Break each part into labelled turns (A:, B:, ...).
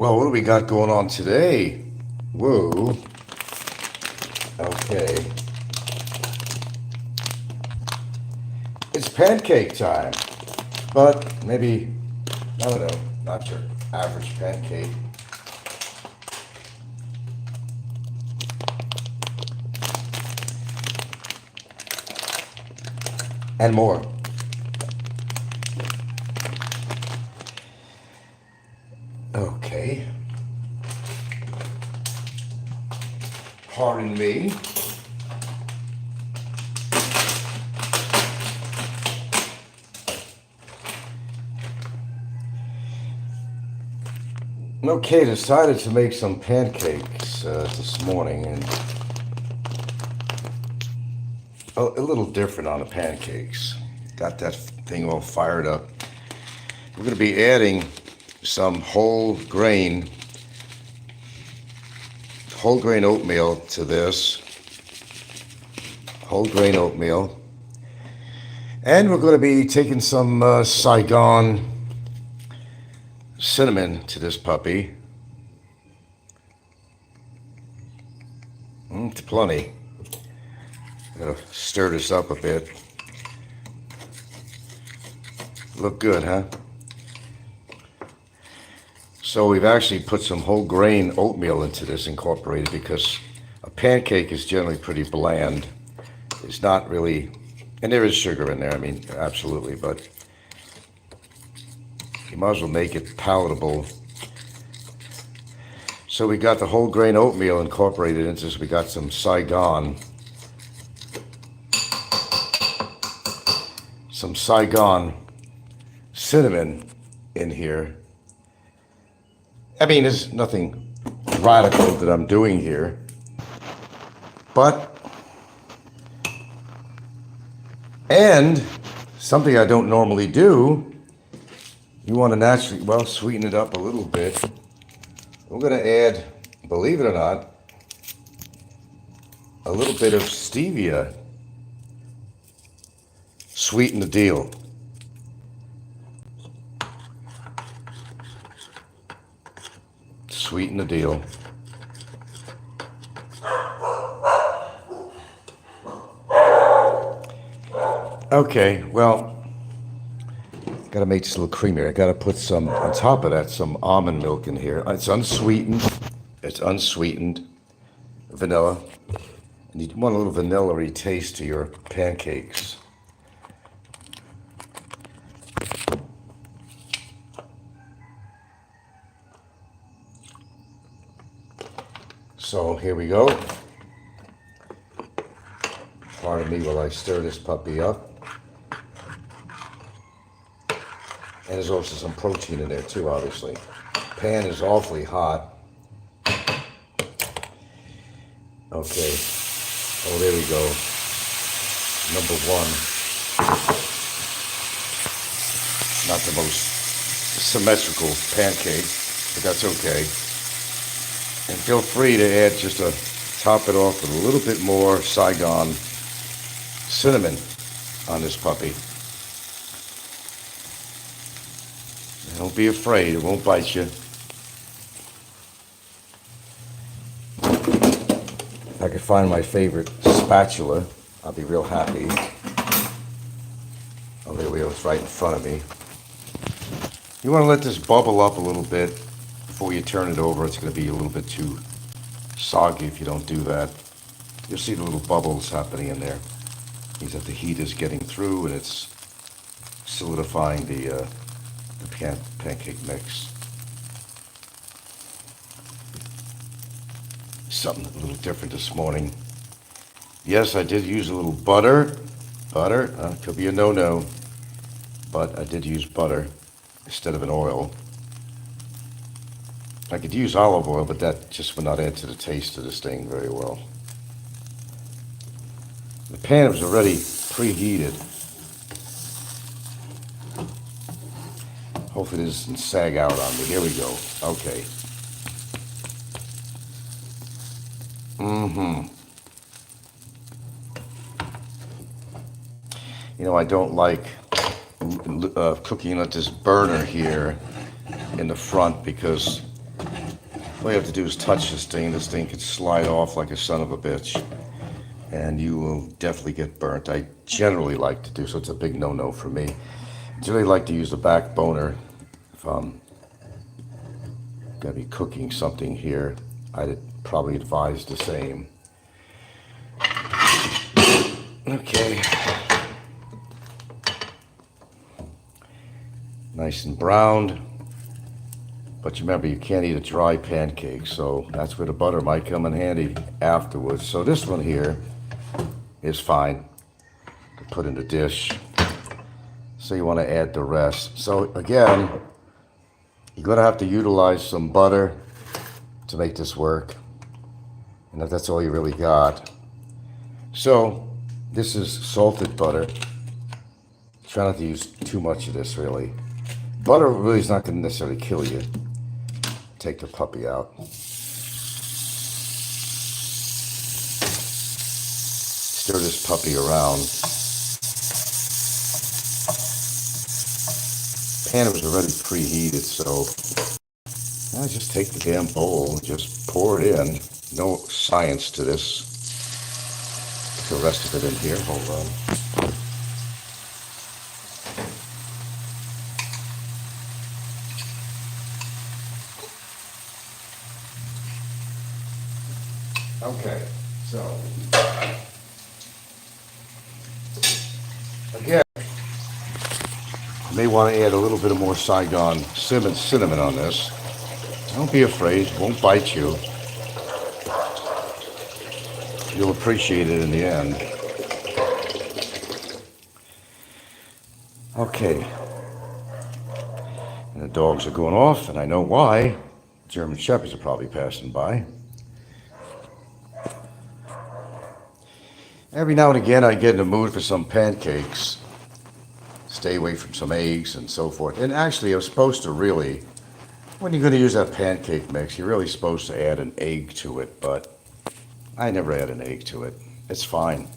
A: Well, what do we got going on today? Whoa. Okay. It's pancake time. But maybe, I don't know, not your average pancake. And more. Okay. Pardon me. Okay, decided to make some pancakes this morning, and a little different on the pancakes. Got that thing all fired up. We're going to be adding some whole grain oatmeal to this. Whole grain oatmeal. And we're going to be taking some Saigon cinnamon to this puppy. It's plenty. Gotta stir this up a bit. Look good, huh? So we've actually put some whole grain oatmeal into this, incorporated, because a pancake is generally pretty bland. It's not really, and there is sugar in there, I mean, absolutely, but you might as well make it palatable. So we got the whole grain oatmeal incorporated into this. We got some Saigon cinnamon in here. I mean, there's nothing radical that I'm doing here, but, and something I don't normally do, you want to naturally, well, sweeten it up a little bit. We're going to add, believe it or not, a little bit of stevia. Sweeten the deal. Sweeten the deal. Okay, well, gotta make this a little creamier. I gotta put some, on top of that, some almond milk in here. It's unsweetened. It's unsweetened. Vanilla. And you want a little vanilla-y taste to your pancakes. So here we go. Pardon me while I stir this puppy up. And there's also some protein in there too, obviously. Pan is awfully hot. Okay. Oh, there we go. Number one. Not the most symmetrical pancake, but that's okay. And feel free to add, just to top it off with a little bit more Saigon cinnamon on this puppy. Don't be afraid, it won't bite you. If I could find my favorite spatula, I'll be real happy. Oh, there we go, it's right in front of me. You want to let this bubble up a little bit before you turn it over. It's going to be a little bit too soggy if you don't do that. You'll see the little bubbles happening in there. Means that the heat is getting through and it's solidifying the pancake mix. Something a little different this morning. Yes, I did use a little butter. Butter, could be a no-no, but I did use butter instead of an oil. I could use olive oil, but that just would not add to the taste of this thing very well. The pan was already preheated. Hopefully it doesn't sag out on me. Here we go. Okay. You know, I don't like cooking at this burner here in the front because All you have to do is touch this thing. This thing can slide off like a son of a bitch, and you will definitely get burnt. I generally like to do so. It's a big no-no for me. I generally like to use the back burner if I'm going to be cooking something here. I'd probably advise the same. Okay. Nice and browned. But remember, you can't eat a dry pancake, so that's where the butter might come in handy afterwards. So this one here is fine to put in the dish. So you want to add the rest. So again, you're going to have to utilize some butter to make this work. And if that's all you really got. So this is salted butter. Try not to use too much of this, really. Butter really is not going to necessarily kill you. Take the puppy out. Stir this puppy around. Pan was already preheated, so I just take the damn bowl and just pour it in. No science to this. Put the rest of it in here. Hold on. Okay, so again, you may want to add a little bit of more Saigon cinnamon on this. Don't be afraid, it won't bite you. You'll appreciate it in the end. Okay, and the dogs are going off, and I know why. German Shepherds are probably passing by. Every now and again I get in the mood for some pancakes. Stay away from some eggs and so forth. And actually I'm supposed to really, when you're going to use that pancake mix, you're really supposed to add an egg to it, but I never add an egg to it. It's fine.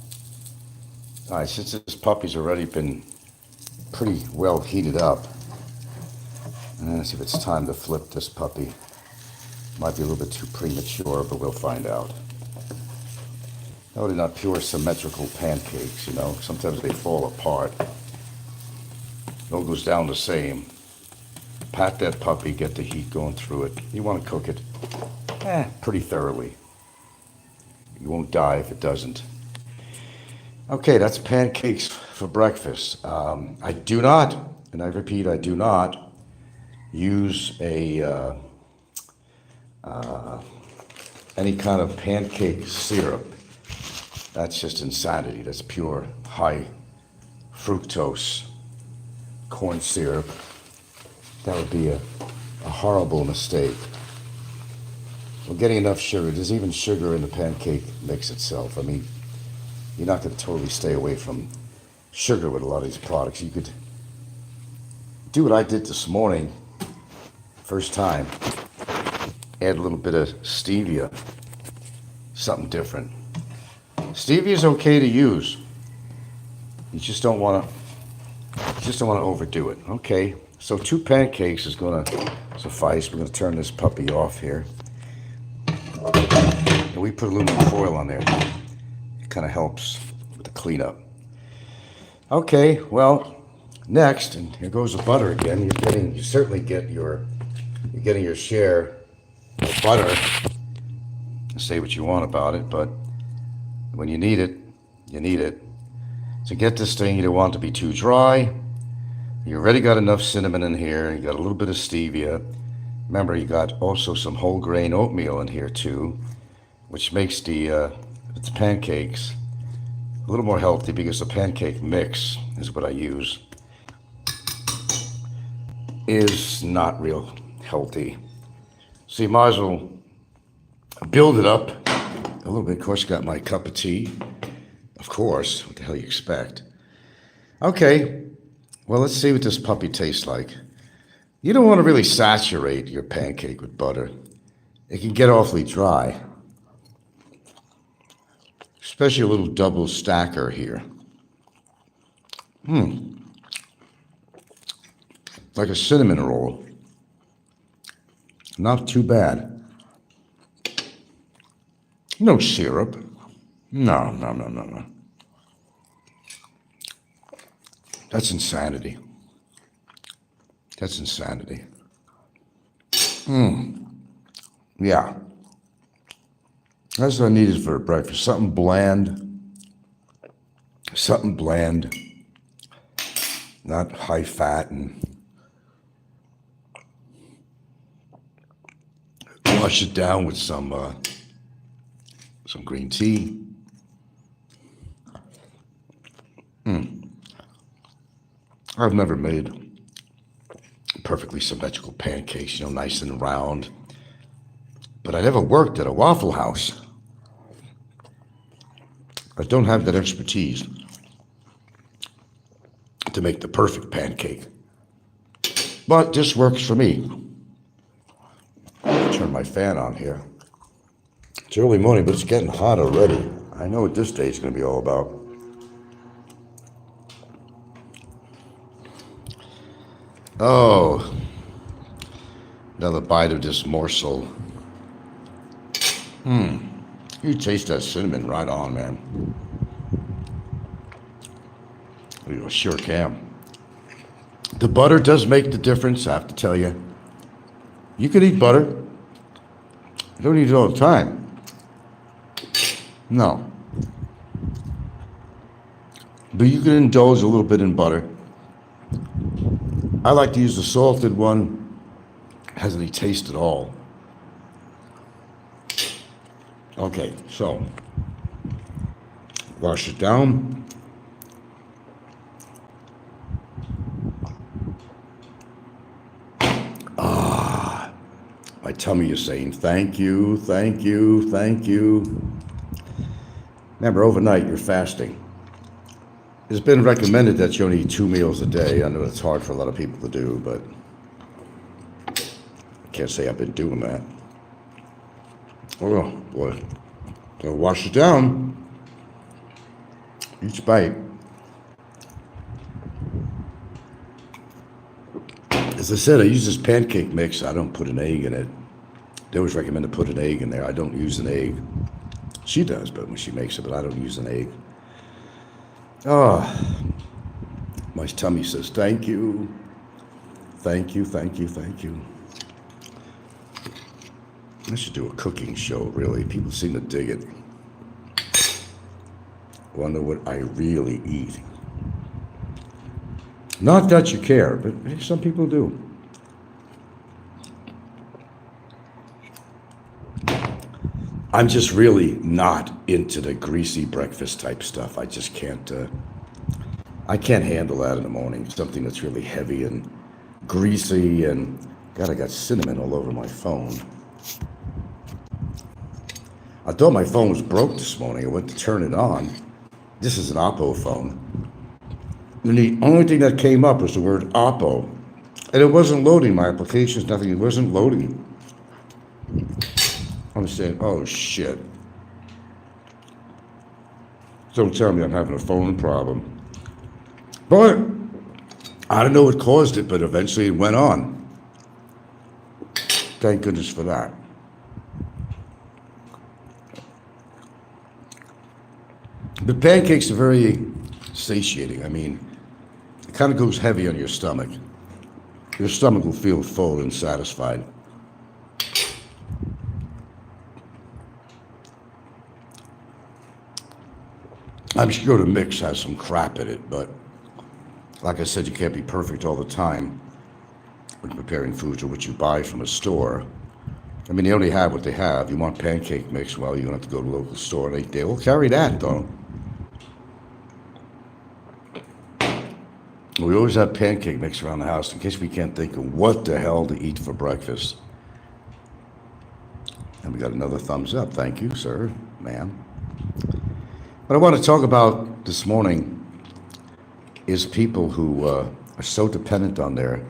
A: All right, since this puppy's already been pretty well heated up, let's see if it's time to flip this puppy. Might be a little bit too premature, but we'll find out. No, they're not pure symmetrical pancakes, you know. Sometimes they fall apart. It all goes down the same. Pat that puppy, get the heat going through it. You want to cook it pretty thoroughly. You won't die if it doesn't. Okay, that's pancakes for breakfast. I do not, and I repeat, I do not use any kind of pancake syrup. That's just insanity. That's pure high fructose corn syrup. That would be a horrible mistake. We're getting enough sugar. There's even sugar in the pancake mix itself. I mean, you're not going to totally stay away from sugar with a lot of these products. You could do what I did this morning, first time. Add a little bit of stevia, something different. Stevia is okay to use. You just don't want to overdo it. Okay, so 2 pancakes is going to suffice. We're going to turn this puppy off here. And we put aluminum foil on there. It kind of helps with the cleanup. Okay, well, next, and here goes the butter again. You certainly get you're getting your share of butter. Say what you want about it, but when you need it, you need it. So get this thing, you don't want it to be too dry. You already got enough cinnamon in here. You got a little bit of stevia. Remember, you got also some whole grain oatmeal in here too, which makes the pancakes a little more healthy because the pancake mix is what I use. Is not real healthy. So you might as well build it up a little bit. Of course, got my cup of tea. Of course, what the hell you expect? Okay, well, let's see what this puppy tastes like. You don't want to really saturate your pancake with butter. It can get awfully dry. Especially a little double stacker here. Like a cinnamon roll. Not too bad. No syrup. No, no, no, no, no. That's insanity. That's insanity. Yeah. That's what I needed for breakfast. Something bland. Something bland. Not high fat, and wash it down with some green tea. I've never made perfectly symmetrical pancakes, nice and round. But I never worked at a Waffle House. I don't have that expertise to make the perfect pancake. But this works for me. Turn my fan on here. It's early morning, but it's getting hot already. I know what this day is going to be all about. Oh, another bite of this morsel. You taste that cinnamon right on, man. You sure can. The butter does make the difference, I have to tell you. You can eat butter. You don't eat it all the time. No. But you can indulge a little bit in butter. I like to use the salted one. It hasn't any taste at all. Okay, so wash it down. My tummy is saying thank you, thank you, thank you. Remember, overnight you're fasting. It's been recommended that you only eat 2 meals a day. I know it's hard for a lot of people to do, but I can't say I've been doing that. Oh, boy. So wash it down. Each bite. As I said, I use this pancake mix. I don't put an egg in it. They always recommend to put an egg in there. I don't use an egg. She does, but when she makes it, but I don't use an egg. Oh, my tummy says thank you. Thank you, thank you, thank you. I should do a cooking show, really. People seem to dig it. Wonder what I really eat. Not that you care, but some people do. I'm just really not into the greasy breakfast type stuff. I just can't, I can't handle that in the morning. Something that's really heavy and greasy, and God, I got cinnamon all over my phone. I thought my phone was broke this morning. I went to turn it on. This is an Oppo phone. And the only thing that came up was the word Oppo. And it wasn't loading my applications, nothing. It wasn't loading. I'm saying, oh shit. Don't tell me I'm having a phone problem. But I don't know what caused it, but eventually it went on. Thank goodness for that. The pancakes are very satiating. I mean, it kind of goes heavy on your stomach. Your stomach will feel full and satisfied. I'm sure the mix has some crap in it, but like I said, you can't be perfect all the time when preparing foods or what you buy from a store. I mean, they only have what they have. You want pancake mix, well, you don't have to go to the local store. They will carry that, though. We always have pancake mix around the house in case we can't think of what the hell to eat for breakfast. And we got another thumbs up. Thank you, sir, ma'am. What I want to talk about this morning is people who are so dependent on their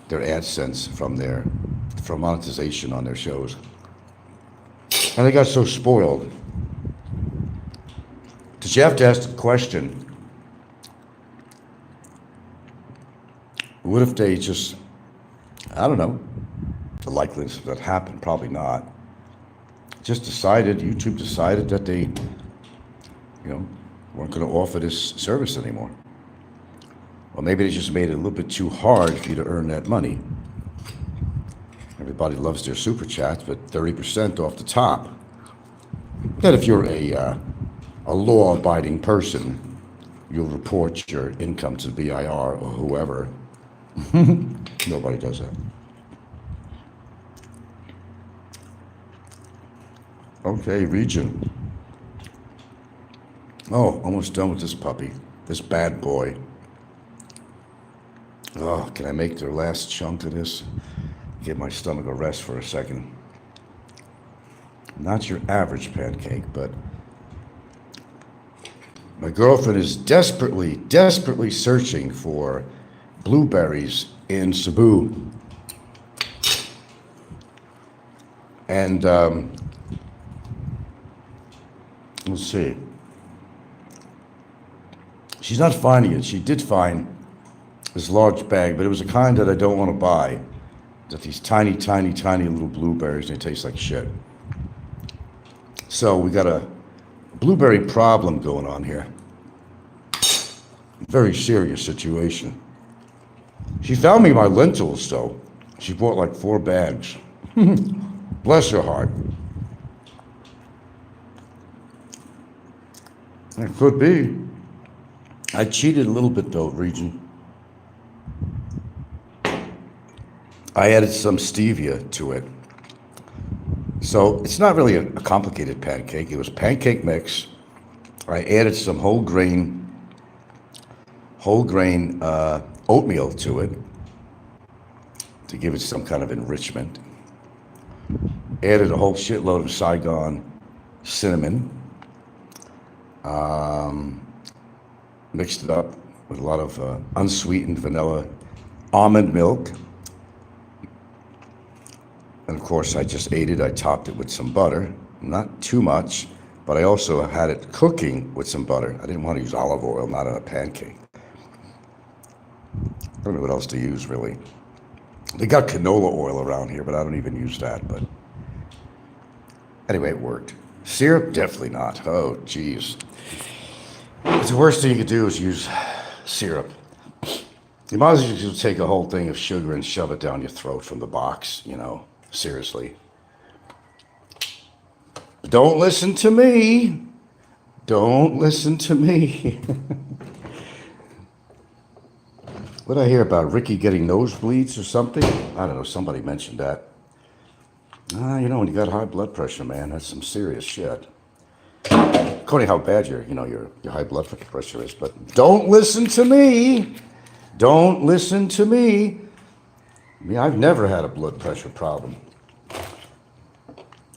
A: AdSense from monetization on their shows. And they got so spoiled. Because you have to ask the question, what if they just, I don't know, the likeliness of that happened, probably not. YouTube decided that they, weren't going to offer this service anymore. Well, maybe they just made it a little bit too hard for you to earn that money. Everybody loves their super chats, but 30% off the top. That if you're a law-abiding person, you'll report your income to the BIR or whoever. Nobody does that. Okay, region. Oh, almost done with this puppy. This bad boy. Oh, can I make the last chunk of this? Give my stomach a rest for a second. Not your average pancake, but my girlfriend is desperately searching for blueberries in Cebu. And let's see. She's not finding it. She did find this large bag, but it was a kind that I don't want to buy. That these tiny little blueberries, and they taste like shit. So we got a blueberry problem going on here. Very serious situation. She found me my lentils, though. She bought like 4 bags. Bless her heart. It could be. I cheated a little bit, though, Region. I added some stevia to it. So it's not really a complicated pancake. It was pancake mix. I added some whole grain oatmeal to it to give it some kind of enrichment. Added a whole shitload of Saigon cinnamon. Mixed it up with a lot of unsweetened vanilla almond milk. And of course, I just ate it. I topped it with some butter. Not too much, but I also had it cooking with some butter. I didn't want to use olive oil, not on a pancake. I don't know what else to use, really. They got canola oil around here, but I don't even use that. But anyway, it worked. Syrup, definitely not. Oh, geez. It's the worst thing you could do is use syrup. You might as well just take a whole thing of sugar and shove it down your throat from the box, seriously. Don't listen to me. Don't listen to me. What did I hear about Ricky getting nosebleeds or something? I don't know, somebody mentioned that. When you got high blood pressure, man, that's some serious shit. According to how bad your high blood pressure is, but don't listen to me. Don't listen to me. I mean, I've never had a blood pressure problem.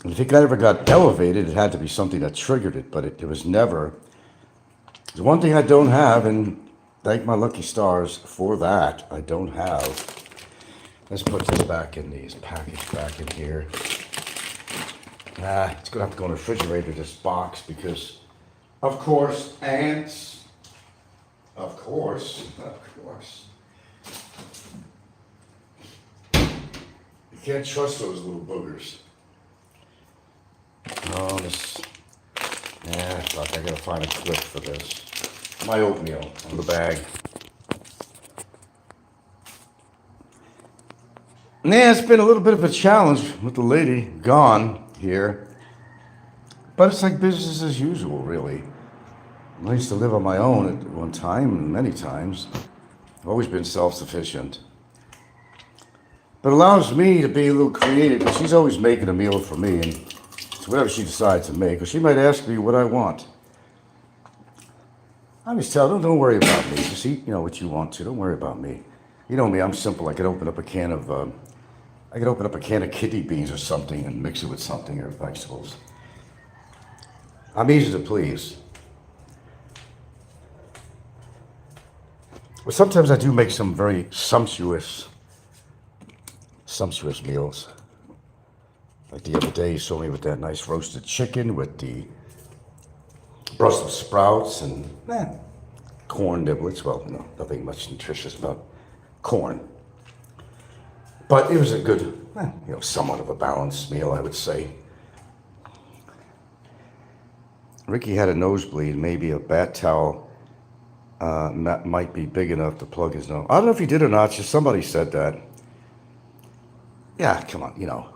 A: And if it ever got elevated, it had to be something that triggered it, but it was never. The one thing I don't have, and thank my lucky stars for that, I don't have. Let's put this back in these package back in here. It's gonna have to go in the refrigerator, this box, because, of course, ants. Of course. You can't trust those little boogers. Oh, fuck, I gotta find a clip for this. My oatmeal on the bag. It's been a little bit of a challenge with the lady gone here. But it's like business as usual, really. I used to live on my own at one time, and many times. I've always been self-sufficient. But it allows me to be a little creative, and she's always making a meal for me, and it's whatever she decides to make, or she might ask me what I want. I always tell her, don't worry about me. Just eat, what you want to. Don't worry about me. You know me, I'm simple. I could open up a can of kidney beans or something and mix it with something or vegetables. I'm easy to please. But sometimes I do make some very sumptuous meals. Like the other day, you saw me with that nice roasted chicken with the Brussels sprouts and corn niblets. Well, nothing much nutritious about corn. But it was a good, somewhat of a balanced meal, I would say. Ricky had a nosebleed. Maybe a bat towel might be big enough to plug his nose. I don't know if he did or not. Just somebody said that. Yeah, come on.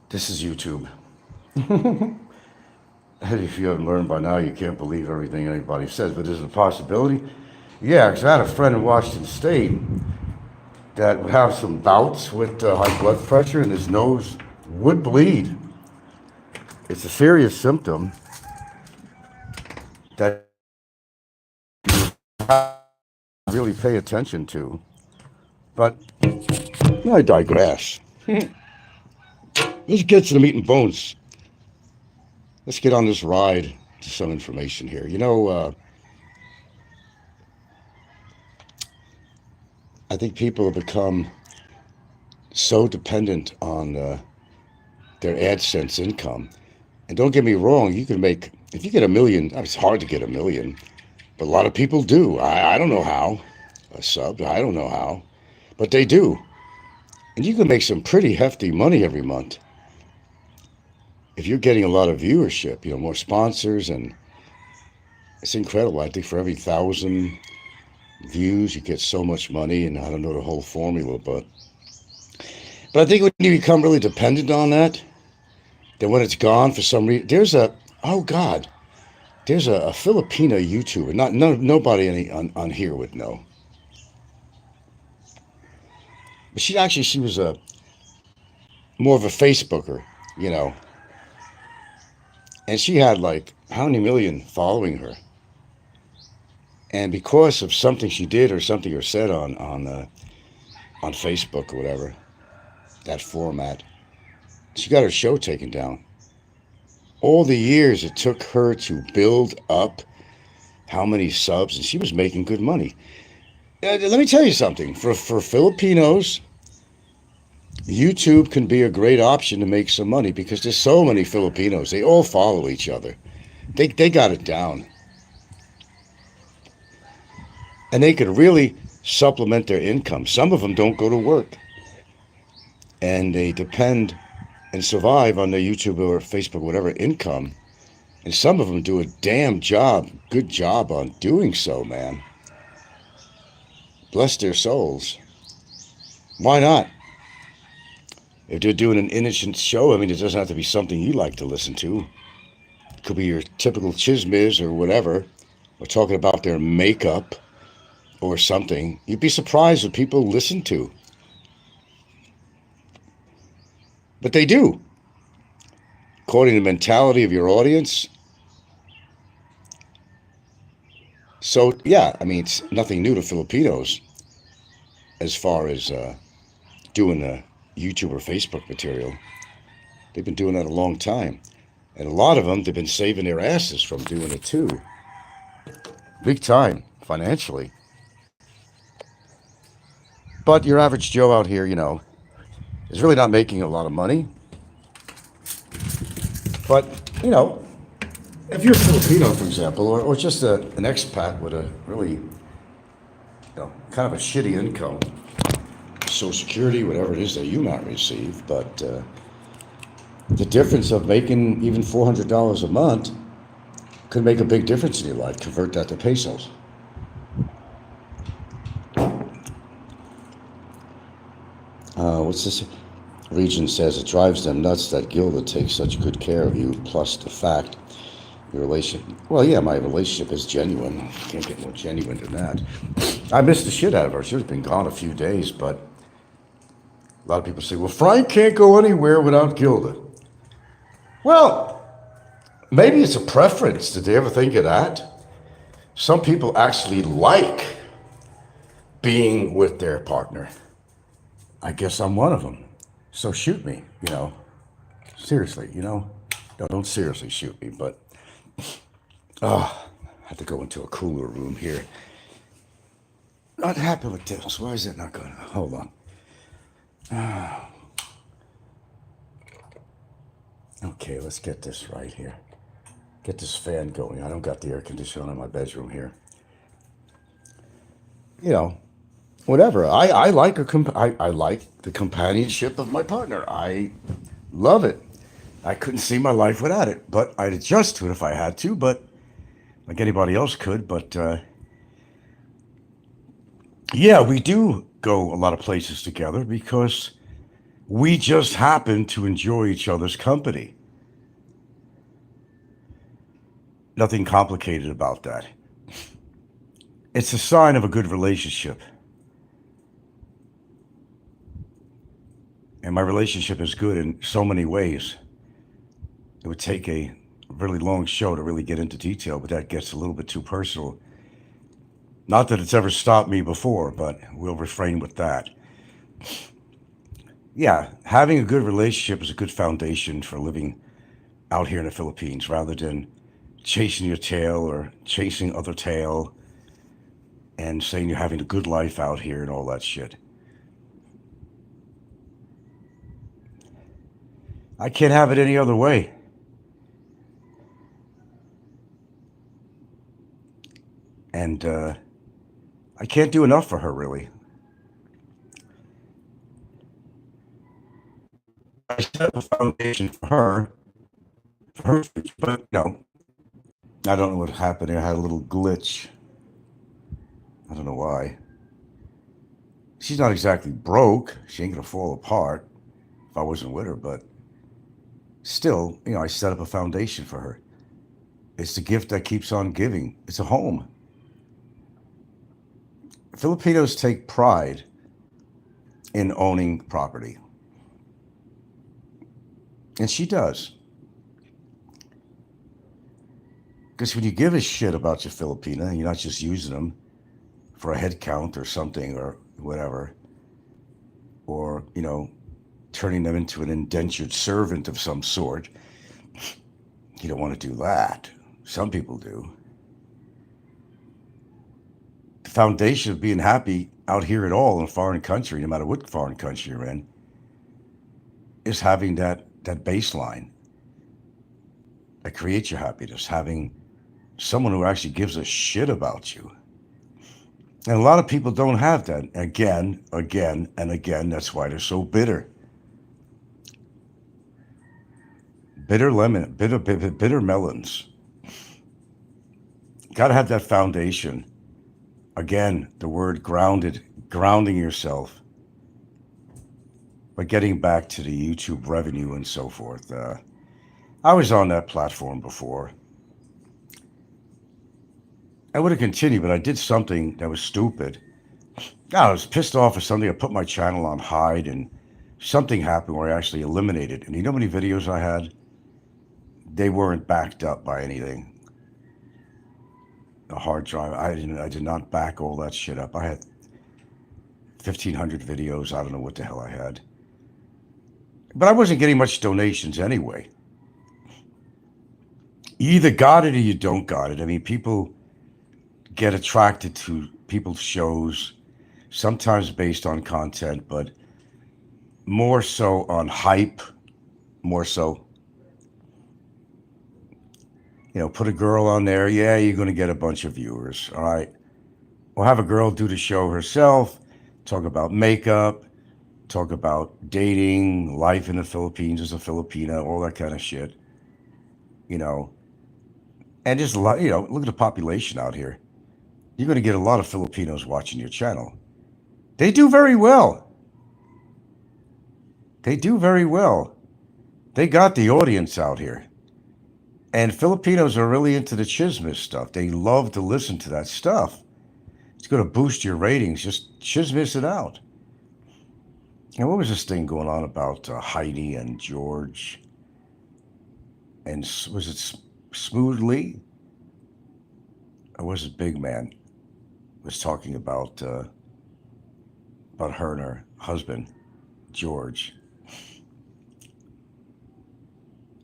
A: This is YouTube. And if you haven't learned by now, you can't believe everything anybody says. But is it a possibility? Yeah, because I had a friend in Washington State that would have some bouts with high blood pressure, and his nose would bleed. It's a serious symptom that you have to really pay attention to. But I digress. Let's get to the meat and bones. Let's get on this ride to some information here. I think people have become so dependent on their AdSense income. And don't get me wrong, you can make, if you get a million, it's hard to get a million, but a lot of people do. I don't know how, a sub, I don't know how, but they do. And you can make some pretty hefty money every month if you're getting a lot of viewership, more sponsors, and it's incredible. I think for every 1,000 views, you get so much money, and I don't know the whole formula, but I think when you become really dependent on that, then when it's gone for some reason, there's a Filipino YouTuber, nobody on here would know, but she was more of a Facebooker, and she had like how many million following her, and because of something she did or something or said on Facebook or whatever, that format, she got her show taken down. All the years it took her to build up how many subs, and she was making good money. Let me tell you something. For Filipinos, YouTube can be a great option to make some money because there's so many Filipinos. They all follow each other. They got it down. And they could really supplement their income. Some of them don't go to work. And they depend and survive on their YouTube or Facebook, whatever income. And some of them do a damn good job on doing so, man. Bless their souls. Why not? If they're doing an innocent show, it doesn't have to be something you like to listen to. It could be your typical chismiz or whatever, or talking about their makeup or something. You'd be surprised what people listen to. But they do. According to the mentality of your audience. So, yeah, it's nothing new to Filipinos as far as doing the YouTube or Facebook material. They've been doing that a long time. And a lot of them, they've been saving their asses from doing it too. Big time, financially. But your average Joe out here, is really not making a lot of money. But, if you're a Filipino, for example, or just an expat with a really, kind of a shitty income, Social Security, whatever it is that you might receive, but the difference of making even $400 a month could make a big difference in your life. Convert that to pesos. What's this? Region says it drives them nuts that Gilda takes such good care of you, plus the fact your relationship. Well, yeah, my relationship is genuine. Can't get more genuine than that. I missed the shit out of her. She's been gone a few days, but a lot of people say, well, Frank can't go anywhere without Gilda. Well, maybe it's a preference. Did they ever think of that? Some people actually like being with their partner. I guess I'm one of them. So shoot me, seriously, no, don't seriously shoot me, but, I have to go into a cooler room here. Not happy with this. Why is it not going? Hold on. Okay, let's get this right here. Get this fan going. I don't got the air conditioner in my bedroom here. Whatever. I like I like the companionship of my partner. I love it. I couldn't see my life without it, but I'd adjust to it if I had to, but like anybody else could. But yeah, we do go a lot of places together because we just happen to enjoy each other's company. Nothing complicated about that. It's a sign of a good relationship. And my relationship is good in so many ways. It would take a really long show to really get into detail, but that gets a little bit too personal. Not that it's ever stopped me before, but we'll refrain with that. Yeah, having a good relationship is a good foundation for living out here in the Philippines rather than chasing your tail or chasing other tail and saying you're having a good life out here and all that shit. I can't have it any other way. And I can't do enough for her, really. I set up a foundation for her future, but I don't know what happened. I had a little glitch. I don't know why. She's not exactly broke. She ain't gonna fall apart if I wasn't with her, but still, I set up a foundation for her. It's the gift that keeps on giving. It's a home. Filipinos take pride in owning property, and she does. Because when you give a shit about your Filipina, you're not just using them for a head count or something or whatever, or, turning them into an indentured servant of some sort. You don't want to do that. Some people do. The foundation of being happy out here at all in a foreign country, no matter what foreign country you're in, is having that baseline that creates your happiness, having someone who actually gives a shit about you. And a lot of people don't have that. Again, again, and again. That's why they're so bitter. Bitter lemon, bitter melons. Got to have that foundation. Again, the word grounded, grounding yourself. But getting back to the YouTube revenue and so forth, I was on that platform before. I would have continued, but I did something that was stupid. I was pissed off or something. I put my channel on hide, and something happened where I actually eliminated. And you know how many videos I had? They weren't backed up by anything. A hard drive. I did not back all that shit up. I had 1,500 videos. I don't know what the hell I had. But I wasn't getting much donations anyway. You either got it or you don't got it. I mean, people get attracted to people's shows, sometimes based on content, but more so on hype, more so. Put a girl on there, yeah, you're going to get a bunch of viewers, all right? We'll have a girl do the show herself, talk about makeup, talk about dating, life in the Philippines as a Filipina, all that kind of shit, you know. And just, look at the population out here. You're going to get a lot of Filipinos watching your channel. They do very well. They do very well. They got the audience out here. And Filipinos are really into the chismis stuff. They love to listen to that stuff. It's going to boost your ratings. Just chismis it out. And what was this thing going on about Heidi and George? And was it Smoothly? Or was it Big Man? Was talking about her and her husband, George.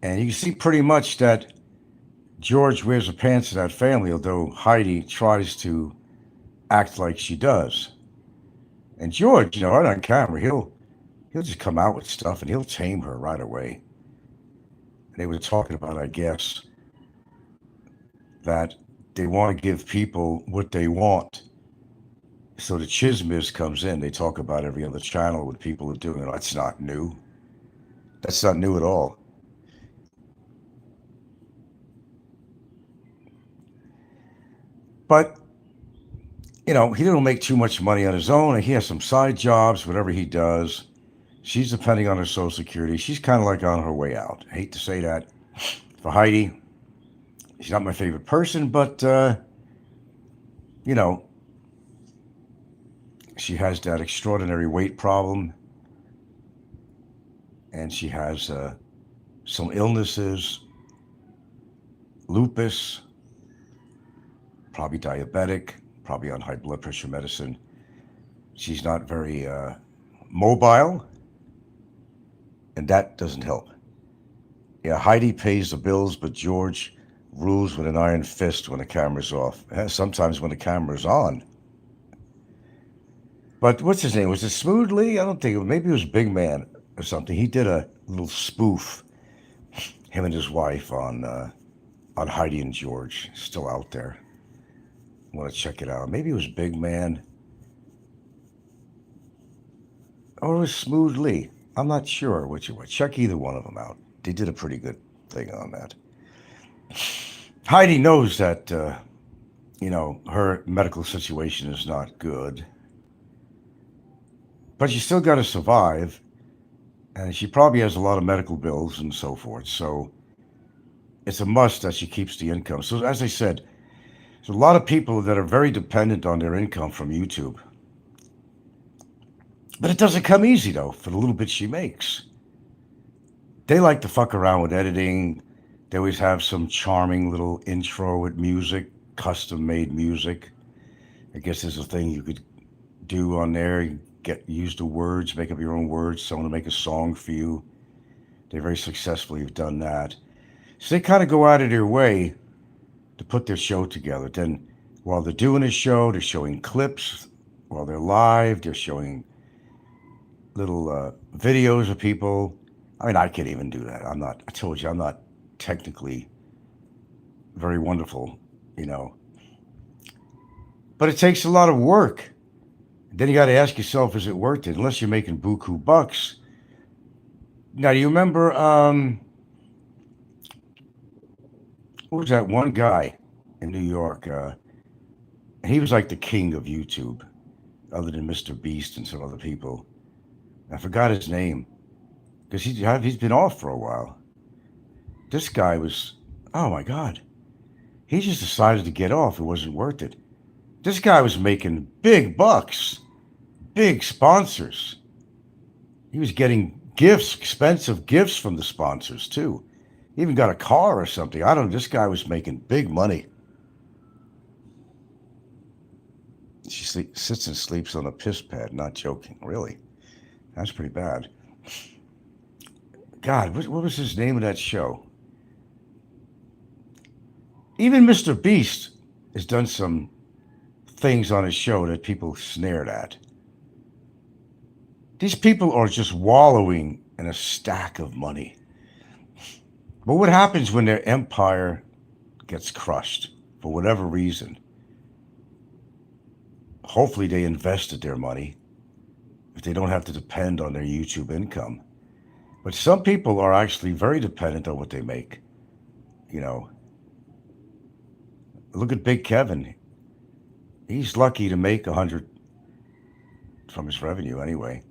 A: And you can see pretty much that George wears the pants of that family, although Heidi tries to act like she does. And George, right on camera, he'll just come out with stuff and he'll tame her right away. And they were talking about, I guess, that they want to give people what they want. So the chismis comes in. They talk about every other channel what people are doing. That's not new. That's not new at all. But, he don't make too much money on his own. He has some side jobs, whatever he does. She's depending on her Social Security. She's kind of like on her way out. I hate to say that for Heidi. She's not my favorite person, but, you know, she has that extraordinary weight problem, and she has some illnesses, lupus, probably diabetic, probably on high blood pressure medicine. She's not very mobile, and that doesn't help. Yeah, Heidi pays the bills, but George rules with an iron fist when the camera's off. Sometimes when the camera's on. But what's his name? Was it Smoothly? I don't think. Maybe it was Big Man or something. He did a little spoof, him and his wife, on Heidi and George. Still out there. I want to check it out. Maybe it was Big Man. Or it was Smoothly. I'm not sure which it was. Check either one of them out. They did a pretty good thing on that. Heidi knows that, her medical situation is not good. But you still got to survive. And she probably has a lot of medical bills and so forth. So it's a must that she keeps the income. So as I said, there's a lot of people that are very dependent on their income from YouTube. But it doesn't come easy, though, for the little bit she makes. They like to fuck around with editing. They always have some charming little intro with music, custom-made music. I guess there's a thing you could do on there. Use the words, make up your own words. Someone to make a song for you. They very successfully have done that. So they kind of go out of their way to put their show together. Then while they're doing a show, they're showing clips. While they're live, they're showing little videos of people. I mean, I can't even do that. I told you, I'm not technically very wonderful, But it takes a lot of work. Then you got to ask yourself, is it worth it? Unless you're making buku bucks. Now, do you remember, what was that one guy in New York? He was like the king of YouTube, other than Mr. Beast and some other people. I forgot his name, because he's been off for a while. This guy was, oh my God. He just decided to get off. It wasn't worth it. This guy was making big bucks, big sponsors. He was getting gifts, expensive gifts from the sponsors too. He even got a car or something. I don't know. This guy was making big money. She sits and sleeps on a piss pad. Not joking. Really. That's pretty bad. God, what was his name of that show? Even Mr. Beast has done some things on his show that people snared at. These people are just wallowing in a stack of money. But what happens when their empire gets crushed for whatever reason? Hopefully they invested their money if they don't have to depend on their YouTube income. But some people are actually very dependent on what they make. Look at Big Kevin. He's lucky to make 100 from his revenue anyway.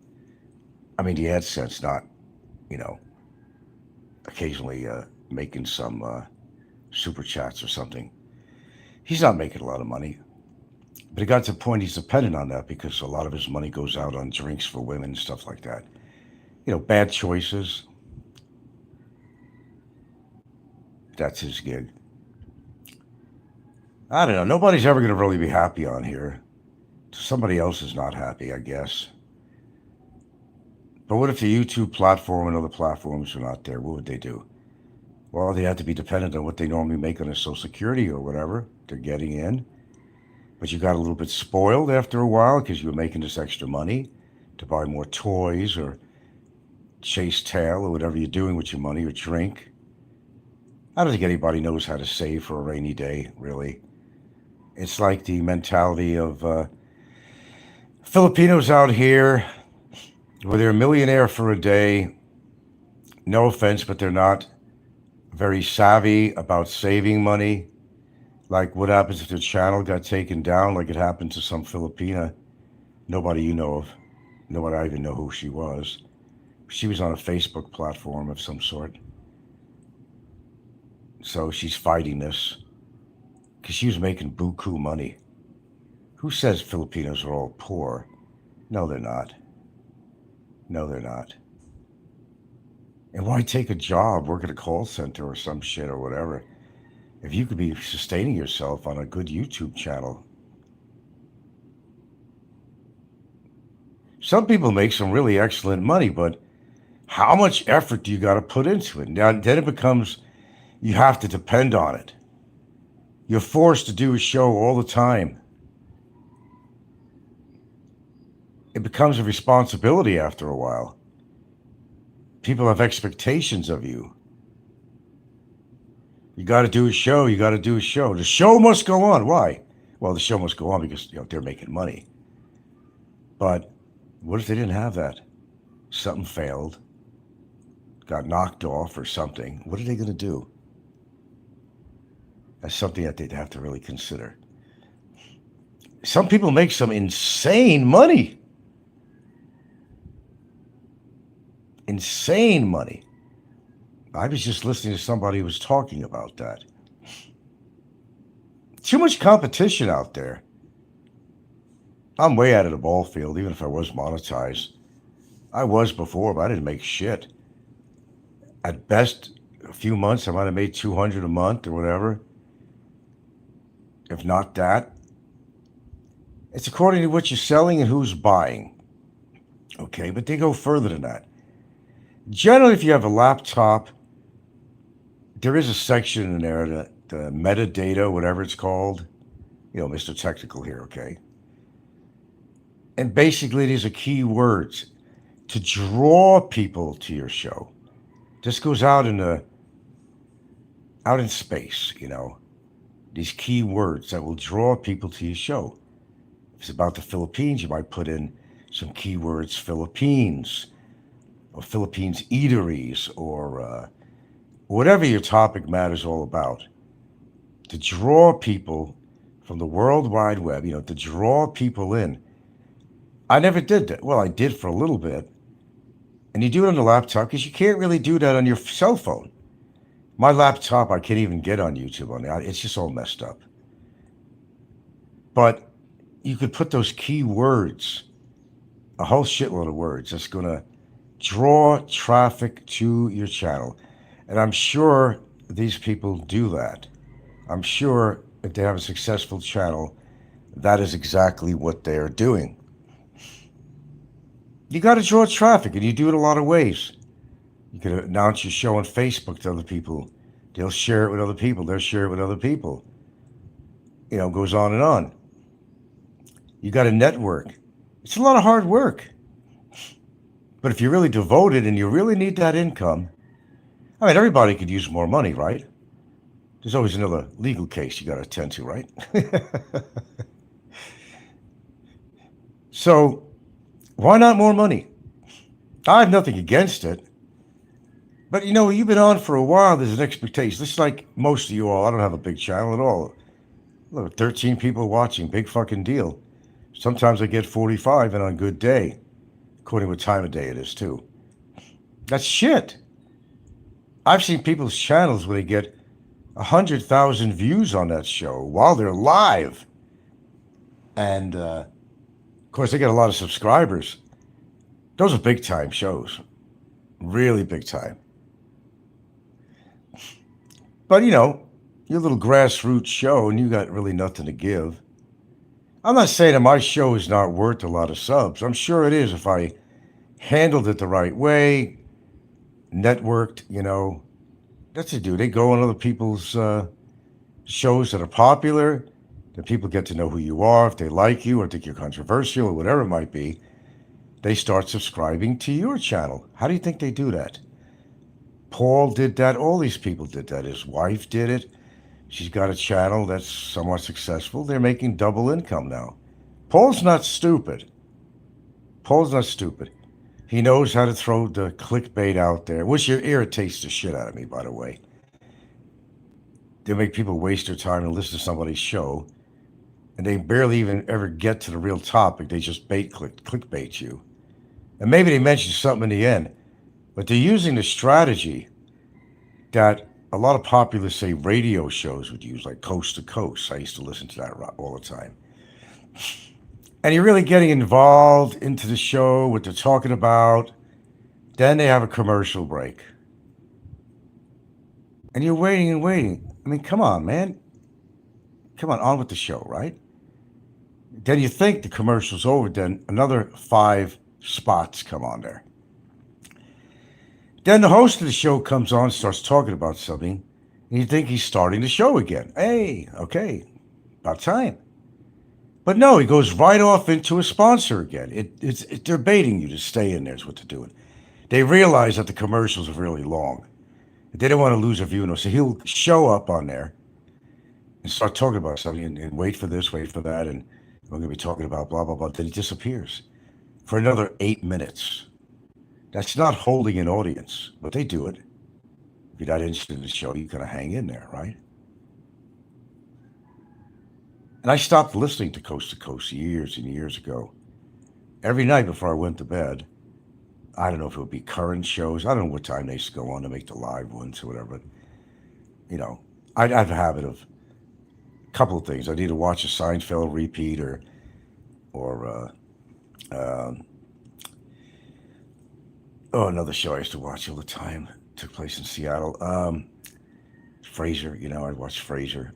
A: I mean, the AdSense, not, occasionally making some super chats or something. He's not making a lot of money. But it got to the point he's dependent on that because a lot of his money goes out on drinks for women and stuff like that. Bad choices. That's his gig. I don't know. Nobody's ever going to really be happy on here. Somebody else is not happy, I guess. But what if the YouTube platform and other platforms are not there? What would they do? Well, they have to be dependent on what they normally make on their Social Security or whatever they're getting in. But you got a little bit spoiled after a while because you were making this extra money to buy more toys or chase tail or whatever you're doing with your money or drink. I don't think anybody knows how to save for a rainy day, really. It's like the mentality of Filipinos out here where they're a millionaire for a day. No offense, but they're not very savvy about saving money. Like, what happens if the channel got taken down, like it happened to some Filipina, nobody you know of, nobody I even know who she was. She was on a Facebook platform of some sort. So she's fighting this because she was making buku money. Who says Filipinos are all poor? No, they're not. No, they're not. And why take a job, work at a call center or some shit or whatever, if you could be sustaining yourself on a good YouTube channel? Some people make some really excellent money, but how much effort do you got to put into it? Now, then it becomes you have to depend on it. You're forced to do a show all the time. It becomes a responsibility after a while. People have expectations of you. You got to do a show. You got to do a show. The show must go on. Why? Well, the show must go on because they're making money. But what if they didn't have that? Something failed, got knocked off or something. What are they going to do? That's something that they'd have to really consider. Some people make some insane money. Insane money. I was just listening to somebody who was talking about that. Too much competition out there. I'm way out of the ball field, even if I was monetized. I was before, but I didn't make shit. At best, a few months, I might have made 200 a month or whatever. If not that. It's according to what you're selling and who's buying. Okay, but they go further than that. Generally, if you have a laptop, there is a section in there, the metadata, whatever it's called. Mr. Technical here, okay? And basically, these are keywords to draw people to your show. This goes out in space, these keywords that will draw people to your show. If it's about the Philippines, you might put in some keywords, Philippines, or Philippines eateries, or whatever your topic matter is all about. To draw people from the World Wide Web, to draw people in. I never did that. Well, I did for a little bit. And you do it on the laptop because you can't really do that on your cell phone. My laptop, I can't even get on YouTube on that. It's just all messed up. But you could put those key words, a whole shitload of words, that's going to draw traffic to your channel. And I'm sure these people do that. I'm sure if they have a successful channel, that is exactly what they are doing. You got to draw traffic, and you do it a lot of ways. You can announce your show on Facebook to other people. They'll share it with other people. They'll share it with other people. It goes on and on. You got to network. It's a lot of hard work. But if you're really devoted and you really need that income, everybody could use more money, right? There's always another legal case you got to attend to, right? So, why not more money? I have nothing against it. But you've been on for a while, there's an expectation. Just like most of you all, I don't have a big channel at all. Look, 13 people watching, big fucking deal. Sometimes I get 45 and on a good day, according to what time of day it is too. That's shit. I've seen people's channels where they get 100,000 views on that show while they're live. And, of course, they get a lot of subscribers. Those are big time shows. Really big time. But, your little grassroots show and you got really nothing to give. I'm not saying that my show is not worth a lot of subs. I'm sure it is if I handled it the right way, networked, That's what they do. They go on other people's shows that are popular, that people get to know who you are, if they like you or think you're controversial or whatever it might be. They start subscribing to your channel. How do you think they do that? Paul did that. All these people did that. His wife did it. She's got a channel that's somewhat successful. They're making double income now. Paul's not stupid. Paul's not stupid. He knows how to throw the clickbait out there, which irritates the shit out of me, by the way. they make people waste their time and listen to somebody's show, and they barely even ever get to the real topic. They just clickbait you, and maybe they mention something in the end, but they're using the strategy that a lot of popular, say, radio shows would use, like Coast to Coast. I used to listen to that all the time. And you're really getting involved into the show, what they're talking about. Then they have a commercial break. And you're waiting and waiting. I mean, come on, man. Come on with the show, right? Then you think the commercial's over, then another 5 spots come on there. Then the host of the show comes on, starts talking about something, and you think he's starting the show again. Hey, okay, about time. But no, he goes right off into a sponsor again. They're baiting you to stay in there is what they're doing. They realize that the commercials are really long. They don't want to lose a viewer, so he'll show up on there and start talking about something and wait for this, wait for that, and we're going to be talking about blah, blah, blah. Then he disappears for another 8 minutes. That's not holding an audience, but they do it. If you're not interested in the show, you kind of hang in there, right? And I stopped listening to Coast years and years ago. Every night before I went to bed, I don't know if it would be current shows. I don't know what time they used to go on to make the live ones or whatever. But, I'd have a habit of a couple of things. I'd either watch a Seinfeld repeat or another show I used to watch all the time. It took place in Seattle. Frasier, I'd watch Frasier.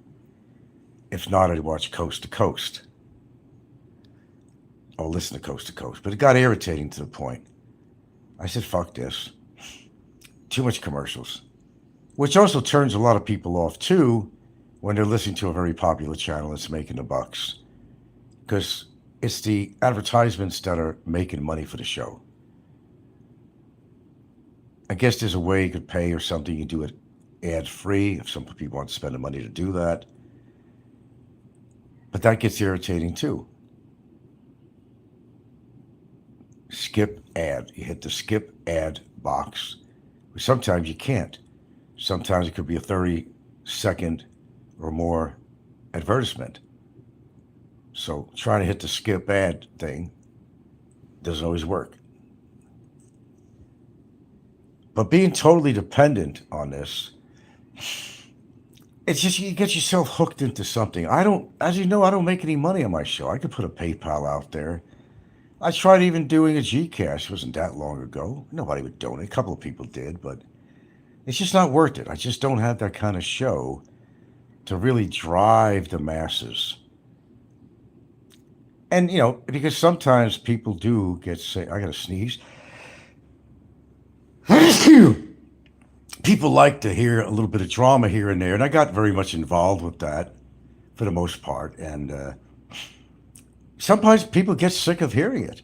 A: If not, I'd watch Coast to Coast. Or listen to Coast. But it got irritating to the point. I said, fuck this. Too much commercials. Which also turns a lot of people off, too, when they're listening to a very popular channel that's making the bucks. Because it's the advertisements that are making money for the show. I guess there's a way you could pay or something. You do it ad-free if some people want to spend the money to do that. But that gets irritating, too. Skip ad. You hit the skip ad box. Sometimes you can't. Sometimes it could be a 30-second or more advertisement. So trying to hit the skip ad thing doesn't always work. But being totally dependent on this, it's just you get yourself hooked into something. As you know, I don't make any money on my show. I could put a PayPal out there. I tried even doing a Gcash. It wasn't that long ago. Nobody would donate. A couple of people did, but it's just not worth it. I just don't have that kind of show to really drive the masses. And, because sometimes people do get sick. I got to sneeze. People like to hear a little bit of drama here and there, and I got very much involved with that for the most part. And sometimes people get sick of hearing it,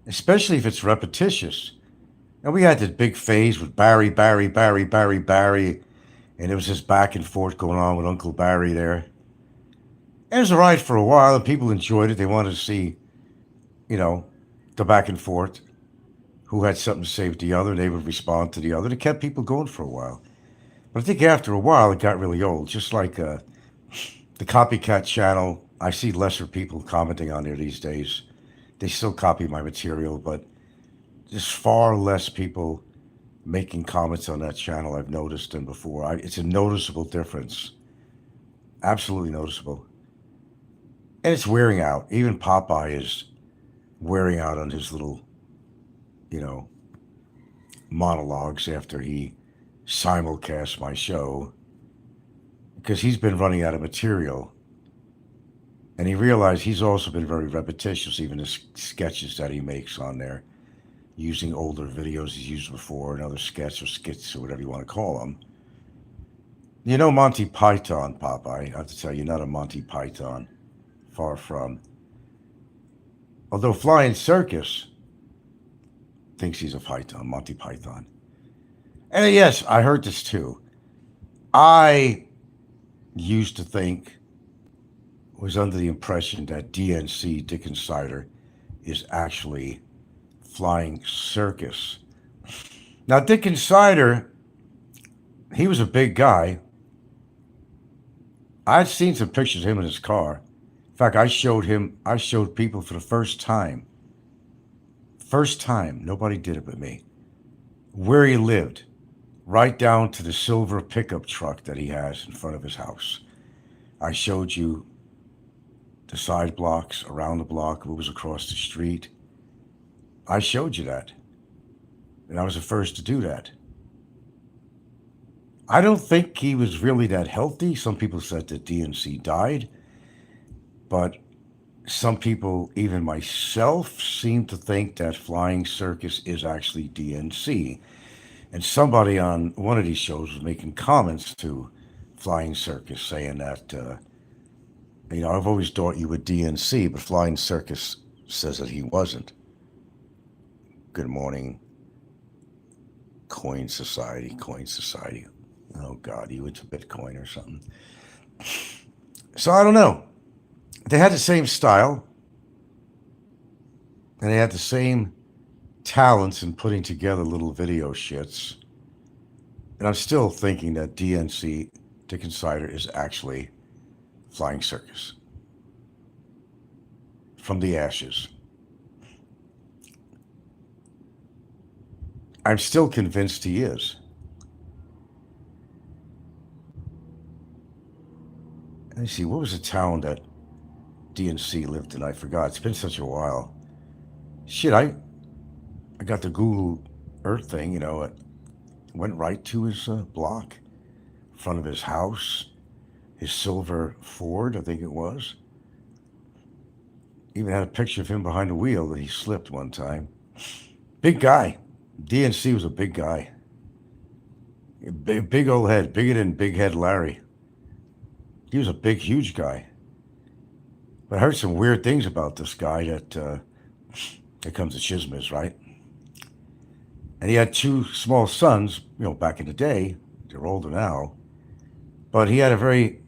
A: especially if it's repetitious. And we had this big phase with Barry, and it was this back and forth going on with Uncle Barry there. And it was all right for a while, and people enjoyed it. They wanted to see, the back and forth, who had something to say with the other, and they would respond to the other. It kept people going for a while. But I think after a while, it got really old. Just like the copycat channel, I see lesser people commenting on there these days. They still copy my material, but there's far less people making comments on that channel I've noticed than before. It's a noticeable difference. Absolutely noticeable. And it's wearing out. Even Popeye is wearing out on his little, monologues after he simulcasts my show, because he's been running out of material. And he realized he's also been very repetitious, even the sketches that he makes on there, using older videos he's used before, another sketch or skits or whatever you want to call them. Monty Python, Popeye, I have to tell you, not a Monty Python. Far from. Although Flying Circus thinks he's a Python, Monty Python. And yes, I heard this too. I used to think, was under the impression that DNC, Dick Insider, is actually Flying Circus. Now, Dick Insider, he was a big guy, I'd seen some pictures of him in his car. In fact, I showed people for the first time, nobody did it but me, where he lived, right down to the silver pickup truck that he has in front of his house. I showed you the side blocks, around the block, what was across the street. I showed you that. And I was the first to do that. I don't think he was really that healthy. Some people said that DNC died, but some people, even myself, seem to think that Flying Circus is actually DNC. And somebody on one of these shows was making comments to Flying Circus saying that, I've always thought you were DNC, but Flying Circus says that he wasn't. Good morning, Coin Society. Oh, God, you into Bitcoin or something? So I don't know. They had the same style, and they had the same talents in putting together little video shits. And I'm still thinking that DNC, Dick Insider, is actually Flying Circus. From the ashes. I'm still convinced he is. Let me see, what was the town that DNC lived in? I forgot. It's been such a while. Shit, I got the Google Earth thing, it went right to his block, in front of his house, his silver Ford, I think it was. Even had a picture of him behind the wheel that he slipped one time. Big guy. DNC was a big guy. Big old head, bigger than Big Head Larry. He was a big, huge guy. But I heard some weird things about this guy that, here comes the chismis, right? And he had two small sons, back in the day. They're older now. But he had a very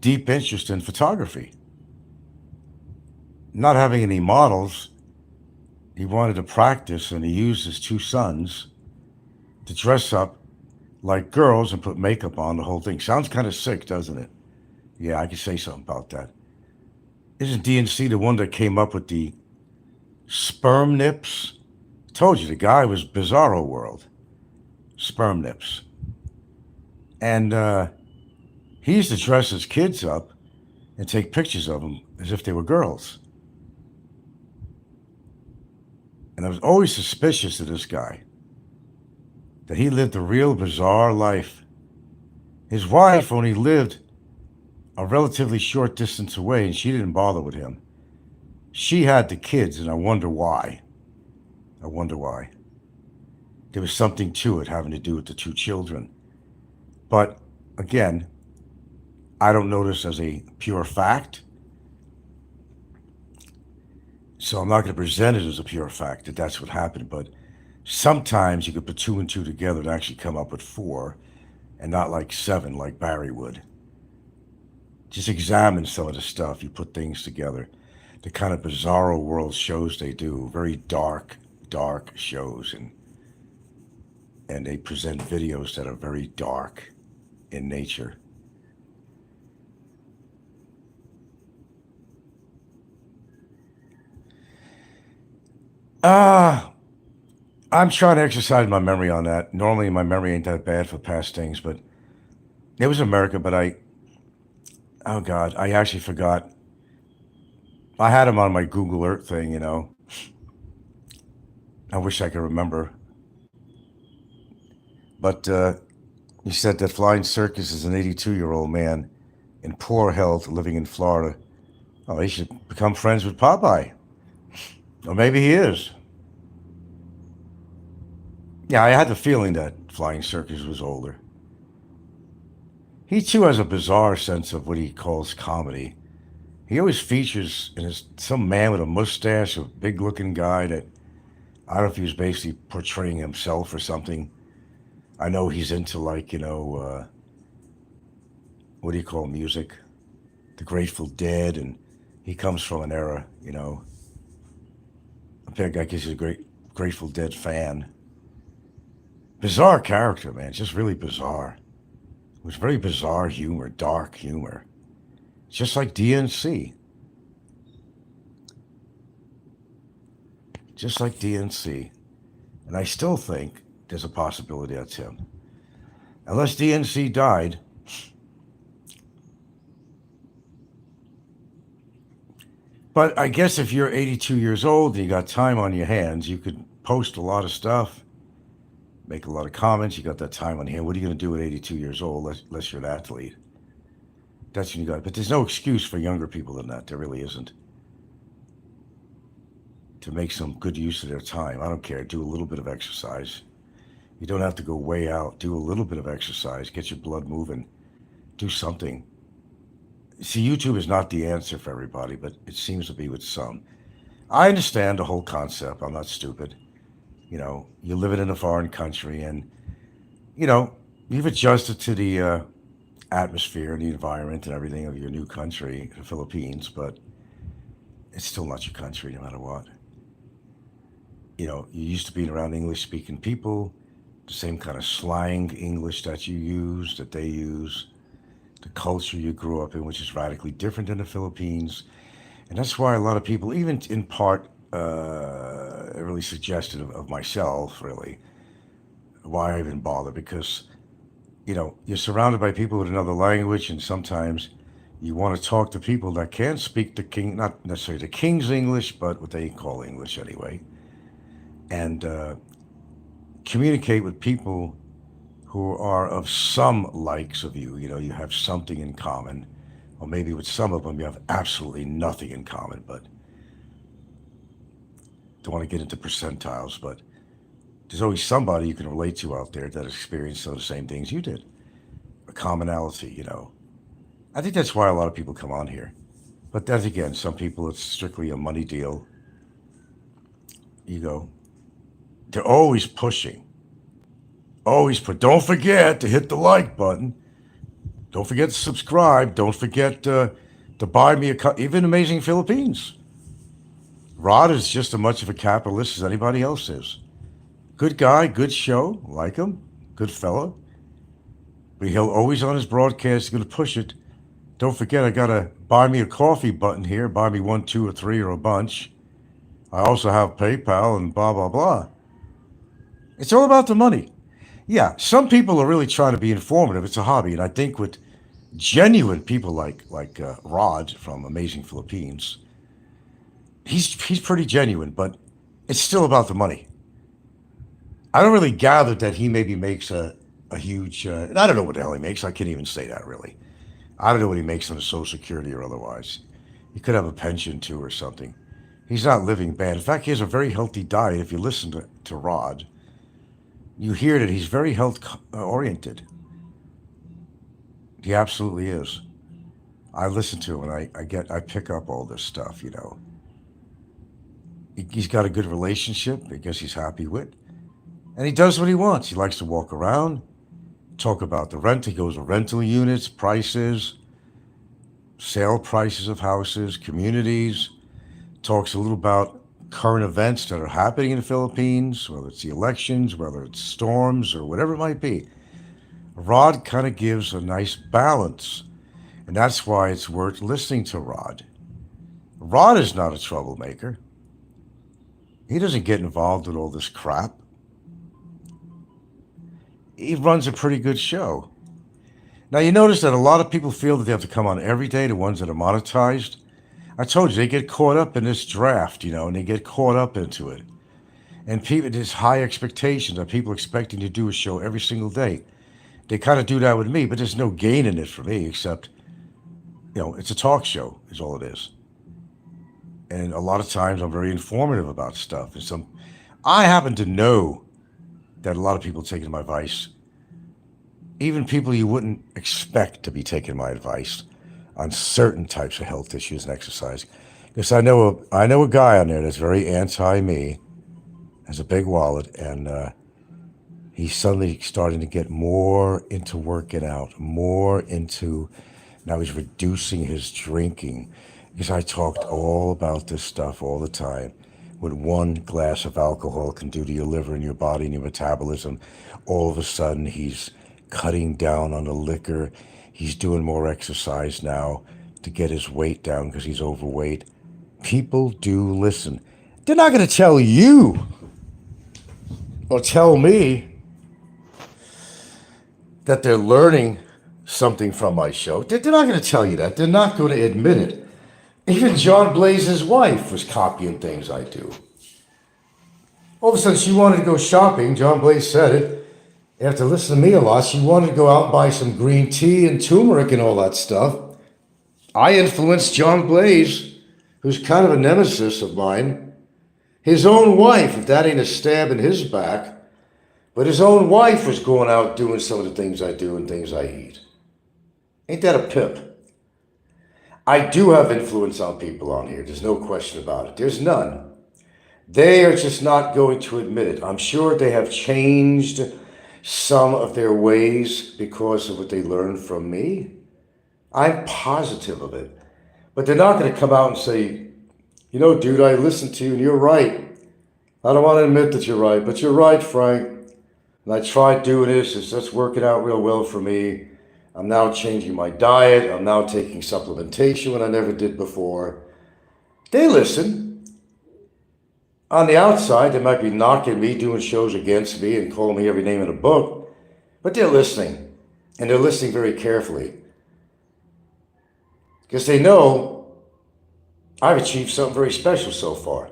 A: deep interest in photography. Not having any models, he wanted to practice, and he used his two sons to dress up like girls and put makeup on the whole thing. Sounds kind of sick, doesn't it? Yeah, I could say something about that. Isn't DNC the one that came up with the sperm nips? I told you, the guy was Bizarro World. Sperm nips. And he used to dress his kids up and take pictures of them as if they were girls. And I was always suspicious of this guy, that he lived a real bizarre life. His wife only lived a relatively short distance away, and she didn't bother with him. She had the kids, and I wonder why. There was something to it having to do with the two children. But, again, I don't know this as a pure fact. So I'm not going to present it as a pure fact that that's what happened. But sometimes you could put two and two together to actually come up with four, and not like seven like Barry would. Just examine some of the stuff. You put things together. The kind of Bizarro World shows they do. Very dark shows. And they present videos that are very dark in nature. I'm trying to exercise my memory on that. Normally my memory ain't that bad for past things, but it was America, but oh God, I actually forgot. I had him on my Google Earth thing, I wish I could remember. But he said that Flying Circus is an 82-year-old man in poor health living in Florida. Oh, he should become friends with Popeye. Or maybe he is. Yeah, I had the feeling that Flying Circus was older. He too has a bizarre sense of what he calls comedy. He always features some man with a mustache, a big-looking guy that, I don't know if he was basically portraying himself or something. I know he's into what do you call music? The Grateful Dead, and he comes from an era, I guess he's a Grateful Dead fan. Bizarre character, man, just really bizarre. It was very bizarre humor, dark humor. Just like DNC. Just like DNC. And I still think there's a possibility that's him. Unless DNC died. But I guess if you're 82 years old and you got time on your hands, you could post a lot of stuff, make a lot of comments. You got that time on hand. What are you going to do at 82 years old unless you're an athlete? That's when you got. But there's no excuse for younger people than that. There really isn't. To make some good use of their time. I don't care. Do a little bit of exercise. You don't have to go way out. Do a little bit of exercise. Get your blood moving. Do something. See, YouTube is not the answer for everybody, but it seems to be with some. I understand the whole concept. I'm not stupid. You're living in a foreign country and, you know, you've adjusted to the atmosphere and the environment and everything of your new country, the Philippines, but it's still not your country no matter what. You're used to being around English speaking people, the same kind of slang English that you use, that they use, the culture you grew up in, which is radically different than the Philippines. And that's why a lot of people, even in part, really suggested of myself, really, why I even bother, because, you're surrounded by people with another language, and sometimes you want to talk to people that can speak the king, not necessarily the king's English, but what they call English anyway, and communicate with people who are of some likes of you. You have something in common, or maybe with some of them you have absolutely nothing in common, but don't want to get into percentiles, but there's always somebody you can relate to out there that experienced those same things you did. A commonality. I think that's why a lot of people come on here. But then again, some people it's strictly a money deal. You go, they're always pushing. Always put, don't forget to hit the like button. Don't forget to subscribe. Don't forget to buy me even Amazing Philippines. Rod is just as much of a capitalist as anybody else is. Good guy, good show, like him, good fellow. But he'll always on his broadcast going to push it. Don't forget, I got a buy me a coffee button here. Buy me one, two, or three, or a bunch. I also have PayPal and blah, blah, blah. It's all about the money. Yeah, some people are really trying to be informative. It's a hobby. And I think with genuine people like Rod from Amazing Philippines, he's pretty genuine, but it's still about the money. I don't really gather that he maybe makes a huge, I don't know what the hell he makes. I can't even say that really. I don't know what he makes on the Social Security or otherwise. He could have a pension too or something. He's not living bad. In fact, he has a very healthy diet. If you listen to Rod, you hear that he's very health oriented. He absolutely is. I listen to him and I pick up all this stuff. He's got a good relationship. I guess he's happy with. And he does what he wants. He likes to walk around, talk about the rent. He goes to rental units, prices, sale prices of houses, communities, talks a little about current events that are happening in the Philippines, whether it's the elections, whether it's storms, or whatever it might be. Rod kind of gives a nice balance, and that's why it's worth listening to Rod. Rod is not a troublemaker. He doesn't get involved in all this crap. He runs a pretty good show. Now, you notice that a lot of people feel that they have to come on every day, the ones that are monetized. I told you, they get caught up in this draft, and they get caught up into it. And people, there's high expectations that people expecting to do a show every single day. They kind of do that with me, but there's no gain in it for me except, it's a talk show is all it is. And a lot of times I'm very informative about stuff. And I happen to know that a lot of people taking my advice, even people you wouldn't expect to be taking my advice on certain types of health issues and exercise. Because I know a guy on there that's very anti-me, has a big wallet, and he's suddenly starting to get more into working out, more into, now he's reducing his drinking. Because I talked all about this stuff all the time. What one glass of alcohol can do to your liver and your body and your metabolism. All of a sudden, he's cutting down on the liquor. He's doing more exercise now to get his weight down because he's overweight. People do listen. They're not going to tell you or tell me that they're learning something from my show. They're not going to tell you that. They're not going to admit it. Even John Blaze's wife was copying things I do. All of a sudden, she wanted to go shopping. John Blaze said it. After listening to me a lot, she wanted to go out and buy some green tea and turmeric and all that stuff. I influenced John Blaze, who's kind of a nemesis of mine. His own wife, if that ain't a stab in his back, but his own wife was going out doing some of the things I do and things I eat. Ain't that a pimp? I do have influence on people on here. There's no question about it. There's none. They are just not going to admit it. I'm sure they have changed some of their ways because of what they learned from me. I'm positive of it. But they're not going to come out and say, you know, dude, I listened to you and you're right. I don't want to admit that you're right, but you're right, Frank. And I tried doing this. It's just working out real well for me. I'm now changing my diet. I'm now taking supplementation when I never did before. They listen. On the outside, they might be knocking me, doing shows against me, and calling me every name in a book. But they're listening. And they're listening very carefully. Because they know I've achieved something very special so far.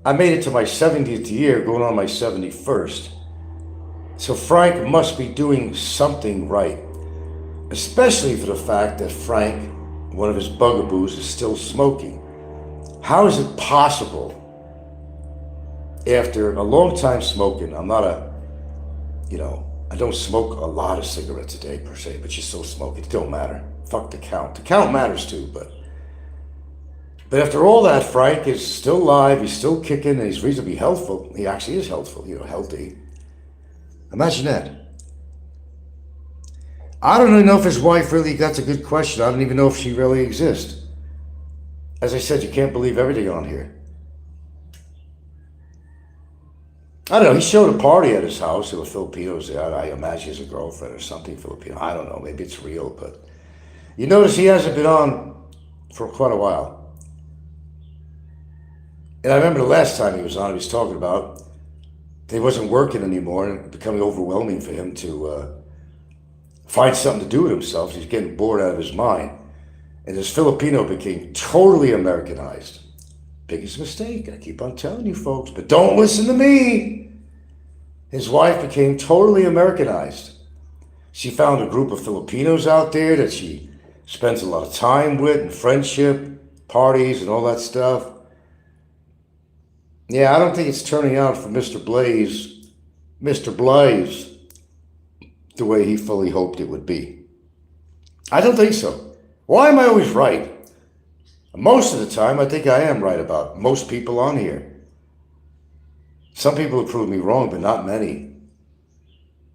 A: I made it to my 70th year, going on my 71st. So Frank must be doing something right. Especially for the fact that Frank, one of his bugaboos, is still smoking. How is it possible, after a long time smoking, I'm not I don't smoke a lot of cigarettes a day per se, but you still smoke. It don't matter. Fuck the count. The count matters too, but after all that, Frank is still alive, he's still kicking, and he's reasonably healthful. He actually is healthful, healthy. Imagine that. I don't even know if his wife really, that's a good question. I don't even know if she really exists. As I said, you can't believe everything on here. I don't know, he showed a party at his house. There were Filipinos there. I imagine he's a girlfriend or something Filipino. I don't know, maybe it's real, but you notice he hasn't been on for quite a while. And I remember the last time he was on, he was talking about he wasn't working anymore and it becoming overwhelming for him to find something to do with himself. He's getting bored out of his mind. And his Filipino became totally Americanized. Biggest mistake, I keep on telling you folks, but don't listen to me. His wife became totally Americanized. She found a group of Filipinos out there that she spends a lot of time with and friendship, parties and all that stuff. Yeah, I don't think it's turning out for Mr. Blaze, the way he fully hoped it would be. I don't think so. Why am I always right? Most of the time, I think I am right about most people on here. Some people have proved me wrong, but not many.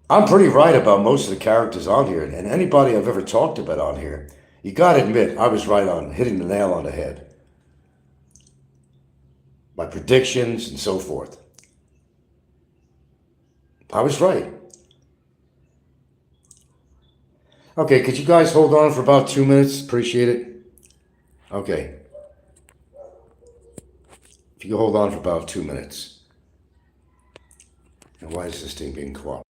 A: I'm pretty right about most of the characters on here, and anybody I've ever talked about on here, you gotta admit, I was right on hitting the nail on the head. My predictions and so forth. I was right. Okay, could you guys hold on for about 2 minutes? Appreciate it. Okay. If you can hold on for about 2 minutes. And why is this thing being quiet?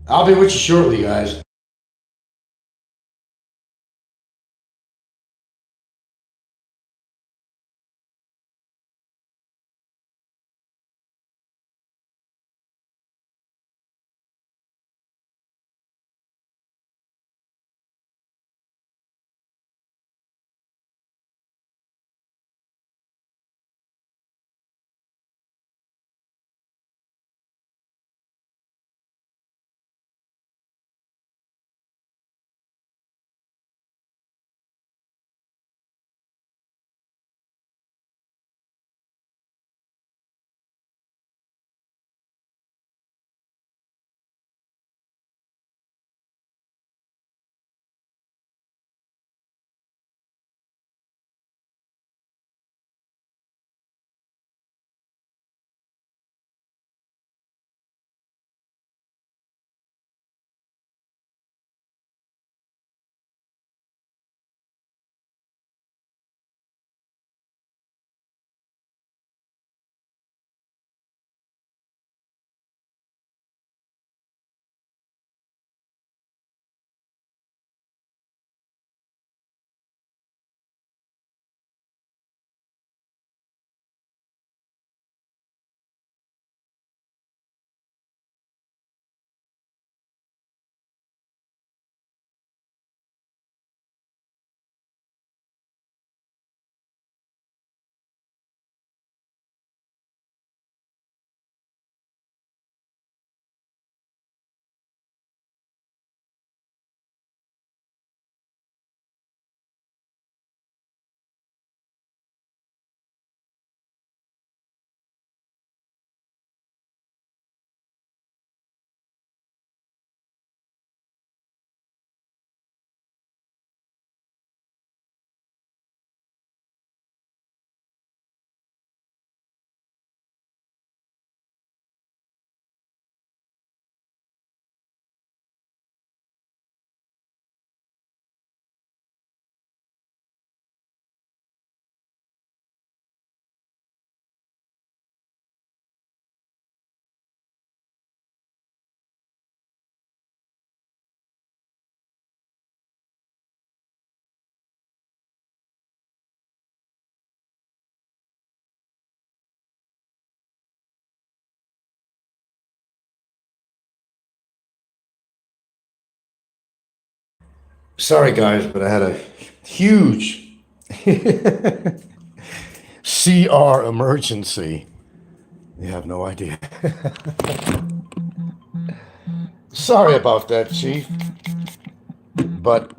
A: I'll be with you shortly, guys. Sorry, guys, but I had a huge CR emergency. You have no idea. Sorry about that, Chief. But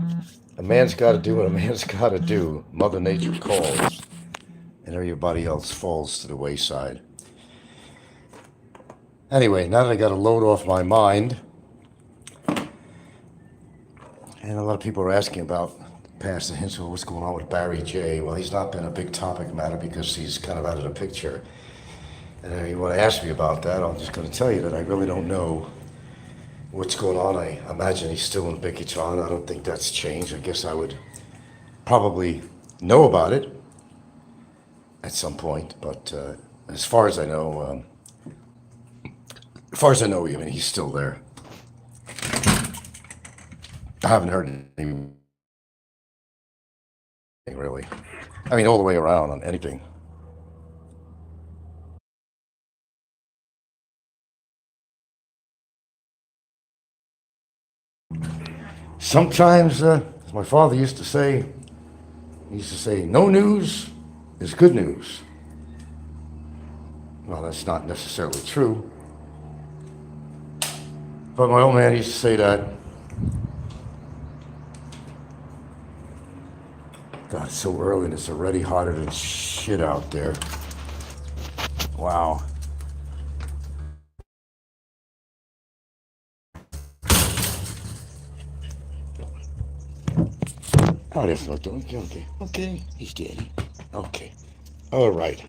A: a man's got to do what a man's got to do. Mother Nature calls, and everybody else falls to the wayside. Anyway, now that I got a load off my mind, and a lot of people are asking about past the hints of what's going on with Barry J. Well, he's not been a big topic matter because he's kind of out of the picture. And if you want to ask me about that, I'm just going to tell you that I really don't know what's going on. I imagine he's still in Bikitron. I don't think that's changed. I guess I would probably know about it at some point. But as far as I know, I mean, he's still there. I haven't heard anything really. I mean, all the way around on anything. Sometimes, as my father used to say, no news is good news. Well, that's not necessarily true. But my old man used to say that. God, it's so early and it's already hotter than shit out there. Wow. Oh, that's not doing okay. Okay, he's dead. Okay. All right.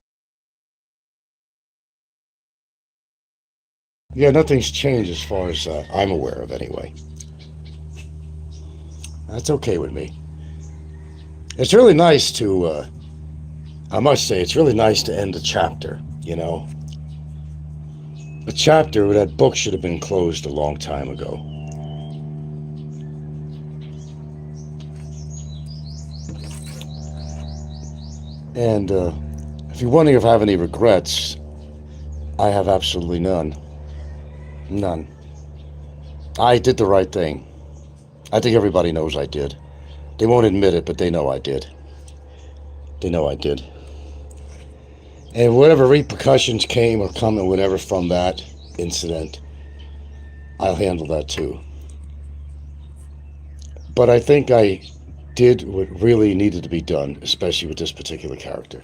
A: Yeah, nothing's changed as far as I'm aware of, anyway. That's okay with me. It's really nice to, I must say, it's really nice to end a chapter, you know. A chapter, that book should have been closed a long time ago. And if you're wondering if I have any regrets, I have absolutely none. None. I did the right thing. I think everybody knows I did. They won't admit it, but they know I did. They know I did. And whatever repercussions came or come and whatever from that incident, I'll handle that too. But I think I did what really needed to be done, especially with this particular character.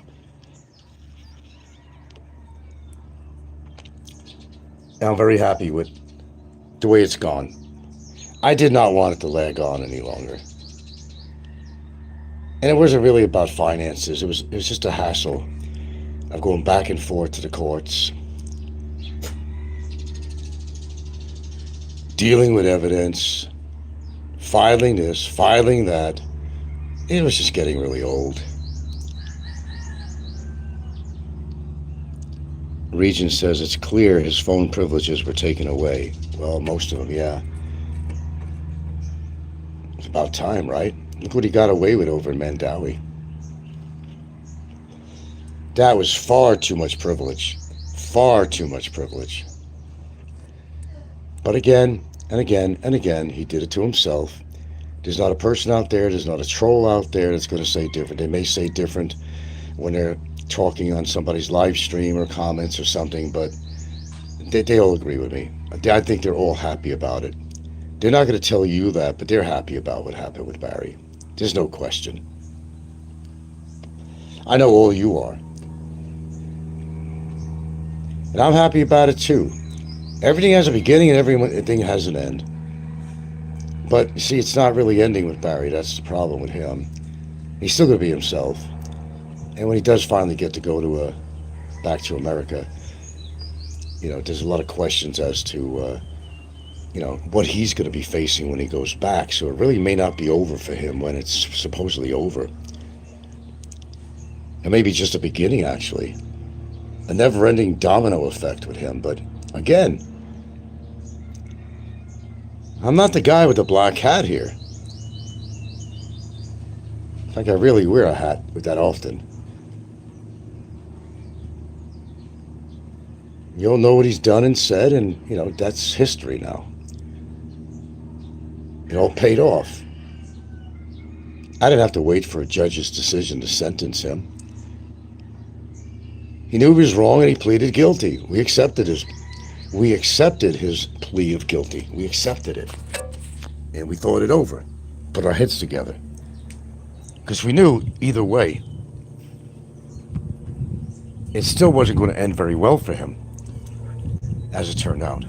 A: And I'm very happy with the way it's gone. I did not want it to lag on any longer. And it wasn't really about finances. It was just a hassle of going back and forth to the courts, dealing with evidence, filing this, filing that. It was just getting really old. Regent says it's clear his phone privileges were taken away. Well, most of them, yeah. It's about time, right? Look what he got away with over in Mandawi. That was far too much privilege. Far too much privilege. But again, and again, and again, he did it to himself. There's not a person out there, there's not a troll out there that's going to say different. They may say different when they're talking on somebody's live stream or comments or something, but they all agree with me. I think they're all happy about it. They're not going to tell you that, but they're happy about what happened with Barry. There's no question. I know all you are. And I'm happy about it too. Everything has a beginning and everything has an end. But you see, it's not really ending with Barry. That's the problem with him. He's still going to be himself. And when he does finally get to go to back to America, there's a lot of questions as to what he's going to be facing when he goes back. So it really may not be over for him when it's supposedly over. And maybe just a beginning, actually. A never-ending domino effect with him. But again, I'm not the guy with the black hat here. In fact, I really wear a hat with that often. You'll know what he's done and said, and, that's history now. It all paid off. I didn't have to wait for a judge's decision to sentence him. He knew he was wrong and he pleaded guilty. We accepted his plea of guilty. We accepted it. And we thought it over. Put our heads together. Because we knew either way, it still wasn't going to end very well for him, as it turned out.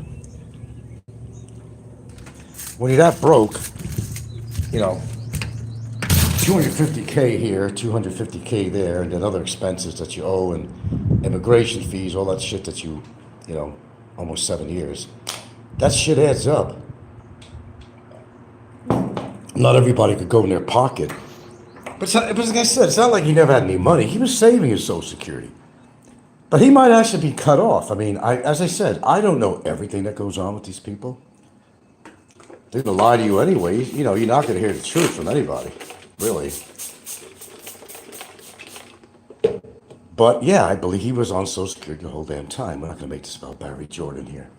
A: When you're that broke, 250K here, 250K there, and then other expenses that you owe, and immigration fees, all that shit that you almost 7 years. That shit adds up. Not everybody could go in their pocket. But like I said, it's not like he never had any money. He was saving his Social Security. But he might actually be cut off. I mean, as I said, I don't know everything that goes on with these people. They're going to lie to you anyway. You're not going to hear the truth from anybody, really. But yeah, I believe he was on Social Security the whole damn time. We're not going to make this about Barry Jordan here,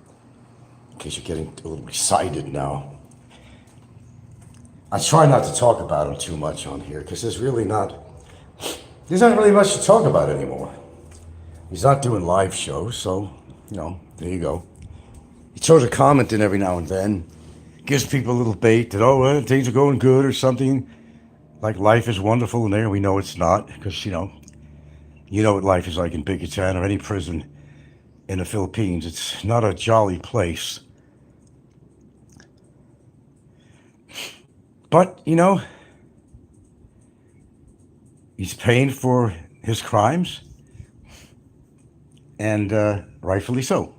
A: in case you're getting a little excited now. I try not to talk about him too much on here because there's not really much to talk about anymore. He's not doing live shows, so, there you go. He throws a comment in every now and then, gives people a little bait that, things are going good or something, like life is wonderful in there. We know it's not, because, you know what life is like in Bickerton or any prison in the Philippines. It's not a jolly place. But, he's paying for his crimes, and rightfully so.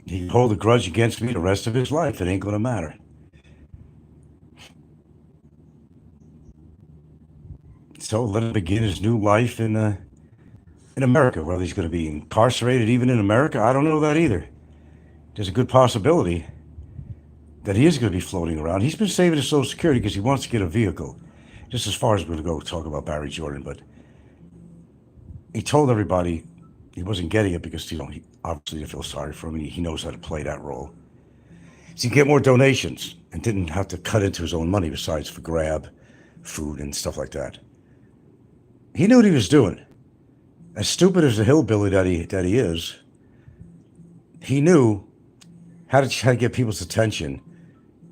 A: He can hold a grudge against me the rest of his life. It ain't going to matter. So let him begin his new life in America. Whether he's going to be incarcerated even in America, I don't know that either. There's a good possibility that he is going to be floating around. He's been saving his Social Security because he wants to get a vehicle. Just as far as we're going to go talk about Barry Jordan, but he told everybody he wasn't getting it because, he obviously didn't feel sorry for him. He knows how to play that role. So he'd get more donations and didn't have to cut into his own money besides for grab, food, and stuff like that. He knew what he was doing. As stupid as the hillbilly that he is, he knew how to get people's attention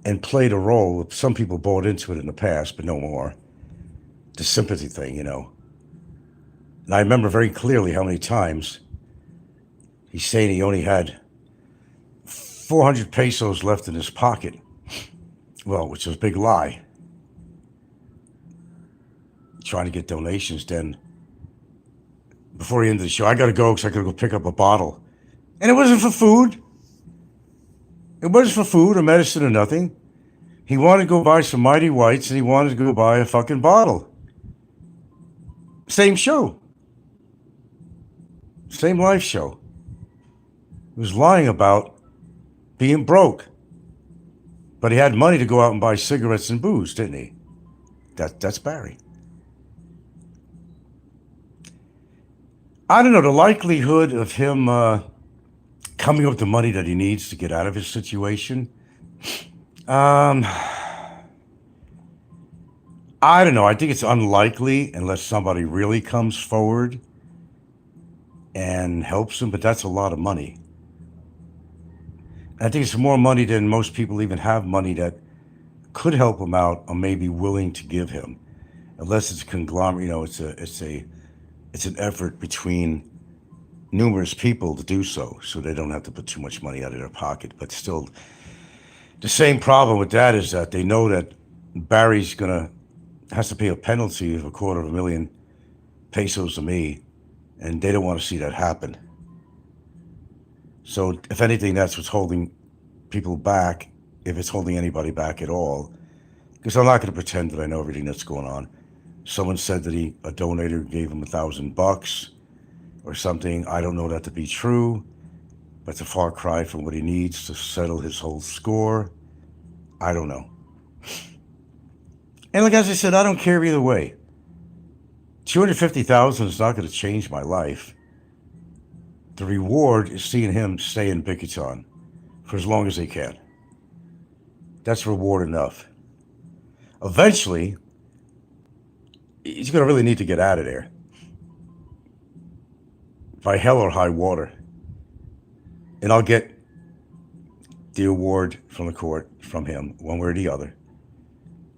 A: and played a role. Some people bought into it in the past, but no more. The sympathy thing, And I remember very clearly how many times he's saying he only had 400 pesos left in his pocket. Well, which was a big lie. Trying to get donations. Then, before he ended the show, I got to go because I got to go pick up a bottle. And it wasn't for food. It wasn't for food or medicine or nothing. He wanted to go buy some Mighty Whites and he wanted to go buy a fucking bottle. Same show. Same life show. He was lying about being broke. But he had money to go out and buy cigarettes and booze, didn't he? That's Barry. I don't know, the likelihood of him coming up with the money that he needs to get out of his situation. I don't know. I think it's unlikely unless somebody really comes forward and helps him, but that's a lot of money. I think it's more money than most people even have money that could help him out or may be willing to give him, unless it's a conglomerate. It's an effort between numerous people to do so they don't have to put too much money out of their pocket. But still, the same problem with that is that they know that Barry's has to pay a penalty of 250,000 pesos to me, and they don't want to see that happen. So if anything, that's what's holding people back, if it's holding anybody back at all. Because I'm not going to pretend that I know everything that's going on. Someone said that a donator gave him $1,000 or something. I don't know that to be true, but it's a far cry from what he needs to settle his whole score. I don't know. And like as I said, I don't care either way. 250,000 is not going to change my life. The reward is seeing him stay in Bickerton for as long as they can. That's reward enough. Eventually, he's going to really need to get out of there. By hell or high water. And I'll get the award from the court from him, one way or the other.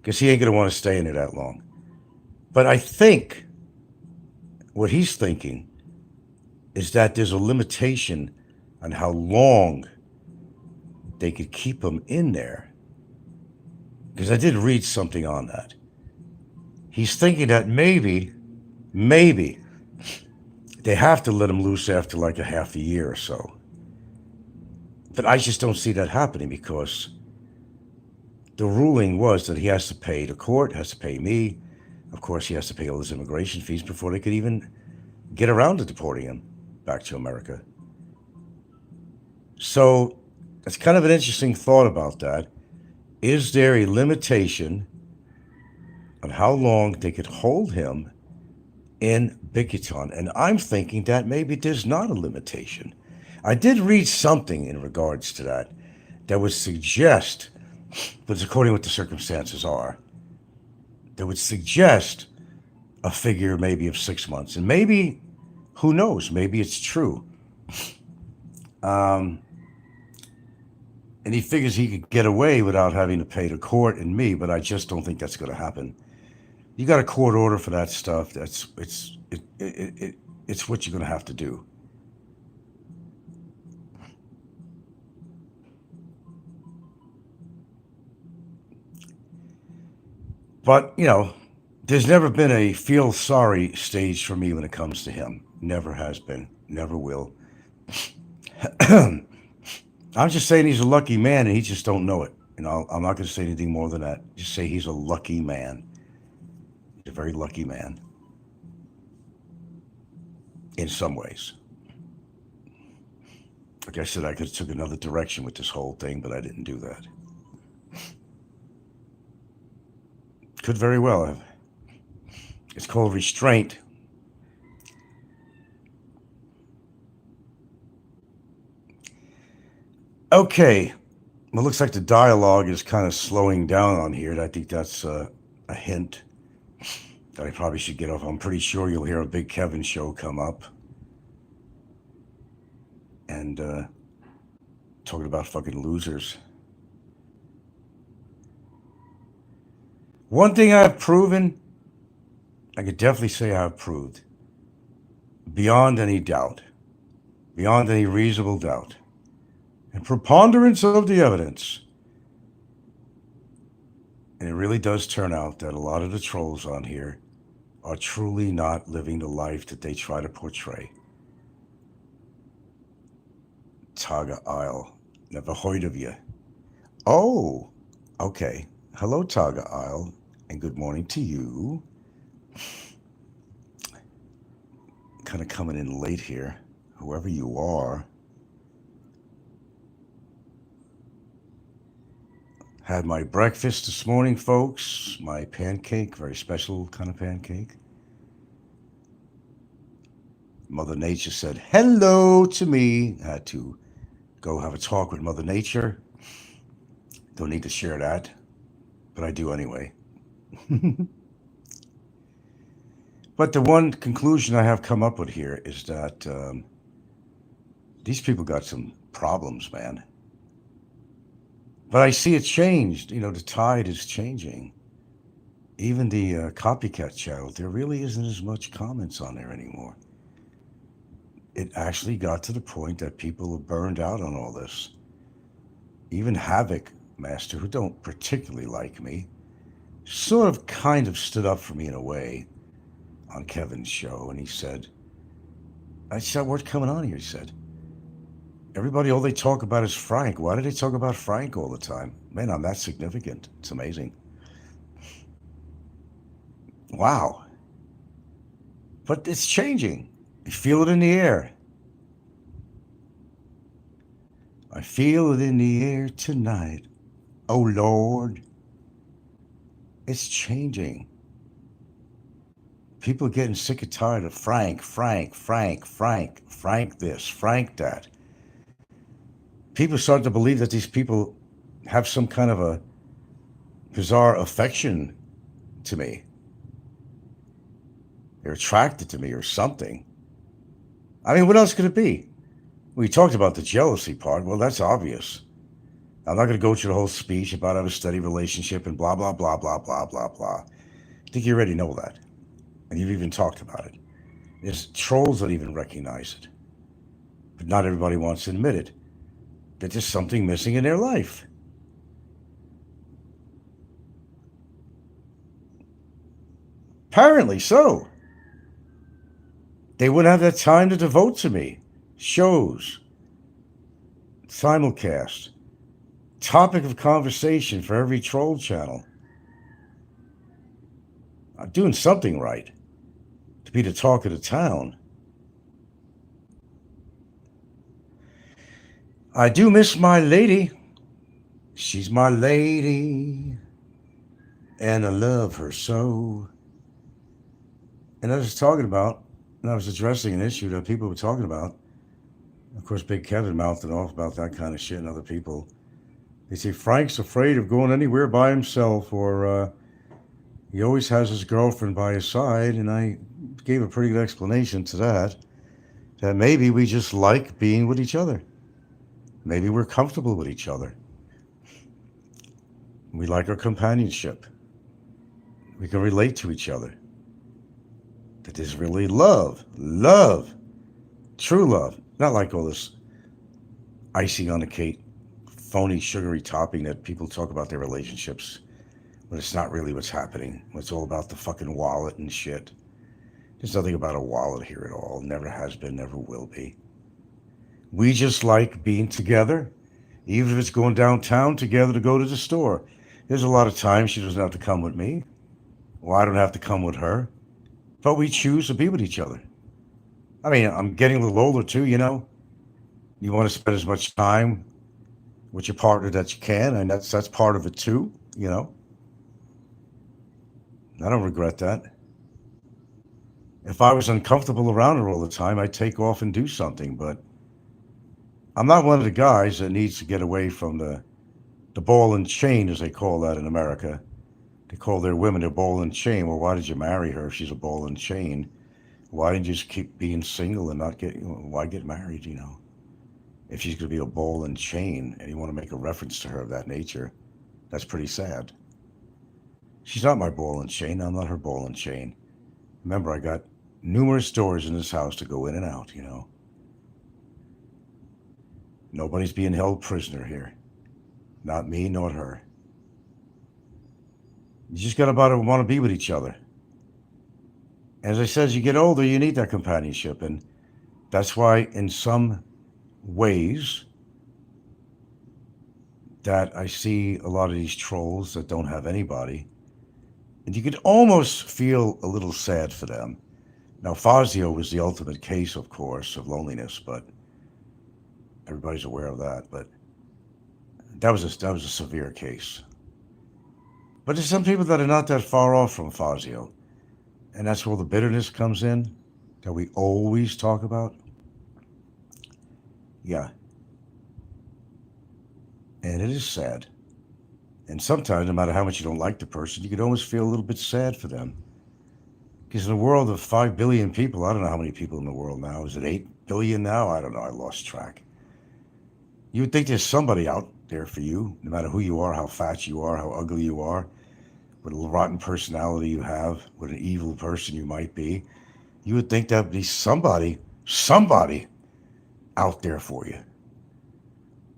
A: Because he ain't going to want to stay in it that long. But I think what he's thinking is that there's a limitation on how long they could keep him in there. Because I did read something on that. He's thinking that maybe, they have to let him loose after like a half a year or so. But I just don't see that happening because the ruling was that he has to pay the court, has to pay me. Of course, he has to pay all his immigration fees before they could even get around to deporting him back to America. So it's kind of an interesting thought about that. Is there a limitation on how long they could hold him in Bickerton? And I'm thinking that maybe there's not a limitation. I did read something in regards to that would suggest, but it's according to what the circumstances are, that would suggest a figure maybe of 6 months. And maybe, who knows, maybe it's true. And he figures he could get away without having to pay the court and me, but I just don't think that's going to happen. You got a court order for that stuff. It's what you're going to have to do. But, there's never been a feel sorry stage for me when it comes to him. Never has been. Never will. I'm just saying he's a lucky man and he just don't know it. I'm not going to say anything more than that. Just say he's a lucky man. He's a very lucky man. In some ways. Like I said, I could have took another direction with this whole thing, but I didn't do that. Could very well have. It's called restraint. Okay. Well, it looks like the dialogue is kind of slowing down on here. I think that's a hint that I probably should get off. I'm pretty sure you'll hear a Big Kevin show come up. And talking about fucking losers. One thing I've proven, I could definitely say I've proved, beyond any doubt, beyond any reasonable doubt, and preponderance of the evidence. And it really does turn out that a lot of the trolls on here are truly not living the life that they try to portray. Taga Isle. Never heard of you. Oh, okay. Hello, Taga Isle, and good morning to you. Kind of coming in late here, whoever you are. Had my breakfast this morning, folks. My pancake, very special kind of pancake. Mother Nature said hello to me. I had to go have a talk with Mother Nature. Don't need to share that, but I do anyway. But the one conclusion I have come up with here is that these people got some problems, man. But I see it changed. You know, the tide is changing. Even the copycat channel, there really isn't as much comments on there anymore. It actually got to the point that people are burned out on all this. Even Havoc Master, who don't particularly like me, sort of kind of stood up for me in a way on Kevin's show. And he said, I said, what's coming on here? He said, everybody, all they talk about is Frank. Why do they talk about Frank all the time? Man, I'm that significant. It's amazing. Wow. But it's changing. I feel it in the air. I feel it in the air tonight. Oh, Lord. It's changing. People are getting sick and tired of Frank this, Frank that. People start to believe that these people have some kind of a bizarre affection to me. They're attracted to me or something. I mean, what else could it be? We talked about the jealousy part. Well, that's obvious. I'm not going to go through the whole speech about having a steady relationship and blah, blah, blah, blah, blah, blah, blah. I think you already know that. And you've even talked about it. There's trolls that even recognize it. But not everybody wants to admit it. That there's something missing in their life. Apparently so. They wouldn't have that time to devote to me. Shows. Simulcast. Topic of conversation for every troll channel. I'm doing something right to be the talk of the town. I do miss my lady. She's my lady. And I love her so. And I was talking about, and I was addressing an issue that people were talking about. Of course, Big Kevin mouthing off about that kind of shit and other people. They say Frank's afraid of going anywhere by himself, or he always has his girlfriend by his side. And I gave a pretty good explanation to that. That maybe we just like being with each other. Maybe we're comfortable with each other. We like our companionship. We can relate to each other. That there's really love, true love. Not like all this icing on the cake, phony, sugary topping that people talk about their relationships, but it's not really what's happening. It's all about the fucking wallet and shit. There's nothing about a wallet here at all. Never has been, never will be. We just like being together, even if it's going downtown together to go to the store. There's a lot of times she doesn't have to come with me, or I don't have to come with her, but we choose to be with each other. I mean, I'm getting a little older too, you know. You want to spend as much time with your partner that you can, and that's part of it too, you know. I don't regret that. If I was uncomfortable around her all the time, I'd take off and do something, but I'm not one of the guys that needs to get away from the ball and chain, as they call that in America. They call their women a ball and chain. Well, why did you marry her if she's a ball and chain? Why didn't you just keep being single and not get, why get married, If she's going to be a ball and chain and you want to make a reference to her of that nature, that's pretty sad. She's not my ball and chain. I'm not her ball and chain. Remember, I got numerous doors in this house to go in and out. Nobody's being held prisoner here. Not me, not her. You just got to want to be with each other. As I said, as you get older, you need that companionship. And that's why, in some ways, that I see a lot of these trolls that don't have anybody. And you could almost feel a little sad for them. Now, Fazio was the ultimate case, of course, of loneliness, but everybody's aware of that. But that was a severe case. But there's some people that are not that far off from Fazio. And that's where the bitterness comes in that we always talk about. Yeah. And it is sad. And sometimes, no matter how much you don't like the person, you could almost feel a little bit sad for them. Because in a world of 5 billion people, I don't know how many people in the world now. Is it 8 billion now? I don't know. I lost track. You would think there's somebody out there for you, no matter who you are, how fat you are, how ugly you are, what a rotten personality you have, what an evil person you might be. You would think there'd be somebody out there for you.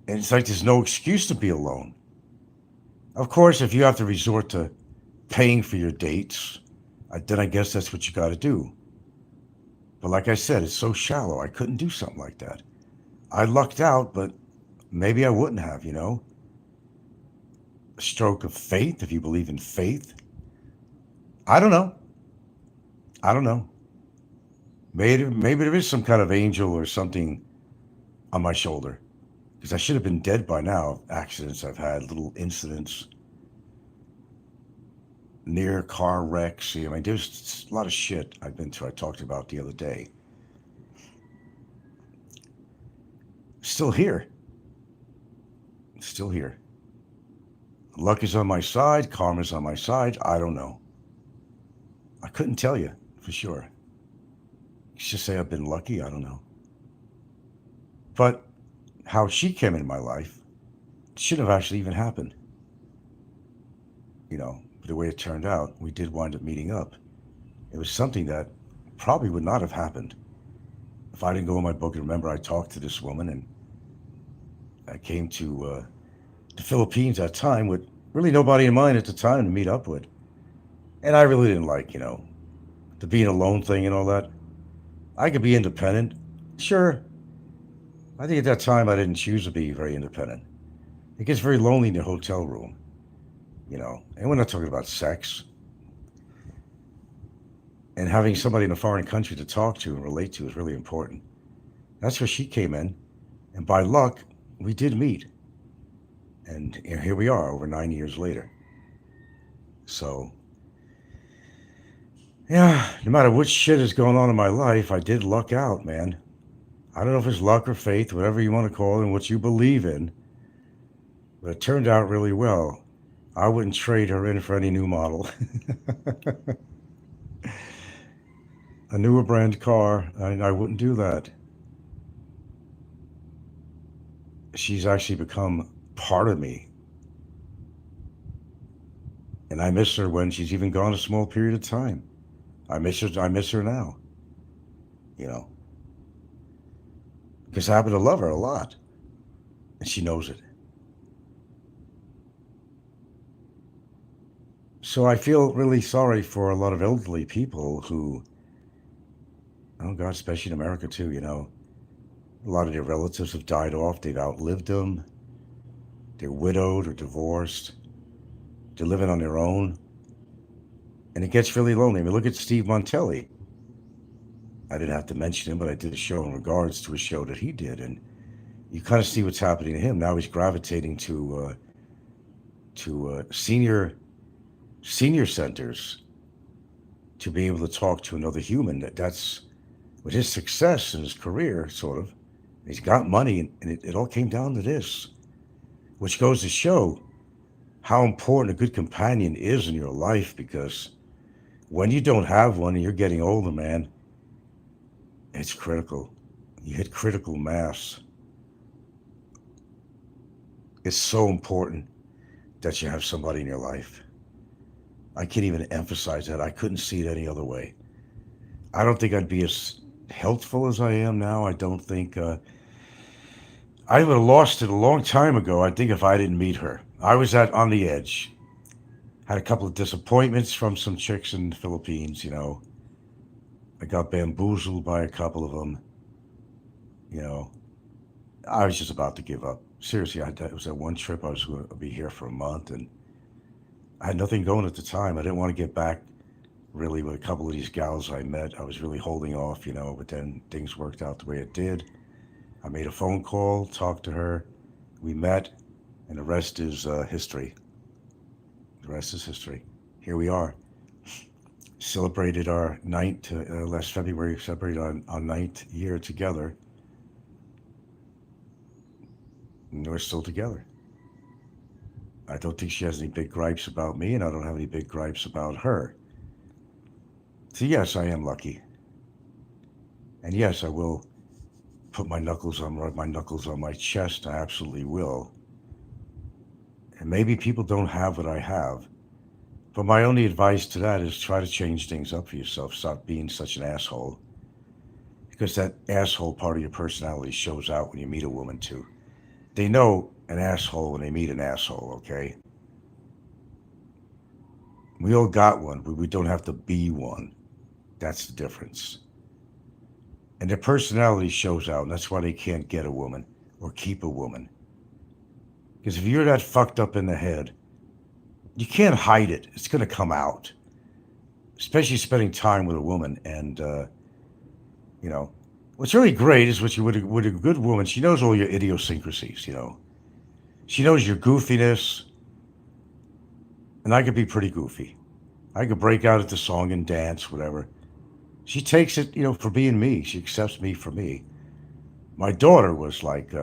A: And it's like there's no excuse to be alone. Of course, if you have to resort to paying for your dates, then I guess that's what you got to do. But like I said, it's so shallow. I couldn't do something like that. I lucked out, but maybe I wouldn't have, A stroke of faith, if you believe in faith. I don't know. I don't know. Maybe there is some kind of angel or something on my shoulder. Because I should have been dead by now. Accidents I've had, little incidents, near car wrecks. I mean, there's a lot of shit I've been through. I talked about the other day. Still here. Still here. Luck is on my side. Karma's on my side. I don't know. I couldn't tell you for sure. Let's just say I've been lucky. I don't know. But how she came into my life shouldn't have actually even happened. The way it turned out, we did wind up meeting up. It was something that probably would not have happened if I didn't go in my book and remember I talked to this woman, and I came to the Philippines at that time with really nobody in mind at the time to meet up with. And I really didn't like, the being alone thing and all that. I could be independent. Sure. I think at that time I didn't choose to be very independent. It gets very lonely in your hotel room, And we're not talking about sex. And having somebody in a foreign country to talk to and relate to is really important. That's where she came in. And by luck, we did meet. And here we are over 9 years later. So, yeah, no matter what shit is going on in my life, I did luck out, man. I don't know if it's luck or faith, whatever you want to call it, and what you believe in. But it turned out really well. I wouldn't trade her in for any new model. A newer brand car, I wouldn't do that. She's actually become part of me. And I miss her when she's even gone a small period of time. I miss her now. Because I happen to love her a lot. And she knows it. So I feel really sorry for a lot of elderly people who, oh God, especially in America too, a lot of their relatives have died off. They've outlived them. They're widowed or divorced. They're living on their own. And it gets really lonely. I mean, look at Steve Montelli. I didn't have to mention him, but I did a show in regards to a show that he did. And you kind of see what's happening to him. Now he's gravitating to senior centers to be able to talk to another human. That's with his success in his career, sort of, He's got money, and it all came down to this, which goes to show how important a good companion is in your life because when you don't have one and you're getting older, man, it's critical. You hit critical mass. It's so important that you have somebody in your life. I can't even emphasize that. I couldn't see it any other way. I don't think I'd be as healthful as I am now. I don't think I would have lost it a long time ago. I think if I didn't meet her, I was at on the edge. Had a couple of disappointments from some chicks in the Philippines. I got bamboozled by a couple of them. You know, I was just about to give up. Seriously, it was that one trip. I was going to be here for a month, and I had nothing going at the time. I didn't want to get back really with a couple of these gals I met. I was really holding off, but then things worked out the way it did. I made a phone call, talked to her, we met, and the rest is history. The rest is history. Here we are. Celebrated our last February, celebrated our ninth year together, and we're still together. I don't think she has any big gripes about me, and I don't have any big gripes about her. So yes, I am lucky. And yes, I will rub my knuckles on my chest. I absolutely will. And maybe people don't have what I have. But my only advice to that is try to change things up for yourself. Stop being such an asshole. Because that asshole part of your personality shows out when you meet a woman too. They know an asshole when they meet an asshole, okay? We all got one, but we don't have to be one. That's the difference. And their personality shows out, and that's why they can't get a woman or keep a woman. Because if you're that fucked up in the head, you can't hide it. It's going to come out. Especially spending time with a woman. And, what's really great is with a good woman, she knows all your idiosyncrasies, She knows your goofiness. And I could be pretty goofy. I could break out into song and dance, whatever. She takes it, for being me. She accepts me for me. My daughter was like,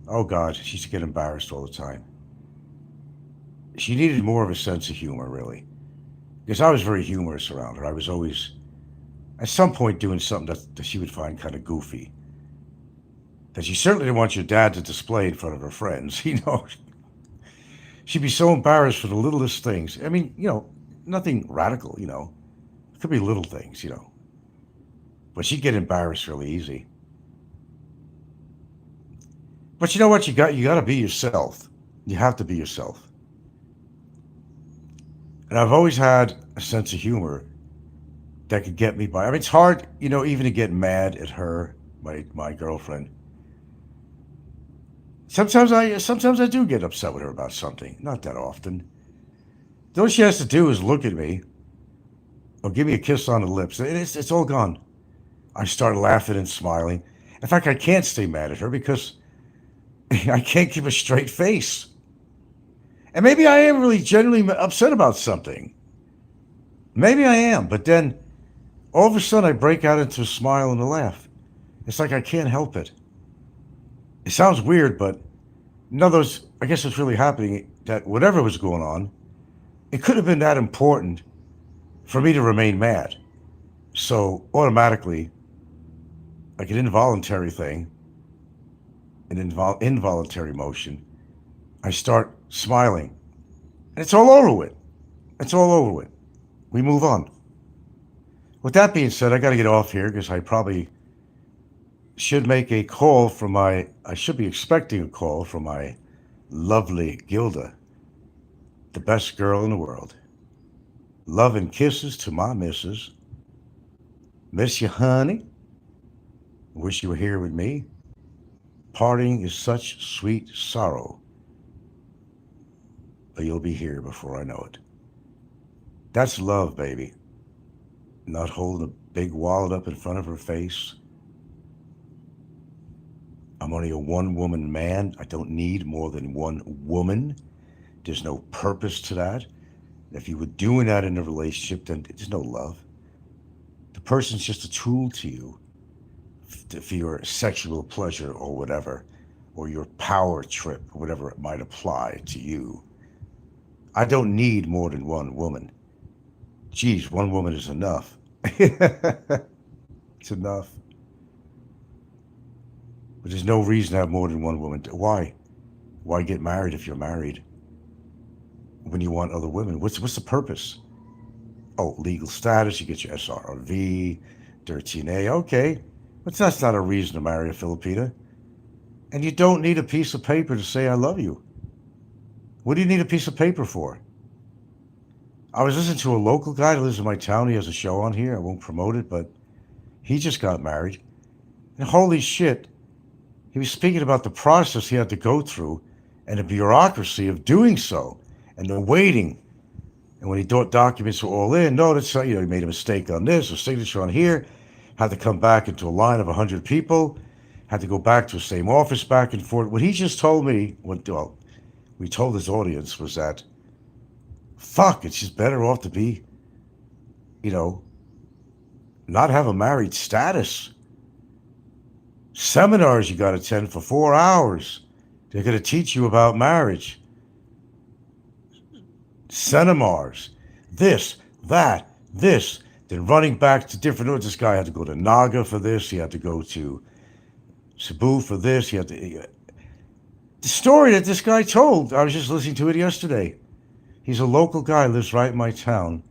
A: oh God, she used to get embarrassed all the time. She needed more of a sense of humor, really. Because I was very humorous around her. I was always, at some point, doing something that she would find kind of goofy. That she certainly didn't want your dad to display in front of her friends, She'd be so embarrassed for the littlest things. I mean, nothing radical, It could be little things, But she'd get embarrassed really easy. But you know what? You got to be yourself. You have to be yourself. And I've always had a sense of humor that could get me by. I mean, it's hard, even to get mad at her, my girlfriend. Sometimes I do get upset with her about something. Not that often. All she has to do is look at me or give me a kiss on the lips. And it's all gone. I start laughing and smiling. In fact, I can't stay mad at her because I can't keep a straight face. And maybe I am really genuinely upset about something. Maybe I am, but then all of a sudden I break out into a smile and a laugh. It's like I can't help it. It sounds weird, but I guess it's really happening that whatever was going on, it could have been that important for me to remain mad. So automatically, like an involuntary thing, an involuntary motion, I start smiling. And it's all over with. It's all over with. We move on. With that being said, I got to get off here because I probably should make a call I should be expecting a call from my lovely Gilda, the best girl in the world. Love and kisses to my missus. Miss you, honey. Wish you were here with me. Parting is such sweet sorrow, but you'll be here before I know it. That's love, baby. Not holding a big wallet up in front of her face. I'm only a one-woman man. I don't need more than one woman. There's no purpose to that. If you were doing that in a relationship, then there's no love. The person's just a tool to you for your sexual pleasure or whatever, or your power trip, whatever it might apply to you. I don't need more than one woman. Geez, one woman is enough. It's enough. But there's no reason to have more than one woman. Why? Why get married if you're married when you want other women? What's the purpose? Oh, legal status. You get your SRV, 13A. Okay, but that's not a reason to marry a Filipina. And you don't need a piece of paper to say I love you. What do you need a piece of paper for? I was listening to a local guy that lives in my town. He has a show on here. I won't promote it, but he just got married. And holy shit, he was speaking about the process he had to go through and the bureaucracy of doing so and the waiting. And when he thought documents were all in, no, that's not, he made a mistake on this, a signature on here, had to come back into a line of 100 people, had to go back to the same office back and forth. What he just told me, well, we told his audience was that, fuck, it's just better off to be, not have a married status. Seminars you got to attend for 4 hours. They're going to teach you about marriage. Seminars. This, that, this. Then running back to different. This guy had to go to Naga for this. He had to go to Cebu for this. He had to. The story that this guy told, I was just listening to it yesterday. He's a local guy, lives right in my town.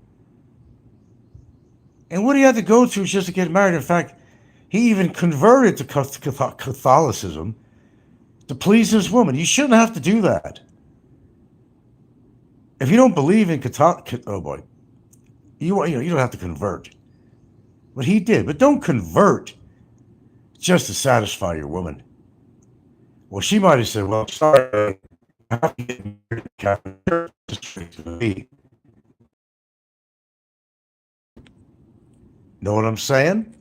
A: And what he had to go through just to get married. In fact, he even converted to Catholicism to please his woman. You shouldn't have to do that. If you don't believe in oh boy, you don't have to convert. But he did. But don't convert just to satisfy your woman. Well, she might have said, "Well, sorry, I have to get married to Catholic Church." Know what I'm saying?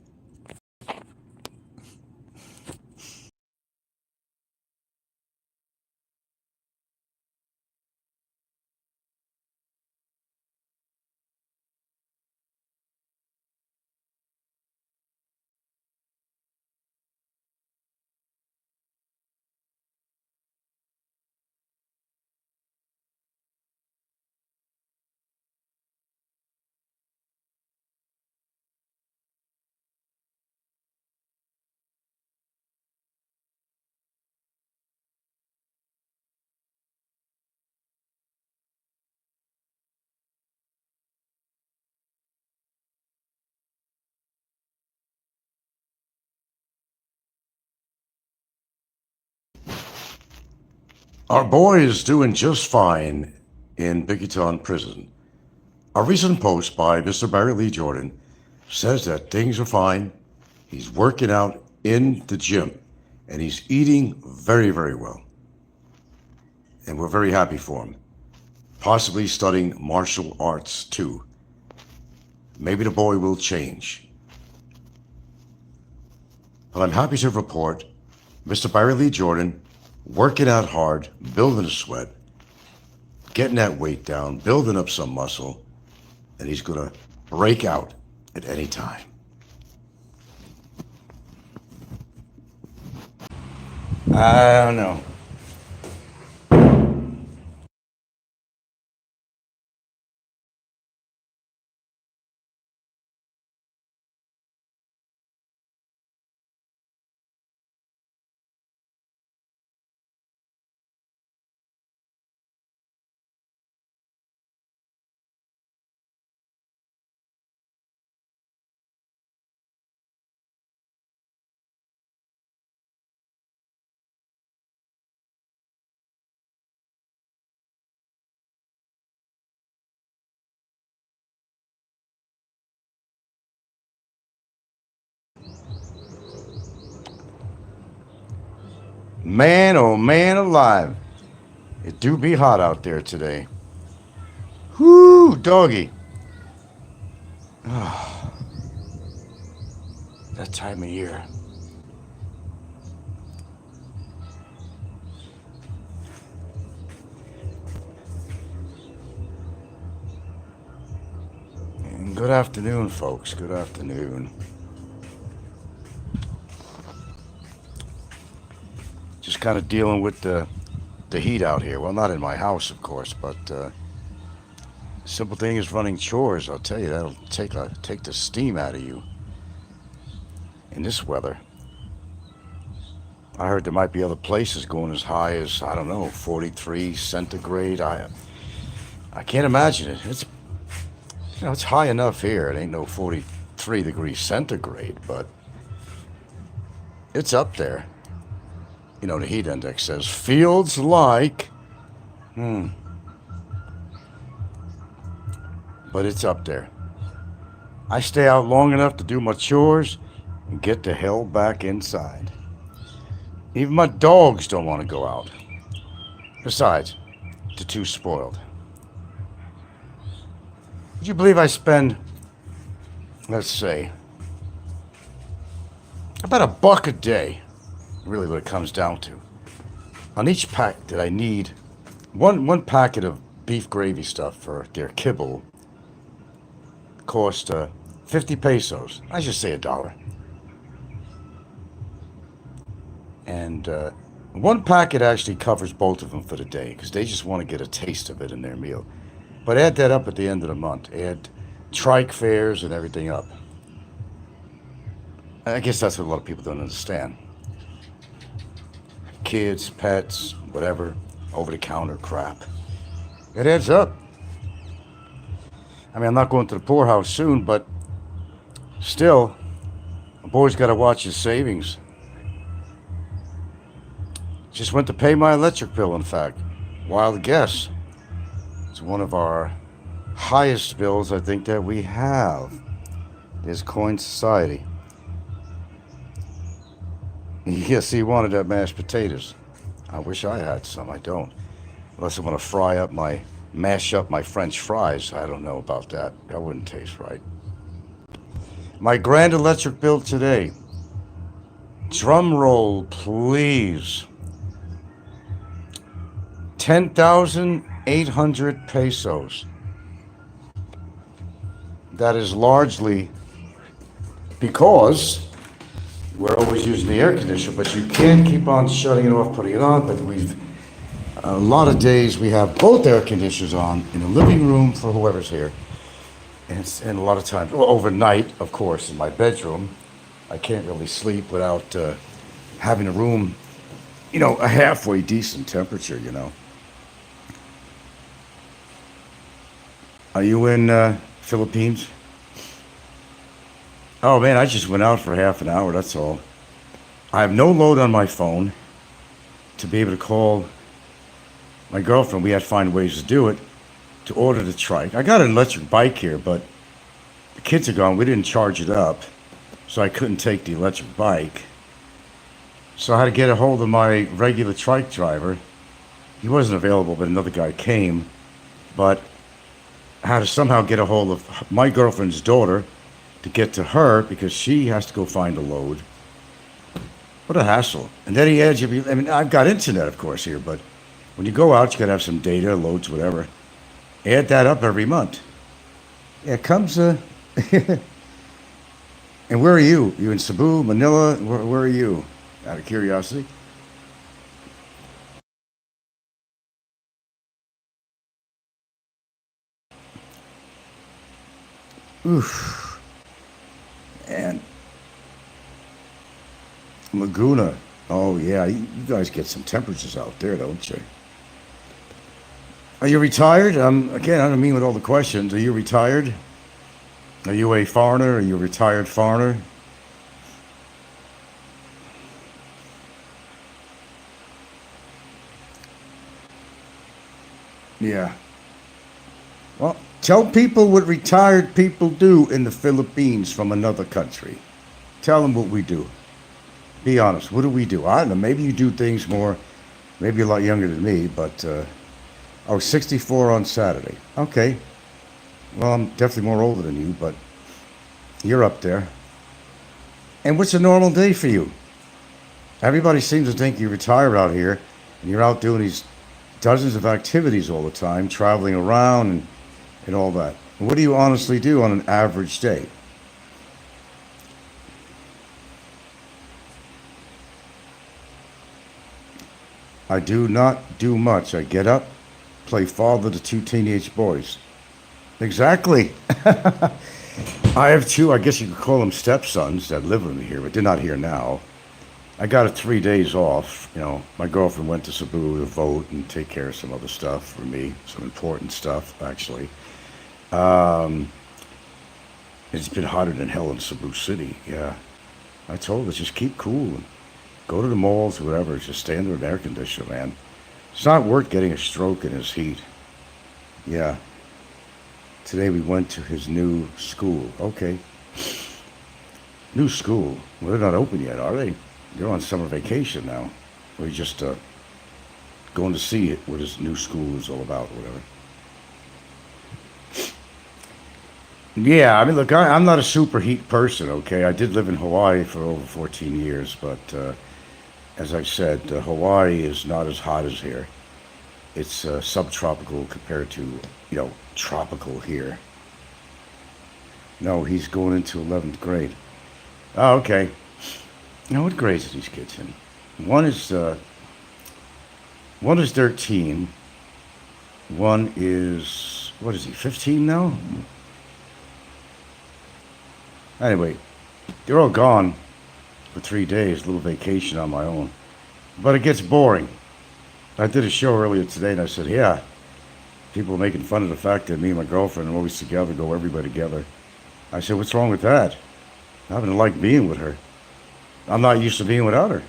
A: Our boy is doing just fine in Biggie Prison. A recent post by Mr. Barry Lee Jordan says that things are fine. He's working out in the gym and he's eating very, very well. And we're very happy for him. Possibly studying martial arts too. Maybe the boy will change. But I'm happy to report Mr. Barry Lee Jordan working out hard, building a sweat, getting that weight down, building up some muscle, and he's going to break out at any time. I don't know. Man, oh man alive. It do be hot out there today. Whoo, doggy. That time of year. And good afternoon, folks. Good afternoon. kind of dealing with the heat out here. Well, not in my house, of course, but simple thing is running chores. I'll tell you, that'll take the steam out of you in this weather. I heard there might be other places going as high as, I don't know, 43 centigrade. I can't imagine it. It's high enough here. It ain't no 43 degrees centigrade, but it's up there. The heat index says feels like, but it's up there. I stay out long enough to do my chores and get the hell back inside. Even my dogs don't want to go out. Besides, they're too spoiled. Would you believe I spend, let's say, about $1 a day, really what it comes down to, on each pack that I need. One packet of beef gravy stuff for their kibble cost 50 pesos. I just say $1. And one packet actually covers both of them for the day because they just want to get a taste of it in their meal. But add that up at the end of the month. Add trike fares and everything up. I guess that's what a lot of people don't understand. Kids, pets, whatever, over-the-counter crap. It adds up. I mean, I'm not going to the poorhouse soon, but still, a boy's got to watch his savings. Just went to pay my electric bill, in fact. Wild guess. It's one of our highest bills, I think, that we have. Is Coin Society. Yes, he wanted that mashed potatoes. I wish I had some. I don't. Unless I want to mash up my French fries. I don't know about that. That wouldn't taste right. My grand electric bill today. Drum roll, please. 10,800 pesos. That is largely because we're always using the air conditioner, but you can't keep on shutting it off, putting it on. But a lot of days we have both air conditioners on in the living room for whoever's here. And a lot of times, well, overnight, of course, in my bedroom, I can't really sleep without having a room, a halfway decent temperature, Are you in Philippines? Oh man, I just went out for half an hour, that's all. I have no load on my phone to be able to call my girlfriend. We had to find ways to do it, to order the trike. I got an electric bike here, but the kids are gone. We didn't charge it up, so I couldn't take the electric bike. So I had to get a hold of my regular trike driver. He wasn't available, but another guy came. But I had to somehow get a hold of my girlfriend's daughter to get to her because she has to go find a load. What a hassle. And then he adds you, I've got internet, of course, here, but when you go out, you got to have some data, loads, whatever. Add that up every month. Yeah, it comes, and where are you? You in Cebu, Manila? Where are you? Out of curiosity. Oof. And Laguna. Oh, yeah. You guys get some temperatures out there, don't you? Are you retired? Again, I don't mean with all the questions. Are you retired? Are you a foreigner? Are you a retired foreigner? Yeah. Well, tell people what retired people do in the Philippines from another country. Tell them what we do. Be honest. What do we do? I don't know. Maybe you do things more, maybe a lot younger than me, but I was 64 on Saturday. Okay. Well, I'm definitely more older than you, but you're up there. And what's a normal day for you? Everybody seems to think you retire out here and you're out doing these dozens of activities all the time, traveling around and all that. What do you honestly do on an average day? I do not do much. I get up, play father to two teenage boys. Exactly. I have two, I guess you could call them stepsons that live with me here, but they're not here now. I got 3 days off. You know, my girlfriend went to Cebu to vote and take care of some other stuff for me, some important stuff, actually. Um, it's been hotter than hell in Cebu City. Yeah. I told her, just keep cool and go to the malls, whatever. Just stay under an air conditioner, man. It's not worth getting a stroke in this heat. Yeah. Today we went to his new school. Okay. New school. Well, they're not open yet, are they? They're on summer vacation now. We're just going to see it, what his new school is all about, whatever. Yeah, I mean, look, I'm not a super heat person, okay? I did live in Hawaii for over 14 years, but as I said, Hawaii is not as hot as here. It's subtropical compared to, tropical here. No, he's going into 11th grade. Oh, okay. Now, what grades are these kids in? One is uh, one is 13. One is, what is he, 15 now? Anyway, they're all gone for 3 days, a little vacation on my own. But it gets boring. I did a show earlier today and I said, yeah, people are making fun of the fact that me and my girlfriend are always together, go everywhere together. I said, what's wrong with that? I happen to like being with her. I'm not used to being without her.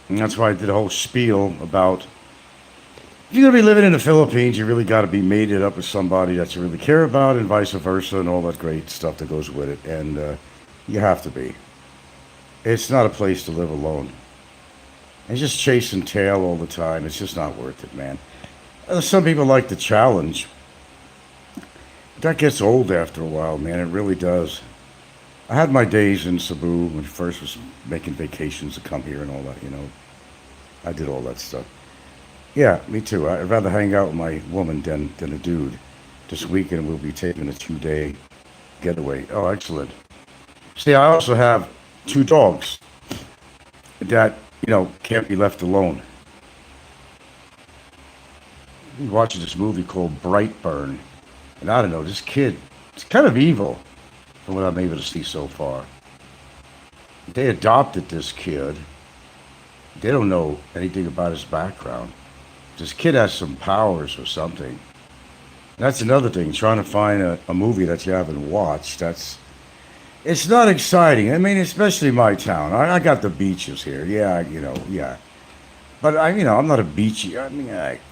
A: And that's why I did a whole spiel about if you're going to be living in the Philippines, you really got to be mated up with somebody that you really care about and vice versa and all that great stuff that goes with it. And you have to be. It's not a place to live alone. And just chasing tail all the time, it's just not worth it, man. Some people like the challenge. That gets old after a while, man. It really does. I had my days in Cebu when I first was making vacations to come here and all that. I did all that stuff. Yeah, me too. I'd rather hang out with my woman than a dude. This weekend we'll be taking a 2-day getaway. Oh, excellent. See, I also have two dogs that, can't be left alone. I'm watching this movie called Brightburn. And I don't know, this kid, it's kind of evil from what I'm able to see so far. They adopted this kid. They don't know anything about his background. This kid has some powers or something. That's another thing, trying to find a movie that you haven't watched. It's not exciting. I mean, especially my town. I got the beaches here. Yeah, yeah. But I'm not a beachy.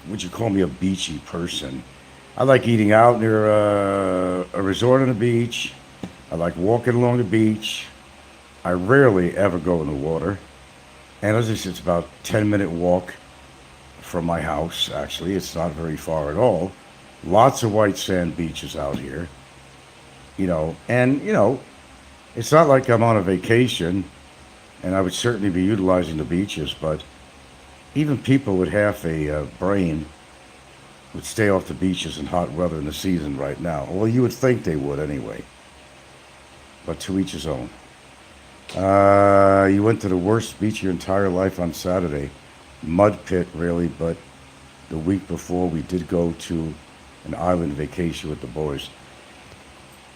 A: Would you call me a beachy person? I like eating out near a resort on the beach. I like walking along the beach. I rarely ever go in the water. And as I said, it's about 10-minute walk from my house, actually. It's not very far at all. Lots of white sand beaches out here. It's not like I'm on a vacation, and I would certainly be utilizing the beaches, but even people with half a brain would stay off the beaches in hot weather in the season right now. Well, you would think they would anyway, but to each his own. You went to the worst beach of your entire life on Saturday. Mud pit, really, but the week before we did go to an island vacation with the boys.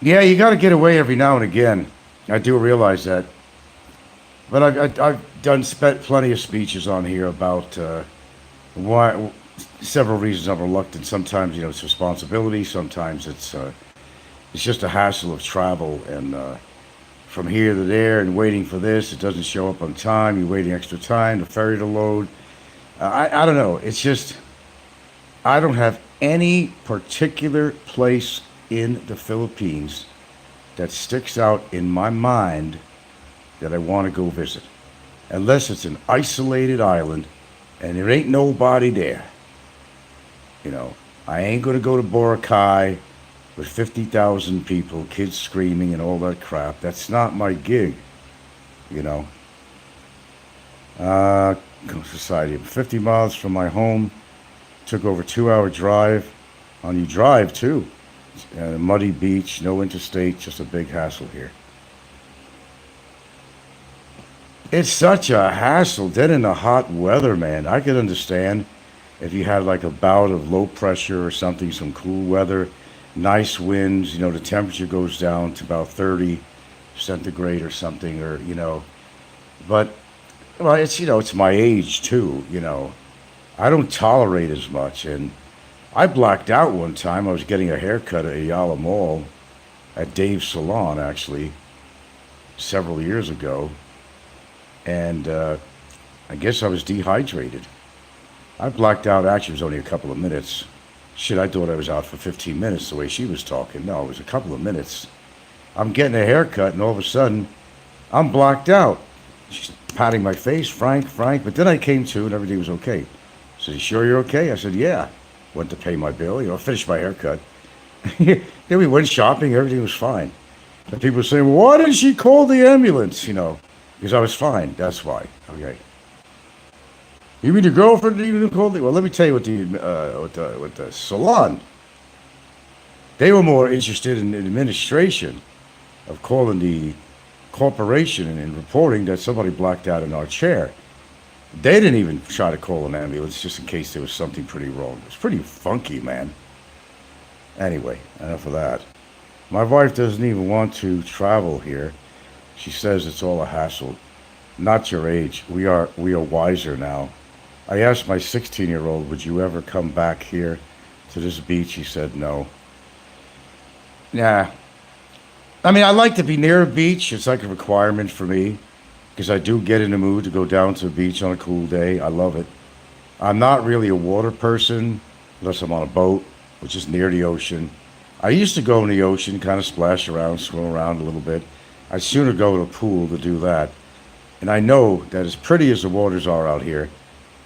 A: Yeah, you got to get away every now and again. I do realize that. But I've done plenty of speeches on here about why several reasons I'm reluctant. Sometimes, it's responsibility. Sometimes it's just a hassle of travel and from here to there and waiting for this. It doesn't show up on time. You're waiting extra time, the ferry to load. I don't know. It's just, I don't have any particular place in the Philippines that sticks out in my mind that I want to go visit. Unless it's an isolated island and there ain't nobody there. I ain't going to go to Boracay with 50,000 people, kids screaming and all that crap. That's not my gig, you know. Society, 50 miles from my home. Took over 2-hour drive. On you drive too. A muddy beach, no interstate, just a big hassle here. It's such a hassle. Then in the hot weather, man, I could understand if you had like a bout of low pressure or something, some cool weather, nice winds, the temperature goes down to about 30 centigrade or something, or, but, well, it's my age too, I don't tolerate as much. And I blacked out one time. I was getting a haircut at Ayala Mall at Dave's Salon, actually, several years ago. And I guess I was dehydrated. I blacked out. Actually, it was only a couple of minutes. Shit, I thought I was out for 15 minutes the way she was talking. No, it was a couple of minutes. I'm getting a haircut, and all of a sudden, I'm blacked out. She's patting my face, Frank, Frank. But then I came to, and everything was okay. Said, "You sure you're okay?" I said, "Yeah." Went to pay my bill, finished my haircut. Then we went shopping, everything was fine. And people were saying, "Well, why didn't she call the ambulance?" Because I was fine, that's why. Okay. You mean your girlfriend didn't even call the... Well, let me tell you what the salon, they were more interested in administration of calling the corporation and reporting that somebody blacked out in our chair. They didn't even try to call an ambulance just in case there was something pretty wrong. It was pretty funky, man. Anyway, enough of that. My wife doesn't even want to travel here. She says it's all a hassle. Not your age. We are wiser now. I asked my 16-year-old, would you ever come back here to this beach? He said no. Nah. I mean, I like to be near a beach. It's like a requirement for me because I do get in the mood to go down to the beach on a cool day. I love it. I'm not really a water person unless I'm on a boat, which is near the ocean. I used to go in the ocean, kind of splash around, swim around a little bit. I'd sooner go to a pool to do that. And I know that as pretty as the waters are out here,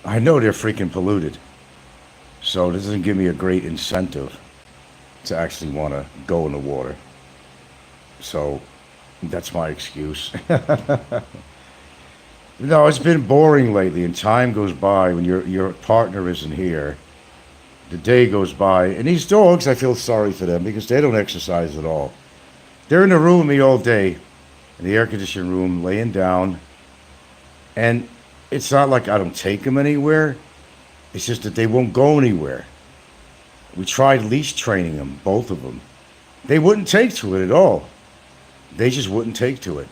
A: I know they're freaking polluted. So this doesn't give me a great incentive to actually want to go in the water. So that's my excuse. No, it's been boring lately, and time goes by when your partner isn't here. The day goes by, and these dogs, I feel sorry for them because they don't exercise at all. They're in the room with me all day, in the air conditioned room, laying down, and it's not like I don't take them anywhere. It's just that they won't go anywhere. We tried leash training them, both of them. They wouldn't take to it at all. They just wouldn't take to it.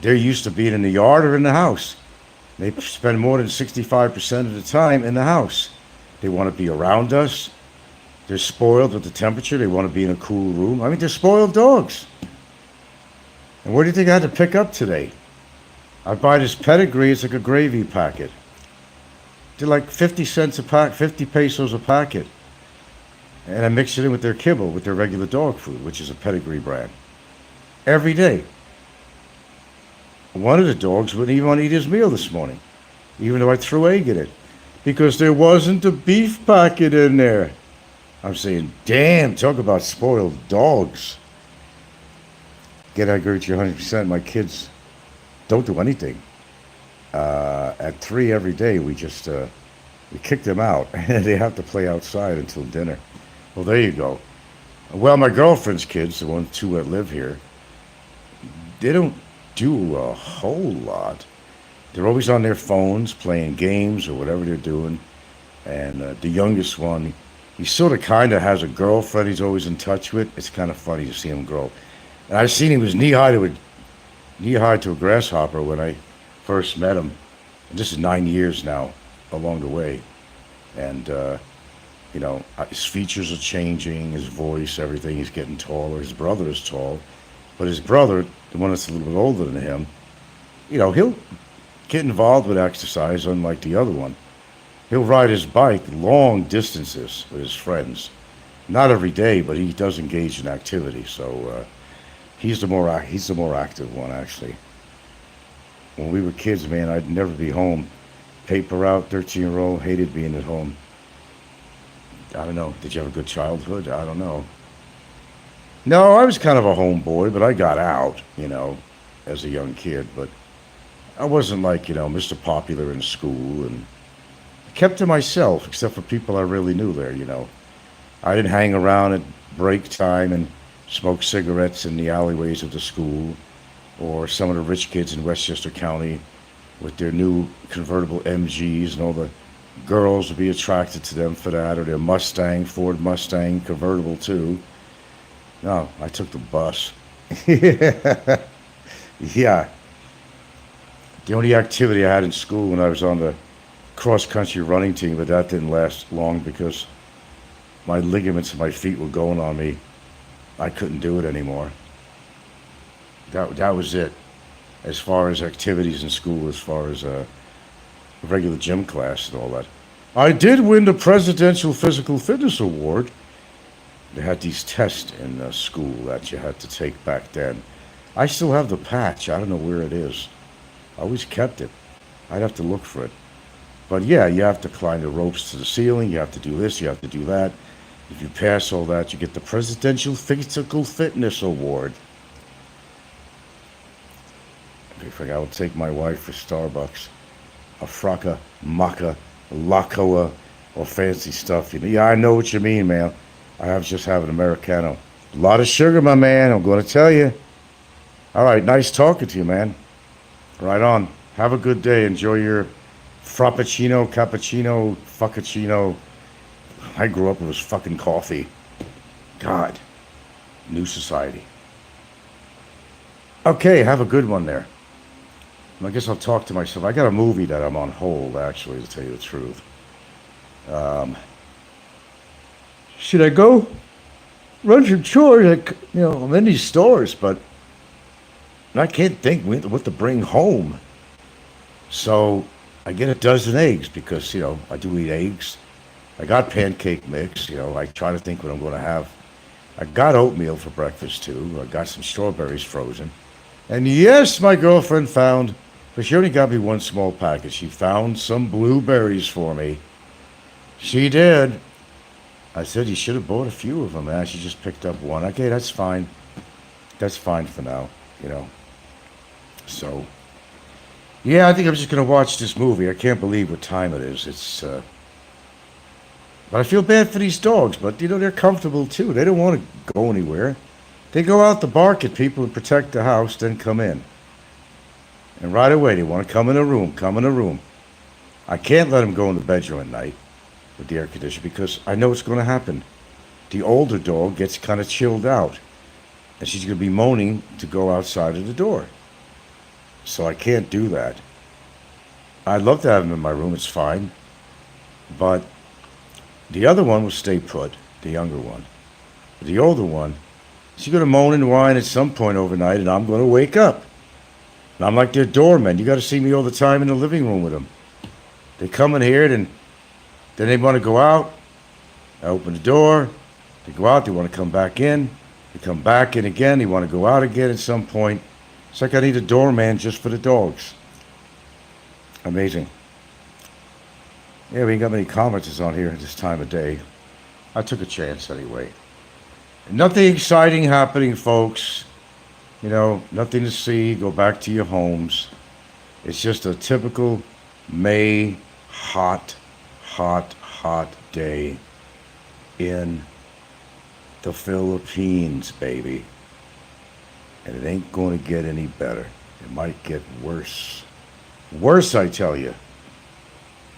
A: They're used to being in the yard or in the house. They spend more than 65% of the time in the house. They want to be around us. They're spoiled with the temperature. They want to be in a cool room. I mean, they're spoiled dogs. And what do you think I had to pick up today? I buy this pedigree. It's like a gravy packet. They're like 50 cents a pack, 50 pesos a packet. And I mix it in with their kibble, with their regular dog food, which is a pedigree brand. Every day. One of the dogs wouldn't even want to eat his meal this morning, even though I threw egg in it, because there wasn't a beef packet in there. I'm saying, damn, talk about spoiled dogs. Again, I agree with you 100%. My kids don't do anything. At 3 every day, we kick them out, and they have to play outside until dinner. Well, there you go. Well, my girlfriend's kids, the two that live here, they don't do a whole lot. They're always on their phones playing games or whatever they're doing. And the youngest one, he sort of kind of has a girlfriend he's always in touch with. It's kind of funny to see him grow. And I've seen he was knee-high to a grasshopper when I first met him. And this is 9 years now along the way. And, his features are changing, his voice, everything. He's getting taller. His brother is tall. But his brother, the one that's a little bit older than him, he'll get involved with exercise, unlike the other one. He'll ride his bike long distances with his friends. Not every day, but he does engage in activity. So he's the more active one, actually. When we were kids, man, I'd never be home. Paper out, 13-year-old, hated being at home. I don't know. Did you have a good childhood? I don't know. No, I was kind of a homeboy, but I got out, as a young kid. But I wasn't like, Mr. Popular in school, and I kept to myself, except for people I really knew there, I didn't hang around at break time and smoke cigarettes in the alleyways of the school. or some of the rich kids in Westchester County with their new convertible MGs, and all the girls would be attracted to them for that, or their Mustang, Ford Mustang convertible too. No, I took the bus. Yeah. The only activity I had in school when I was on the cross-country running team, but that didn't last long because my ligaments in my feet were going on me. I couldn't do it anymore. That was it. As far as activities in school, as far as regular gym class and all that. I did win the Presidential Physical Fitness Award. They had these tests in school that you had to take back then. I still have the patch. I don't know where it is. I always kept it. I'd have to look for it. But yeah, you have to climb the ropes to the ceiling. You have to do this. You have to do that. If you pass all that, you get the Presidential Physical Fitness Award. If I would take my wife for Starbucks, a fracca, maca, lacoa, or fancy stuff. Yeah, I know what you mean, man. I just have an Americano. A lot of sugar, my man. I'm going to tell you. All right, nice talking to you, man. Right on. Have a good day. Enjoy your frappuccino, cappuccino, fuccuccino. I grew up with this fucking coffee. God. New society. Okay, have a good one there. I guess I'll talk to myself. I got a movie that I'm on hold, actually, to tell you the truth. Should I go run some chores? I'm in these stores, but I can't think what to bring home. So I get a dozen eggs because, I do eat eggs. I got pancake mix. I try to think what I'm going to have. I got oatmeal for breakfast, too. I got some strawberries frozen. And yes, my girlfriend found... But she only got me one small package. She found some blueberries for me. She did. I said, you should have bought a few of them, man. She just picked up one. Okay, that's fine. That's fine for now, So, yeah, I think I'm just going to watch this movie. I can't believe what time it is. But I feel bad for these dogs, but, they're comfortable, too. They don't want to go anywhere. They go out to bark at people and protect the house, then come in. And right away, they want to come in a room. I can't let them go in the bedroom at night with the air conditioner because I know what's going to happen. The older dog gets kind of chilled out, and she's going to be moaning to go outside of the door. So I can't do that. I'd love to have them in my room, it's fine. But the other one will stay put, the younger one. The older one, she's going to moan and whine at some point overnight, and I'm going to wake up. And I'm like their doorman. You got to see me all the time in the living room with them. They come in here, then they want to go out. I open the door. They go out. They want to come back in. They come back in again. They want to go out again at some point. It's like I need a doorman just for the dogs. Amazing. Yeah, we ain't got many commenters on here at this time of day. I took a chance anyway. Nothing exciting happening, folks. Nothing to see. Go back to your homes. It's just a typical May hot day in the Philippines, baby. And it ain't going to get any better. It might get worse. Worse, I tell you.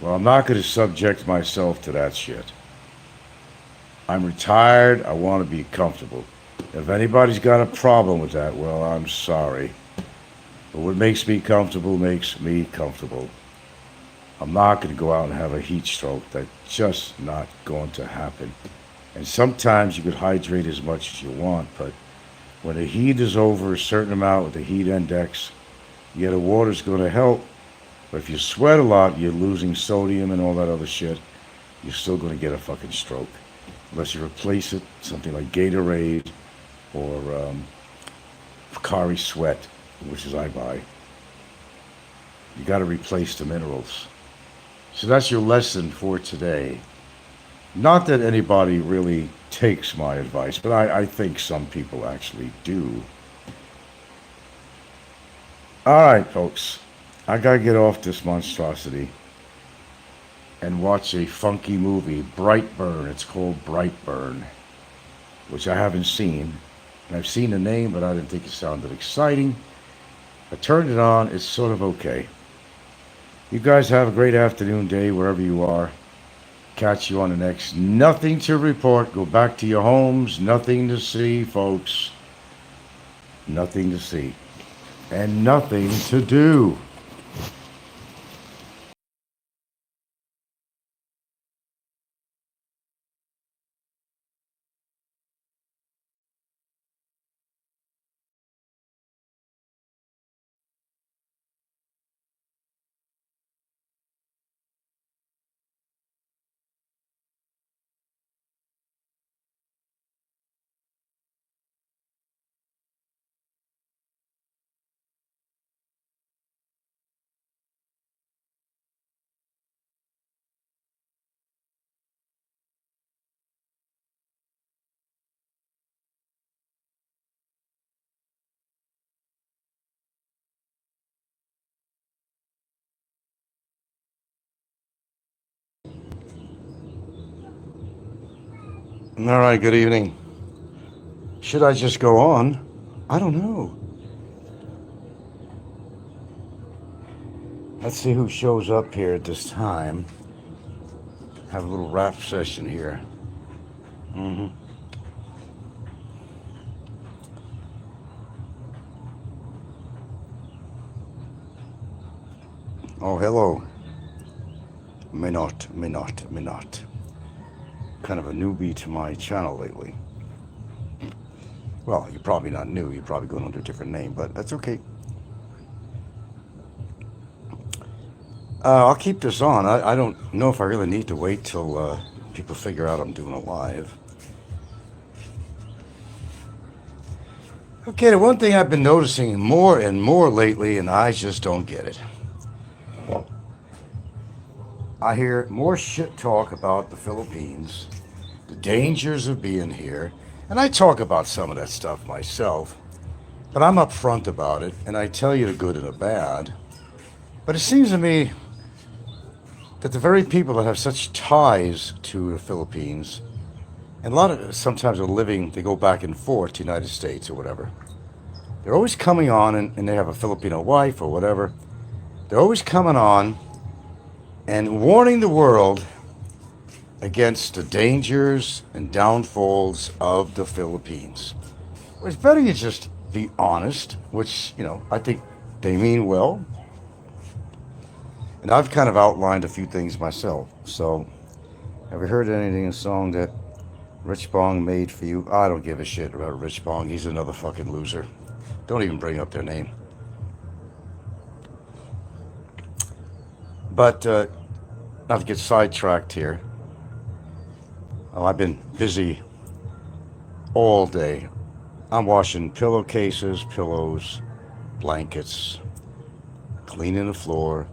A: Well, I'm not going to subject myself to that shit. I'm retired. I want to be comfortable. If anybody's got a problem with that, well, I'm sorry. But what makes me comfortable makes me comfortable. I'm not going to go out and have a heat stroke. That's just not going to happen. And sometimes you could hydrate as much as you want, but when the heat is over a certain amount with the heat index, yeah, the water's going to help. But if you sweat a lot, you're losing sodium and all that other shit. You're still going to get a fucking stroke. Unless you replace it, something like Gatorade or Pocari Sweat, which is I buy. You got to replace the minerals. So that's your lesson for today. Not that anybody really takes my advice, but I think some people actually do. All right, folks. I got to get off this monstrosity and watch a funky movie, Brightburn. It's called Brightburn, which I haven't seen. And I've seen the name, but I didn't think it sounded exciting. I turned it on. It's sort of okay. You guys have a great afternoon, day, wherever you are. Catch you on the next. Nothing to report. Go back to your homes. Nothing to see, folks. Nothing to see. And nothing to do. All right, good evening. Should I just go on? I don't know. Let's see who shows up here at this time. Have a little rap session here. Mm-hmm. Oh, hello. Minot. Kind of a newbie to my channel lately. Well, you're probably not new. You're probably going under a different name, but that's okay. I'll keep this on. I don't know if I really need to wait till people figure out I'm doing a live. Okay, the one thing I've been noticing more and more lately, and I just don't get it. I hear more shit talk about the Philippines, the dangers of being here, and I talk about some of that stuff myself, but I'm upfront about it, and I tell you the good and the bad. But it seems to me that the very people that have such ties to the Philippines, and a lot of sometimes are living, they go back and forth to the United States or whatever. They're always coming on, and they have a Filipino wife or whatever. They're always coming on and warning the world against the dangers and downfalls of the Philippines. It's better you just be honest, which, I think they mean well. And I've kind of outlined a few things myself. So, have you heard anything in a song that Rich Bong made for you? I don't give a shit about Rich Bong. He's another fucking loser. Don't even bring up their name. But, not to get sidetracked here. Oh, I've been busy all day. I'm washing pillowcases, pillows, blankets, cleaning the floor,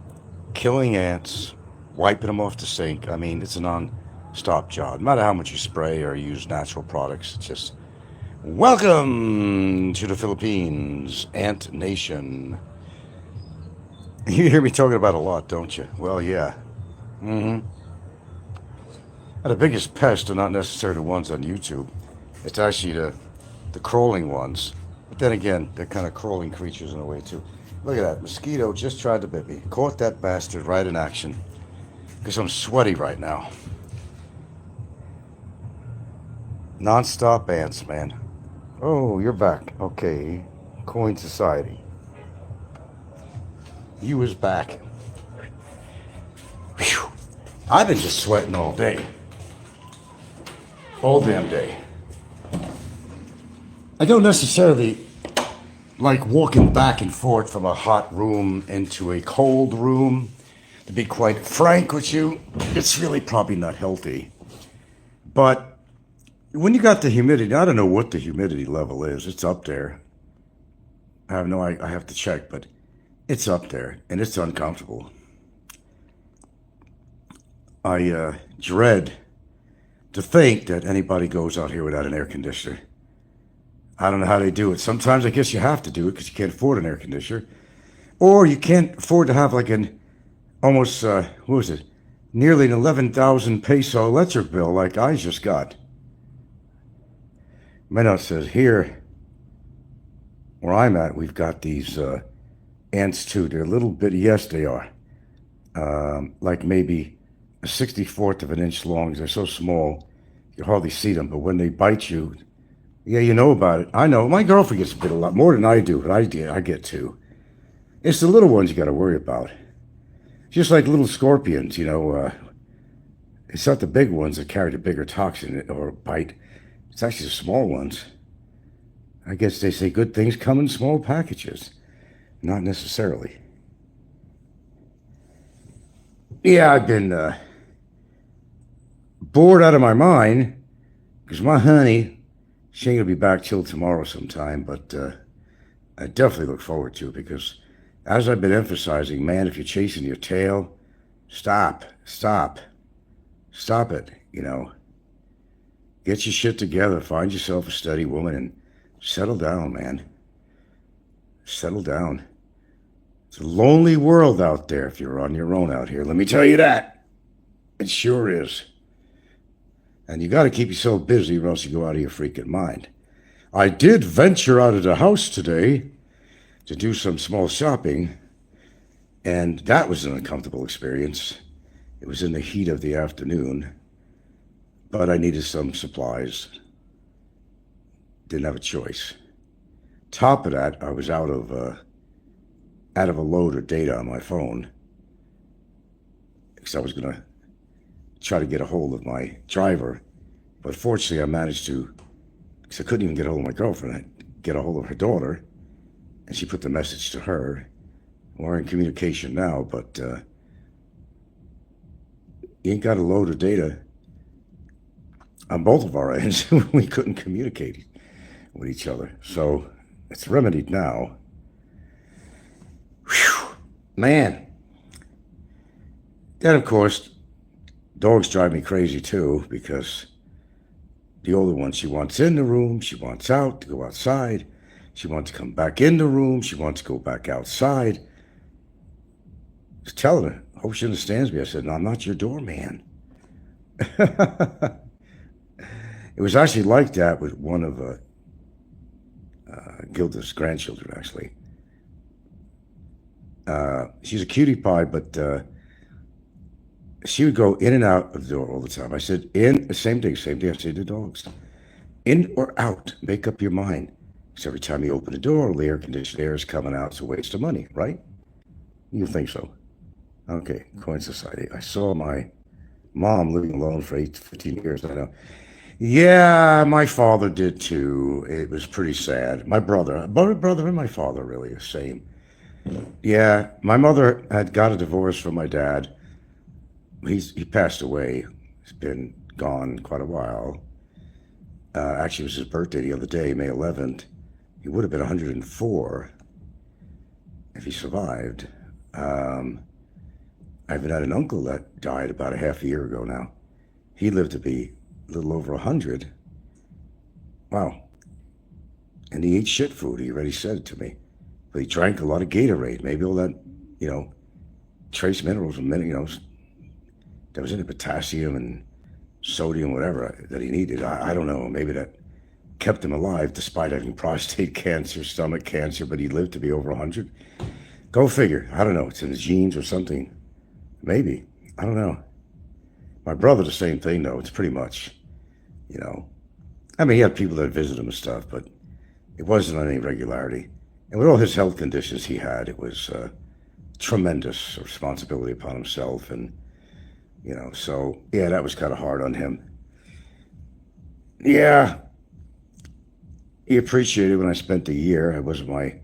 A: killing ants, wiping them off the sink. I mean, it's a non-stop job. No matter how much you spray or use natural products, it's just welcome to the Philippines, Ant Nation. You hear me talking about it a lot, don't you? Well, yeah. Mm-hmm. And the biggest pests are not necessarily the ones on YouTube. It's actually the crawling ones. But then again, they're kind of crawling creatures in a way too. Look at that. Mosquito just tried to bit me. Caught that bastard right in action. Because I'm sweaty right now. Non-stop ants, man. Oh, you're back. Okay. Coin Society. You is back. Whew. I've been just sweating all day. All damn day. I don't necessarily like walking back and forth from a hot room into a cold room. To be quite frank with you, it's really probably not healthy. But when you got the humidity, I don't know what the humidity level is. It's up there. I have to check, but it's up there and it's uncomfortable. I dread to think that anybody goes out here without an air conditioner. I don't know how they do it. Sometimes I guess you have to do it because you can't afford an air conditioner. Or you can't afford to have like an almost, nearly an 11,000 peso electric bill like I just got. Menot says, here, where I'm at, we've got these Ants too. They're a little bit. Yes, they are. Like maybe a 64th of an inch long. They're so small you hardly see them. But when they bite you, yeah, you know about it. I know. My girlfriend gets bit a lot more than I do, but I get too. It's the little ones you got to worry about. Just like little scorpions, it's not the big ones that carry the bigger toxin or bite. It's actually the small ones. I guess they say good things come in small packages. Not necessarily. Yeah, I've been bored out of my mind because my honey, she ain't gonna be back till tomorrow sometime, but I definitely look forward to it because as I've been emphasizing, man, if you're chasing your tail, stop, stop, stop it, Get your shit together, find yourself a steady woman and settle down, man. Settle down. It's a lonely world out there if you're on your own out here. Let me tell you that. It sure is. And you got to keep yourself busy or else you go out of your freaking mind. I did venture out of the house today to do some small shopping, and that was an uncomfortable experience. It was in the heat of the afternoon, but I needed some supplies. Didn't have a choice. Top of that, I was out of a load of data on my phone because I was going to try to get a hold of my driver. But fortunately, I managed to, because I couldn't even get a hold of my girlfriend, I get a hold of her daughter, and she put the message to her. We're in communication now, but you ain't got a load of data on both of our ends. We couldn't communicate with each other. So it's remedied now. Whew, man. Then, of course, dogs drive me crazy too because the older one, she wants in the room, she wants out to go outside, she wants to come back in the room, she wants to go back outside. I was telling her, I hope she understands me. I said, no, I'm not your doorman. It was actually like that with one of Gilda's grandchildren, actually. She's a cutie pie, but she would go in and out of the door all the time. I said, same thing I say to dogs. In or out, make up your mind. Because every time you open the door, the air conditioned air is coming out. It's a waste of money, right? You think so? Okay, Coin Society. I saw my mom living alone for 15 years. I know. Yeah, my father did too. It was pretty sad. My brother and my father really the same. Yeah, my mother had got a divorce from my dad. He passed away. He's been gone quite a while. Actually, it was his birthday the other day, May 11th. He would have been 104 if he survived. I even had an uncle that died about a half a year ago now. He lived to be a little over 100. Wow. And he ate shit food. He already said it to me. But he drank a lot of Gatorade. Maybe all that, trace minerals and, that was in the potassium and sodium, whatever, that he needed. I don't know. Maybe that kept him alive despite having prostate cancer, stomach cancer, but he lived to be over 100. Go figure. I don't know. It's in his genes or something. Maybe. I don't know. My brother, the same thing, though. It's pretty much, I mean, he had people that visit him and stuff, but it wasn't on any regularity. And with all his health conditions he had, it was tremendous responsibility upon himself. And, so, yeah, that was kind of hard on him. Yeah. He appreciated when I spent a year. It was my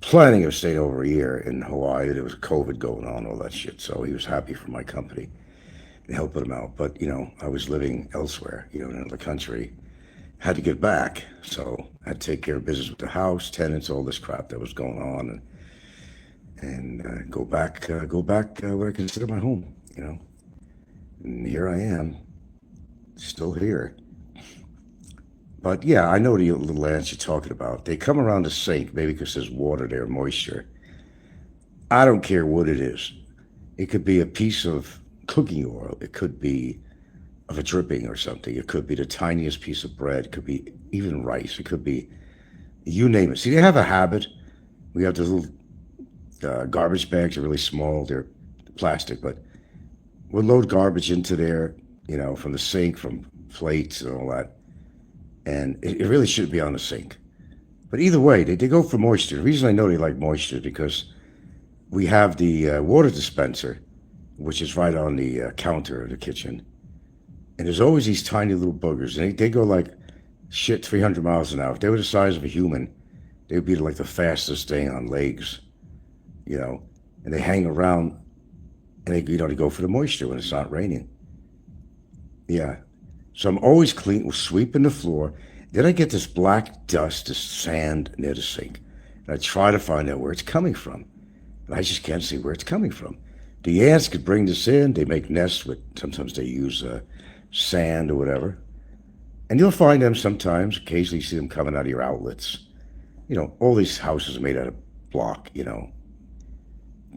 A: planning of staying over a year in Hawaii. There was COVID going on, all that shit. So he was happy for my company and helping him out. But, I was living elsewhere, in another country. Had to get back. So I had to take care of business with the house, tenants, all this crap that was going on. And go back where I consider my home, And here I am, still here. But yeah, I know the little ants you're talking about. They come around the sink, maybe because there's water there, moisture. I don't care what it is. It could be a piece of cooking oil. It could be of a dripping or something. It could be the tiniest piece of bread. It could be even rice. It could be, you name it. See, they have a habit. We have this little Garbage bags are really small. They're plastic, but we'll load garbage into there, from the sink, from plates and all that. And it really should be on the sink. But either way, they go for moisture. The reason I know they like moisture is because we have the water dispenser, which is right on the counter of the kitchen. And there's always these tiny little boogers. And they go like shit 300 miles an hour. If they were the size of a human, they would be like the fastest thing on legs, And they hang around and they go for the moisture when it's not raining. Yeah. So I'm always sweeping the floor. Then I get this black dust, this sand near the sink. And I try to find out where it's coming from. And I just can't see where it's coming from. The ants could bring this in. They make nests sometimes they use sand or whatever. And you'll find them sometimes. Occasionally you see them coming out of your outlets. All these houses are made out of block,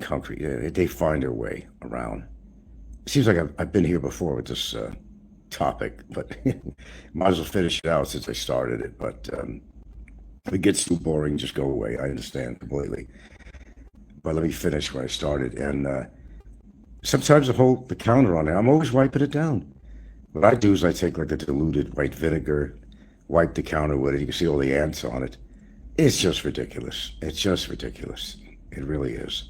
A: concrete. They find their way around. It seems like I've been here before with this topic, but might as well finish it out since I started it. But if it gets too boring, just go away. I understand completely. But let me finish where I started. And sometimes I hold the counter on there. I'm always wiping it down. What I do is I take like a diluted white vinegar, wipe the counter with it. You can see all the ants on it. It's just ridiculous. It's just ridiculous. It really is.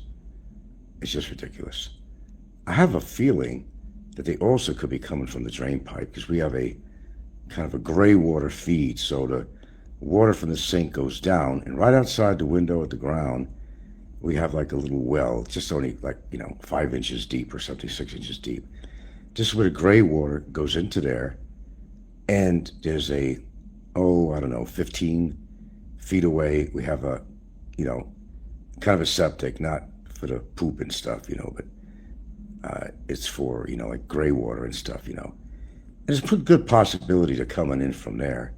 A: It's just ridiculous. I have a feeling that they also could be coming from the drain pipe because we have a kind of a gray water feed. So the water from the sink goes down, and right outside the window at the ground, we have like a little well, just only like, 5 inches deep or something, 6 inches deep. Just where the gray water goes into there. And there's 15 feet away, we have a, kind of a septic, not for the poop and stuff, but it's for, like gray water and stuff, And there's a good possibility to coming in from there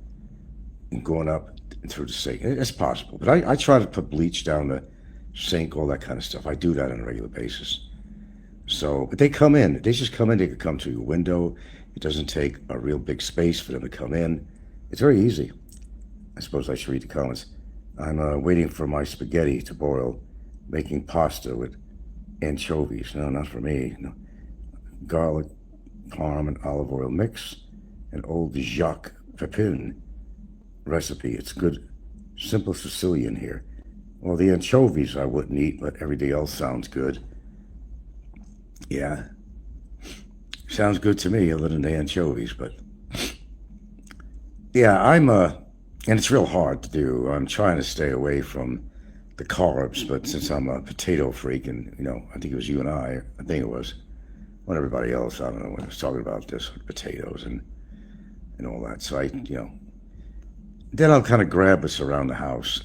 A: and going up through the sink. It's possible. But I try to put bleach down the sink, all that kind of stuff. I do that on a regular basis. So, but they come in. They just come in. They could come through your window. It doesn't take a real big space for them to come in. It's very easy. I suppose I should read the comments. I'm waiting for my spaghetti to boil, making pasta with anchovies. No, not for me. No. Garlic, parm, and olive oil mix. An old Jacques Pepin recipe. It's good, simple Sicilian here. Well, the anchovies I wouldn't eat, but everything else sounds good. Yeah. Sounds good to me, other than the anchovies, but yeah, and it's real hard to do. I'm trying to stay away from the carbs, but since I'm a potato freak, and, I think it was you and I think it was, when everybody else, I don't know, when I was talking about this, with potatoes and all that. So then I'll kind of grab us around the house.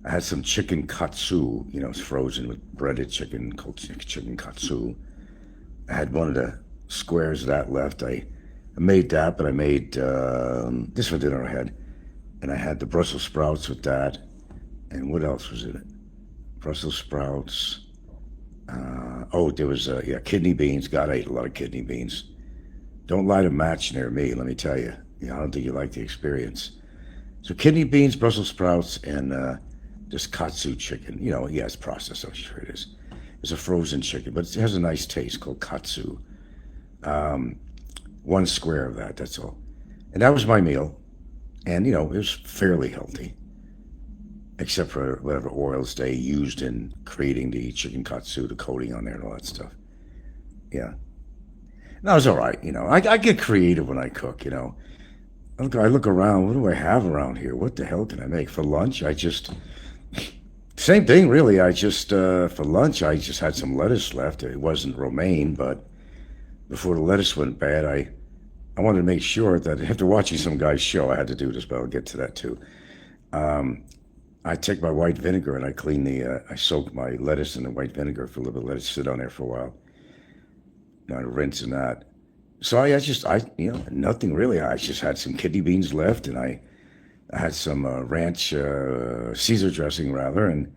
A: I had some chicken katsu, it's frozen with breaded chicken, called chicken katsu. I had one of the squares of that left. I made that, but I made this for dinner I had. And I had the Brussels sprouts with that. And what else was in it? Brussels sprouts. There was, kidney beans. God, I ate a lot of kidney beans. Don't light a match near me, let me tell you. I don't think you like the experience. So kidney beans, Brussels sprouts, and this katsu chicken. It's processed, I'm sure it is. It's a frozen chicken, but it has a nice taste called katsu. One square of that, that's all. And that was my meal. And, it was fairly healthy, except for whatever oils they used in creating the chicken katsu, the coating on there and all that stuff. Yeah. And that was all right, I get creative when I cook, I look around, what do I have around here? What the hell can I make? For lunch, same thing, really. For lunch, I just had some lettuce left. It wasn't romaine, but before the lettuce went bad, I wanted to make sure that after watching some guy's show, I had to do this, but I'll get to that too. I take my white vinegar and I soak my lettuce in the white vinegar for a little bit, let it sit on there for a while. I rinse in that. So nothing really. I just had some kidney beans left, and I had some ranch Caesar dressing rather, and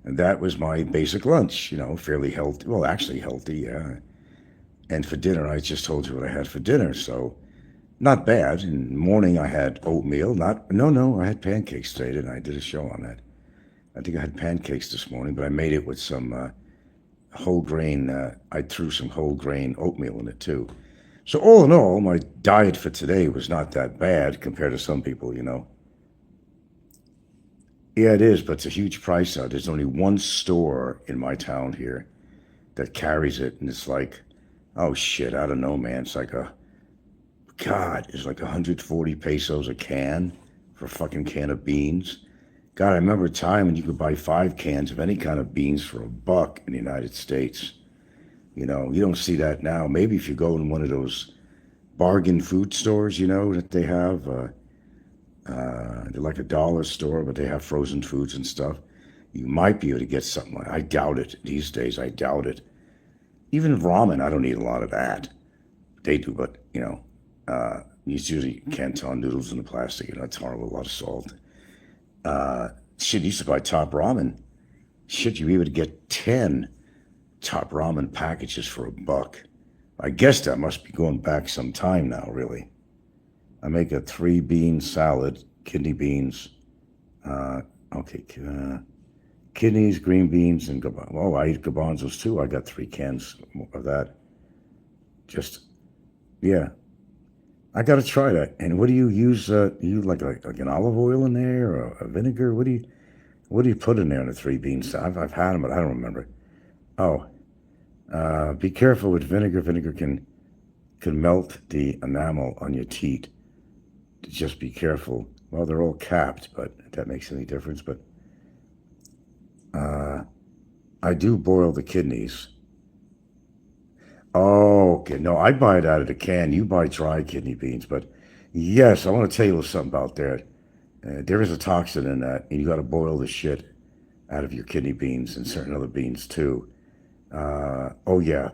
A: that was my basic lunch. Fairly healthy. Well, actually healthy. Yeah. And for dinner, I just told you what I had for dinner, so not bad. In the morning, I had oatmeal. I had pancakes today, and I did a show on that. I think I had pancakes this morning, but I made it with some whole grain. I threw some whole grain oatmeal in it too. So all in all, my diet for today was not that bad compared to some people, you know. Yeah, it is, but it's a huge price out. There's only one store in my town here that carries it, and it's like, oh shit, I don't know, man. It's like it's like 140 pesos a can for a fucking can of beans. God, I remember a time when you could buy 5 cans of any kind of beans for $1 in the United States. You know, you don't see that now. Maybe if you go in one of those bargain food stores, you know, that they have, they're like a dollar store, but they have frozen foods and stuff. You might be able to get something like, I doubt it these days. I doubt it. Even ramen, I don't eat a lot of that. They do, but, you know, it's usually Canton noodles in the plastic. You know, it's horrible, a lot of salt. Shit, used to buy Top Ramen. Shit, you were able to get 10 Top Ramen packages for $1. I guess that must be going back some time now, really. I make a 3-bean salad, kidney beans. Okay, kidneys, green beans, and garbanzos. Oh, I eat garbanzos too. I got 3 cans of that. Just, yeah. I got to try that. And what do you use? You like an olive oil in there or a vinegar? What do you put in there in a 3-bean salad? I've had them, but I don't remember. Oh, be careful with vinegar. Vinegar can melt the enamel on your teeth. Just be careful. Well, they're all capped, but if that makes any difference. But I do boil the kidneys. Oh, okay. No, I buy it out of the can. You buy dry kidney beans. But yes, I want to tell you a little something about that. There is a toxin in that, and you got to boil the shit out of your kidney beans and certain other beans too. Oh yeah,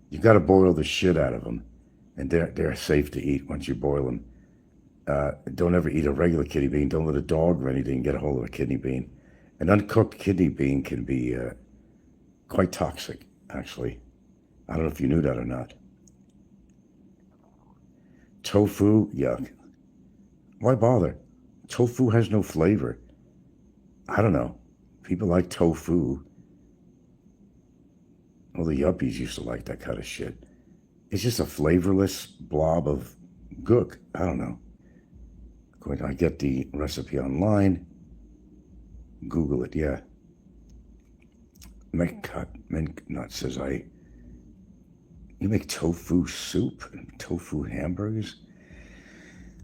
A: you got to boil the shit out of them, and they're safe to eat once you boil them. Don't ever eat a regular kidney bean. Don't let a dog or anything get a hold of a kidney bean. An uncooked kidney bean can be quite toxic, actually. I don't know if you knew that or not. Tofu, yuck. Why bother? Tofu has no flavor. I don't know. People like tofu. Well, the yuppies used to like that kind of shit. It's just a flavorless blob of gook. I don't know. I get the recipe online. Google it, yeah. Menknut says you make tofu soup and tofu hamburgers?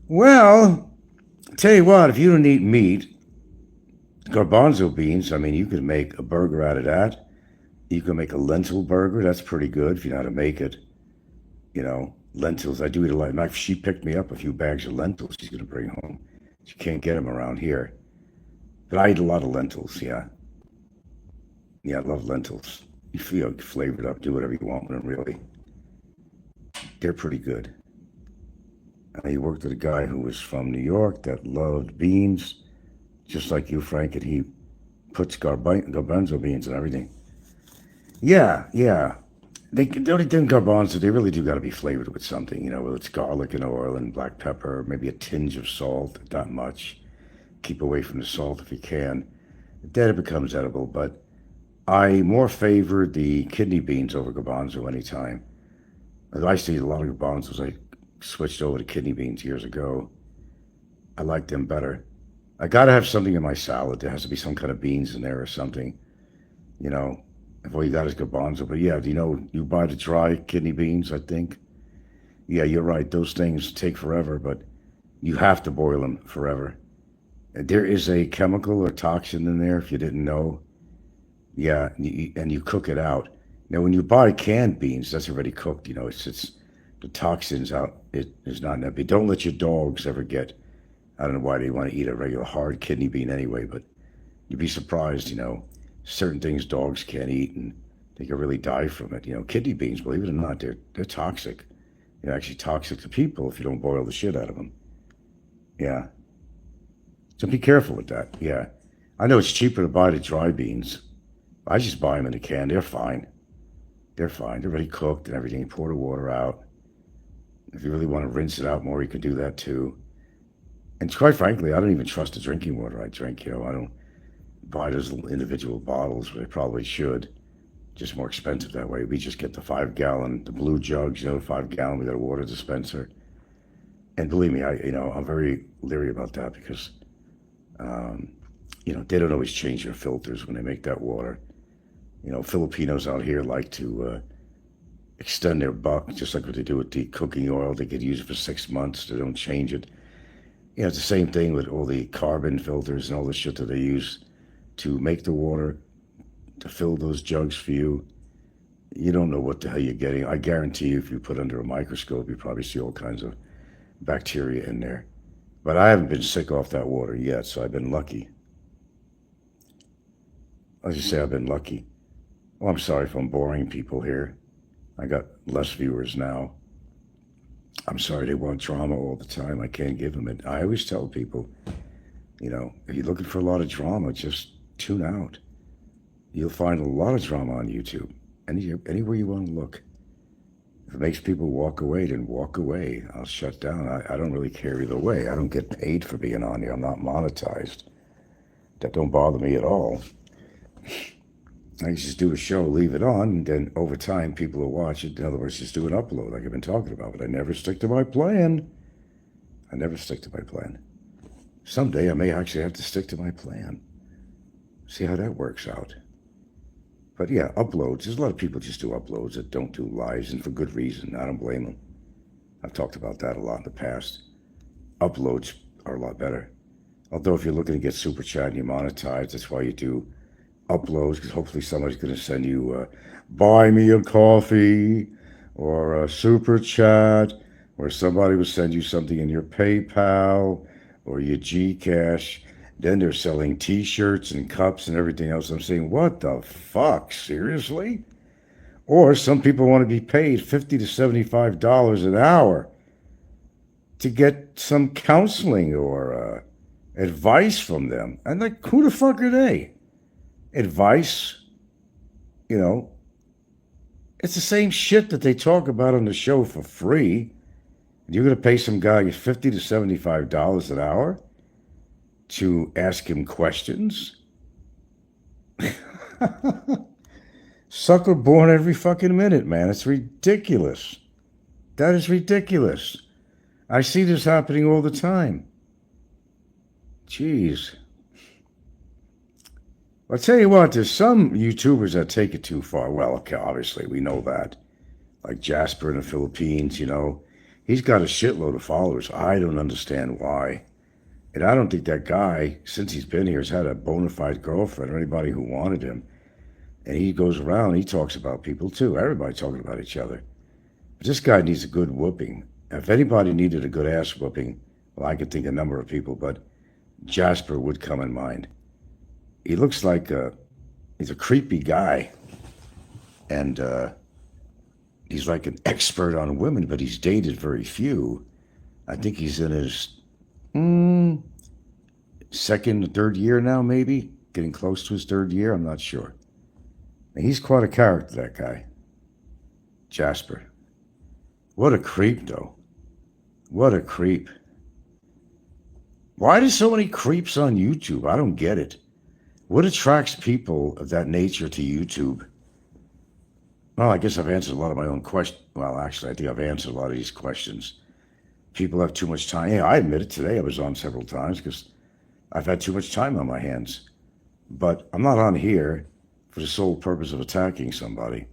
A: Well, tell you what, if you don't eat meat, garbanzo beans, I mean, you can make a burger out of that. You can make a lentil burger. That's pretty good if you know how to make it. You know, lentils. I do eat a lot. My she picked me up a few bags of lentils she's going to bring home. She can't get them around here. But I eat a lot of lentils, yeah. Yeah, I love lentils. You feel flavored up. Do whatever you want with them, really. They're pretty good. I worked with a guy who was from New York that loved beans, just like you, Frank, and he puts garbanzo beans and everything. Yeah. The only thing garbanzo, they really do got to be flavored with something, you know, whether it's garlic and oil and black pepper, maybe a tinge of salt, not much. Keep away from the salt if you can. Then it becomes edible, but I more favor the kidney beans over garbanzo anytime. I used to eat a lot of garbanzos. I switched over to kidney beans years ago. I like them better. I got to have something in my salad. There has to be some kind of beans in there or something, you know. If all you got is garbanzo. But yeah, you know, you buy the dry kidney beans, I think. Yeah, you're right. Those things take forever, but you have to boil them forever. There is a chemical or toxin in there, if you didn't know. Yeah, and you cook it out. Now, when you buy canned beans, that's already cooked. You know, it's the toxins out. It is not that big. Don't let your dogs ever get. I don't know why they want to eat a regular hard kidney bean anyway, but you'd be surprised. You know, certain things dogs can't eat, and they can really die from it. You know, kidney beans, believe it or not, they're toxic. They're actually toxic to people if you don't boil the shit out of them. Yeah. So be careful with that. Yeah. I know it's cheaper to buy the dry beans. I just buy them in a can. They're fine. They're fine. They're already cooked and everything. You pour the water out. If you really want to rinse it out more, you can do that too. And quite frankly, I don't even trust the drinking water I drink. You know, buy those little individual bottles, but they probably should. Just more expensive that way. We just get the 5 gallon, the blue jugs, 5 gallon. We got a water dispenser, and believe me, I'm very leery about that because, they don't always change their filters when they make that water. Filipinos out here like to extend their buck, just like what they do with the cooking oil. They could use it for 6 months. They don't change it. It's the same thing with all the carbon filters and all the shit that they use to make the water, to fill those jugs for you. You don't know what the hell you're getting. I guarantee you, if you put under a microscope, you probably see all kinds of bacteria in there. But I haven't been sick off that water yet, so I've been lucky. Let's just say I've been lucky. Well, I'm sorry if I'm boring people here. I got less viewers now. I'm sorry they want drama all the time. I can't give them it. I always tell people, if you're looking for a lot of drama, just tune out. You'll find a lot of drama on YouTube. Anywhere you want to look. If it makes people walk away, then walk away. I'll shut down. I don't really care either way. I don't get paid for being on here. I'm not monetized. That don't bother me at all. I just do a show, leave it on, and then over time people will watch it. In other words, just do an upload like I've been talking about. But I never stick to my plan. Someday I may actually have to stick to my plan. See how that works out. But yeah, uploads. There's a lot of people just do uploads that don't do lives, and for good reason. I don't blame them. I've talked about that a lot in the past. Uploads are a lot better. Although if you're looking to get super chat and you monetize, that's why you do uploads, because hopefully somebody's going to send you buy me a coffee or a super chat, or somebody will send you something in your PayPal or your Gcash. Then they're selling t-shirts and cups and everything else. I'm saying, what the fuck? Seriously? Or some people want to be paid $50 to $75 an hour to get some counseling or advice from them. And like, who the fuck are they? Advice, it's the same shit that they talk about on the show for free. You're going to pay some guy $50 to $75 an hour to ask him questions? Sucker born every fucking minute, man. It's ridiculous. That is ridiculous. I see this happening all the time. Jeez. I'll tell you what, there's some YouTubers that take it too far. Well, okay, obviously, we know that. Like Jasper in the Philippines, he's got a shitload of followers. I don't understand why. And I don't think that guy, since he's been here, has had a bona fide girlfriend or anybody who wanted him. And he goes around, he talks about people too. Everybody talking about each other. But this guy needs a good whooping. If anybody needed a good ass whooping, well, I could think of a number of people, but Jasper would come in mind. He looks like he's a creepy guy. And he's like an expert on women, but he's dated very few. I think he's in his second or third year now, maybe. Getting close to his third year, I'm not sure. And he's quite a character, that guy. Jasper. What a creep, though. What a creep. Why do so many creeps on YouTube? I don't get it. What attracts people of that nature to YouTube? Well, I guess I've answered a lot of my own questions. Well, actually, I think I've answered a lot of these questions. People have too much time. Yeah, I admit it today. I was on several times because I've had too much time on my hands. But I'm not on here for the sole purpose of attacking somebody.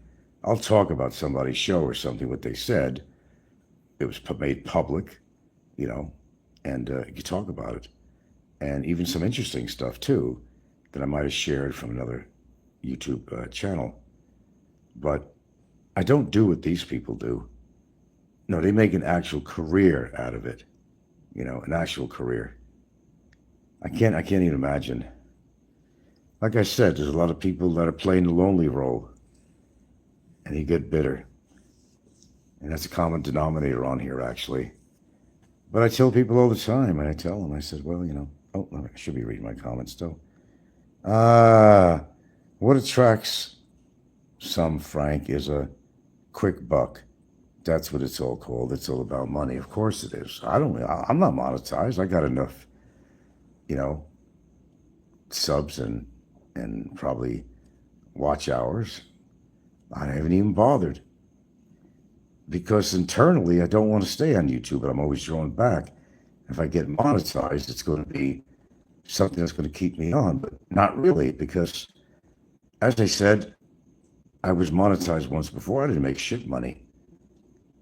A: I'll talk about somebody's show or something, what they said. It was made public, and you can talk about it. And even some interesting stuff, too, that I might have shared from another YouTube channel. But I don't do what these people do. No, they make an actual career out of it. An actual career. I can't even imagine. Like I said, there's a lot of people that are playing the lonely role. And you get bitter. And that's a common denominator on here, actually. But I tell people all the time, and I tell them, I said, well, oh, I should be reading my comments still. What attracts some, Frank, is a quick buck. That's what it's all called. It's all about money. Of course it is. I'm not monetized. I got enough, subs and and probably watch hours. I haven't even bothered because internally I don't want to stay on YouTube, but I'm always drawn back. If I get monetized, it's going to be something that's going to keep me on, but not really, because as I said, I was monetized once before. I didn't make shit money.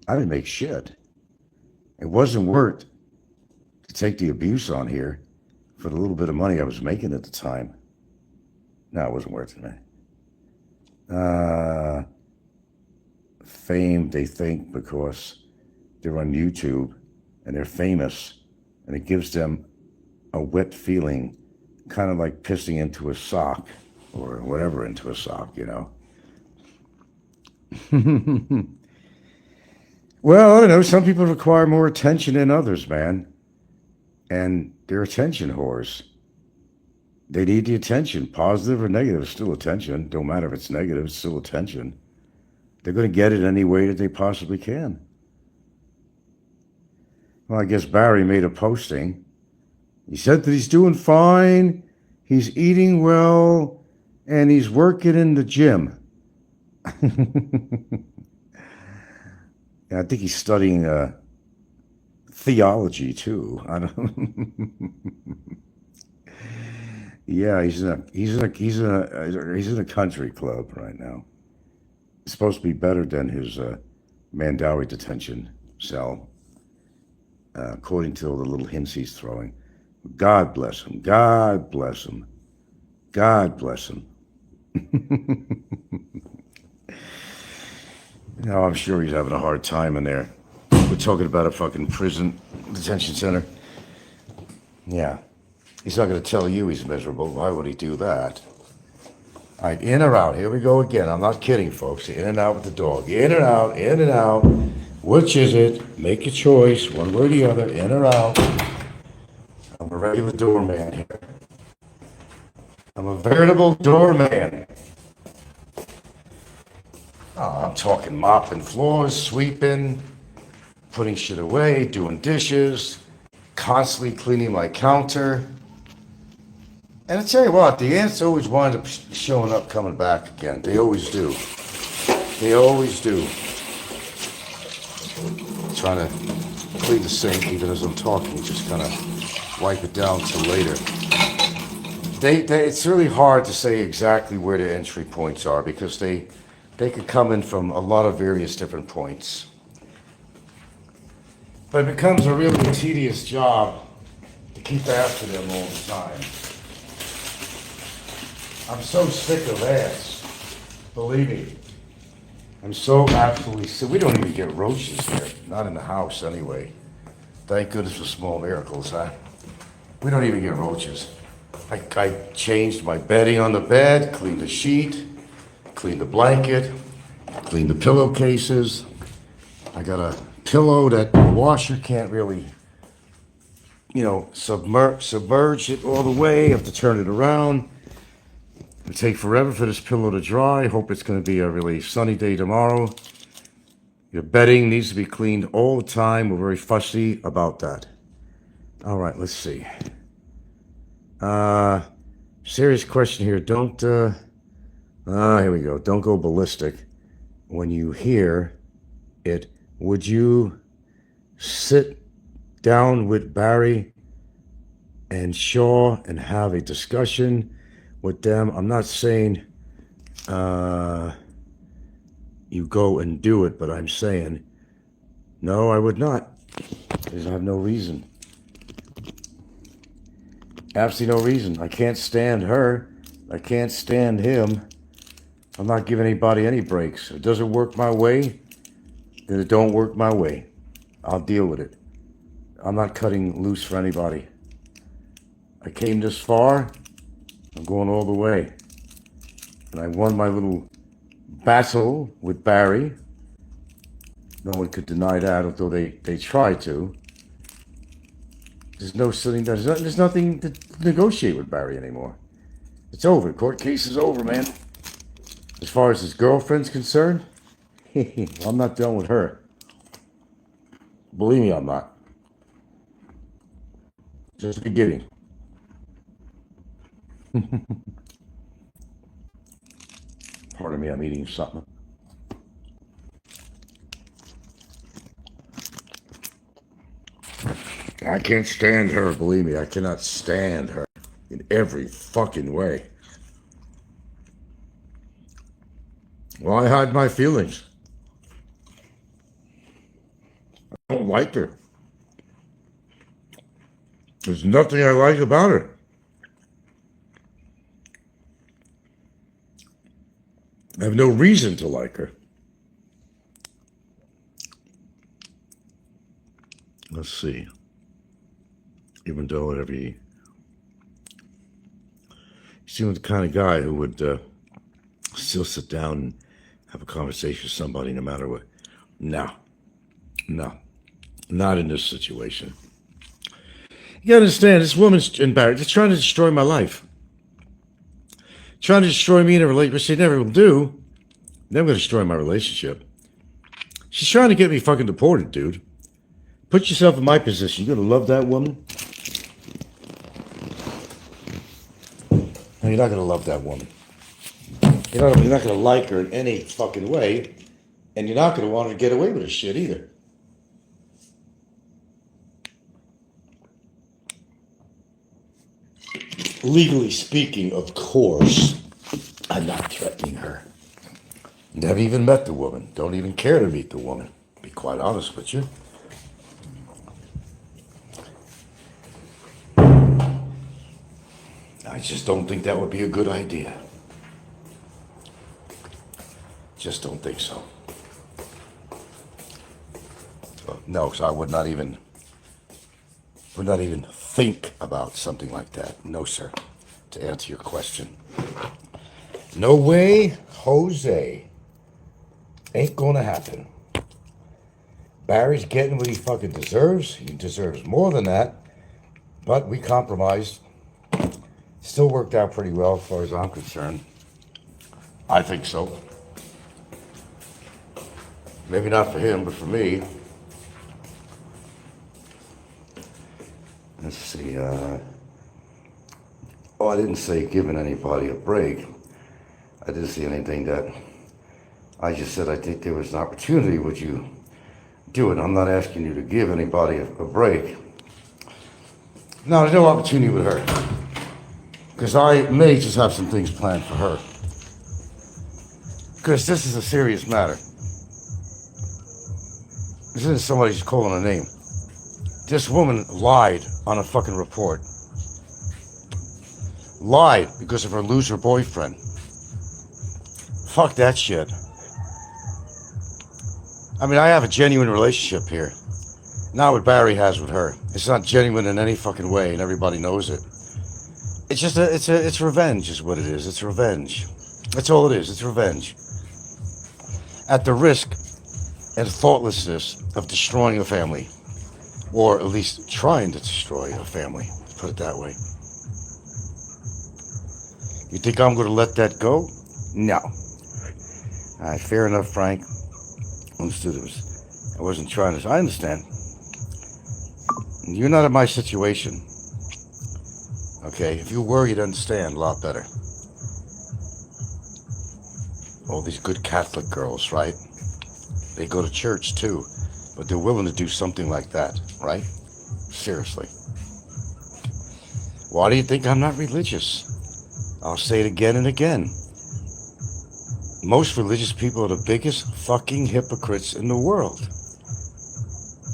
A: I didn't make shit. It wasn't worth to take the abuse on here for the little bit of money I was making at the time. No, it wasn't worth it, man. Fame, they think, because they're on YouTube and they're famous, and it gives them a wet feeling, kind of like pissing into a sock or whatever into a sock, you know. Well, I don't know. Some people require more attention than others, man. And they're attention whores. They need the attention. Positive or negative, it's still attention. Don't matter if it's negative, it's still attention. They're going to get it any way that they possibly can. Well, I guess Barry made a posting. He said that he's doing fine, he's eating well, and he's working in the gym. Yeah, I think he's studying theology too. I don't. Yeah, he's in a country club right now. It's supposed to be better than his Mandawi detention cell, according to all the little hints he's throwing. God bless him. God bless him. God bless him. No, I'm sure he's having a hard time in there. We're talking about a fucking prison detention center. Yeah. He's not going to tell you he's miserable. Why would he do that? All right, in or out? Here we go again. I'm not kidding, folks. In and out with the dog. In and out, in and out. Which is it? Make a choice, one way or the other, in or out. I'm a regular doorman here. I'm a veritable doorman. Oh, I'm talking mopping floors, sweeping, putting shit away, doing dishes, constantly cleaning my counter. And I tell you what, the ants always wind up showing up, coming back again. They always do. They always do. I'm trying to clean the sink even as I'm talking, just kind of wipe it down till later. It's really hard to say exactly where the entry points are because they could come in from a lot of various different points. But it becomes a really tedious job to keep after them all the time. I'm so sick of ants. Believe me. I'm so absolutely sick. We don't even get roaches here. Not in the house anyway. Thank goodness for small miracles, huh? We don't even get roaches. I changed my bedding on the bed, cleaned the sheet, cleaned the blanket, cleaned the pillowcases. I got a pillow that the washer can't really, submerge it all the way. I have to turn it around. It'll take forever for this pillow to dry. Hope it's going to be a really sunny day tomorrow. Your bedding needs to be cleaned all the time. We're very fussy about that. All right, let's see. Serious question here. Here we go. Don't go ballistic. When you hear it, would you sit down with Barry and Shaw and have a discussion with them? I'm not saying you go and do it, but I'm saying, no, I would not. Because I have no reason. Absolutely no reason. I can't stand her. I can't stand him. I'm not giving anybody any breaks. If it doesn't work my way, then it don't work my way. I'll deal with it. I'm not cutting loose for anybody. I came this far. I'm going all the way. And I won my little battle with Barry. No one could deny that, although they tried to. There's nothing to negotiate with Barry anymore. It's over. Court case is over, man. As far as his girlfriend's concerned, I'm not done with her. Believe me, I'm not. Just the beginning. Pardon me, I'm eating something. I can't stand her, believe me. I cannot stand her in every fucking way. Well, I hide my feelings. I don't like her. There's nothing I like about her. I have no reason to like her. Let's see. Even though whatever he seemed the kind of guy who would still sit down and have a conversation with somebody no matter what. No, not in this situation. You gotta understand, this woman's embarrassed. It's trying to destroy my life. Trying to destroy me in a relationship, which they never will do. They're gonna destroy my relationship. She's trying to get me fucking deported, dude. Put yourself in my position. You gonna love that woman? No, you're not gonna love that woman. You're not gonna like her in any fucking way, and you're not gonna want her to get away with this shit either. Legally speaking, of course, I'm not threatening her. Never even met the woman. Don't even care to meet the woman. To be quite honest with you. I just don't think that would be a good idea. Just don't think so. No, so I would not even think about something like that. No, sir. To answer your question. No way, Jose. Ain't gonna happen. Barry's getting what he fucking deserves. He deserves more than that. But we compromised. Still worked out pretty well as far as I'm concerned. I think so. Maybe not for him, but for me. Let's see. I didn't say giving anybody a break. I didn't see anything that. I just said I think there was an opportunity. Would you do it? I'm not asking you to give anybody a break. No, there's no opportunity with her. Because I may just have some things planned for her. Because this is a serious matter. This isn't somebody just calling a name. This woman lied on a fucking report. Lied because of her loser boyfriend. Fuck that shit. I mean, I have a genuine relationship here. Not what Barry has with her. It's not genuine in any fucking way, and everybody knows it. It's just it's revenge is what it is. It's revenge. That's all it is. It's revenge. At the risk and thoughtlessness of destroying a family. Or at least trying to destroy a family. Put it that way. You think I'm going to let that go? No. All right, fair enough, Frank. Understood it was. I wasn't trying to. I understand. You're not in my situation. Okay, if you were, you'd understand a lot better. All these good Catholic girls, right? They go to church too, but they're willing to do something like that, right? Seriously. Why do you think I'm not religious? I'll say it again and again. Most religious people are the biggest fucking hypocrites in the world.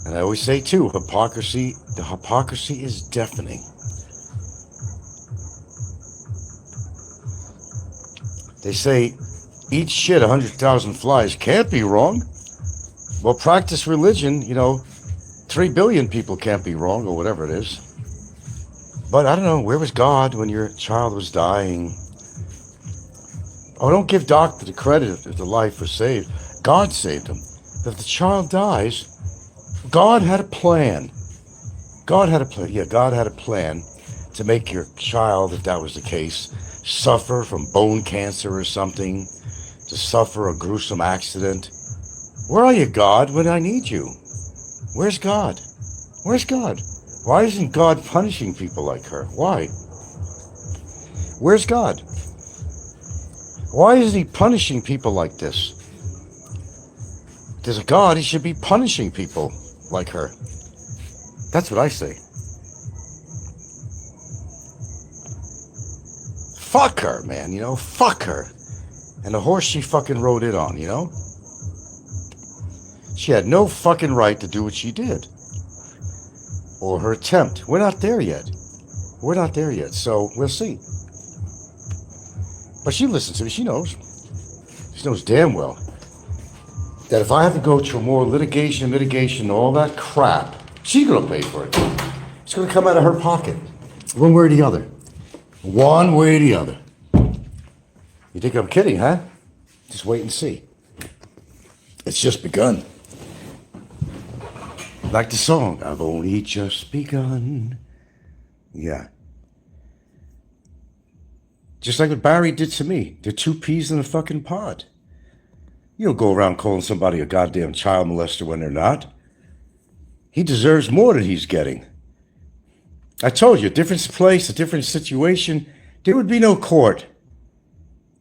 A: And I always say too, the hypocrisy is deafening. They say, eat shit 100,000 flies. Can't be wrong. Well, practice religion, 3 billion people can't be wrong, or whatever it is. But I don't know, where was God when your child was dying? Oh, don't give doctor the credit if the life was saved. God saved him. If the child dies, God had a plan. God had a plan. Yeah, God had a plan to make your child, if that was the case, suffer from bone cancer or something, to suffer a gruesome accident. Where are you, God, when I need you? Where's God? Where's God? Why isn't God punishing people like her? Why? Where's God? Why is he punishing people like this? If there's a God, he should be punishing people like her. That's what I say. Fuck her, man, you know? Fuck her. And the horse she fucking rode it on, you know? She had no fucking right to do what she did. Or her attempt. We're not there yet. We're not there yet, so we'll see. But she listens to me, she knows. She knows damn well that if I have to go through more litigation, mitigation, all that crap, she's gonna pay for it. It's gonna come out of her pocket. One way or the other. One way or the other. You think I'm kidding, huh? Just wait and see. It's just begun. Like the song, I've only just begun. Yeah. Just like what Barry did to me. They're two peas in a fucking pod. You don't go around calling somebody a goddamn child molester when they're not. He deserves more than he's getting. I told you, a different place, a different situation, there would be no court.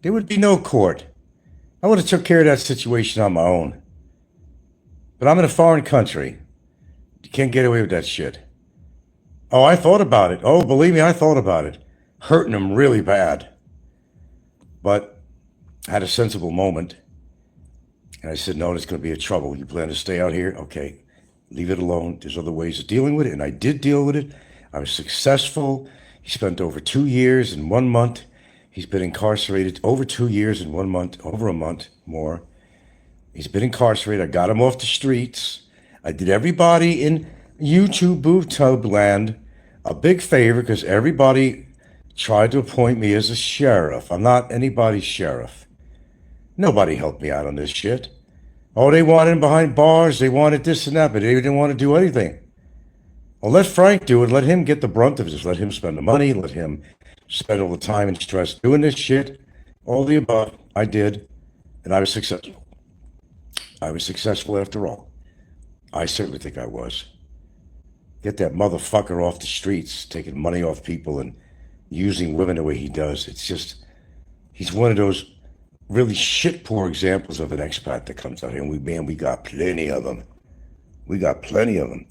A: There would be no court. I would have took care of that situation on my own. But I'm in a foreign country. You can't get away with that shit. Oh, I thought about it. Oh, believe me, I thought about it. Hurting him really bad. But I had a sensible moment. And I said, no, there's going to be a trouble. You plan to stay out here? Okay, leave it alone. There's other ways of dealing with it. And I did deal with it. I was successful. He spent over 2 years and 1 month. He's been incarcerated over 2 years and 1 month, over a month more. He's been incarcerated. I got him off the streets. I did everybody in YouTube boob land a big favor because everybody tried to appoint me as a sheriff. I'm not anybody's sheriff. Nobody helped me out on this shit. Oh, they wanted him behind bars. They wanted this and that, but they didn't want to do anything. Well, let Frank do it. Let him get the brunt of this. Let him spend the money. Let him spend all the time and stress doing this shit. All the above. I did. And I was successful. I was successful after all. I certainly think I was. Get that motherfucker off the streets, taking money off people and using women the way he does. It's just, he's one of those really shit poor examples of an expat that comes out here. And we got plenty of them. We got plenty of them.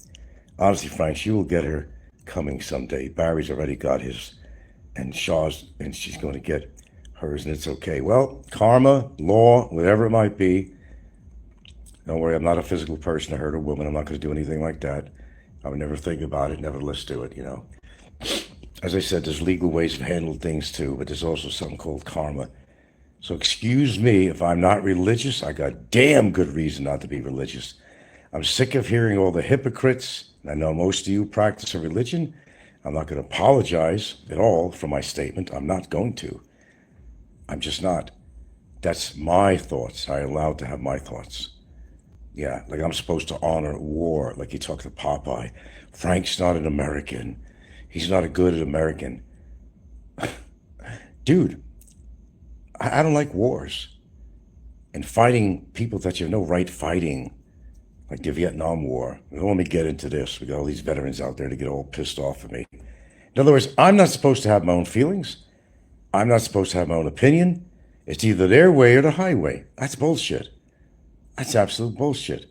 A: Honestly, Frank, she will get her coming someday. Barry's already got his, and Shaw's, and she's going to get hers, and it's okay. Well, karma, law, whatever it might be. Don't worry, I'm not a physical person to hurt a woman. I'm not going to do anything like that. I would never think about it, never let's do it, you know. As I said, there's legal ways of handling things too, but there's also something called karma. So excuse me if I'm not religious. I got damn good reason not to be religious. I'm sick of hearing all the hypocrites. I know most of you practice a religion. I'm not going to apologize at all for my statement. I'm not going to. I'm just not. That's my thoughts. I'm allowed to have my thoughts. Yeah, like I'm supposed to honor war, like you talk to Popeye. Frank's not an American. He's not a good American. Dude, I don't like wars. And fighting people that you have no right fighting. Like the Vietnam War. Don't let me get into this. We got all these veterans out there to get all pissed off at me. In other words, I'm not supposed to have my own feelings. I'm not supposed to have my own opinion. It's either their way or the highway. That's bullshit. That's absolute bullshit.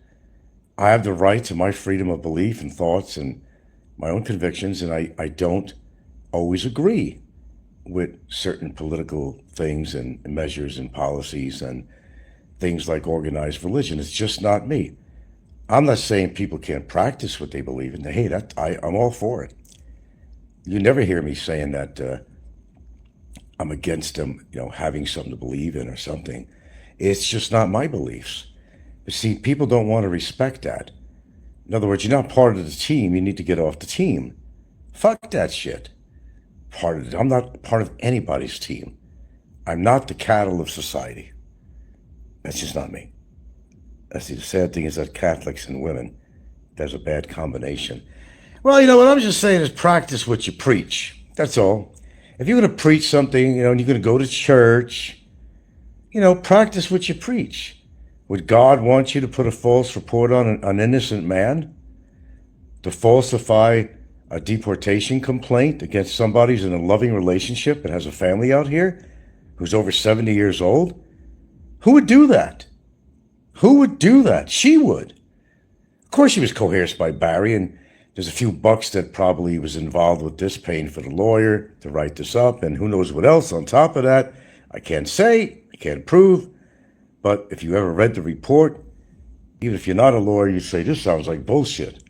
A: I have the right to my freedom of belief and thoughts and my own convictions, and I don't always agree with certain political things and measures and policies and things like organized religion. It's just not me. I'm not saying people can't practice what they believe in. Hey, I'm all for it. You never hear me saying that I'm against them, having something to believe in or something. It's just not my beliefs. But see, people don't want to respect that. In other words, you're not part of the team. You need to get off the team. Fuck that shit. I'm not part of anybody's team. I'm not the cattle of society. That's just not me. That's the sad thing is that Catholics and women, there's a bad combination. Well, what I'm just saying is practice what you preach. That's all. If you're going to preach something, and you're going to go to church, practice what you preach. Would God want you to put a false report on an innocent man? To falsify a deportation complaint against somebody who's in a loving relationship and has a family out here? who's over 70 years old? Who would do that? Who would do that? She would. Of course she was coerced by Barry, and there's a few bucks that probably was involved with this, paying for the lawyer to write this up, and who knows what else on top of that. I can't say, I can't prove, but if you ever read the report, even if you're not a lawyer, you'd say, this sounds like bullshit.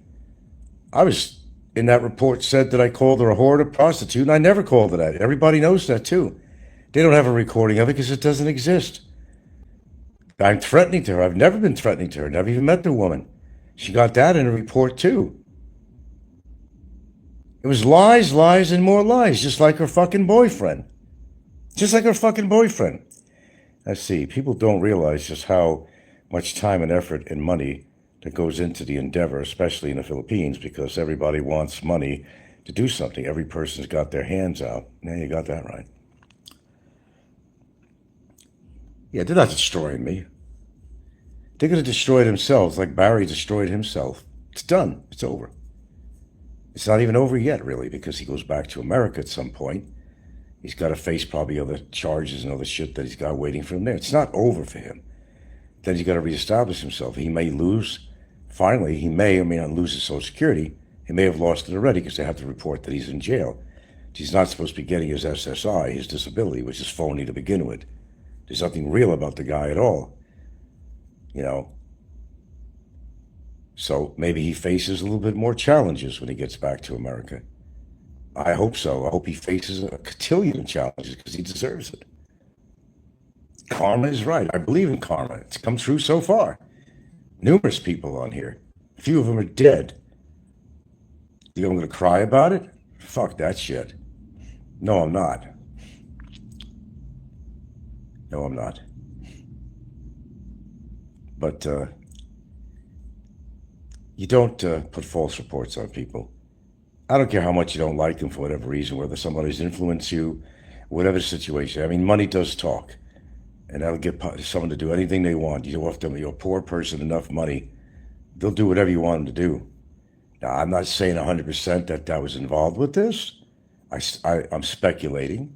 A: I was, in that report, said that I called her a whore, a prostitute, and I never called her that. Everybody knows that, too. They don't have a recording of it because it doesn't exist. I'm threatening to her. I've never been threatening to her. Never even met the woman. She got that in a report, too. It was lies, lies, and more lies, just like her fucking boyfriend. Just like her fucking boyfriend. Let's see. People don't realize just how much time and effort and money that goes into the endeavor, especially in the Philippines, because everybody wants money to do something. Every person's got their hands out. Yeah, you got that right. Yeah, they're not destroying me. They're going to destroy themselves like Barry destroyed himself. It's done. It's over. It's not even over yet, really, because he goes back to America at some point. He's got to face probably other charges and other shit that he's got waiting for him there. It's not over for him. Then he's got to reestablish himself. He may lose. Finally, he may or may not lose his Social Security. He may have lost it already because they have to report that he's in jail. He's not supposed to be getting his SSI, his disability, which is phony to begin with. There's nothing real about the guy at all. You know. So maybe he faces a little bit more challenges when he gets back to America. I hope so. I hope he faces a cotillion challenges because he deserves it. Karma is right. I believe in karma. It's come true so far. Numerous people on here. A few of them are dead. You think I'm going to cry about it? Fuck that shit. No, I'm not. No, I'm not. But you don't put false reports on people. I don't care how much you don't like them for whatever reason, whether somebody's influenced you, whatever the situation. I mean, money does talk. And that'll get someone to do anything they want. You offer them, you're a poor person, enough money, they'll do whatever you want them to do. Now, I'm not saying 100% that I was involved with this. I'm speculating.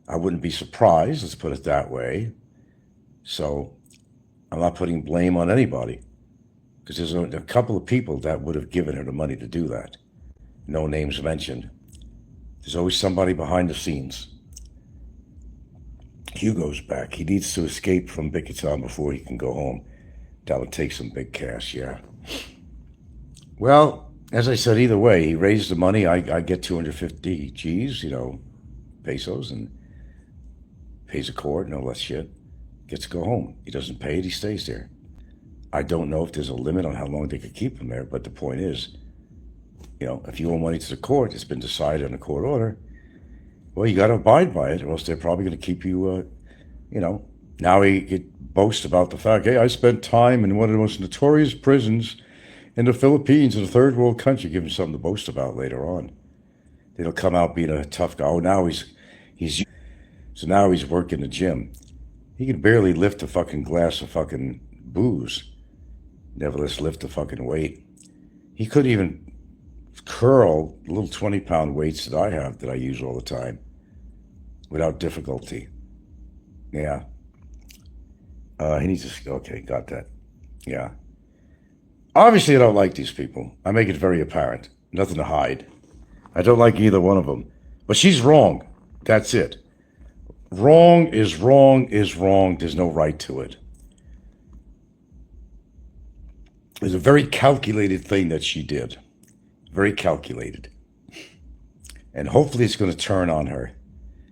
A: I wouldn't be surprised, let's put it that way. So I'm not putting blame on anybody because there's a couple of people that would have given her the money to do that. No names mentioned. There's always somebody behind the scenes. Hugo's back. He needs to escape from Bickertown before he can go home. That would take some big cash, yeah. Well, as I said, either way, he raised the money. I get 250 G's, pesos, and pays a court and all that shit. Gets to go home. He doesn't pay it, he stays there. I don't know if there's a limit on how long they could keep him there, but the point is, if you owe money to the court, it's been decided on a court order, well, you got to abide by it, or else they're probably going to keep you, Now he could boast about the fact, hey, I spent time in one of the most notorious prisons in the Philippines, in a third world country. Give him something to boast about later on. It'll come out being a tough guy. Oh, now so now he's working the gym. He can barely lift a fucking glass of fucking booze. Nevertheless, lift a fucking weight. He couldn't even curl the little 20-pound weights that I have that I use all the time without difficulty. Yeah. He needs to, okay, got that. Yeah. Obviously, I don't like these people. I make it very apparent. Nothing to hide. I don't like either one of them. But she's wrong. That's it. Wrong is wrong is wrong. There's no right to it. It was a very calculated thing that she did. Very calculated. And hopefully it's going to turn on her.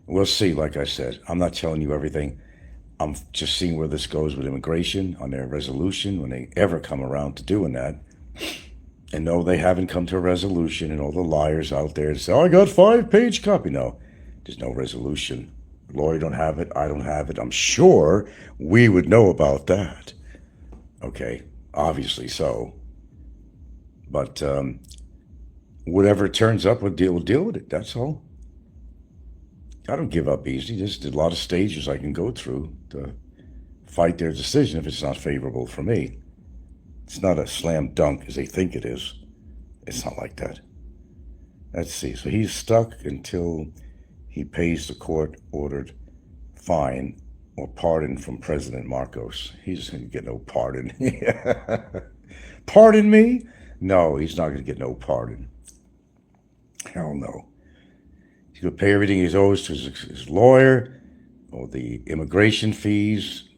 A: We'll see, like I said. I'm not telling you everything. I'm just seeing where this goes with immigration, on their resolution, when they ever come around to doing that. And no, they haven't come to a resolution, and all the liars out there say, oh, I got 5-page copy. No, there's no resolution. The lawyer don't have it. I don't have it. I'm sure we would know about that. Okay, obviously so. But whatever turns up, we'll deal with it. That's all. I don't give up easy. There's a lot of stages I can go through to fight their decision if it's not favorable for me. It's not a slam dunk as they think it is. It's not like that. Let's see. So he's stuck until he pays the court-ordered fine or pardon from President Marcos. He's going to get no pardon. Pardon me? No, he's not going to get no pardon. Hell no. He's going to pay everything he owes to his lawyer, or the immigration fees,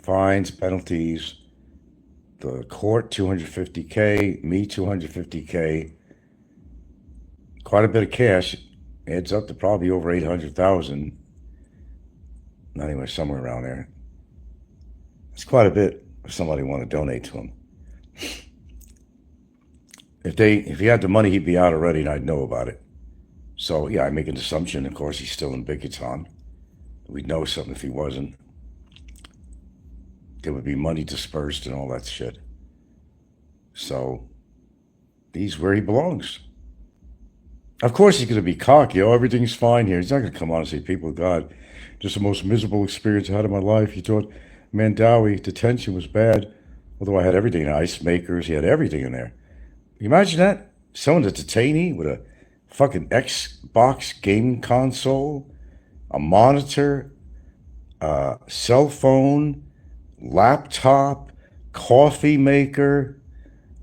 A: fines, penalties, the court $250K, me $250K, quite a bit of cash. Adds up to probably over 800,000. Anyway, somewhere around there. It's quite a bit if somebody want to donate to him. If he had the money, he'd be out already, and I'd know about it. So yeah, I make an assumption. Of course, he's still in Bickerton. We'd know something if he wasn't. There would be money dispersed and all that shit. So he's where he belongs. Of course, he's going to be cocky. Oh, everything's fine here. He's not going to come on and say, people of God, just the most miserable experience I had in my life. He thought Mandawi detention was bad, although I had everything, ice makers. He had everything in there. You imagine that? Someone's a detainee with a fucking Xbox gaming console, a monitor, a cell phone, laptop, coffee maker,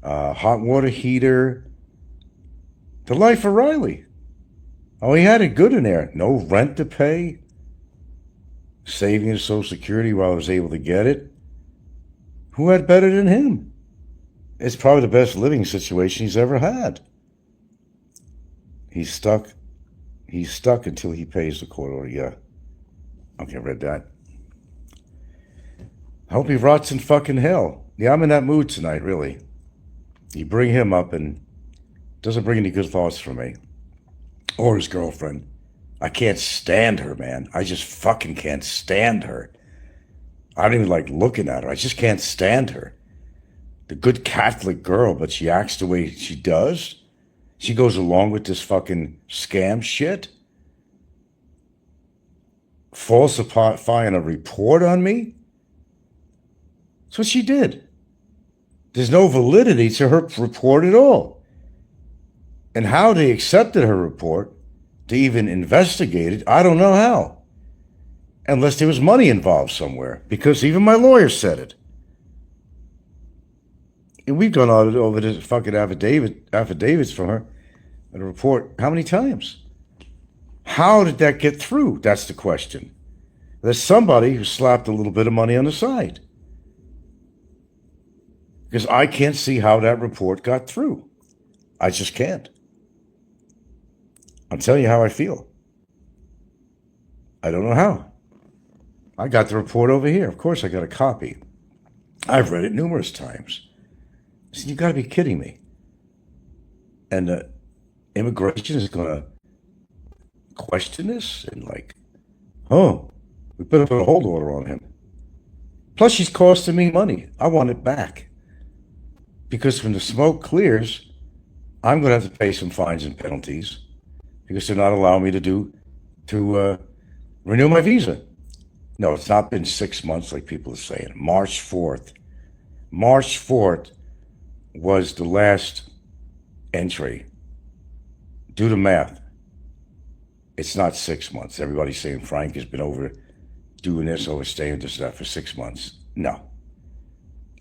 A: hot water heater. The life of Riley. Oh, he had it good in there. No rent to pay. Saving his Social Security while I was able to get it. Who had better than him? It's probably the best living situation he's ever had. He's stuck. He's stuck until he pays the court order. Yeah. Okay, I read that. I hope he rots in fucking hell. Yeah, I'm in that mood tonight, really. You bring him up and doesn't bring any good thoughts for me. Or his girlfriend. I can't stand her, man. I just fucking can't stand her. I don't even like looking at her. I just can't stand her. The good Catholic girl, but she acts the way she does. She goes along with this fucking scam shit. Falsifying a report on me. That's what she did. There's no validity to her report at all. And how they accepted her report to even investigate it, I don't know how. Unless there was money involved somewhere. Because even my lawyer said it. And we've gone over this fucking affidavits from her and a report how many times? How did that get through? That's the question. There's somebody who slapped a little bit of money on the side. Because I can't see how that report got through. I just can't. I'll tell you how I feel. I don't know how. I got the report over here. Of course, I got a copy. I've read it numerous times. I said, you got to be kidding me. And immigration is going to question this and like, oh, we better put a hold order on him. Plus, she's costing me money. I want it back. Because when the smoke clears, I'm going to have to pay some fines and penalties because they're not allowing me to renew my visa. No, it's not been 6 months like people are saying. March 4th. March 4th was the last entry. Do the math. It's not 6 months. Everybody's saying Frank has been over doing this, overstaying this, that for 6 months. No.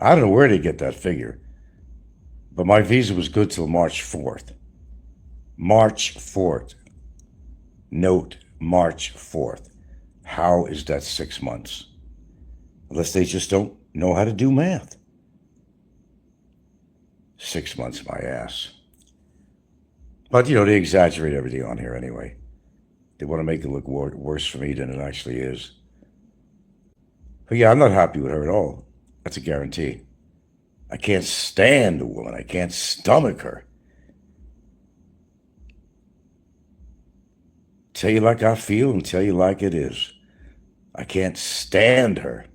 A: I don't know where they get that figure. But my visa was good till March 4th. March 4th. Note, March 4th. How is that 6 months? Unless they just don't know how to do math. 6 months, my ass. But, you know, they exaggerate everything on here anyway. They want to make it look worse for me than it actually is. But yeah, I'm not happy with her at all. That's a guarantee. I can't stand the woman. I can't stomach her. Tell you like I feel and tell you like it is. I can't stand her.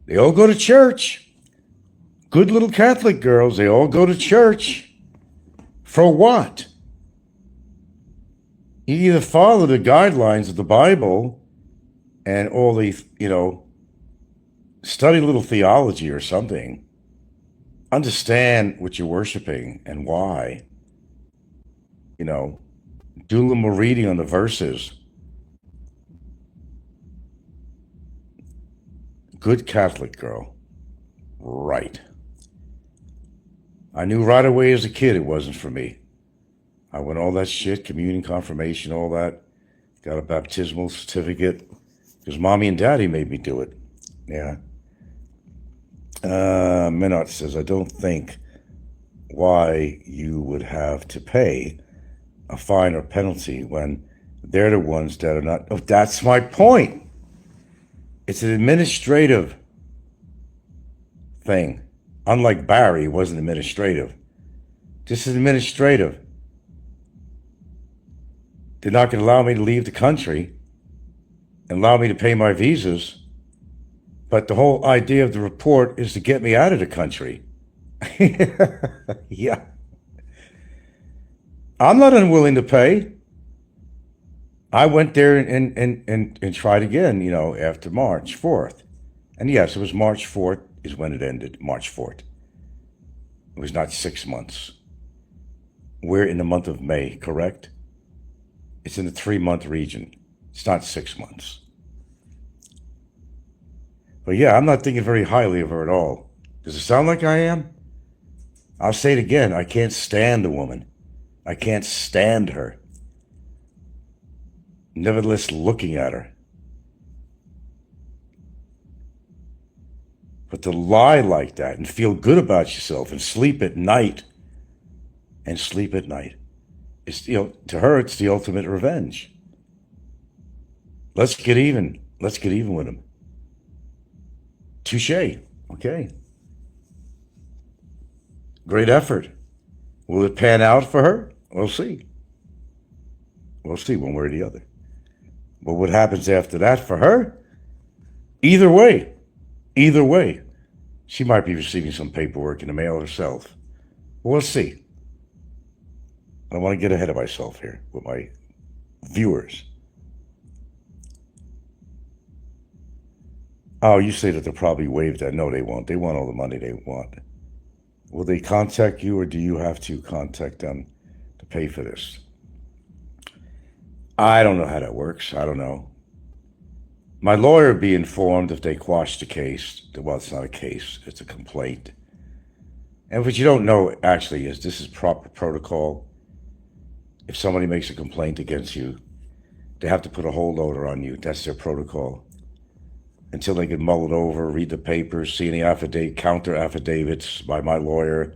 A: They all go to church. Good little Catholic girls, they all go to church. For what? You either follow the guidelines of the Bible and all the, study a little theology or something. Understand what you're worshiping and why. Do a little more reading on the verses. Good Catholic girl. Right. I knew right away as a kid it wasn't for me. I went all that shit, communion, confirmation, all that. Got a baptismal certificate because mommy and daddy made me do it. Yeah. Minot says, I don't think why you would have to pay a fine or penalty when they're the ones that are not. Oh, that's my point. It's an administrative thing. Unlike Barry, it wasn't administrative. This is administrative. They're not going to allow me to leave the country and allow me to pay my visas. But the whole idea of the report is to get me out of the country. Yeah. I'm not unwilling to pay. I went there and tried again, after March 4th. And yes, it was March 4th is when it ended, March 4th. It was not 6 months. We're in the month of May, correct? It's in the 3-month region. It's not 6 months. But yeah, I'm not thinking very highly of her at all. Does it sound like I am? I'll say it again. I can't stand the woman. I can't stand her. Nevertheless, looking at her. But to lie like that and feel good about yourself and sleep at night. It's, to her, it's the ultimate revenge. Let's get even. Let's get even with him. Touche. Okay. Great effort. Will it pan out for her? We'll see. We'll see one way or the other. But what happens after that for her? Either way, she might be receiving some paperwork in the mail herself. We'll see. I don't want to get ahead of myself here with my viewers. Oh, you say that they'll probably waive that. No, they won't. They want all the money they want. Will they contact you, or do you have to contact them to pay for this? I don't know how that works. I don't know. My lawyer would be informed if they quash the case. Well, it's not a case. It's a complaint. And what you don't know, actually, is this is proper protocol. If somebody makes a complaint against you, they have to put a hold order on you. That's their protocol. Until they can mull it over, read the papers, see any counter affidavits by my lawyer,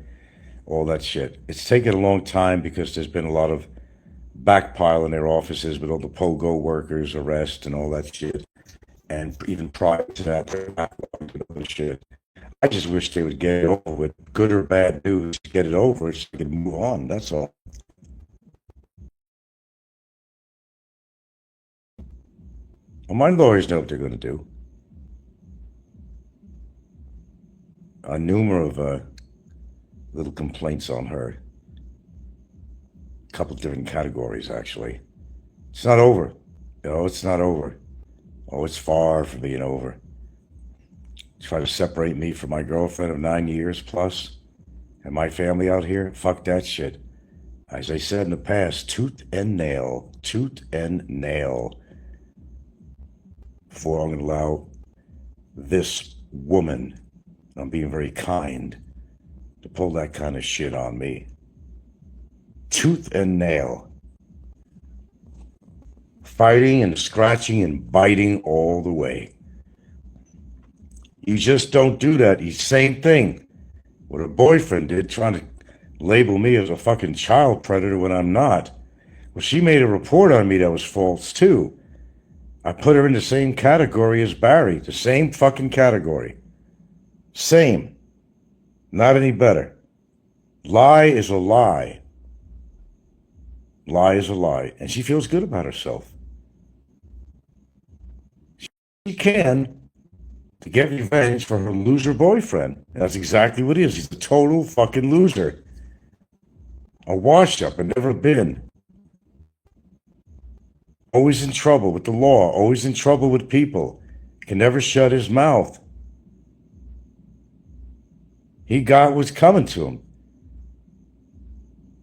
A: all that shit. It's taken a long time because there's been a lot of backpile in their offices with all the POGO workers, arrest, and all that shit. And even prior to that, they're backlogged and other shit. I just wish they would get it over with. Good or bad news, get it over so they can move on. That's all. Well, my lawyers know what they're going to do. A number of little complaints on her. A couple different categories, actually. It's not over. It's not over. Oh, it's far from being over. Try to separate me from my girlfriend of 9 years plus and my family out here. Fuck that shit. As I said in the past, tooth and nail. Before I'm going to allow this woman, I'm being very kind, to pull that kind of shit on me. Tooth and nail. Fighting and scratching and biting all the way. You just don't do that. The same thing what her boyfriend did, trying to label me as a fucking child predator when I'm not. Well, she made a report on me that was false too. I put her in the same category as Barry. The same fucking category. Same. Not any better. Lie is a lie. Lie is a lie. And she feels good about herself. She can to get revenge for her loser boyfriend. And that's exactly what he is. He's a total fucking loser. A wash-up and never been. Always in trouble with the law. Always in trouble with people. Can never shut his mouth. He got what's coming to him.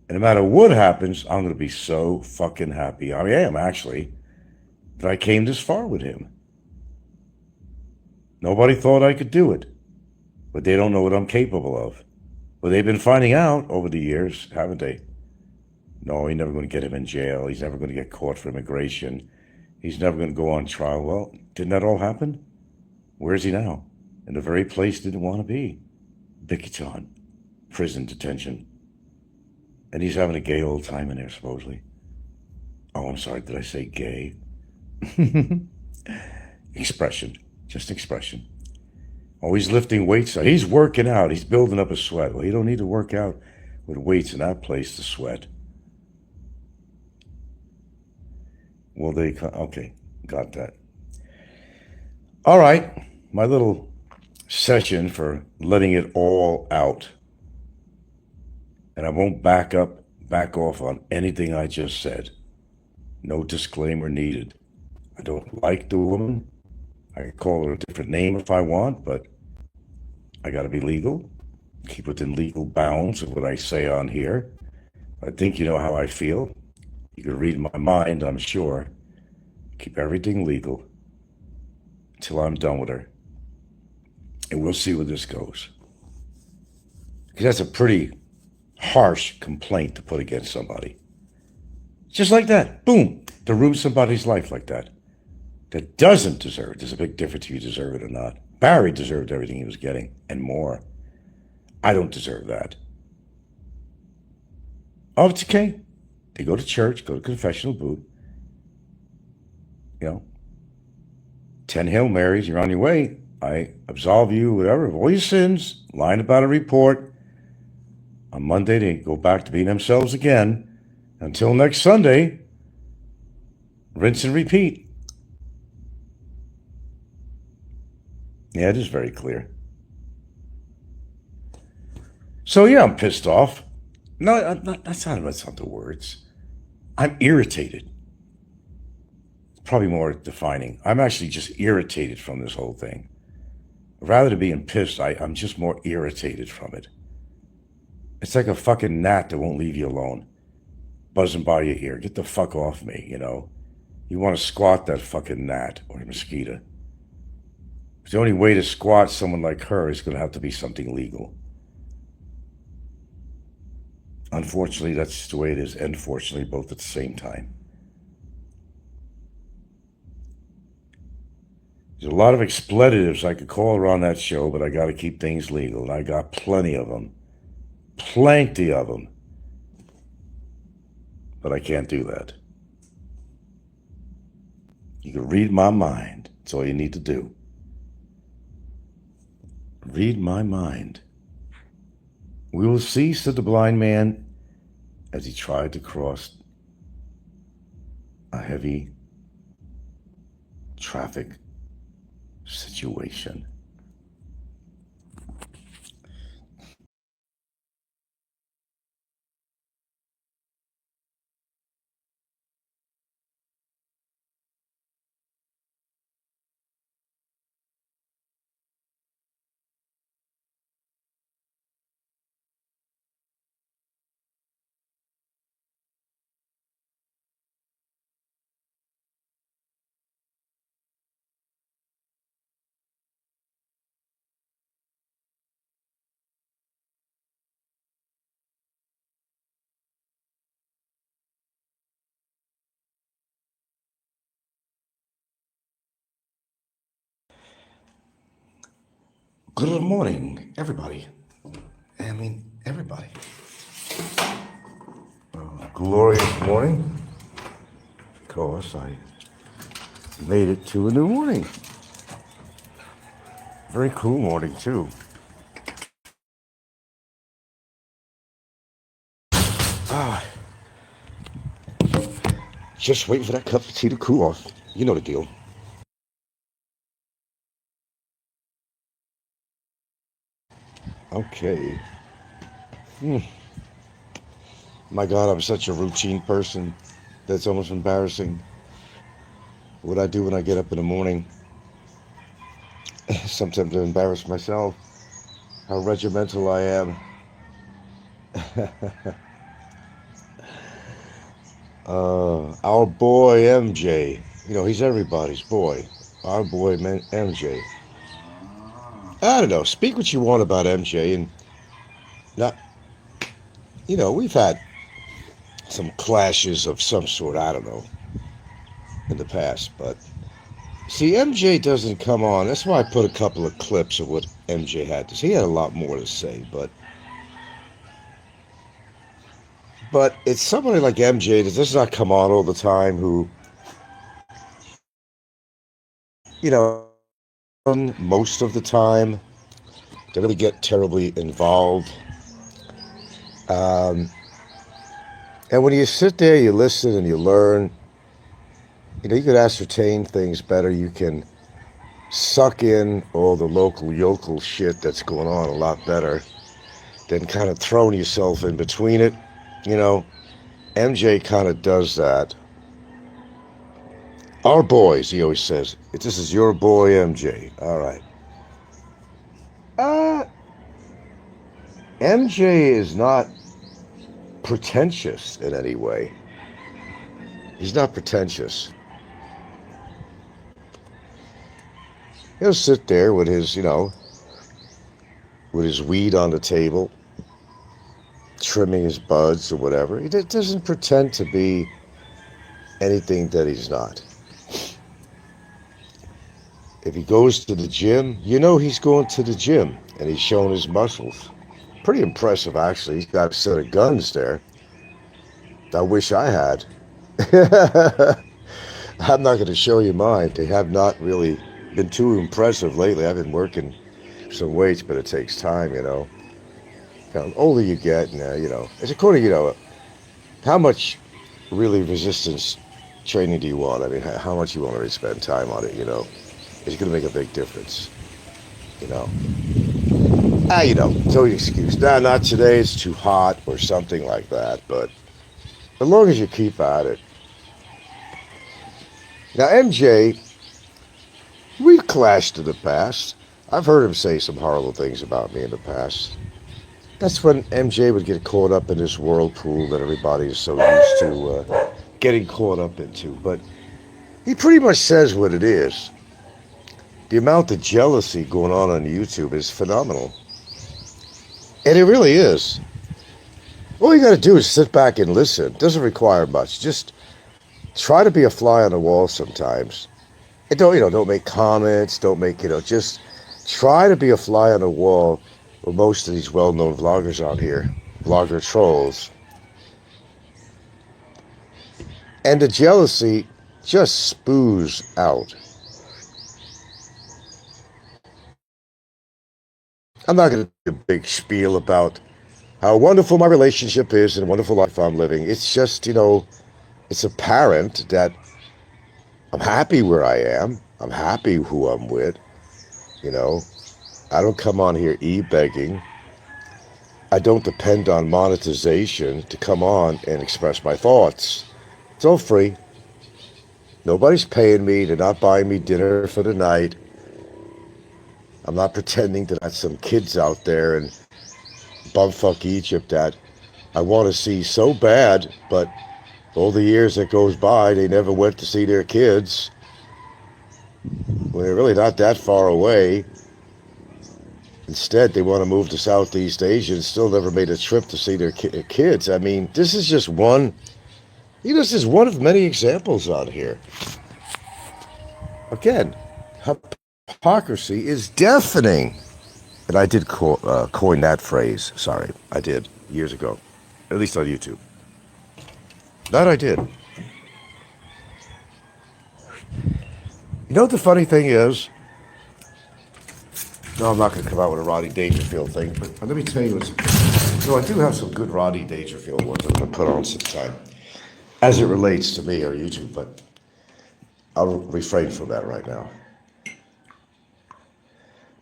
A: And no matter what happens, I'm going to be so fucking happy. I am, actually, that I came this far with him. Nobody thought I could do it, but they don't know what I'm capable of. Well, they've been finding out over the years, haven't they? No, he's never going to get him in jail. He's never going to get caught for immigration. He's never going to go on trial. Well, didn't that all happen? Where is he now? In the very place he didn't want to be. Bikiton, prison detention. And he's having a gay old time in there, supposedly. Oh, I'm sorry, did I say gay? Expression, just expression. Oh, he's lifting weights. He's working out. He's building up a sweat. Well, you don't need to work out with weights in that place to sweat. Well, okay, got that. All right, my little session for letting it all out. And I won't back off on anything I just said. No disclaimer needed. I don't like the woman. I can call her a different name if I want, but I got to be legal. Keep within legal bounds of what I say on here. I think you know how I feel. You can read my mind, I'm sure. Keep everything legal until I'm done with her. And we'll see where this goes. Because that's a pretty harsh complaint to put against somebody. Just like that. Boom. To ruin somebody's life like that. That doesn't deserve it. There's a big difference if you deserve it or not. Barry deserved everything he was getting and more. I don't deserve that. Oh, it's okay. They go to church, go to confessional booth. 10 Hail Marys, you're on your way. I absolve you, whatever, of all your sins. Lying about a report. On Monday, they go back to being themselves again. Until next Sunday, rinse and repeat. Yeah, it is very clear. So yeah, I'm pissed off. No, that's not the words. I'm irritated. It's probably more defining. I'm actually just irritated from this whole thing. Rather than being pissed, I'm just more irritated from it. It's like a fucking gnat that won't leave you alone. Buzzing by your ear. Get the fuck off me, You want to squat that fucking gnat or mosquito. The only way to squat someone like her is going to have to be something legal. Unfortunately, that's just the way it is, and fortunately, both at the same time. There's a lot of expletives I could call her on that show, but I got to keep things legal, and I got plenty of them. Plenty of them. But I can't do that. You can read my mind. That's all you need to do. Read my mind. We will see, said the blind man, as he tried to cross a heavy traffic situation. Good morning, everybody. I mean, everybody. Glorious morning. Because I made it to a new morning. Very cool morning, too. Just waiting for that cup of tea to cool off. You know the deal. Okay. My God, I'm such a routine person. That's almost embarrassing. What I do when I get up in the morning. Sometimes I embarrass myself. How regimental I am. Our boy MJ. He's everybody's boy. Our boy MJ. I don't know. Speak what you want about MJ, and not, we've had some clashes of some sort. I don't know in the past, but see, MJ doesn't come on. That's why I put a couple of clips of what MJ had to say. He had a lot more to say, but it's somebody like MJ that does not come on all the time. Who, most of the time, they really get terribly involved. Um, and when you sit there, you listen and you learn. You can ascertain things better. You can suck in all the local yokel shit that's going on a lot better than kind of throwing yourself in between it. You know, MJ kind of does that. Our boys, he always says, this is your boy MJ. All right. Uh, MJ is not pretentious in any way. He's not pretentious. He'll sit there with his, with his weed on the table, trimming his buds or whatever. He doesn't pretend to be anything that he's not. If he goes to the gym, he's going to the gym, and he's showing his muscles. Pretty impressive, actually. He's got a set of guns there. I wish I had. I'm not going to show you mine. They have not really been too impressive lately. I've been working some weights, but it takes time, The older you get, it's according, how much really resistance training do you want? I mean, how much you want to really spend time on it, It's going to make a big difference, it's always an excuse. Nah, not today, it's too hot or something like that, but as long as you keep at it. Now, MJ, we've clashed in the past. I've heard him say some horrible things about me in the past. That's when MJ would get caught up in this whirlpool that everybody is so used to getting caught up into. But he pretty much says what it is. The amount of jealousy going on YouTube is phenomenal. And it really is. All you got to do is sit back and listen. It doesn't require much. Just try to be a fly on the wall sometimes. And don't make comments. Don't make, just try to be a fly on the wall with most of these well-known vloggers out here. Vlogger trolls. And the jealousy just spews out. I'm not going to do a big spiel about how wonderful my relationship is and wonderful life I'm living. It's just, it's apparent that I'm happy where I am. I'm happy who I'm with. I don't come on here e-begging. I don't depend on monetization to come on and express my thoughts. It's all free. Nobody's paying me. They're not buying me dinner for the night. I'm not pretending that there's some kids out there in bumfuck Egypt that I want to see so bad, but all the years that goes by, they never went to see their kids. When they're really not that far away. Instead, they want to move to Southeast Asia and still never made a trip to see their kids. I mean, this is just one, this is one of many examples on here. Again, hypocrisy is deafening. And I did coin that phrase. Sorry, I did years ago, at least on YouTube. That I did. You know what the funny thing is? No, I'm not going to come out with a Rodney Dangerfield thing, but let me tell you I do have some good Rodney Dangerfield ones I'm going to put on sometime, as it relates to me or YouTube, but I'll refrain from that right now.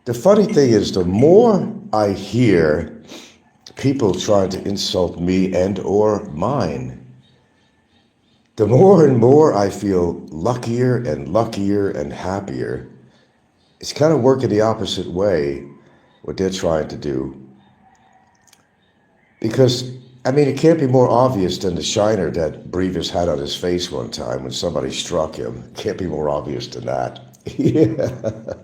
A: The funny thing is, the more I hear people trying to insult me and or mine, the more and more I feel luckier and happier. It's kind of working the opposite way, what they're trying to do. Because, it can't be more obvious than the shiner that Brevis had on his face one time when somebody struck him. Can't be more obvious than that. Yeah.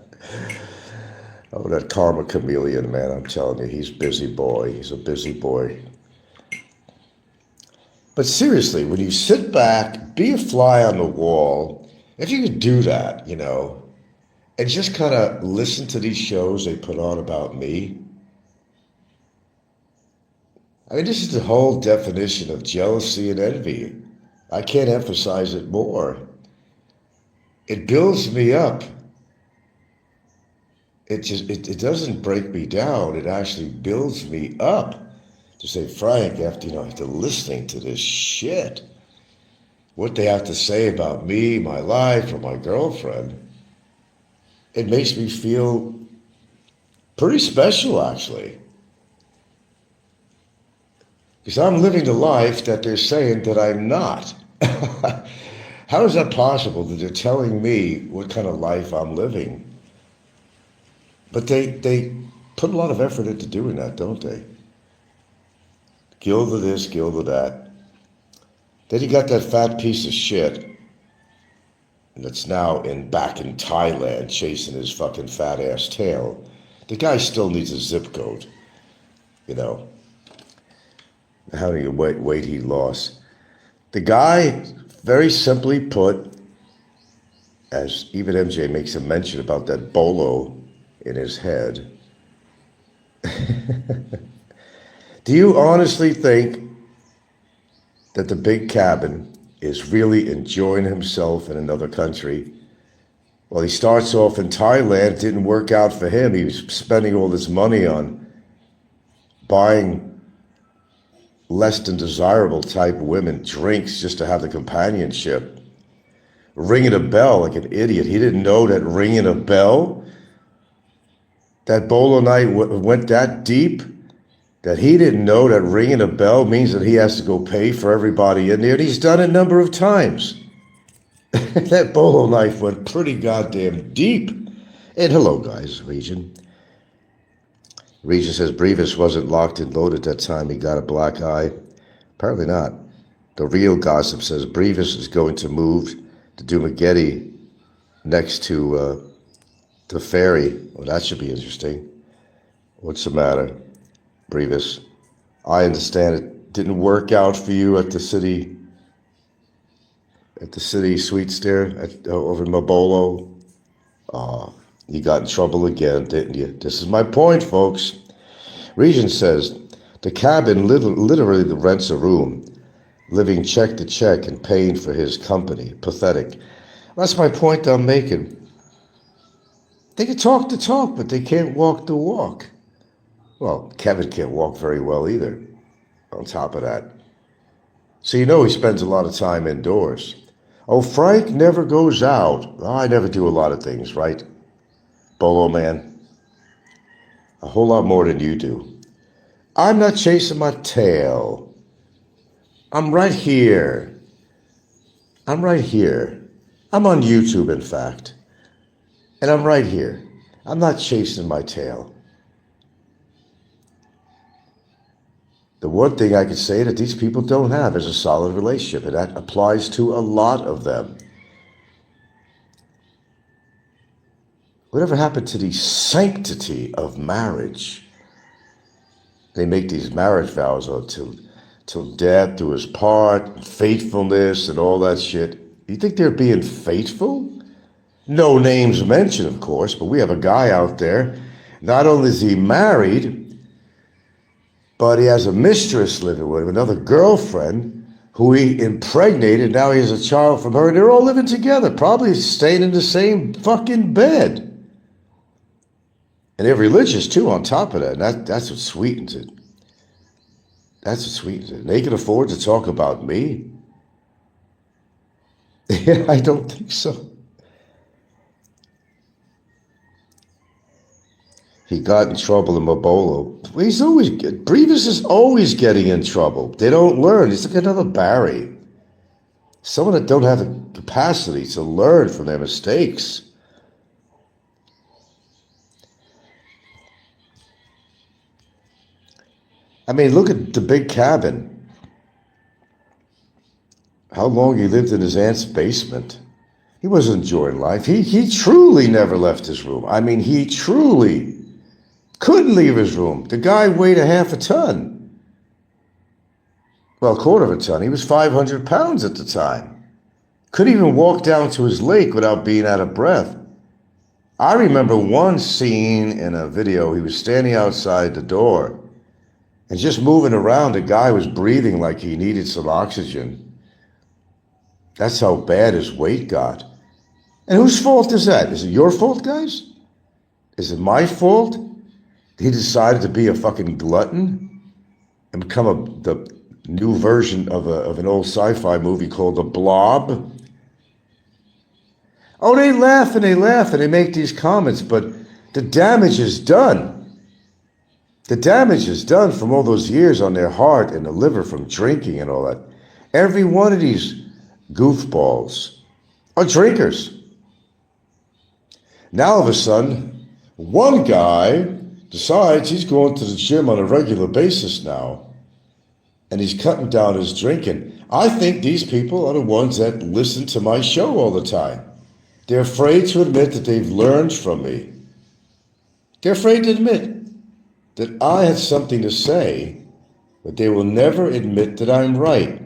A: Oh, that karma chameleon, man, I'm telling you, he's busy boy. He's a busy boy. But seriously, when you sit back, be a fly on the wall, if you could do that, and just kind of listen to these shows they put on about me. I mean, this is the whole definition of jealousy and envy. I can't emphasize it more. It builds me up. It doesn't break me down. It actually builds me up to say, Frank, after listening to this shit, what they have to say about me, my life, or my girlfriend, it makes me feel pretty special, actually. Because I'm living the life that they're saying that I'm not. How is that possible that they're telling me what kind of life I'm living? But they put a lot of effort into doing that, don't they? Guild of this, guild of that. Then you got that fat piece of shit that's now back in Thailand chasing his fucking fat ass tail. The guy still needs a zip code, How many weight he lost. The guy, very simply put, as even MJ makes a mention about that bolo in his head. Do you honestly think that the big cabin is really enjoying himself in another country? Well, he starts off in Thailand. It didn't work out for him. He was spending all this money on buying less than desirable type women drinks just to have the companionship. Ringing a bell like an idiot. He didn't know that ringing a bell, that bolo night went that deep, that he didn't know that ringing a bell means that he has to go pay for everybody in there. And he's done it a number of times. That bolo knife went pretty goddamn deep. And hello, guys, Region. Region says Brevis wasn't locked and loaded that time. He got a black eye. Apparently not. The real gossip says Brevis is going to move to Dumageddon next to the ferry. Well, that should be interesting. What's the matter, Brevis? I understand it didn't work out for you at the city suites there over in Mabolo. You got in trouble again, didn't you? This is my point, folks. Regent says, the cabin literally rents a room, living check to check and paying for his company. Pathetic. That's my point I'm making. They can talk the talk, but they can't walk the walk. Well, Kevin can't walk very well either, on top of that. So he spends a lot of time indoors. Oh, Frank never goes out. I never do a lot of things, right? Bolo man. A whole lot more than you do. I'm not chasing my tail. I'm right here. I'm right here. I'm on YouTube, in fact. And I'm right here. I'm not chasing my tail. The one thing I could say that these people don't have is a solid relationship, and that applies to a lot of them. Whatever happened to the sanctity of marriage? They make these marriage vows till death do us part, faithfulness and all that shit. You think they're being faithful? No names mentioned, of course, but we have a guy out there. Not only is he married, but he has a mistress living with him, another girlfriend who he impregnated. Now he has a child from her. They're all living together, probably staying in the same fucking bed. And they're religious, too, on top of that. And that's what sweetens it. That's what sweetens it. And they can afford to talk about me? I don't think so. He got in trouble in Mabolo. Brevis is always getting in trouble. They don't learn. He's like another Barry. Someone that don't have the capacity to learn from their mistakes. I mean, look at the big cabin. How long he lived in his aunt's basement. He wasn't enjoying life. He truly never left his room. I mean, he truly Couldn't leave his room. The guy weighed a half a ton. Well, a quarter of a ton. He was 500 pounds at the time. Couldn't even walk down to his lake without being out of breath. I remember one scene in a video, he was standing outside the door and just moving around. The guy was breathing like he needed some oxygen. That's how bad his weight got. And whose fault is that? Is it your fault, guys? Is it my fault? He decided to be a fucking glutton and become the new version of an old sci-fi movie called The Blob. Oh, they laugh and they make these comments, but the damage is done. The damage is done from all those years on their heart and the liver from drinking and all that. Every one of these goofballs are drinkers. Now all of a sudden, one guy decides he's going to the gym on a regular basis now, and he's cutting down his drinking. I think these people are the ones that listen to my show all the time. They're afraid to admit that they've learned from me. They're afraid to admit that I had something to say, but they will never admit that I'm right.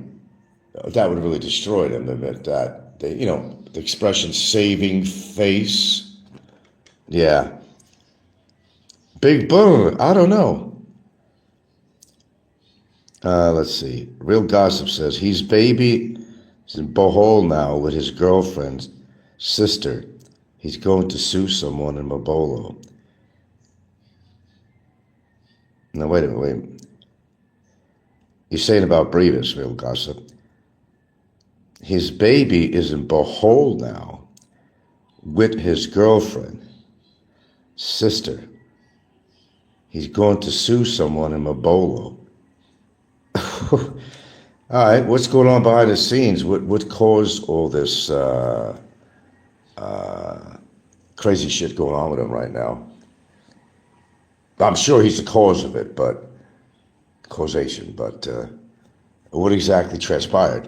A: That would really destroy them to admit that. They, the expression saving face. Yeah. Big boom. I don't know. Let's see. Real Gossip says he's baby is in Bohol now with his girlfriend's sister. He's going to sue someone in Mabolo. Now, wait a minute. You're saying about Brevis, Real Gossip. His baby is in Bohol now with his girlfriend, sister. He's going to sue someone in Mabolo. All right, what's going on behind the scenes? What caused all this crazy shit going on with him right now? I'm sure he's the cause of it, but causation. But what exactly transpired?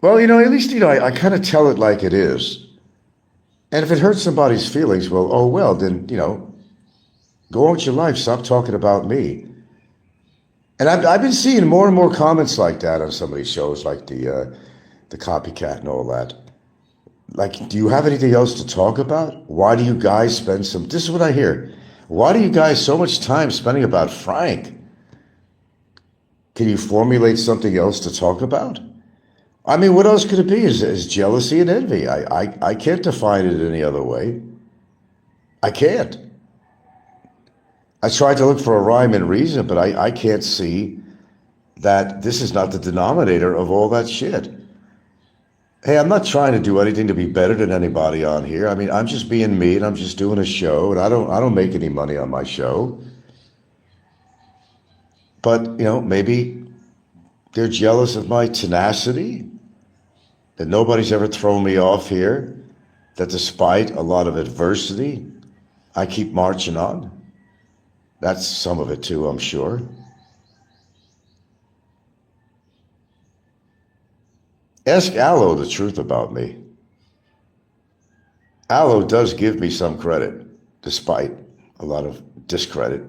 A: Well, at least, I kind of tell it like it is. And if it hurts somebody's feelings, well, then, go on with your life. Stop talking about me. And I've been seeing more and more comments like that on some of these shows, like the copycat and all that. Like, do you have anything else to talk about? Why do you guys this is what I hear. Why do you guys so much time spending about Frank? Can you formulate something else to talk about? I mean, what else could it be? Is jealousy and envy. I can't define it any other way. I can't. I tried to look for a rhyme and reason, but I can't see that this is not the denominator of all that shit. Hey, I'm not trying to do anything to be better than anybody on here. I mean, I'm just being me, and I'm just doing a show, and I don't make any money on my show. But, maybe they're jealous of my tenacity, that nobody's ever thrown me off here, that despite a lot of adversity, I keep marching on. That's some of it too, I'm sure. Ask Aloe the truth about me. Aloe does give me some credit, despite a lot of discredit.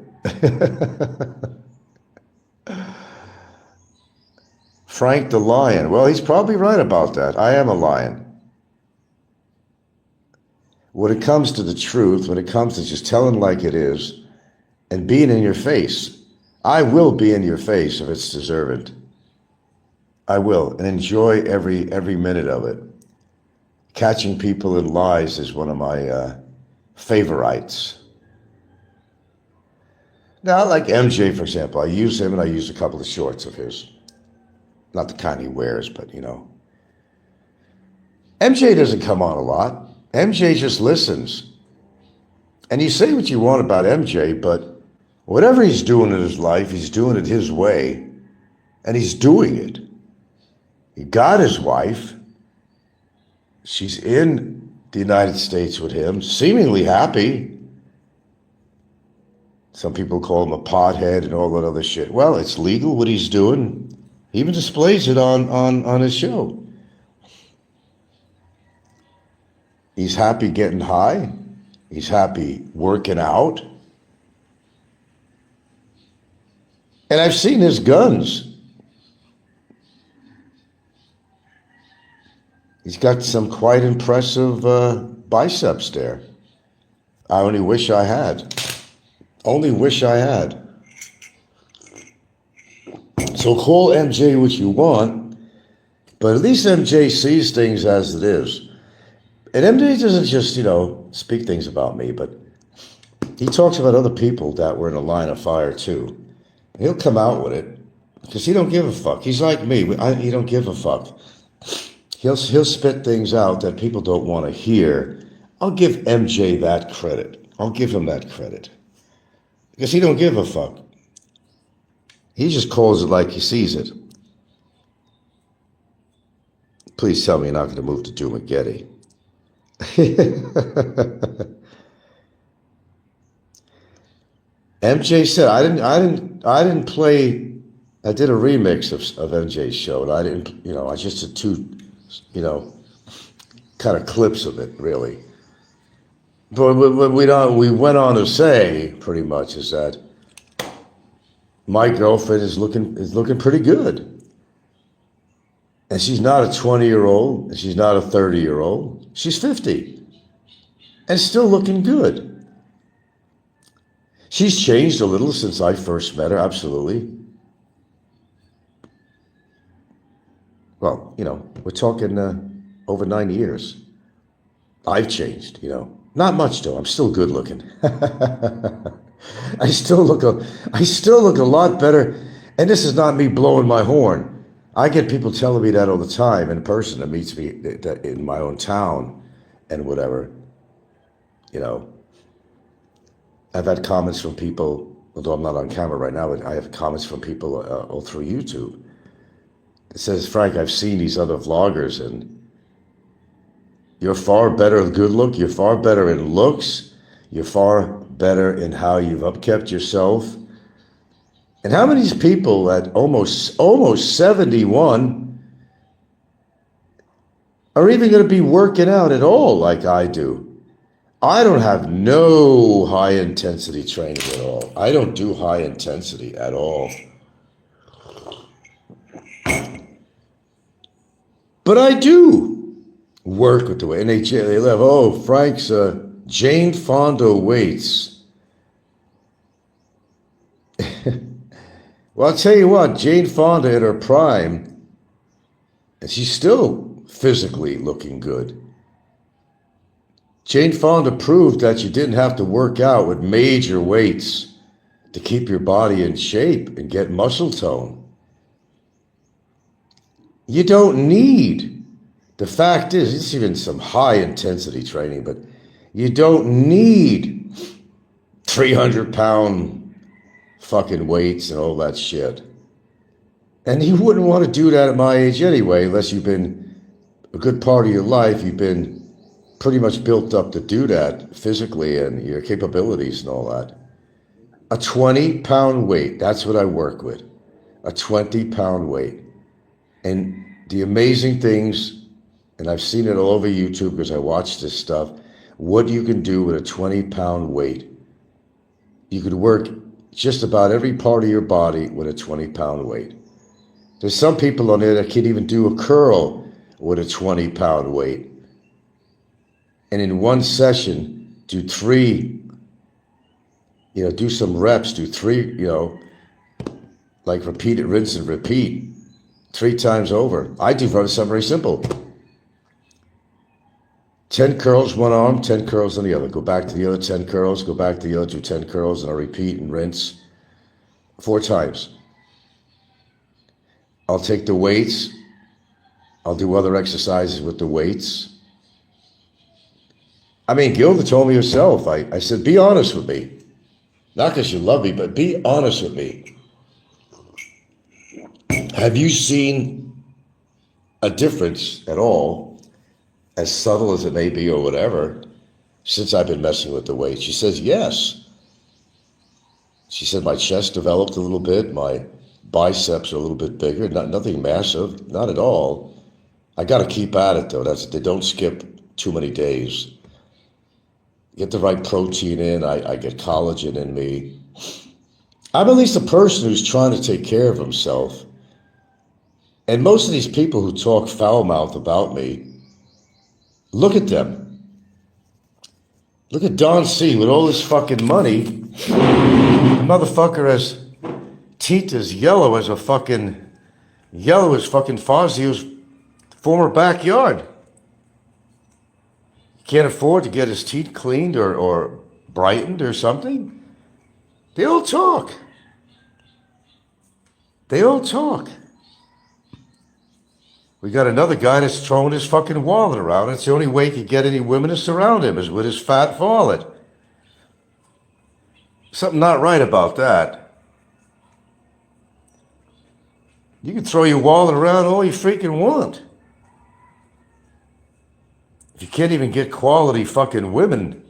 A: Frank the Lion. Well, he's probably right about that. I am a lion. When it comes to the truth, when it comes to just telling like it is and being in your face, I will be in your face if it's deserved. I will, and enjoy every minute of it. Catching people in lies is one of my favorites. Now, like MJ, for example, I use him and I use a couple of shorts of his. Not the kind he wears, but, MJ doesn't come on a lot. MJ just listens. And you say what you want about MJ, but whatever he's doing in his life, he's doing it his way. And he's doing it. He got his wife. She's in the United States with him, seemingly happy. Some people call him a pothead and all that other shit. Well, it's legal what he's doing. He even displays it on his show. He's happy getting high. He's happy working out. And I've seen his guns. He's got some quite impressive biceps there. I only wish I had. Only wish I had. So call MJ what you want, but at least MJ sees things as it is. And MJ doesn't just, speak things about me, but he talks about other people that were in a line of fire too. He'll come out with it because he don't give a fuck. He's like me. He don't give a fuck. He'll spit things out that people don't want to hear. I'll give MJ that credit. I'll give him that credit because he don't give a fuck. He just calls it like he sees it. Please tell me you're not going to move to Dumageddon. MJ said I didn't play. I did a remix of MJ's show, and I didn't. I just did two, kind of clips of it, really. But what we went on to say pretty much is that my girlfriend is looking pretty good. And she's not a 20-year-old, and she's not a 30-year-old. She's 50 and still looking good. She's changed a little since I first met her, absolutely. Well, we're talking over 9 years. I've changed, Not much though. I'm still good looking. I still look a lot better. And this is not me blowing my horn. I get people telling me that all the time in person that meets me in my own town and whatever. I've had comments from people, although I'm not on camera right now, but I have comments from people all through YouTube. It says, Frank, I've seen these other vloggers and you're far better good look. You're far better in looks. You're far better in how you've upkept yourself. And how many people at almost 71 are even going to be working out at all like I do? I don't have no high intensity training at all. I don't do high intensity at all. But I do work with the weight. And they love, Frank's Jane Fonda weights. Well, I'll tell you what, Jane Fonda in her prime, and she's still physically looking good. Jane Fonda proved that you didn't have to work out with major weights to keep your body in shape and get muscle tone. You don't need. The fact is, it's even some high intensity training, but you don't need 300-pound fucking weights and all that shit. And you wouldn't want to do that at my age anyway, unless you've been a good part of your life, you've been pretty much built up to do that physically and your capabilities and all that. A 20-pound weight, that's what I work with. A 20-pound weight. And the amazing things, and I've seen it all over YouTube because I watch this stuff, what you can do with a 20-pound weight. You could work just about every part of your body with a 20-pound weight. There's some people on there that can't even do a curl with a 20-pound weight. And in one session, do three, do some reps, do three, like repeat it, rinse and repeat 3 times over. I do something very simple. 10 curls, one arm, 10 curls on the other. Go back to the other 10 curls, go back to the other, do 10 curls, and I repeat and rinse 4 times. I'll take the weights. I'll do other exercises with the weights. I mean, Gilda told me herself, I said, be honest with me. Not because you love me, but be honest with me. Have you seen a difference at all, as subtle as it may be or whatever, since I've been messing with the weight? She says, yes. She said my chest developed a little bit, my biceps are a little bit bigger, nothing massive, not at all. I got to keep at it though. They don't skip too many days. Get the right protein in. I get collagen in me. I'm at least a person who's trying to take care of himself. And most of these people who talk foul-mouthed about me, look at them. Look at Don C. with all his fucking money. The motherfucker has teeth as yellow as fucking Fazio's former backyard. Can't afford to get his teeth cleaned or brightened or something. They all talk. They all talk. We got another guy that's throwing his fucking wallet around. It's the only way he can get any women to surround him is with his fat wallet. Something not right about that. You can throw your wallet around all you freaking want. If you can't even get quality fucking women,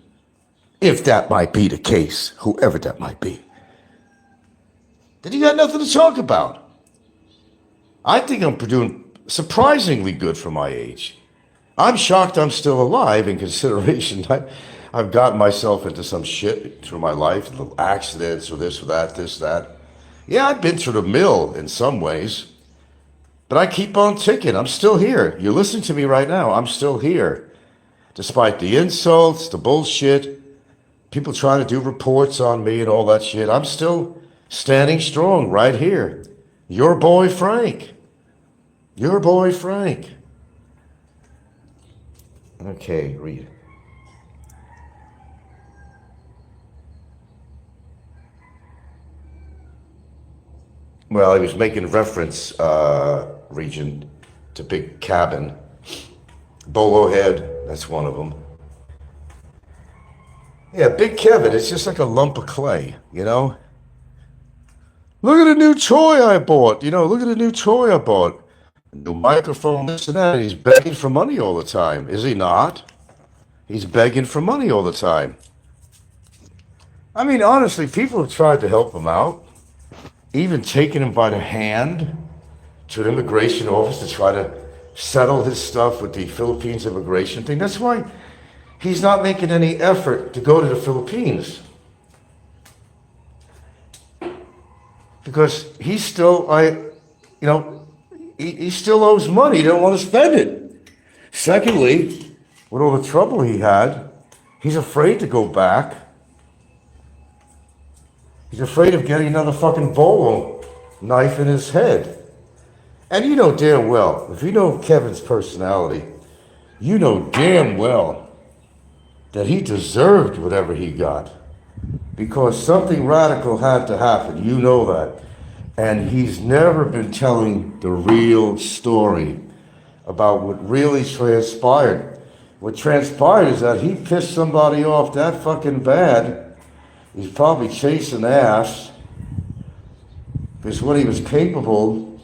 A: if that might be the case, whoever that might be, then you got nothing to talk about. I think I'm doing surprisingly good for my age. I'm shocked I'm still alive in consideration. I've gotten myself into some shit through my life, little accidents or this or that, this, that. Yeah, I've been through the mill in some ways, but I keep on ticking. I'm still here. You're listening to me right now. I'm still here. Despite the insults, the bullshit, people trying to do reports on me and all that shit, I'm still standing strong right here. Your boy Frank. Your boy Frank. Okay, read. Well, he was making reference, Regent, to Big Cabin. Bolo Head, that's one of them. Yeah, Big Kevin, it's just like a lump of clay, you know? Look at the new toy I bought, look at the new toy I bought. New microphone, this and that, and he's begging for money all the time, is he not? He's begging for money all the time. I mean, honestly, people have tried to help him out, even taken him by the hand to an immigration office to try to settle his stuff with the Philippines immigration thing. That's why he's not making any effort to go to the Philippines. Because he still, he still owes money. He don't want to spend it. Secondly, with all the trouble he had, he's afraid to go back. He's afraid of getting another fucking bolo knife in his head. And you know damn well, if you know Kevin's personality, you know damn well that he deserved whatever he got. Because something radical had to happen, you know that. And he's never been telling the real story about what really transpired. What transpired is that he pissed somebody off that fucking bad. He's probably chasing ass. Because when he was capable,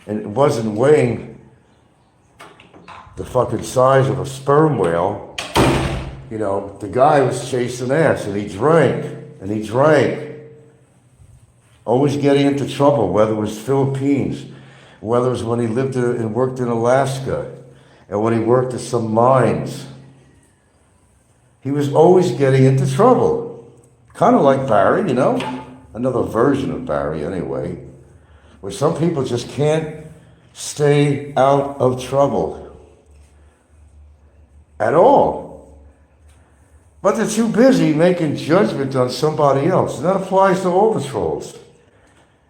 A: and it wasn't weighing the fucking size of a sperm whale, the guy was chasing ass, and he drank. Always getting into trouble, whether it was Philippines, whether it was when he lived and worked in Alaska, and when he worked at some mines. He was always getting into trouble. Kind of like Barry, another version of Barry anyway, where some people just can't stay out of trouble at all. But they're too busy making judgment on somebody else. And that applies to all the trolls.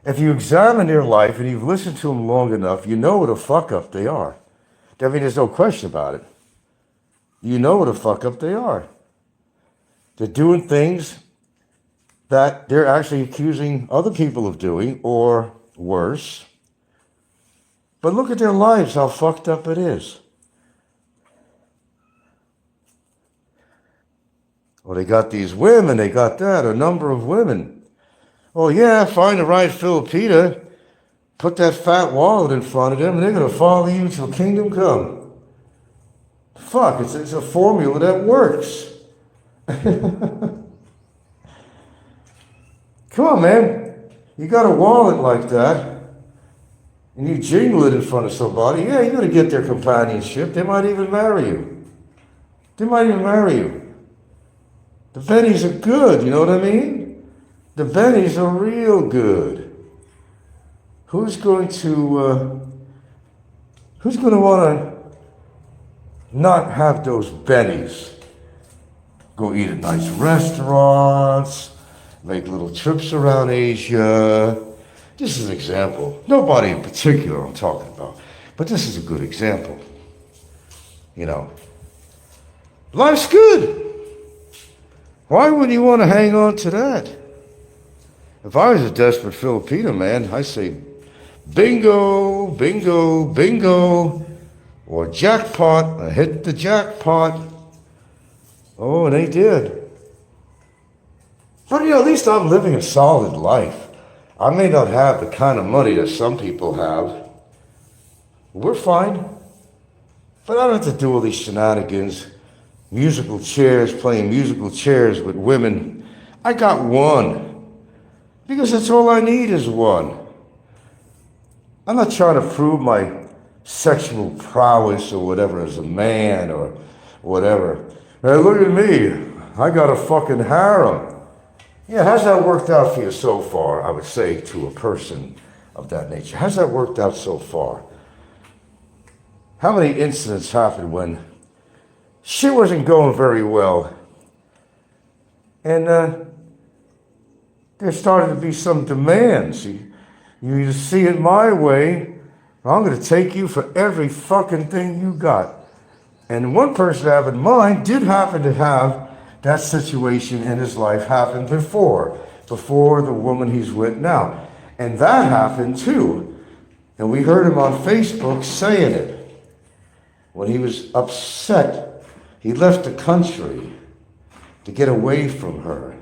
A: If you examine their life and you've listened to them long enough, you know what a fuck up they are. I mean, there's no question about it. You know what a fuck up they are. They're doing things that they're actually accusing other people of doing, or worse. But look at their lives, how fucked up it is. Well, they got these women, they got that, a number of women. Oh yeah, find the right Filipina, put that fat wallet in front of them, and they're going to follow you till kingdom come. Fuck, it's a formula that works. Come on, man. You got a wallet like that, and you jingle it in front of somebody. Yeah, you got to get their companionship. They might even marry you. They might even marry you. The bennies are good, you know what I mean? The bennies are real good. Who's going to want to not have those bennies? Go eat at nice restaurants, make little trips around Asia. This is an example. Nobody in particular I'm talking about, but this is a good example. You know, life's good. Why would you want to hang on to that? If I was a desperate Filipino man, I say, bingo, bingo, bingo, or jackpot. I hit the jackpot. Oh, and they did. But at least I'm living a solid life. I may not have the kind of money that some people have. We're fine. But I don't have to do all these shenanigans. Musical chairs, playing musical chairs with women. I got one. Because that's all I need is one. I'm not trying to prove my sexual prowess or whatever as a man or whatever. Hey, look at me. I got a fucking harem. Yeah, how's that worked out for you so far, I would say to a person of that nature? How's that worked out so far? How many incidents happened when shit wasn't going very well? And there started to be some demands. You either see it my way, or I'm going to take you for every fucking thing you got. And one person I have in mind did happen to have that situation in his life happen before the woman he's with now. And that happened too. And we heard him on Facebook saying it. When he was upset, he left the country to get away from her.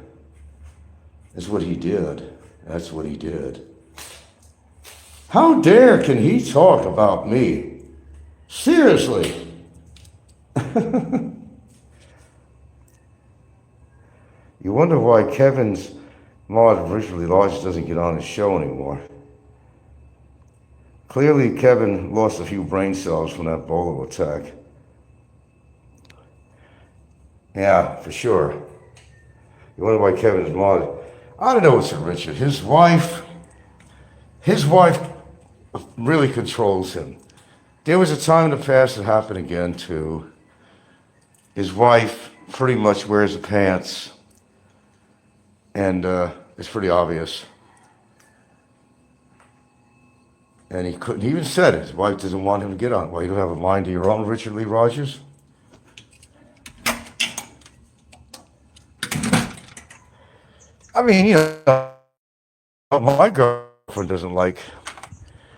A: That's what he did. That's what he did. How dare can he talk about me? Seriously. You wonder why Kevin's mod Visually Large doesn't get on his show anymore. Clearly Kevin lost a few brain cells from that bolo attack. Yeah, for sure. You wonder why Kevin's mod... I don't know what's in Richard. His wife really controls him. There was a time in the past that happened again too. His wife pretty much wears the pants, and it's pretty obvious. And he even said it. His wife doesn't want him to get on. Well, you don't have a mind of your own, Richard Lee Rogers? I mean, you know, my girlfriend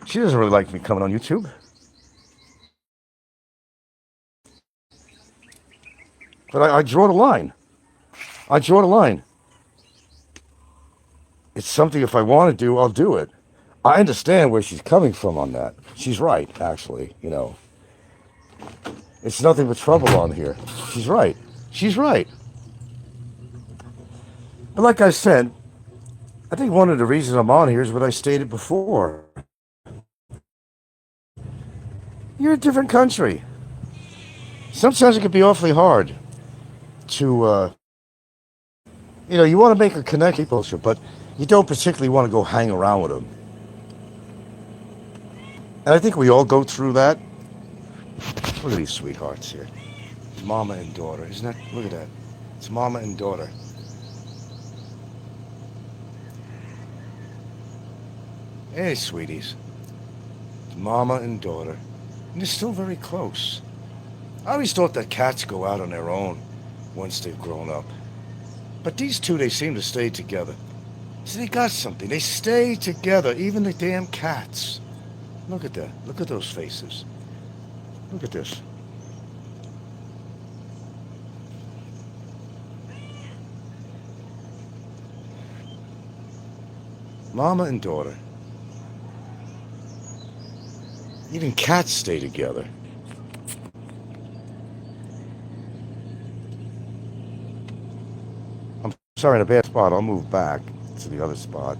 A: she doesn't really like me coming on YouTube. But I draw the line. I draw the line. It's something if I want to do, I'll do it. I understand where she's coming from on that. She's right, actually, you know. It's nothing but trouble on here. She's right. She's right. But like I said, I think one of the reasons I'm on here is what I stated before. You're a different country. Sometimes it can be awfully hard to, you want to make a connection with culture, but you don't particularly want to go hang around with them. And I think we all go through that. Look at these sweethearts here. Mama and daughter. Isn't that? Look at that. It's mama and daughter. Hey, sweeties. It's mama and daughter. And they're still very close. I always thought that cats go out on their own once they've grown up. But these two, they seem to stay together. So they got something. They stay together, even the damn cats. Look at that. Look at those faces. Look at this. Mama and daughter. Even cats stay together. I'm sorry, in a bad spot. I'll move back. to the other spot.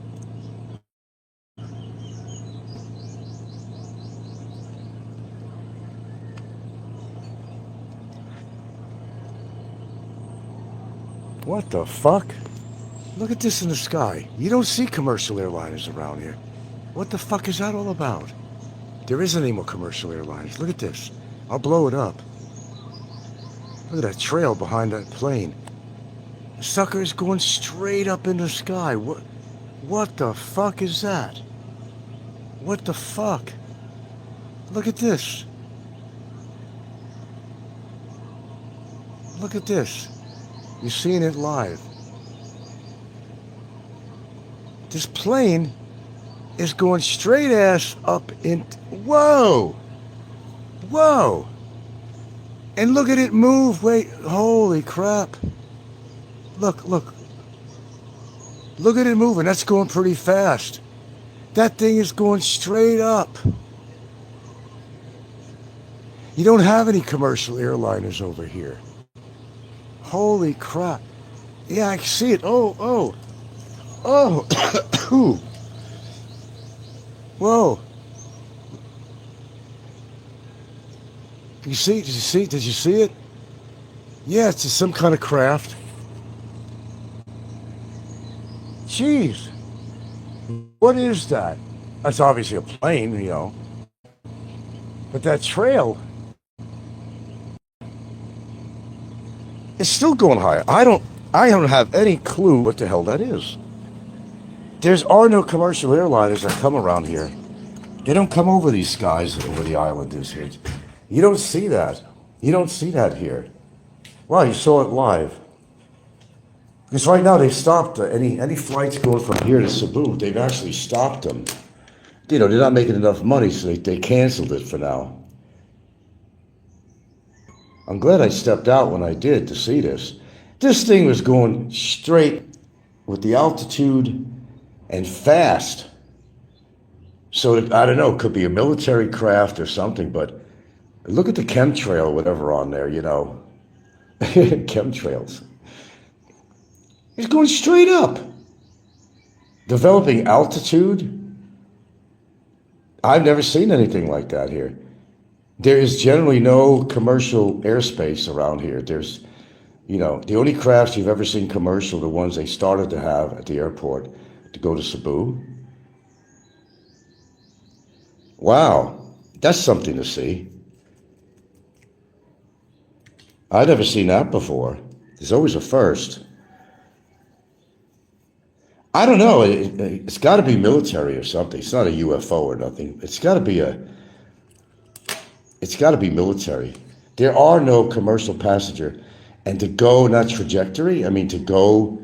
A: What the fuck? Look at this in the sky. You don't see commercial airliners around here. What the fuck is that all about? There isn't any more commercial airliners. Look at this. I'll blow it up. Look at that trail behind that plane. The sucker is going straight up in the sky. What the fuck is that? What the fuck? Look at this. Look at this. You're seeing it live. This plane is going straight ass up in... Whoa! Whoa! And look at it move. Wait, holy crap. Look. Look at it moving. That's going pretty fast. That thing is going straight up. You don't have any commercial airliners over here. Holy crap. Yeah, I can see it. Oh. Whoa. Did you see it? Yeah, it's some kind of craft. Jeez. What is that? That's obviously a plane, you know. But that trail is still going higher. I don't have any clue what the hell that is. There are no commercial airliners that come around here. They don't come over these skies over the island is here. You don't see that. You don't see that here. Wow, you saw it live. Because right now they've stopped any flights going from here to Cebu. They've actually stopped them. You know, they're not making enough money, so they canceled it for now. I'm glad I stepped out when I did to see this. This thing was going straight with the altitude and fast. So I don't know, it could be a military craft or something, but look at the chemtrail, whatever on there, you know. Chemtrails. It's going straight up. Developing altitude. I've never seen anything like that here. There is generally no commercial airspace around here. There's, you know, the only crafts you've ever seen commercial, the ones they started to have at the airport to go to Cebu. Wow, that's something to see. I've never seen that before. There's always a first. I don't know. It's got to be military or something. It's not a UFO or nothing. It's got to be military. There are no commercial passenger. And to go in that trajectory, I mean, to go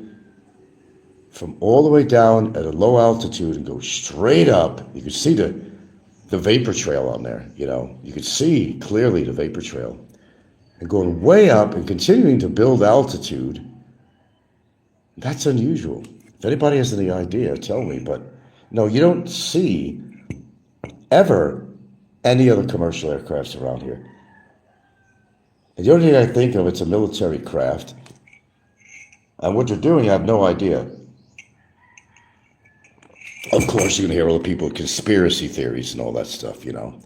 A: from all the way down at a low altitude and go straight up, you can see the vapor trail on there, you know. You could see clearly the vapor trail. And going way up and continuing to build altitude, that's unusual. If anybody has any idea, tell me. But no, you don't see ever any other commercial aircrafts around here. And the only thing I think of, it's a military craft. And what they're doing, I have no idea. Of course, you're going to hear all the people with conspiracy theories and all that stuff, you know.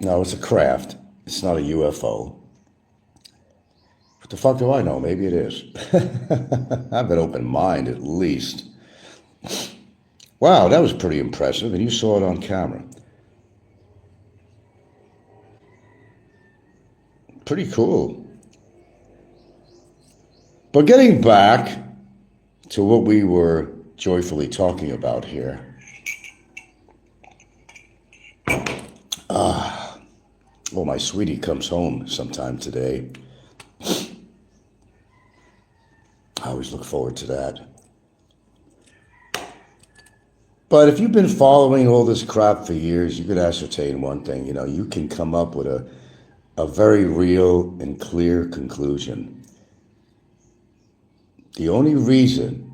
A: No, it's a craft. It's not a UFO. What the fuck do I know? Maybe it is. I have an open mind, at least. Wow, that was pretty impressive, and you saw it on camera. Pretty cool. But getting back to what we were joyfully talking about here. Well, my sweetie comes home sometime today. I always look forward to that. But if you've been following all this crap for years, you could ascertain one thing. You know, you can come up with a very real and clear conclusion. The only reason,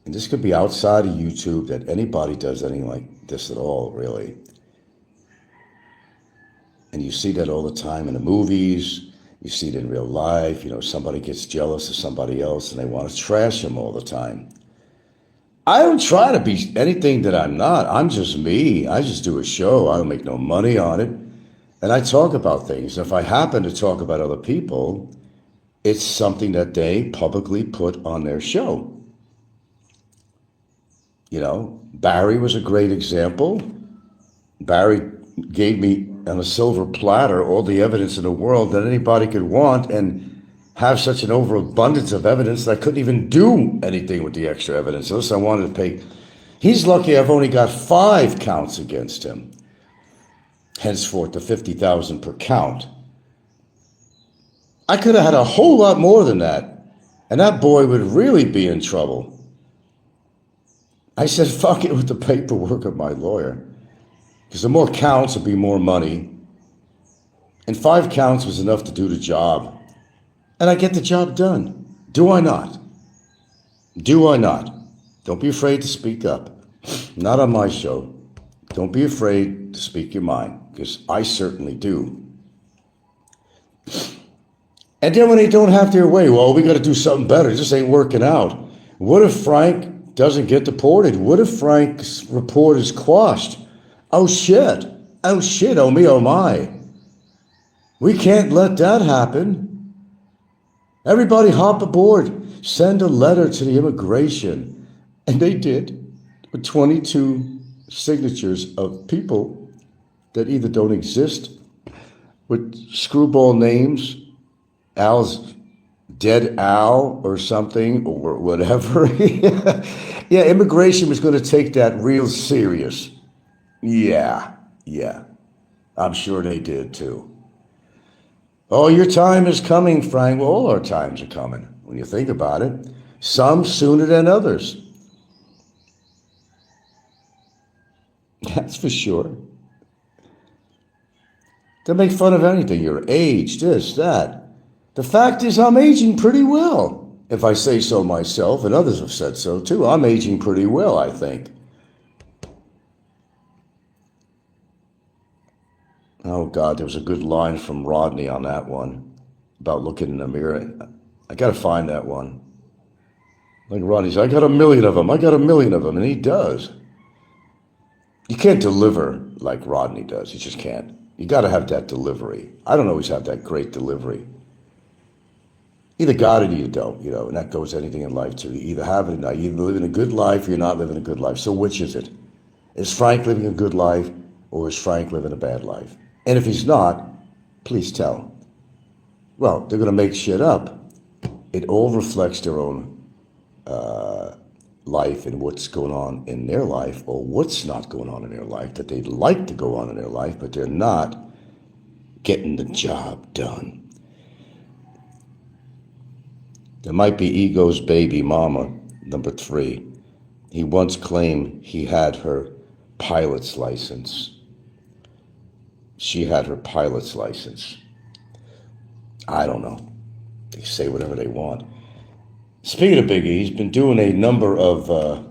A: and this could be outside of YouTube, that anybody does anything like this at all, really. And you see that all the time in the movies. You see it in real life. You know, somebody gets jealous of somebody else and they want to trash them all the time. I don't try to be anything that I'm not. I'm just me. I just do a show. I don't make no money on it. And I talk about things. If I happen to talk about other people, it's something that they publicly put on their show. You know, Barry was a great example. Barry gave me on a silver platter all the evidence in the world that anybody could want, and have such an overabundance of evidence that I couldn't even do anything with the extra evidence. Unless I wanted to pay. He's lucky I've only got 5 counts against him. Henceforth, the 50,000 per count. I could have had a whole lot more than that, and that boy would really be in trouble. I said, fuck it with the paperwork of my lawyer, because the more counts would be more money, and 5 counts was enough to do the job. And I get the job done. Do I not? Do I not? Don't be afraid to speak up. Not on my show. Don't be afraid to speak your mind, because I certainly do. And then when they don't have their way, well, we got to do something better. This ain't working out. What if Frank doesn't get deported? What if Frank's report is quashed? Oh shit. Oh shit. Oh me, oh my. We can't let that happen. Everybody hop aboard. Send a letter to the immigration. And they did, with 22 signatures of people that either don't exist, with screwball names, Al's Dead Al or something, or whatever. Yeah, immigration was going to take that real serious. Yeah. I'm sure they did too. Oh, your time is coming, Frank. Well, all our times are coming, when you think about it. Some sooner than others. That's for sure. They make fun of anything, your age, this, that. The fact is, I'm aging pretty well. If I say so myself, and others have said so too, I'm aging pretty well, I think. Oh, God, there was a good line from Rodney on that one about looking in the mirror. I got to find that one. Like Rodney's, I got 1 million of them. I got 1 million of them, and he does. You can't deliver like Rodney does. You just can't. You got to have that delivery. I don't always have that great delivery. Either got it or you don't, you know, and that goes anything in life too. You either have it or not. You're either living a good life or you're not living a good life. So which is it? Is Frank living a good life, or is Frank living a bad life? And if he's not, please tell. Well, they're going to make shit up. It all reflects their own life and what's going on in their life, or what's not going on in their life that they'd like to go on in their life, but they're not getting the job done. There might be Ego's baby mama, number 3. He once claimed he had her pilot's license. She had her pilot's license. I don't know. They say whatever they want. Speaking of Biggie, he's been doing a number of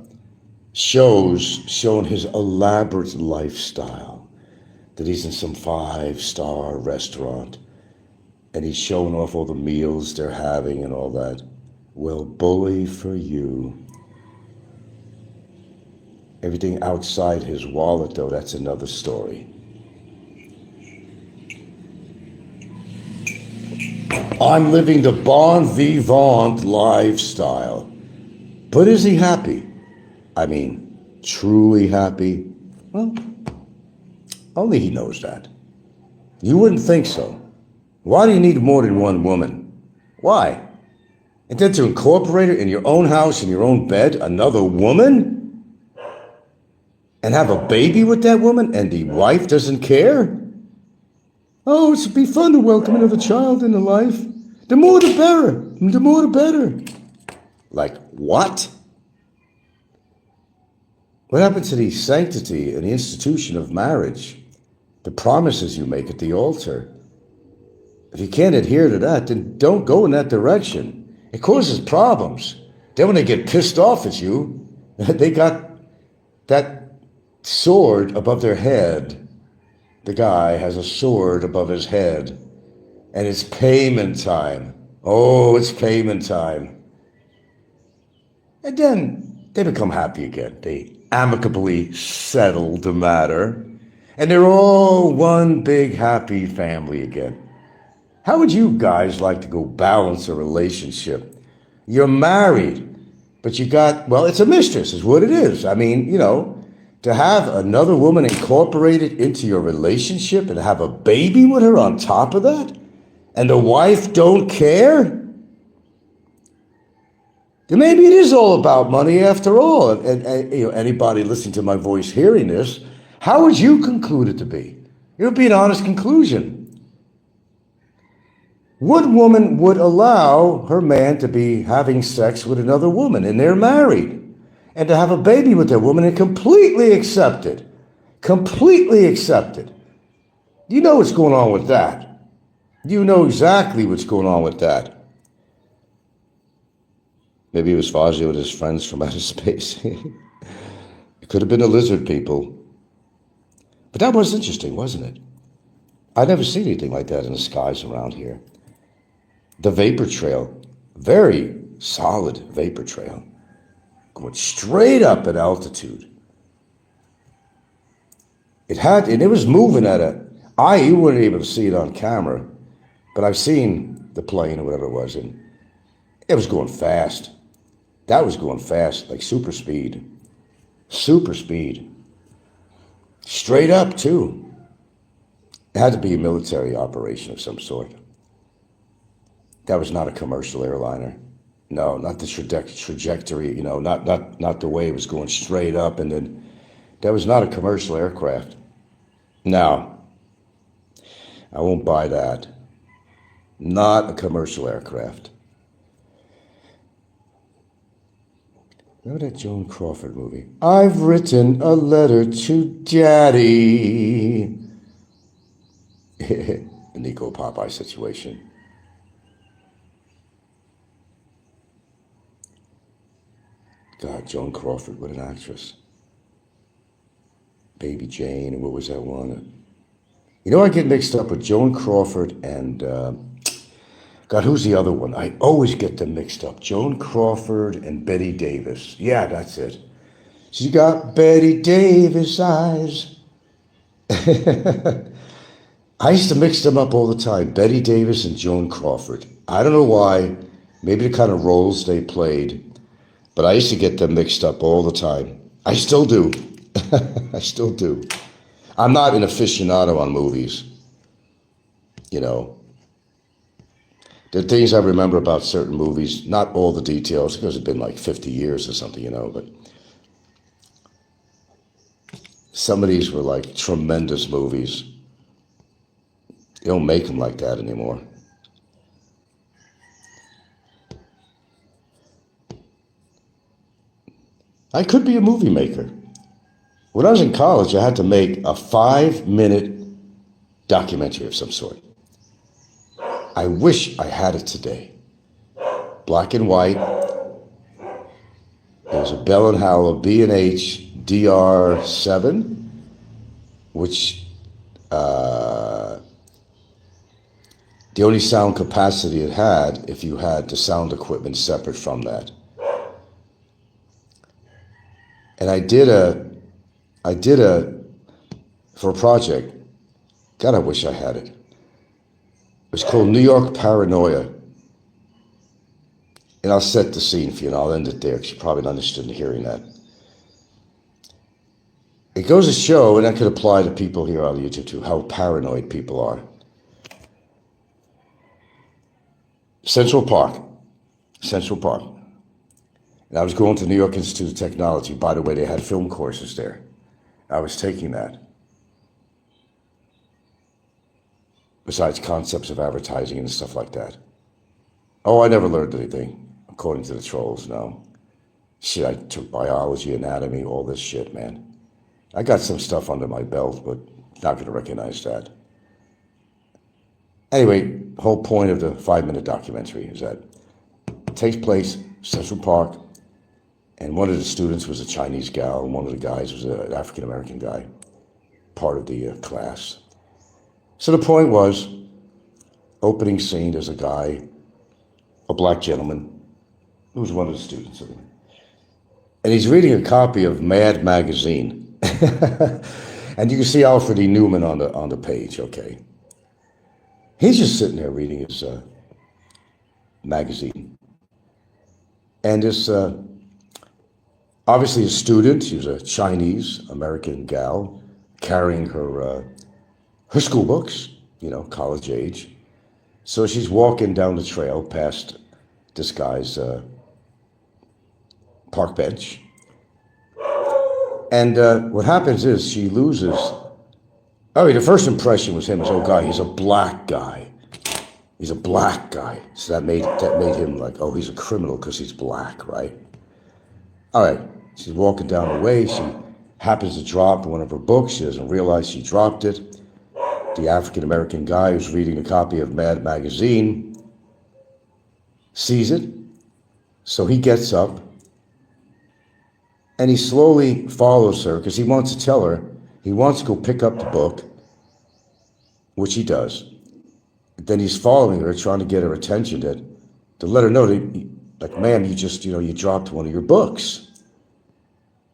A: shows showing his elaborate lifestyle. That he's in some 5-star restaurant and he's showing off all the meals they're having and all that. Well, bully for you. Everything outside his wallet, though, that's another story. I'm living the bon vivant lifestyle. But is he happy? I mean, truly happy? Well, only he knows that. You wouldn't think so. Why do you need more than one woman? Why? And then to incorporate it in your own house, in your own bed, another woman? And have a baby with that woman, and the wife doesn't care? Oh, it'd be fun to welcome another child into life. The more the better. The more the better. Like what? What happened to the sanctity and the institution of marriage? The promises you make at the altar? If you can't adhere to that, then don't go in that direction. It causes problems. Then when they get pissed off at you, they got that sword above their head. The guy has a sword above his head, and it's payment time. Oh, it's payment time. And then They become happy again. They amicably settle the matter. And they're all one big happy family again. How would you guys like to go balance a relationship? You're married, but you got, well, it's a mistress, is what it is. I mean, to have another woman incorporated into your relationship and have a baby with her on top of that, and the wife don't care, then maybe it is all about money after all. And anybody listening to my voice hearing this, how would you conclude it to be? It would be an honest conclusion. What woman would allow her man to be having sex with another woman and they're married and to have a baby with that woman and completely accept it? Completely accept it. You know what's going on with that. You know exactly what's going on with that. Maybe it was Fazio with his friends from outer space. It could have been the lizard people. But that was interesting, wasn't it? I'd never seen anything like that in the skies around here. The vapor trail, very solid vapor trail, going straight up at altitude. And it was moving you weren't able to see it on camera, but I've seen the plane or whatever it was, and it was going fast. That was going fast, like super speed. Super speed. Straight up, too. It had to be a military operation of some sort. That was not a commercial airliner. No, not the trajectory, not the way it was going straight up. And then that was not a commercial aircraft. No, I won't buy that. Not a commercial aircraft. Remember that Joan Crawford movie? I've written a letter to Daddy. The Nico Popeye situation. God, Joan Crawford, what an actress. Baby Jane, and what was that one? I get mixed up with Joan Crawford and, God, who's the other one? I always get them mixed up. Joan Crawford and Betty Davis. Yeah, that's it. She's got Betty Davis eyes. I used to mix them up all the time, Betty Davis and Joan Crawford. I don't know why, maybe the kind of roles they played, but I used to get them mixed up all the time. I still do. I still do. I'm not an aficionado on movies. There are things I remember about certain movies, not all the details, because it's been like 50 years or something, but some of these were like tremendous movies. They don't make them like that anymore. I could be a movie maker. When I was in college, I had to make a 5-minute documentary of some sort. I wish I had it today. Black and white. It was a Bell & Howell B&H DR7, which the only sound capacity it had if you had the sound equipment separate from that. And I did for a project. God, I wish I had it. It was called New York Paranoia. And I'll set the scene for you, and I'll end it there, because you're probably not interested in hearing that. It goes to show, and that could apply to people here on YouTube too, how paranoid people are. Central Park. And I was going to New York Institute of Technology. By the way, they had film courses there. I was taking that. Besides concepts of advertising and stuff like that. Oh, I never learned anything, according to the trolls, no. Shit, I took biology, anatomy, all this shit, man. I got some stuff under my belt, but not going to recognize that. Anyway, the whole point of the 5-minute documentary is that it takes place Central Park, and one of the students was a Chinese gal, and one of the guys was an African-American guy, part of the class. So the point was, opening scene, there's a guy, a black gentleman, who was one of the students. and he's reading a copy of Mad Magazine. And you can see Alfred E. Newman on the page, okay. He's just sitting there reading his magazine. And this, obviously a student, she was a Chinese-American gal, carrying her school books, college age. So she's walking down the trail past this guy's park bench. And what happens is she loses. The first impression was him as, oh God, he's a black guy. He's a black guy. So that made him like, oh, he's a criminal because he's black, right? All right, she's walking down the way. She happens to drop one of her books. She doesn't realize she dropped it. The African-American guy who's reading a copy of Mad Magazine sees it. So he gets up and he slowly follows her because he wants to tell her, he wants to go pick up the book, which he does. Then he's following her, trying to get her attention to let her know that, like, ma'am, you just, you dropped one of your books.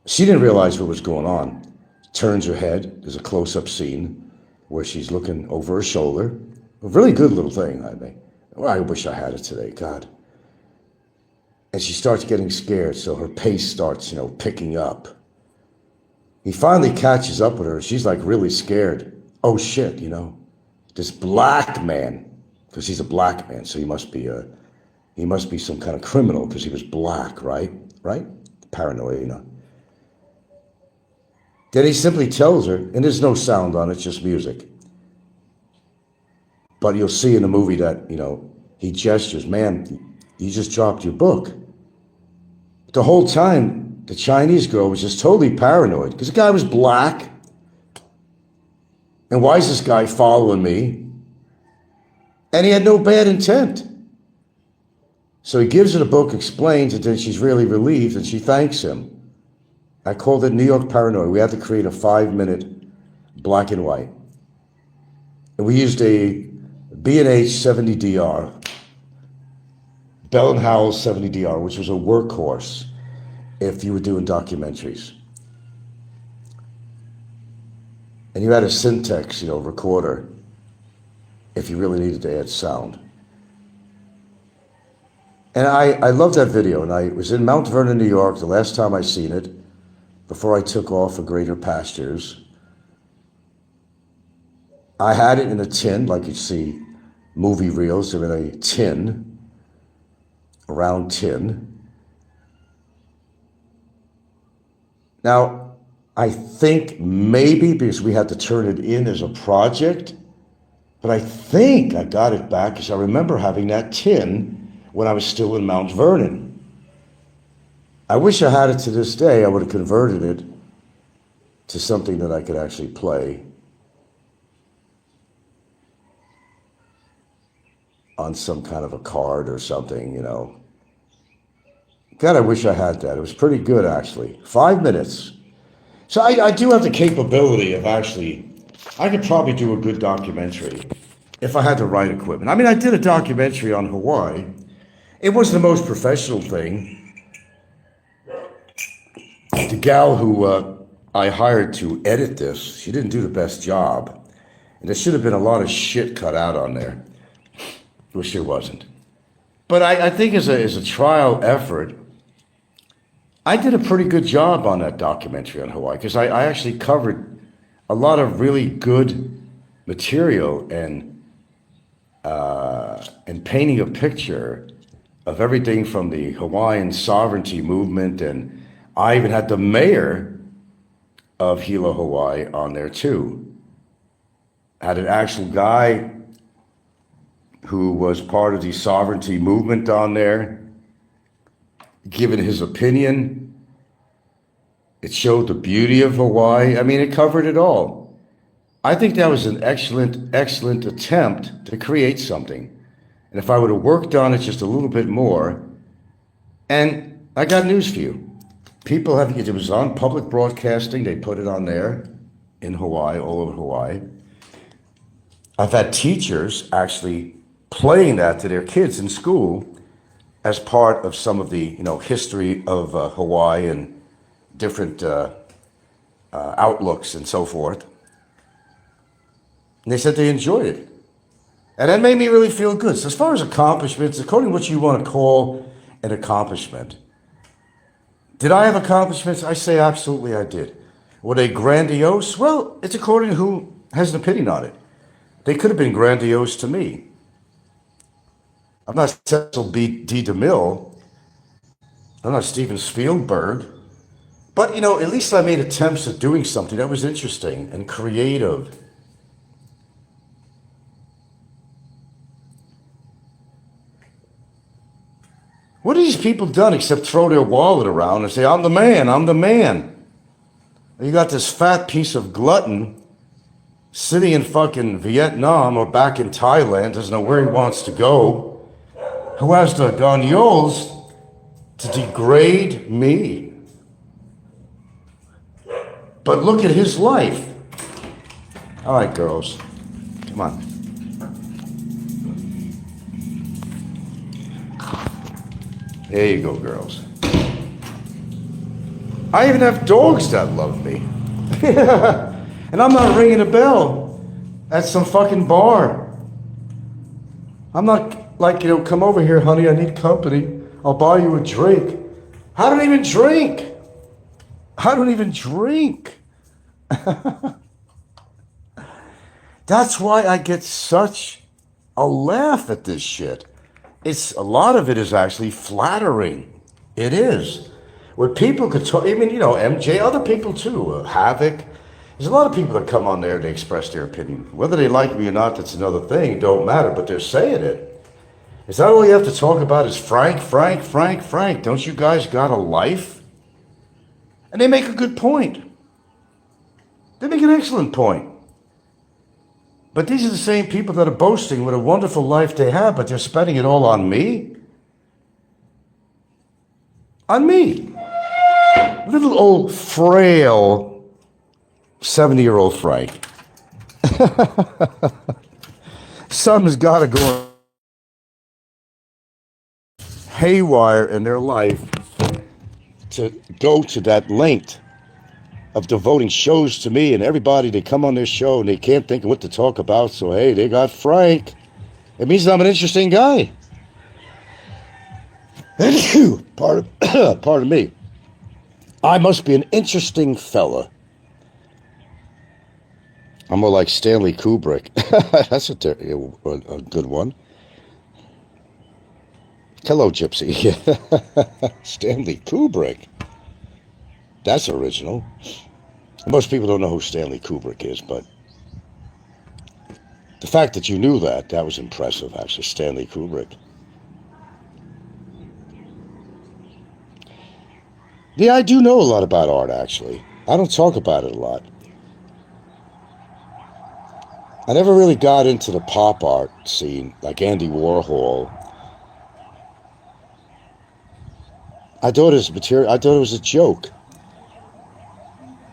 A: She didn't realize what was going on. Turns her head. There's a close-up scene where she's looking over her shoulder. A really good little thing, I think. Well, I wish I had it today, God. And she starts getting scared, so her pace starts, picking up. He finally catches up with her. She's like really scared. Oh shit, this black man, because he's a black man, so he must be some kind of criminal because he was black, right? Right? Paranoia, Then he simply tells her, and there's no sound on it, just music. But you'll see in the movie that, he gestures, man, you just dropped your book. The whole time, the Chinese girl was just totally paranoid because the guy was black. And why is this guy following me? And he had no bad intent. So he gives her the book, explains, and then she's really relieved and she thanks him. I called it New York paranoia. We had to create a 5-minute black and white. And we used a B&H 70DR, Bell & Howell 70DR, which was a workhorse if you were doing documentaries. And you had a Syntex, recorder if you really needed to add sound. And I love that video, and I was in Mount Vernon, New York, the last time I seen it, before I took off for greener pastures. I had it in a tin, like you see movie reels, they're in a tin, a round tin. Now, I think maybe because we had to turn it in as a project, but I think I got it back because I remember having that tin when I was still in Mount Vernon. I wish I had it to this day. I would have converted it to something that I could actually play on some kind of a card or something, God, I wish I had that. It was pretty good, actually. 5 minutes. So I do have the capability of I could probably do a good documentary if I had the right equipment. I mean, I did a documentary on Hawaii. It was the most professional thing. The gal who I hired to edit this, she didn't do the best job. And there should have been a lot of shit cut out on there, which there wasn't. But I think as a trial effort, I did a pretty good job on that documentary on Hawaii because I actually covered a lot of really good material and painting a picture of everything from the Hawaiian sovereignty movement, and I even had the mayor of Hilo, Hawaii on there too. I had an actual guy who was part of the sovereignty movement on there, giving his opinion. It showed the beauty of Hawaii. I mean, it covered it all. I think that was an excellent attempt to create something. And if I would have worked on it just a little bit more, and I got news for you. People have, it was on public broadcasting. They put it on there in Hawaii, all over Hawaii. I've had teachers actually playing that to their kids in school as part of some of the, history of Hawaii and different outlooks and so forth. And they said they enjoyed it. And that made me really feel good. So as far as accomplishments, according to what you want to call an accomplishment, did I have accomplishments? I say absolutely I did. Were they grandiose? Well, it's according to who has an opinion on it. They could have been grandiose to me. I'm not Cecil B. DeMille. I'm not Steven Spielberg. But, at least I made attempts at doing something that was interesting and creative. What have these people done except throw their wallet around and say, I'm the man, I'm the man? You got this fat piece of glutton sitting in fucking Vietnam or back in Thailand, doesn't know where he wants to go, who has the gagnoles to degrade me. But look at his life. All right, girls, come on. There you go, girls. I even have dogs that love me. And I'm not ringing a bell at some fucking bar. I'm not like, come over here, honey, I need company. I'll buy you a drink. I don't even drink. I don't even drink. That's why I get such a laugh at this shit. A lot of it is actually flattering. It is. Where people could talk, even, MJ, other people too, Havoc. There's a lot of people that come on there, they express their opinion. Whether they like me or not, that's another thing. It don't matter, but they're saying it. Is that all you have to talk about is Frank? Don't you guys got a life? And they make a good point. They make an excellent point. But these are the same people that are boasting what a wonderful life they have, but they're spending it all on me? On me. Little old frail 70-year-old Frank. Something's got to go haywire in their life to go to that length of devoting shows to me, and everybody, they come on their show and they can't think of what to talk about, so hey, they got Frank. It means I'm an interesting guy. Pardon me. I must be an interesting fella. I'm more like Stanley Kubrick. That's a good one. Hello, Gypsy. Stanley Kubrick. That's original. Most people don't know who Stanley Kubrick is, but the fact that you knew that was impressive, actually, Stanley Kubrick. Yeah, I do know a lot about art, actually. I don't talk about it a lot. I never really got into the pop art scene, like Andy Warhol. I thought it was a joke.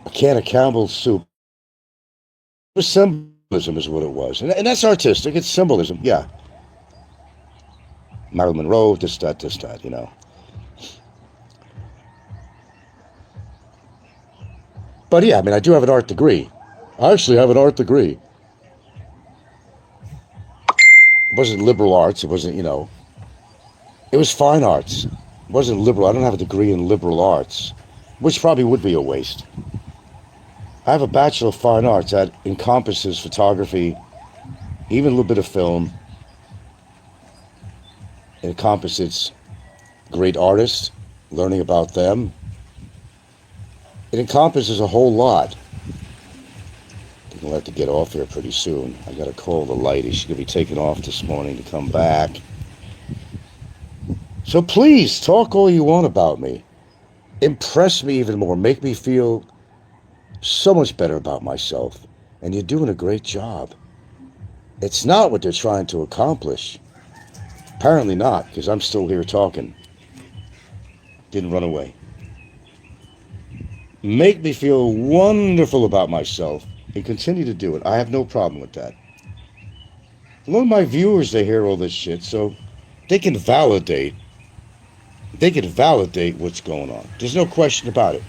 A: A can of Campbell's soup. It was symbolism is what it was. And that's artistic. It's symbolism, yeah. Marilyn Monroe, this, that, But yeah, I do have an art degree. I actually have an art degree. It wasn't liberal arts. It wasn't, it was fine arts. It wasn't liberal. I don't have a degree in liberal arts, which probably would be a waste. I have a Bachelor of Fine Arts that encompasses photography, even a little bit of film. It encompasses great artists, learning about them. It encompasses a whole lot. I'm going to have to get off here pretty soon. I got to call the lady. She's going to be taking off this morning to come back. So please, talk all you want about me. Impress me even more. Make me feel so much better about myself. And you're doing a great job. It's not what they're trying to accomplish. Apparently not, because I'm still here talking. Didn't run away. Make me feel wonderful about myself and continue to do it. I have no problem with that. A lot of my viewers, they hear all this shit, so they can validate They can validate what's going on. There's no question about it.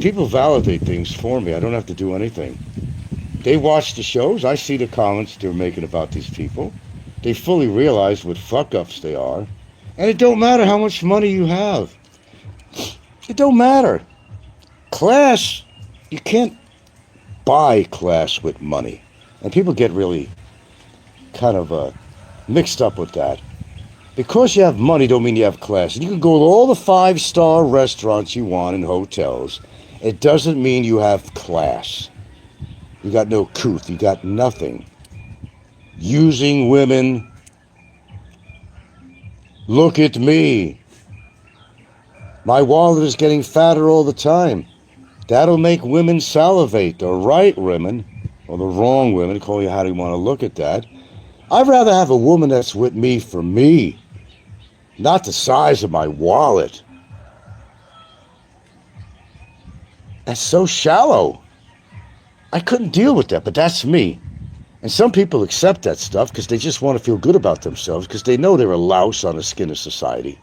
A: People validate things for me. I don't have to do anything. They watch the shows. I see the comments they're making about these people. They fully realize what fuck-ups they are. And it don't matter how much money you have. It don't matter. Class, you can't buy class with money. And people get really kind of mixed up with that. Because you have money don't mean you have class. And you can go to all the 5-star restaurants you want and hotels. It doesn't mean you have class. You got no couth. You got nothing. Using women. Look at me. My wallet is getting fatter all the time. That'll make women salivate. The right women, or the wrong women, call you how do you want to look at that. I'd rather have a woman that's with me for me, not the size of my wallet. That's so shallow. I couldn't deal with that, but that's me. And some people accept that stuff because they just want to feel good about themselves because they know they're a louse on the skin of society.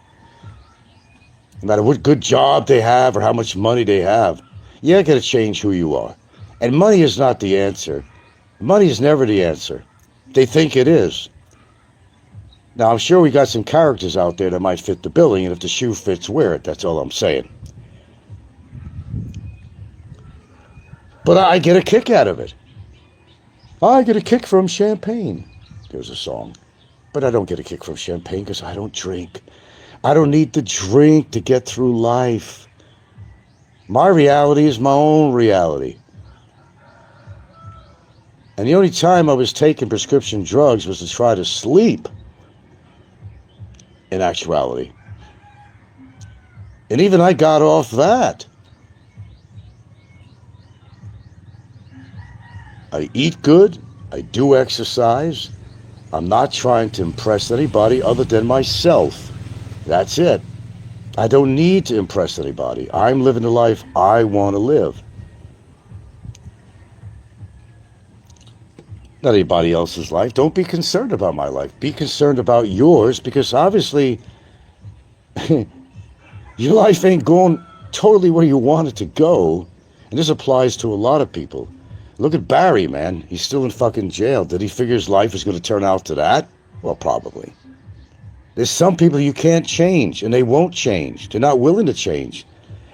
A: No matter what good job they have or how much money they have, you got to change who you are. And money is not the answer. Money is never the answer. They think it is. Now, I'm sure we got some characters out there that might fit the billing, and if the shoe fits, wear it. That's all I'm saying. But I get a kick out of it. I get a kick from champagne. There's a song. But I don't get a kick from champagne because I don't drink. I don't need to drink to get through life. My reality is my own reality. And the only time I was taking prescription drugs was to try to sleep, in actuality. And even I got off that. I eat good. I do exercise. I'm not trying to impress anybody other than myself. That's it. I don't need to impress anybody. I'm living the life I want to live. Not anybody else's life. Don't be concerned about my life. Be concerned about yours because obviously your life ain't going totally where you want it to go. And this applies to a lot of people. Look at Barry, man. He's still in fucking jail. Did he figure his life was going to turn out to that? Well, probably. There's some people you can't change, and they won't change. They're not willing to change.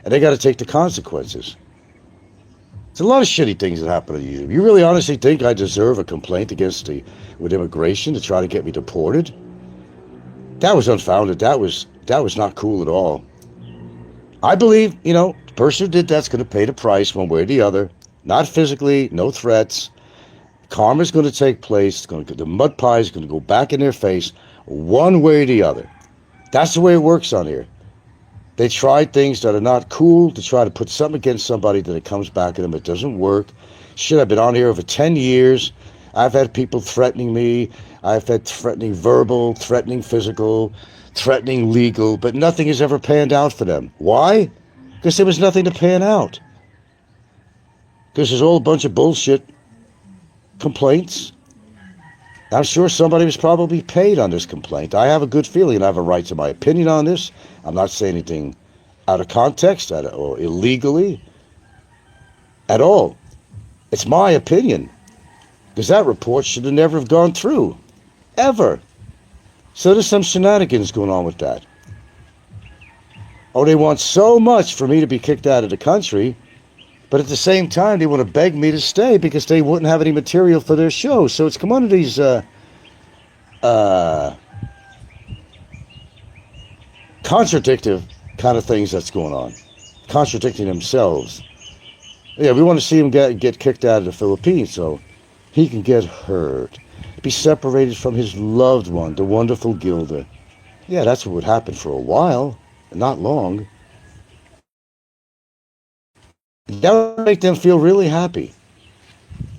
A: And they got to take the consequences. There's a lot of shitty things that happen to you. You really honestly think I deserve a complaint with immigration to try to get me deported? That was unfounded. That was not cool at all. I believe, the person who did that's going to pay the price one way or the other. Not physically, no threats. Karma's going to take place. The mud pie is going to go back in their face one way or the other. That's the way it works on here. They try things that are not cool to try to put something against somebody that it comes back at them. It doesn't work. Shit, I've been on here over 10 years. I've had people threatening me. I've had threatening verbal, threatening physical, threatening legal, but nothing has ever panned out for them. Why? Because there was nothing to pan out. Because there's all a bunch of bullshit complaints. I'm sure somebody was probably paid on this complaint. I have a good feeling I have a right to my opinion on this. I'm not saying anything out of context or illegally at all. It's my opinion. Because that report should have never have gone through. Ever. So there's some shenanigans going on with that. Oh, they want so much for me to be kicked out of the country. But at the same time, they want to beg me to stay because they wouldn't have any material for their show. So it's come under these contradictive kind of things that's going on. Contradicting themselves. Yeah, we want to see him get kicked out of the Philippines so he can get hurt. Be separated from his loved one, the wonderful Gilda. Yeah, that's what would happen for a while. Not long. That would make them feel really happy.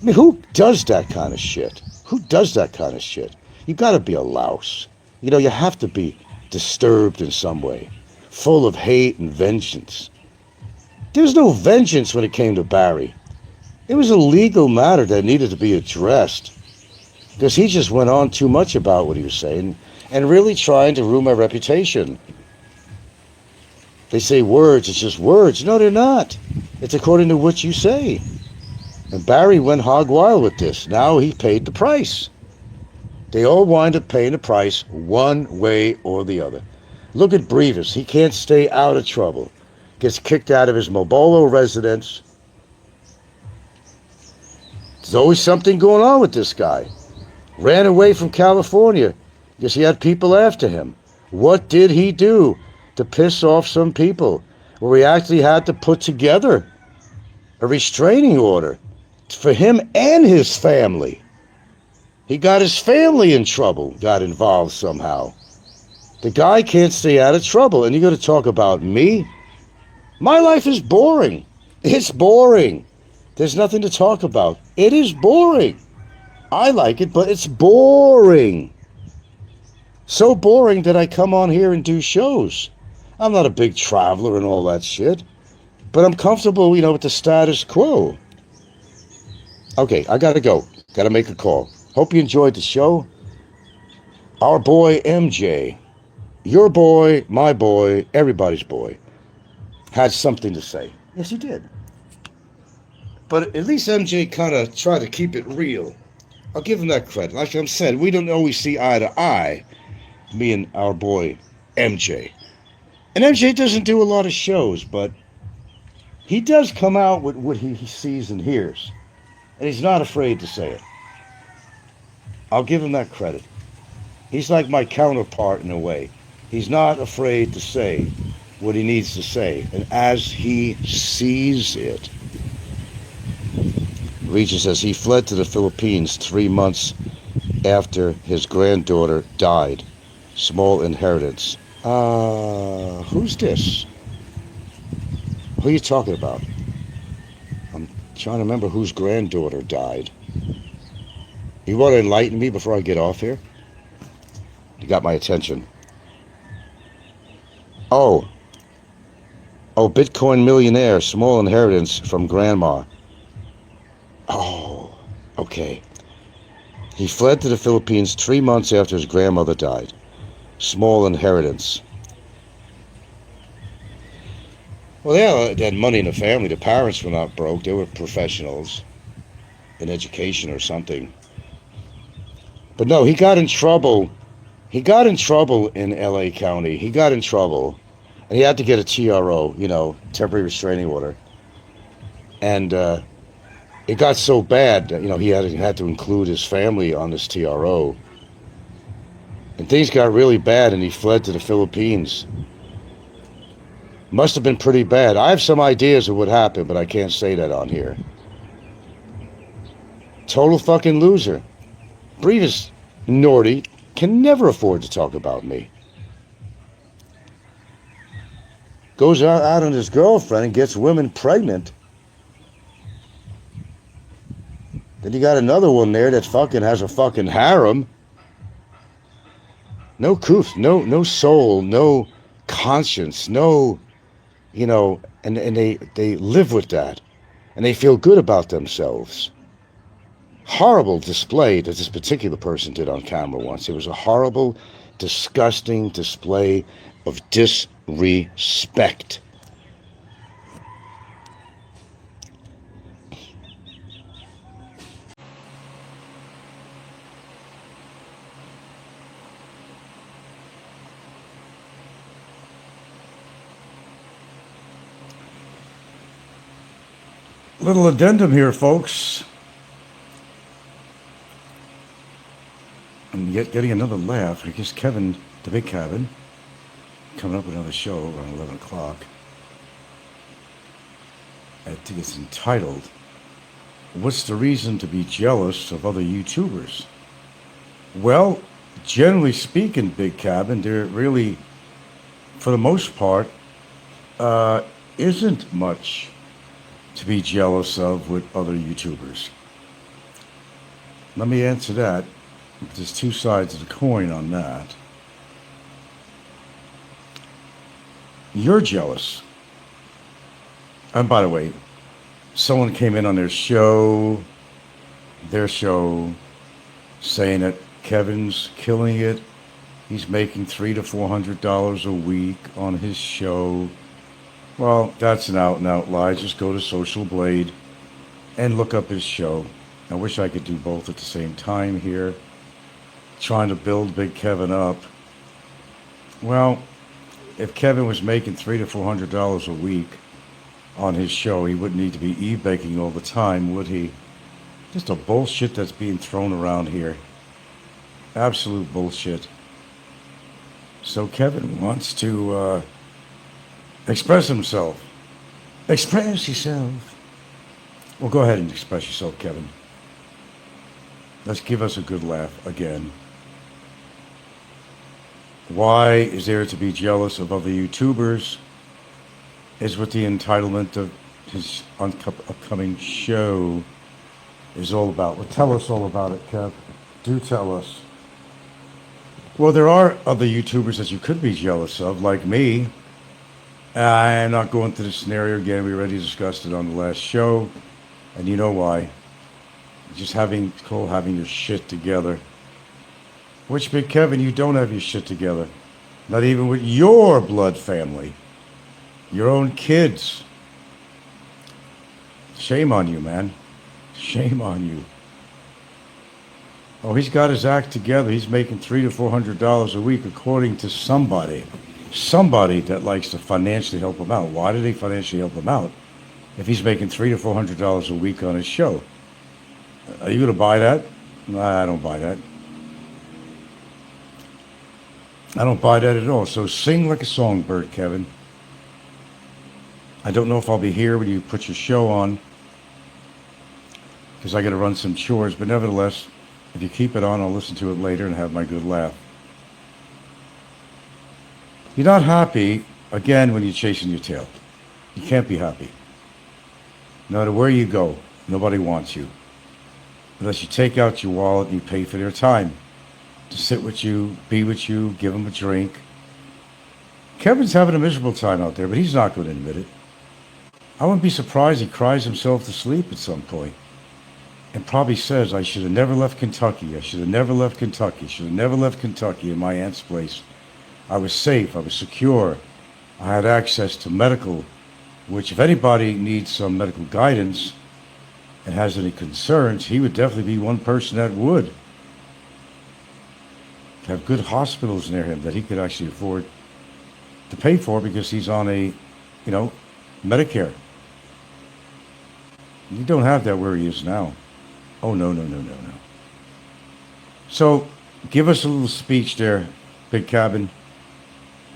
A: I mean, who does that kind of shit? Who does that kind of shit? You got to be a louse. You have to be disturbed in some way, full of hate and vengeance. There was no vengeance when it came to Barry. It was a legal matter that needed to be addressed because he just went on too much about what he was saying. and really trying to ruin my reputation. They say words, it's just words. No, they're not. It's according to what you say. And Barry went hog wild with this. Now he paid the price. They all wind up paying the price one way or the other. Look at Brevis. He can't stay out of trouble. Gets kicked out of his Mobolo residence. There's always something going on with this guy. Ran away from California because he had people after him. What did he do to piss off some people? Where he actually had to put together a restraining order for him and his family. He got his family in trouble, got involved somehow. The guy can't stay out of trouble. And you're going to talk about me? My life is boring. It's boring. There's nothing to talk about. It is boring. I like it, but it's boring. So boring that I come on here and do shows. I'm not a big traveler and all that shit. But I'm comfortable, with the status quo. Okay, I gotta go. Gotta make a call. Hope you enjoyed the show. Our boy MJ, your boy, my boy, everybody's boy, had something to say. Yes, he did. But at least MJ kind of tried to keep it real. I'll give him that credit. Like I'm saying, we don't always see eye to eye, me and our boy MJ. And MJ doesn't do a lot of shows, but he does come out with what he sees and hears. And he's not afraid to say it. I'll give him that credit. He's like my counterpart in a way. He's not afraid to say what he needs to say. And as he sees it. Regis says he fled to the Philippines 3 months after his granddaughter died. Small inheritance. Who's this? Who are you talking about? I'm trying to remember whose granddaughter died. You want to enlighten me before I get off here? You got my attention. Oh, Bitcoin millionaire, small inheritance from grandma. Oh, okay. He fled to the Philippines 3 months after his grandmother died. Small inheritance. Well, yeah, they had money in the family. The parents were not broke. They were professionals in education or something. But no, he got in trouble. He got in trouble in L.A. County. He got in trouble. And he had to get a TRO, temporary restraining order. And it got so bad that, he had to include his family on this TRO. And things got really bad and he fled to the Philippines. Must have been pretty bad. I have some ideas of what happened, but I can't say that on here. Total fucking loser. Brevis Nordy can never afford to talk about me. Goes out on his girlfriend and gets women pregnant. Then you got another one there that fucking has a fucking harem. No koof, no soul, no conscience, no, and they live with that. And they feel good about themselves. Horrible display that this particular person did on camera once. It was a horrible, disgusting display of disrespect. Little addendum here, folks. I'm getting another laugh. I guess Kevin, the big Kevin, coming up with another show around 11 o'clock. I think it's entitled, "What's the Reason to Be Jealous of Other YouTubers?" Well, generally speaking, Big Cabin, there really, for the most part, isn't much to be jealous of with other YouTubers. Let me answer that. There's two sides of the coin on that. You're jealous. And by the way, someone came in on their show, saying that Kevin's killing it He's making $300 to $400 a week on his show. Well, that's an out and out lie. Just go to Social Blade and look up his show. I wish I could do both at the same time here. Trying to build Big Kevin up. Well, if Kevin was making $300 to $400 a week on his show, he wouldn't need to be e-baking all the time, would he? Just a bullshit that's being thrown around here. Absolute bullshit. So Kevin wants to express himself. Express yourself. Well, go ahead and express yourself, Kevin. Let's give us a good laugh again. Why is there to be jealous of other YouTubers is what the entitlement of his upcoming show is all about. Well, tell us all about it, Kev. Do tell us. Well, there are other YouTubers that you could be jealous of, like me. I'm not going through the scenario again. We already discussed it on the last show. And you know why. Just having your shit together. Which, Big Kevin, you don't have your shit together. Not even with your blood family. Your own kids. Shame on you, man. Shame on you. Oh, he's got his act together. He's making $300 to $400 a week, according to somebody. Somebody that likes to financially help him out. Why do they financially help him out if he's making $300 to $400 a week on his show? Are you going to buy that? I don't buy that. I don't buy that at all. So sing like a songbird, Kevin. I don't know if I'll be here when you put your show on, because I got to run some chores. But nevertheless, if you keep it on, I'll listen to it later and have my good laugh. You're not happy, again, when you're chasing your tail. You can't be happy. No matter where you go, nobody wants you. Unless you take out your wallet and you pay for their time to sit with you, be with you, give them a drink. Kevin's having a miserable time out there, but he's not going to admit it. I wouldn't be surprised he cries himself to sleep at some point and probably says, I should have never left Kentucky. I should have never left Kentucky. Should have never left Kentucky in my aunt's place. I was safe. I was secure. I had access to medical, which if anybody needs some medical guidance and has any concerns, he would definitely be one person that would have good hospitals near him that he could actually afford to pay for because he's on a, Medicare. You don't have that where he is now. Oh, no. So give us a little speech there, Big Cabin.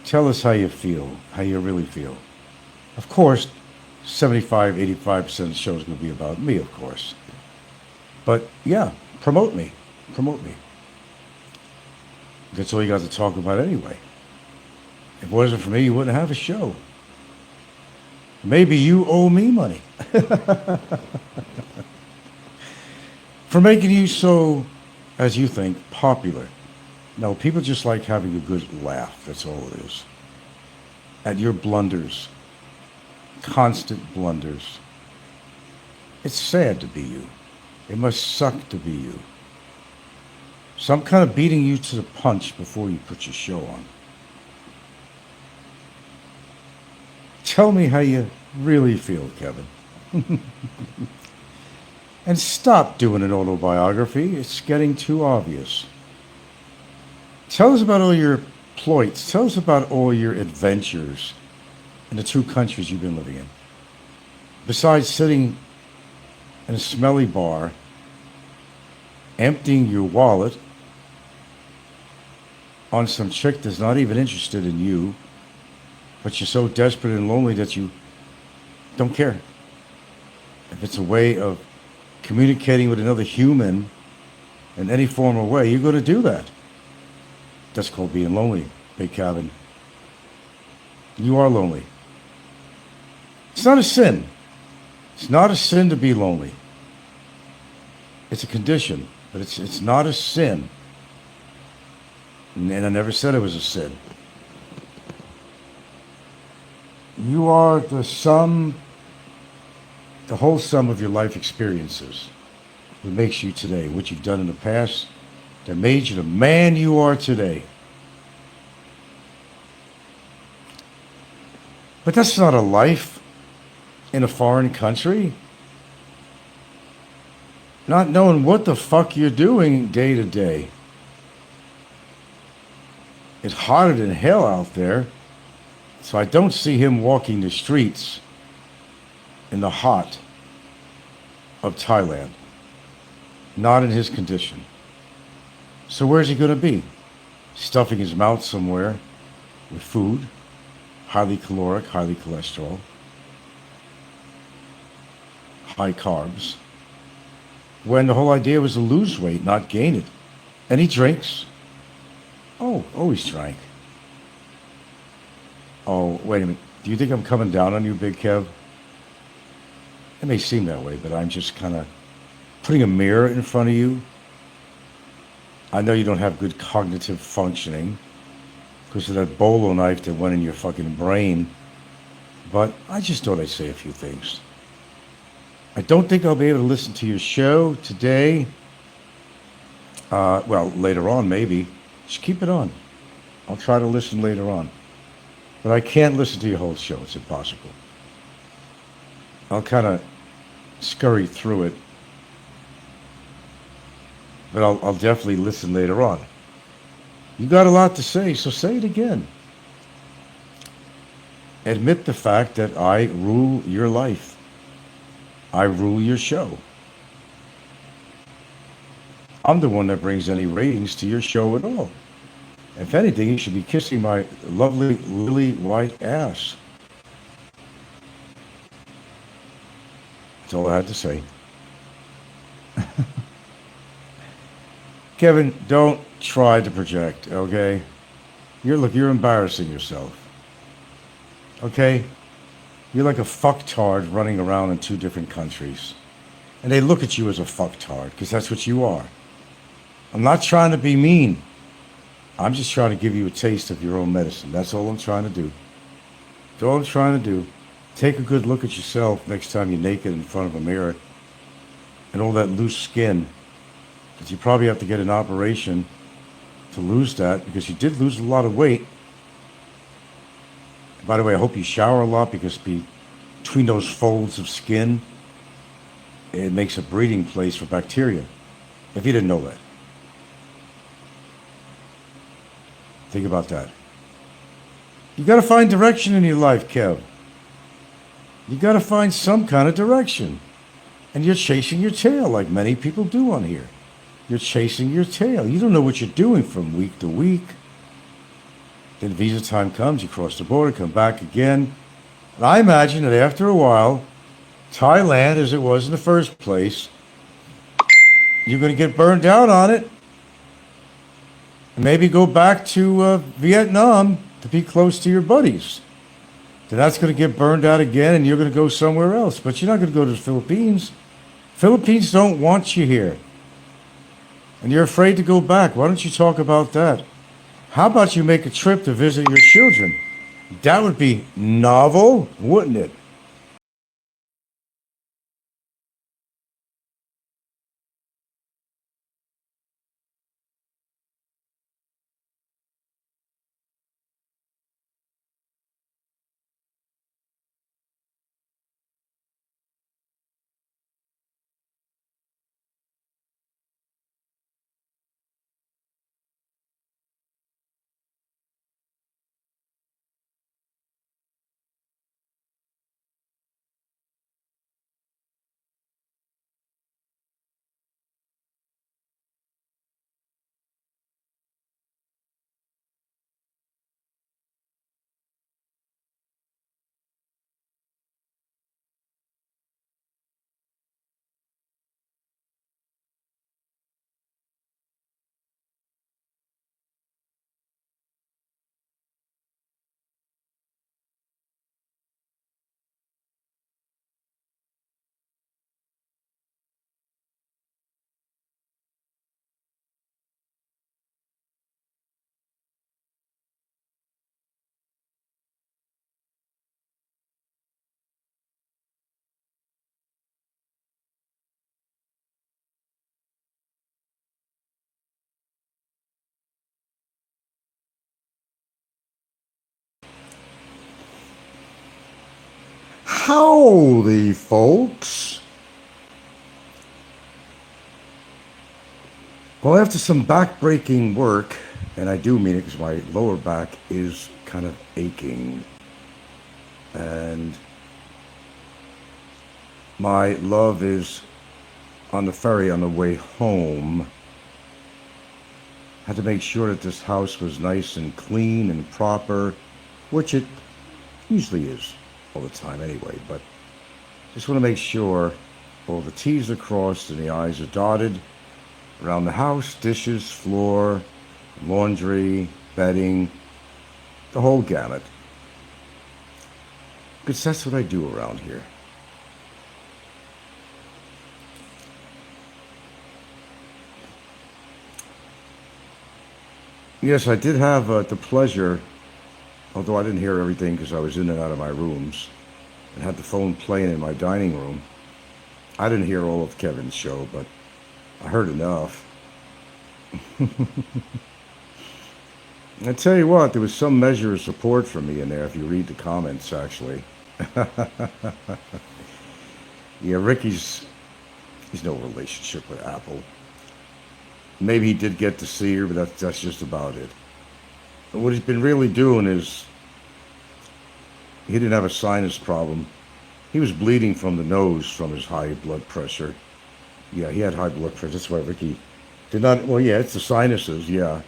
A: Tell us how you feel, how you really feel. Of course, 75-85% of the show is going to be about me, of course. But yeah, promote me. That's all you got to talk about anyway. If it wasn't for me, you wouldn't have a show. Maybe you owe me money for making you so, as you think, popular. No, people just like having a good laugh. That's all it is. At your blunders, constant blunders. It's sad to be you. It must suck to be you. So I'm kind of beating you to the punch before you put your show on. Tell me how you really feel, Kevin. And stop doing an autobiography. It's getting too obvious. Tell us about all your ploys. Tell us about all your adventures in the 2 countries you've been living in. Besides sitting in a smelly bar, emptying your wallet on some chick that's not even interested in you, but you're so desperate and lonely that you don't care. If it's a way of communicating with another human in any form or way, you're going to do that. That's called being lonely, Big Cabin. You are lonely. It's not a sin. It's not a sin to be lonely. It's a condition, but it's not a sin. And I never said it was a sin. You are the whole sum of your life experiences. What makes you today, what you've done in the past, that made you the man you are today. But that's not a life in a foreign country. Not knowing what the fuck you're doing day to day. It's hotter than hell out there, so I don't see him walking the streets in the hot of Thailand. Not in his condition. So where's he going to be? Stuffing his mouth somewhere with food, highly caloric, highly cholesterol, high carbs, when the whole idea was to lose weight, not gain it. And he drinks. Oh, always drank. Oh, wait a minute. Do you think I'm coming down on you, Big Kev? It may seem that way, but I'm just kind of putting a mirror in front of you. I know you don't have good cognitive functioning because of that bolo knife that went in your fucking brain, but I just thought I'd say a few things. I don't think I'll be able to listen to your show today. Well, later on, maybe. Just keep it on. I'll try to listen later on. But I can't listen to your whole show. It's impossible. I'll kind of scurry through it. But I'll definitely listen later on. You got a lot to say, so say it again. Admit the fact that I rule your life. I rule your show. I'm the one that brings any ratings to your show at all. If anything, you should be kissing my lovely lily white ass. That's all I had to say. Kevin, don't try to project, okay? You're embarrassing yourself. Okay? You're like a fucktard running around in 2 different countries. And they look at you as a fucktard, because that's what you are. I'm not trying to be mean. I'm just trying to give you a taste of your own medicine. That's all I'm trying to do. That's all I'm trying to do. Take a good look at yourself next time you're naked in front of a mirror. And all that loose skin. Because you probably have to get an operation to lose that, because you did lose a lot of weight. By the way, I hope you shower a lot, because between those folds of skin, it makes a breeding place for bacteria. If you didn't know that. Think about that. You got to find direction in your life, Kev. You got to find some kind of direction. And you're chasing your tail like many people do on here. You're chasing your tail. You don't know what you're doing from week to week. Then visa time comes, you cross the border, come back again. And I imagine that after a while, Thailand, as it was in the first place, you're going to get burned out on it. And maybe go back to Vietnam to be close to your buddies. Then that's going to get burned out again, and you're going to go somewhere else. But you're not going to go to the Philippines. Philippines don't want you here. And you're afraid to go back. Why don't you talk about that? How about you make a trip to visit your children? That would be novel, wouldn't it? Howdy, folks. Well, after some back-breaking work, and I do mean it because my lower back is kind of aching, and my love is on the ferry on the way home. Had to make sure that this house was nice and clean and proper, which it usually is all the time anyway, but just want to make sure all the T's are crossed and the I's are dotted around the house, dishes, floor, laundry, bedding, the whole gamut. Because that's what I do around here. Yes, I did have the pleasure, although I didn't hear everything because I was in and out of my rooms and had the phone playing in my dining room. I didn't hear all of Kevin's show, but I heard enough. I tell you what, there was some measure of support from me in there if you read the comments, actually. Yeah, he's no relationship with Apple. Maybe he did get to see her, but that's just about it. And what he's been really doing is, he didn't have a sinus problem. He was bleeding from the nose from his high blood pressure. Yeah, he had high blood pressure. That's why Ricky did not, well, yeah, it's the sinuses, yeah.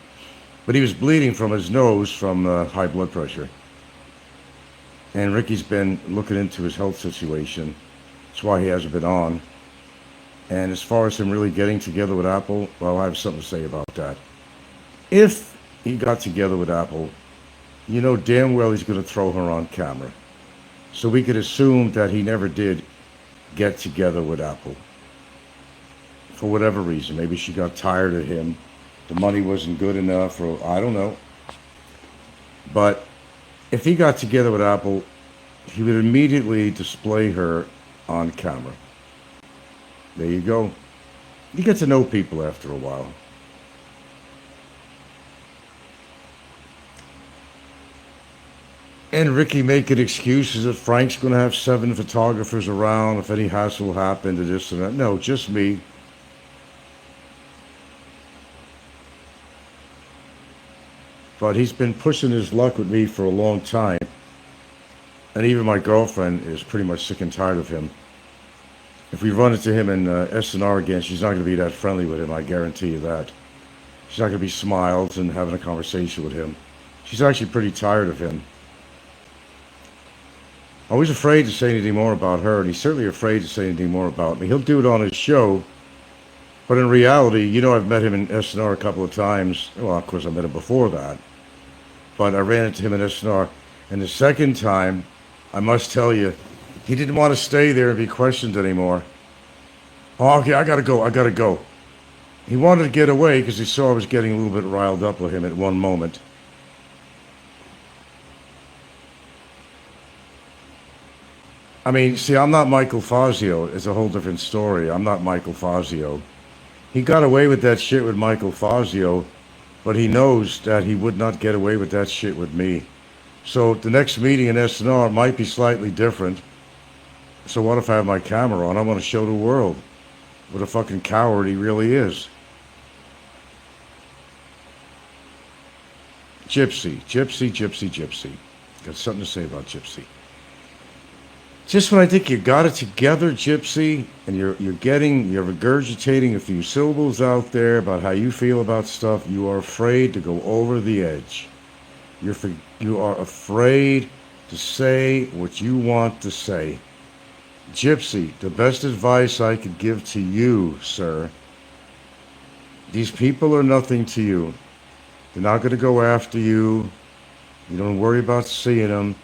A: But he was bleeding from his nose from high blood pressure. And Ricky's been looking into his health situation. That's why he hasn't been on. And as far as him really getting together with Apple, well, I have something to say about that. If he got together with Apple, you know damn well he's going to throw her on camera. So we could assume that he never did get together with Apple. For whatever reason. Maybe she got tired of him. The money wasn't good enough, or I don't know. But if he got together with Apple, he would immediately display her on camera. There you go. You get to know people after a while. And Ricky making excuses that Frank's going to have 7 photographers around if any hassle happened to this and that. No, just me. But he's been pushing his luck with me for a long time. And even my girlfriend is pretty much sick and tired of him. If we run into him in S&R again, she's not going to be that friendly with him, I guarantee you that. She's not going to be smiles and having a conversation with him. She's actually pretty tired of him. I was afraid to say anything more about her, and he's certainly afraid to say anything more about me. He'll do it on his show, but in reality, you know, I've met him in S&R a couple of times. Well, of course, I met him before that. But I ran into him in S&R, and the second time, I must tell you, he didn't want to stay there and be questioned anymore. Oh, okay, I gotta go. He wanted to get away because he saw I was getting a little bit riled up with him at one moment. I mean, see, I'm not Michael Fazio. It's a whole different story. I'm not Michael Fazio. He got away with that shit with Michael Fazio, but he knows that he would not get away with that shit with me. So the next meeting in S&R might be slightly different. So what if I have my camera on? I want to show the world what a fucking coward he really is. Gypsy. Got something to say about Gypsy. Just when I think you got it together, Gypsy, and you're regurgitating a few syllables out there about how you feel about stuff, you are afraid to go over the edge. You are afraid to say what you want to say. Gypsy, the best advice I could give to you, sir, these people are nothing to you. They're not going to go after you. You don't worry about seeing them.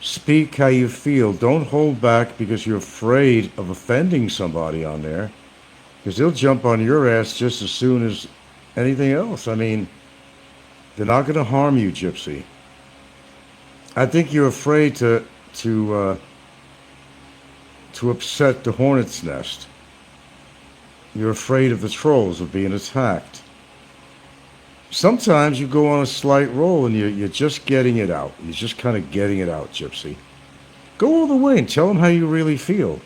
A: Speak how you feel. Don't hold back because you're afraid of offending somebody on there, because they'll jump on your ass just as soon as anything else. I mean, they're not going to harm you, Gypsy. I think you're afraid to upset the hornet's nest. You're afraid of the trolls, of being attacked. Sometimes you go on a slight roll and you're just getting it out. You're just kind of getting it out, Gypsy. Go all the way and tell him how you really feel.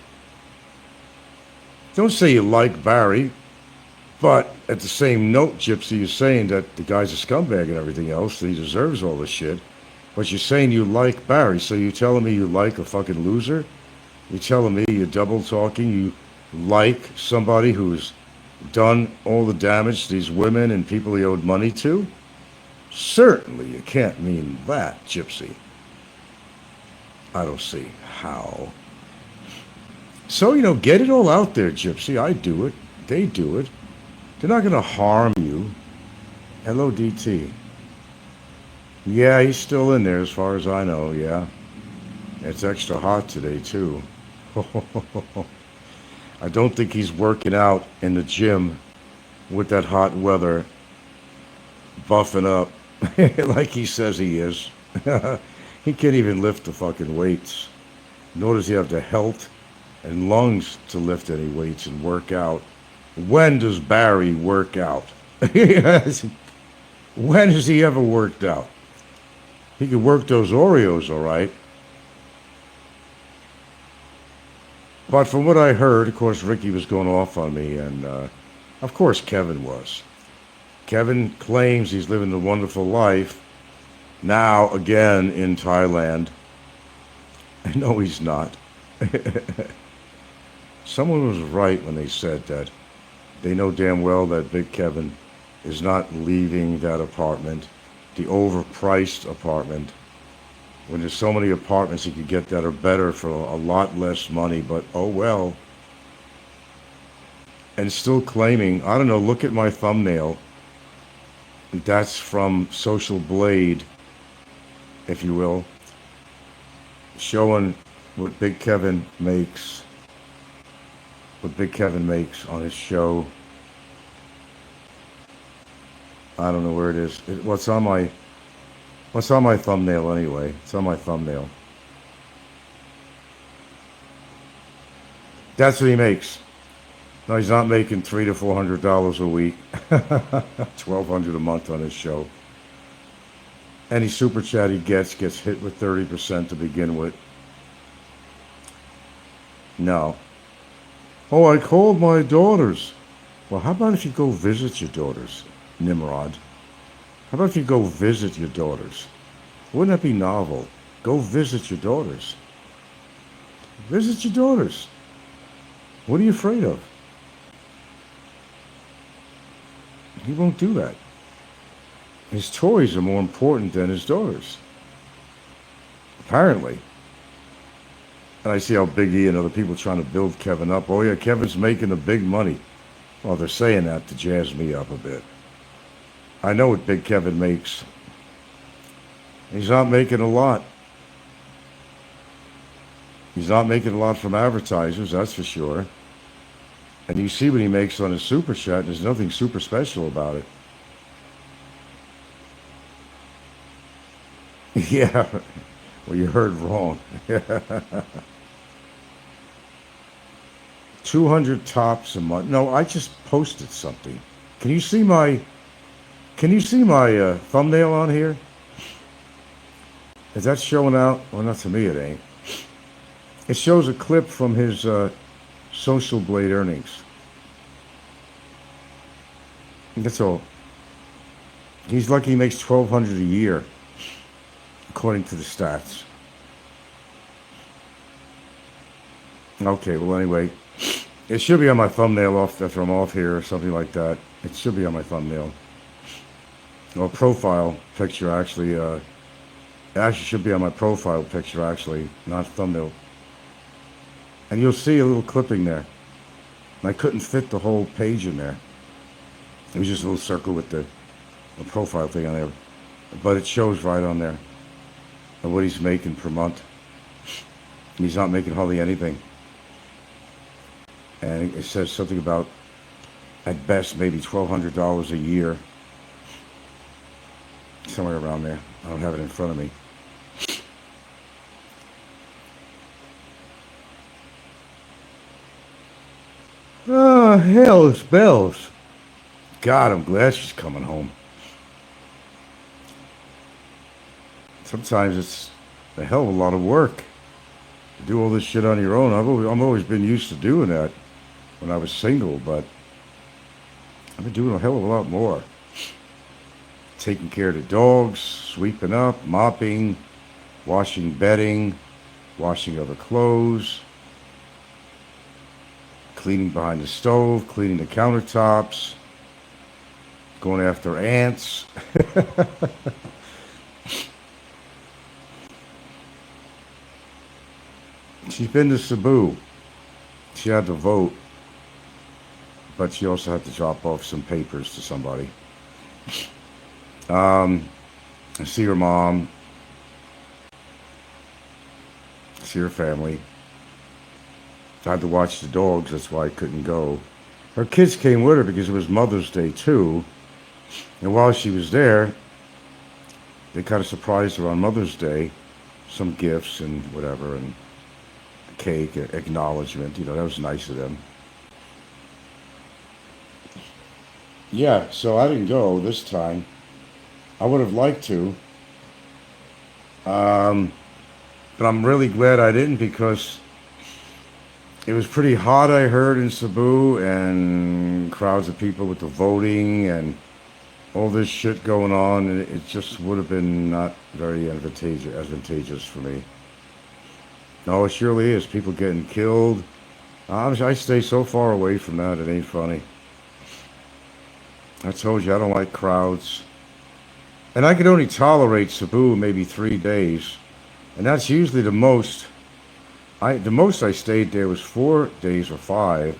A: Don't say you like Barry, but at the same note, Gypsy, you're saying that the guy's a scumbag and everything else, that he deserves all this shit. But you're saying you like Barry, so you're telling me you like a fucking loser? You're telling me you're double talking, you like somebody who's done all the damage to these women and people he owed money to? Certainly you can't mean that, Gypsy. I don't see how. So, get it all out there, Gypsy. I do it. They do it. They're not going to harm you. Hello, DT. Yeah, he's still in there as far as I know, yeah. It's extra hot today, too. I don't think he's working out in the gym with that hot weather, buffing up like he says he is. He can't even lift the fucking weights. Nor does he have the health and lungs to lift any weights and work out. When does Barry work out? When has he ever worked out? He could work those Oreos, all right. But from what I heard, of course, Ricky was going off on me, and of course Kevin was. Kevin claims he's living a wonderful life, now again in Thailand. No, he's not. Someone was right when they said that they know damn well that Big Kevin is not leaving that apartment, the overpriced apartment, when there's so many apartments he could get that are better for a lot less money, but oh well. And still claiming, I don't know, look at my thumbnail. That's from Social Blade, if you will, showing what Big Kevin makes on his show. I don't know where it is. What's on my thumbnail anyway? It's on my thumbnail. That's what he makes. No, he's not making $300 to $400 a week, $1,200 a month on his show. Any super chat he gets hit with 30% to begin with. No. Oh, I called my daughters. Well, how about if you go visit your daughters, Nimrod? How about if you go visit your daughters? Wouldn't that be novel? Go visit your daughters. Visit your daughters. What are you afraid of? He won't do that. His toys are more important than his daughters. Apparently. And I see how Big E and other people trying to build Kevin up. Oh yeah, Kevin's making the big money. Well, they're saying that to jazz me up a bit. I know what Big Kevin makes. He's not making a lot. He's not making a lot from advertisers, that's for sure. And you see what he makes on his super chat. There's nothing super special about it. Yeah, well, you heard wrong. 200 tops a month. No, I just posted something. Can you see my thumbnail on here? Is that showing out? Well, not to me, it ain't. It shows a clip from his Social Blade earnings. That's all. He's lucky he makes $1,200 a year, according to the stats. Okay, well, anyway, it should be on my thumbnail after I'm off here or something like that. It should be on my thumbnail. Well, profile picture, actually. It actually should be on my profile picture, actually, not thumbnail. And you'll see a little clipping there. And I couldn't fit the whole page in there. It was just a little circle with the profile thing on there. But it shows right on there of what he's making per month. And he's not making hardly anything. And it says something about, at best, maybe $1,200 a year. Somewhere around there. I don't have it in front of me. Oh, hell's bells. God, I'm glad she's coming home. Sometimes it's a hell of a lot of work To do all this shit on your own. I'm always been used to doing that when I was single, but I've been doing a hell of a lot more. Taking care of the dogs, sweeping up, mopping, washing bedding, washing other clothes, cleaning behind the stove, cleaning the countertops, going after ants. She's been to Cebu. She had to vote, but she also had to drop off some papers to somebody. I see her mom, see her family. I had to watch the dogs, that's why I couldn't go. Her kids came with her because it was Mother's Day too. And while she was there, they kind of surprised her on Mother's Day, some gifts and whatever, and cake, acknowledgement, that was nice of them. Yeah, so I didn't go this time. I would have liked to, um, but I'm really glad I didn't because it was pretty hot, I heard, in Cebu, and crowds of people with the voting and all this shit going on, and it just would have been not very advantageous for me. No, it surely is. People getting killed. I stay so far away from that, it ain't funny. I told you, I don't like crowds. And I could only tolerate Cebu maybe 3 days. And that's usually the most. The most I stayed there was 4 days or five.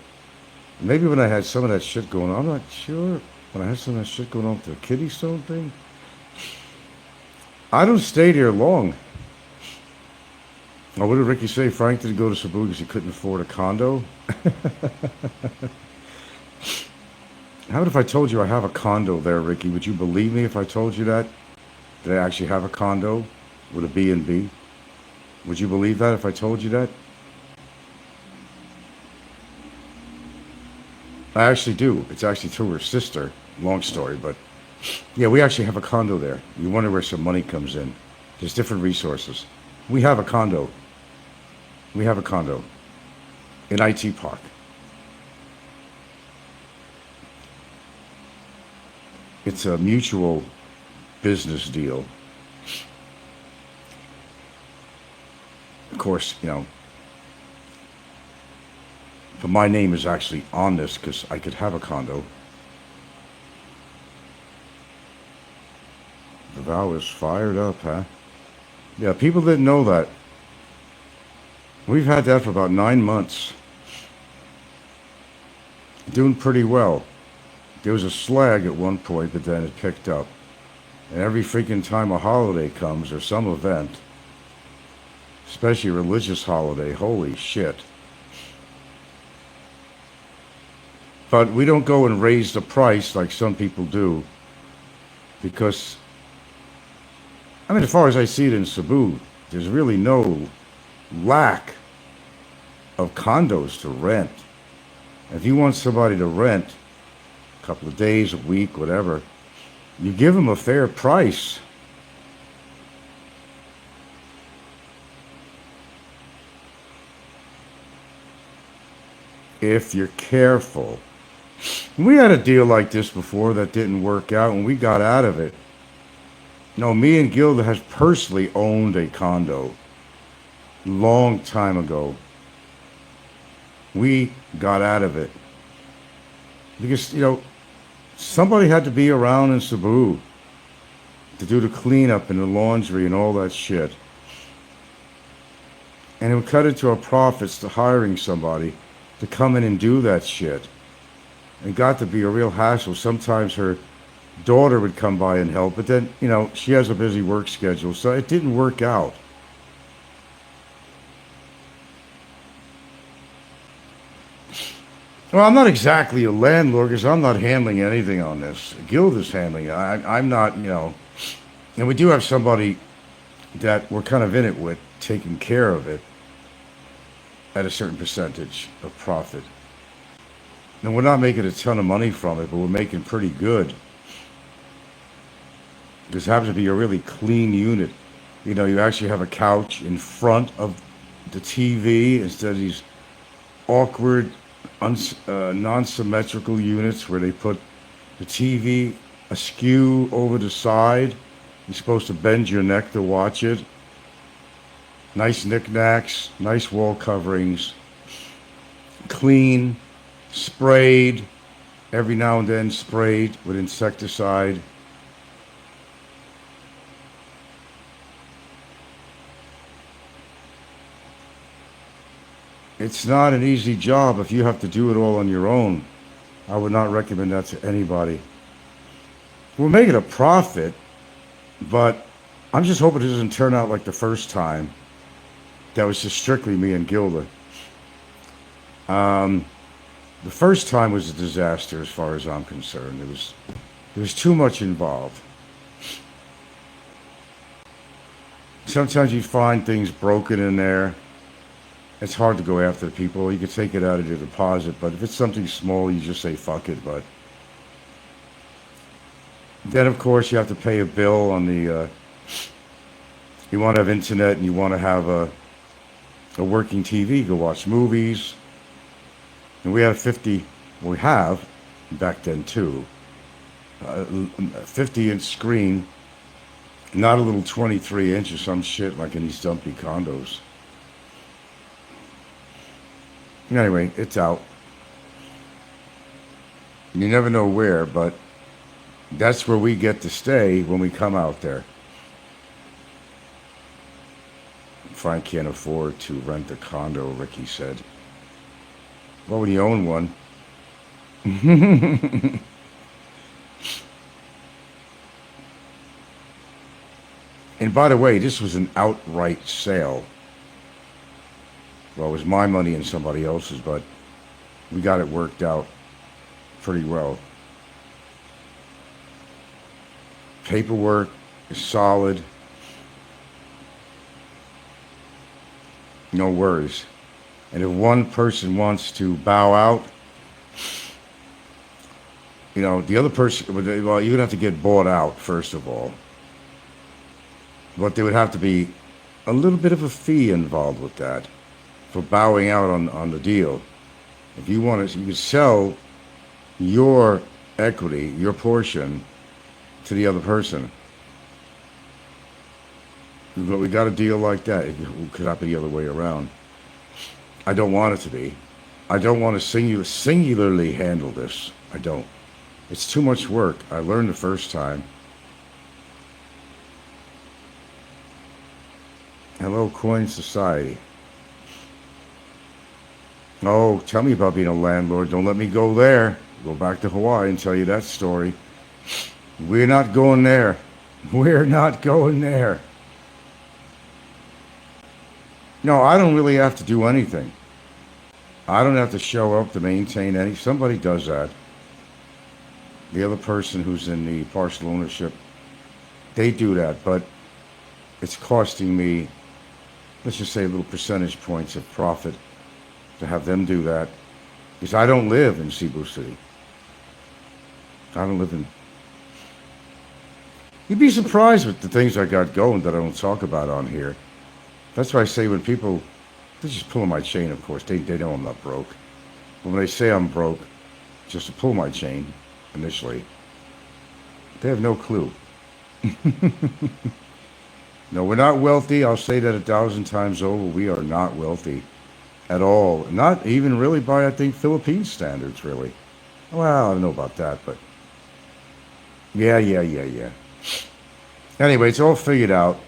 A: Maybe when I had some of that shit going on, I'm not sure. When I had some of that shit going on with the kidney stone thing. I don't stay there long. Oh, what did Ricky say? Frank didn't go to Cebu because he couldn't afford a condo? How about if I told you I have a condo there, Ricky? Would you believe me if I told you that? That I actually have a condo with a B&B? Would you believe that if I told you that? I actually do. It's actually through her sister. Long story, but yeah, we actually have a condo there. You wonder where some money comes in. There's different resources. We have a condo. We have a condo in IT Park. It's a mutual business deal. Of course, but my name is actually on this because I could have a condo. The vow is fired up, huh? Yeah, people didn't know that. We've had that for about 9 months. Doing pretty well. There was a slag at one point, but then it picked up. And every freaking time a holiday comes or some event, especially a religious holiday, holy shit. But we don't go and raise the price like some people do because, as far as I see it in Cebu, there's really no lack of condos to rent. If you want somebody to rent a couple of days, a week, whatever, you give them a fair price. If you're careful. We had a deal like this before that didn't work out and we got out of it. No, me and Gilda has personally owned a condo long time ago. We got out of it because somebody had to be around in Cebu to do the cleanup and the laundry and all that shit, and it would cut into our profits to hiring somebody to come in and do that shit. It got to be a real hassle. Sometimes her daughter would come by and help, but then she has a busy work schedule, so it didn't work out. Well, I'm not exactly a landlord because I'm not handling anything on this. Gilda's handling it. I'm not, and we do have somebody that we're kind of in it with, taking care of it at a certain percentage of profit. And we're not making a ton of money from it, but we're making pretty good. This happens to be a really clean unit. You actually have a couch in front of the TV instead of these awkward, non-symmetrical units where they put the TV askew over the side. You're supposed to bend your neck to watch it. Nice knickknacks, nice wall coverings, clean, sprayed, every now and then sprayed with insecticide. It's not an easy job if you have to do it all on your own. I would not recommend that to anybody. We're making a profit, but I'm just hoping it doesn't turn out like the first time. That was just strictly me and Gilda. The first time was a disaster as far as I'm concerned. There was too much involved. Sometimes you find things broken in there. It's hard to go after people. You can take it out of your deposit, but if it's something small, you just say fuck it. But then, of course, you have to pay a bill on the. You want to have internet and you want to have a working TV, go watch movies. And we have we have, back then too, a 50-inch screen, not a little 23-inch or some shit like in these dumpy condos. Anyway, it's out. You never know where, but that's where we get to stay when we come out there. Frank can't afford to rent a condo, Ricky said. Well, when you own one. And by the way, this was an outright sale. Well, it was my money and somebody else's, but we got it worked out pretty well. Paperwork is solid. No worries. And if one person wants to bow out, the other person, well, you'd have to get bought out, first of all. But there would have to be a little bit of a fee involved with that for bowing out on the deal. If you want to, you could sell your equity, your portion, to the other person. But we got a deal like that. It could not be the other way around. I don't want it to be. I don't want to singularly handle this. I don't. It's too much work. I learned the first time. Hello, Coin Society. Oh, tell me about being a landlord. Don't let me go there. Go back to Hawaii and tell you that story. We're not going there. We're not going there. No, I don't really have to do anything. I don't have to show up to maintain any. Somebody does that. The other person who's in the partial ownership, they do that, but it's costing me, let's just say, little percentage points of profit to have them do that, because I don't live in Cebu City. I don't live in. You'd be surprised with the things I got going that I don't talk about on here. That's why I say when people, they're just pulling my chain, of course. They know I'm not broke. But when they say I'm broke, just to pull my chain, initially, they have no clue. No, we're not wealthy. I'll say that 1,000 times over. We are not wealthy at all. Not even really by, I think, Philippine standards, really. Well, I don't know about that, but yeah. Anyway, it's all figured out.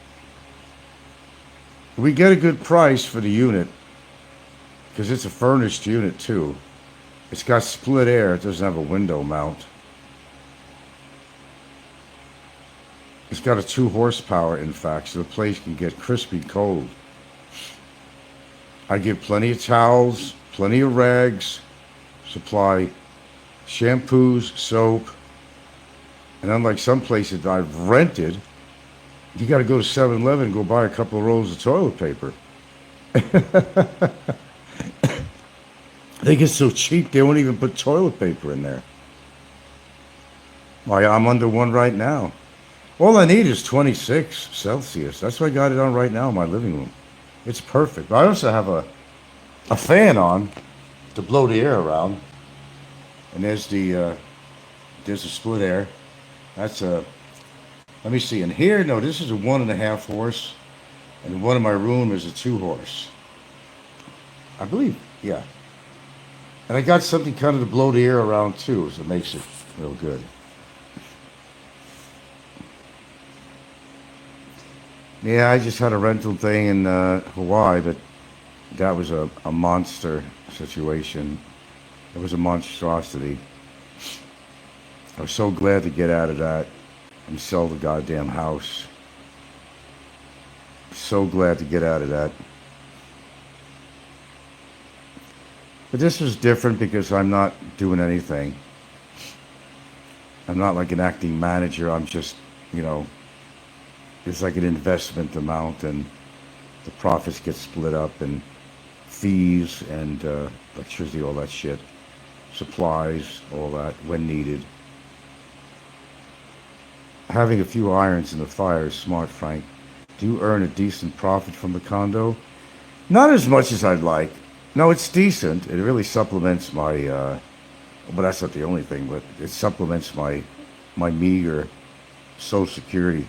A: We get a good price for the unit because it's a furnished unit too. It's got split air. It doesn't have a window mount. It's got a 2 horsepower, in fact, so the place can get crispy cold. I give plenty of towels, plenty of rags, supply shampoos, soap, and unlike some places that I've rented, you got to go to 7-Eleven and go buy a couple of rolls of toilet paper. They get so cheap they won't even put toilet paper in there. Why, I'm under one right now. All I need is 26 Celsius. That's what I got it on right now in my living room. It's perfect. I also have a fan on to blow the air around, and there's a split air. That's a let me see. In here, no, this is a 1.5 horse, and one in my room is a 2 horse. I believe, yeah. And I got something kind of to blow the air around too, so it makes it real good. Yeah, I just had a rental thing in Hawaii, but that was a monster situation. It was a monstrosity. I was so glad to get out of that and sell the goddamn house. So glad to get out of that. But this was different because I'm not doing anything. I'm not like an acting manager. I'm just, you know, it's like an investment amount, and the profits get split up, and fees and electricity, all that shit, supplies, all that when needed. Having a few irons in the fire is smart, Frank. Do you earn a decent profit from the condo? Not as much as I'd like. No, it's decent. It really supplements my, but that's not the only thing, but it supplements my meager Social Security.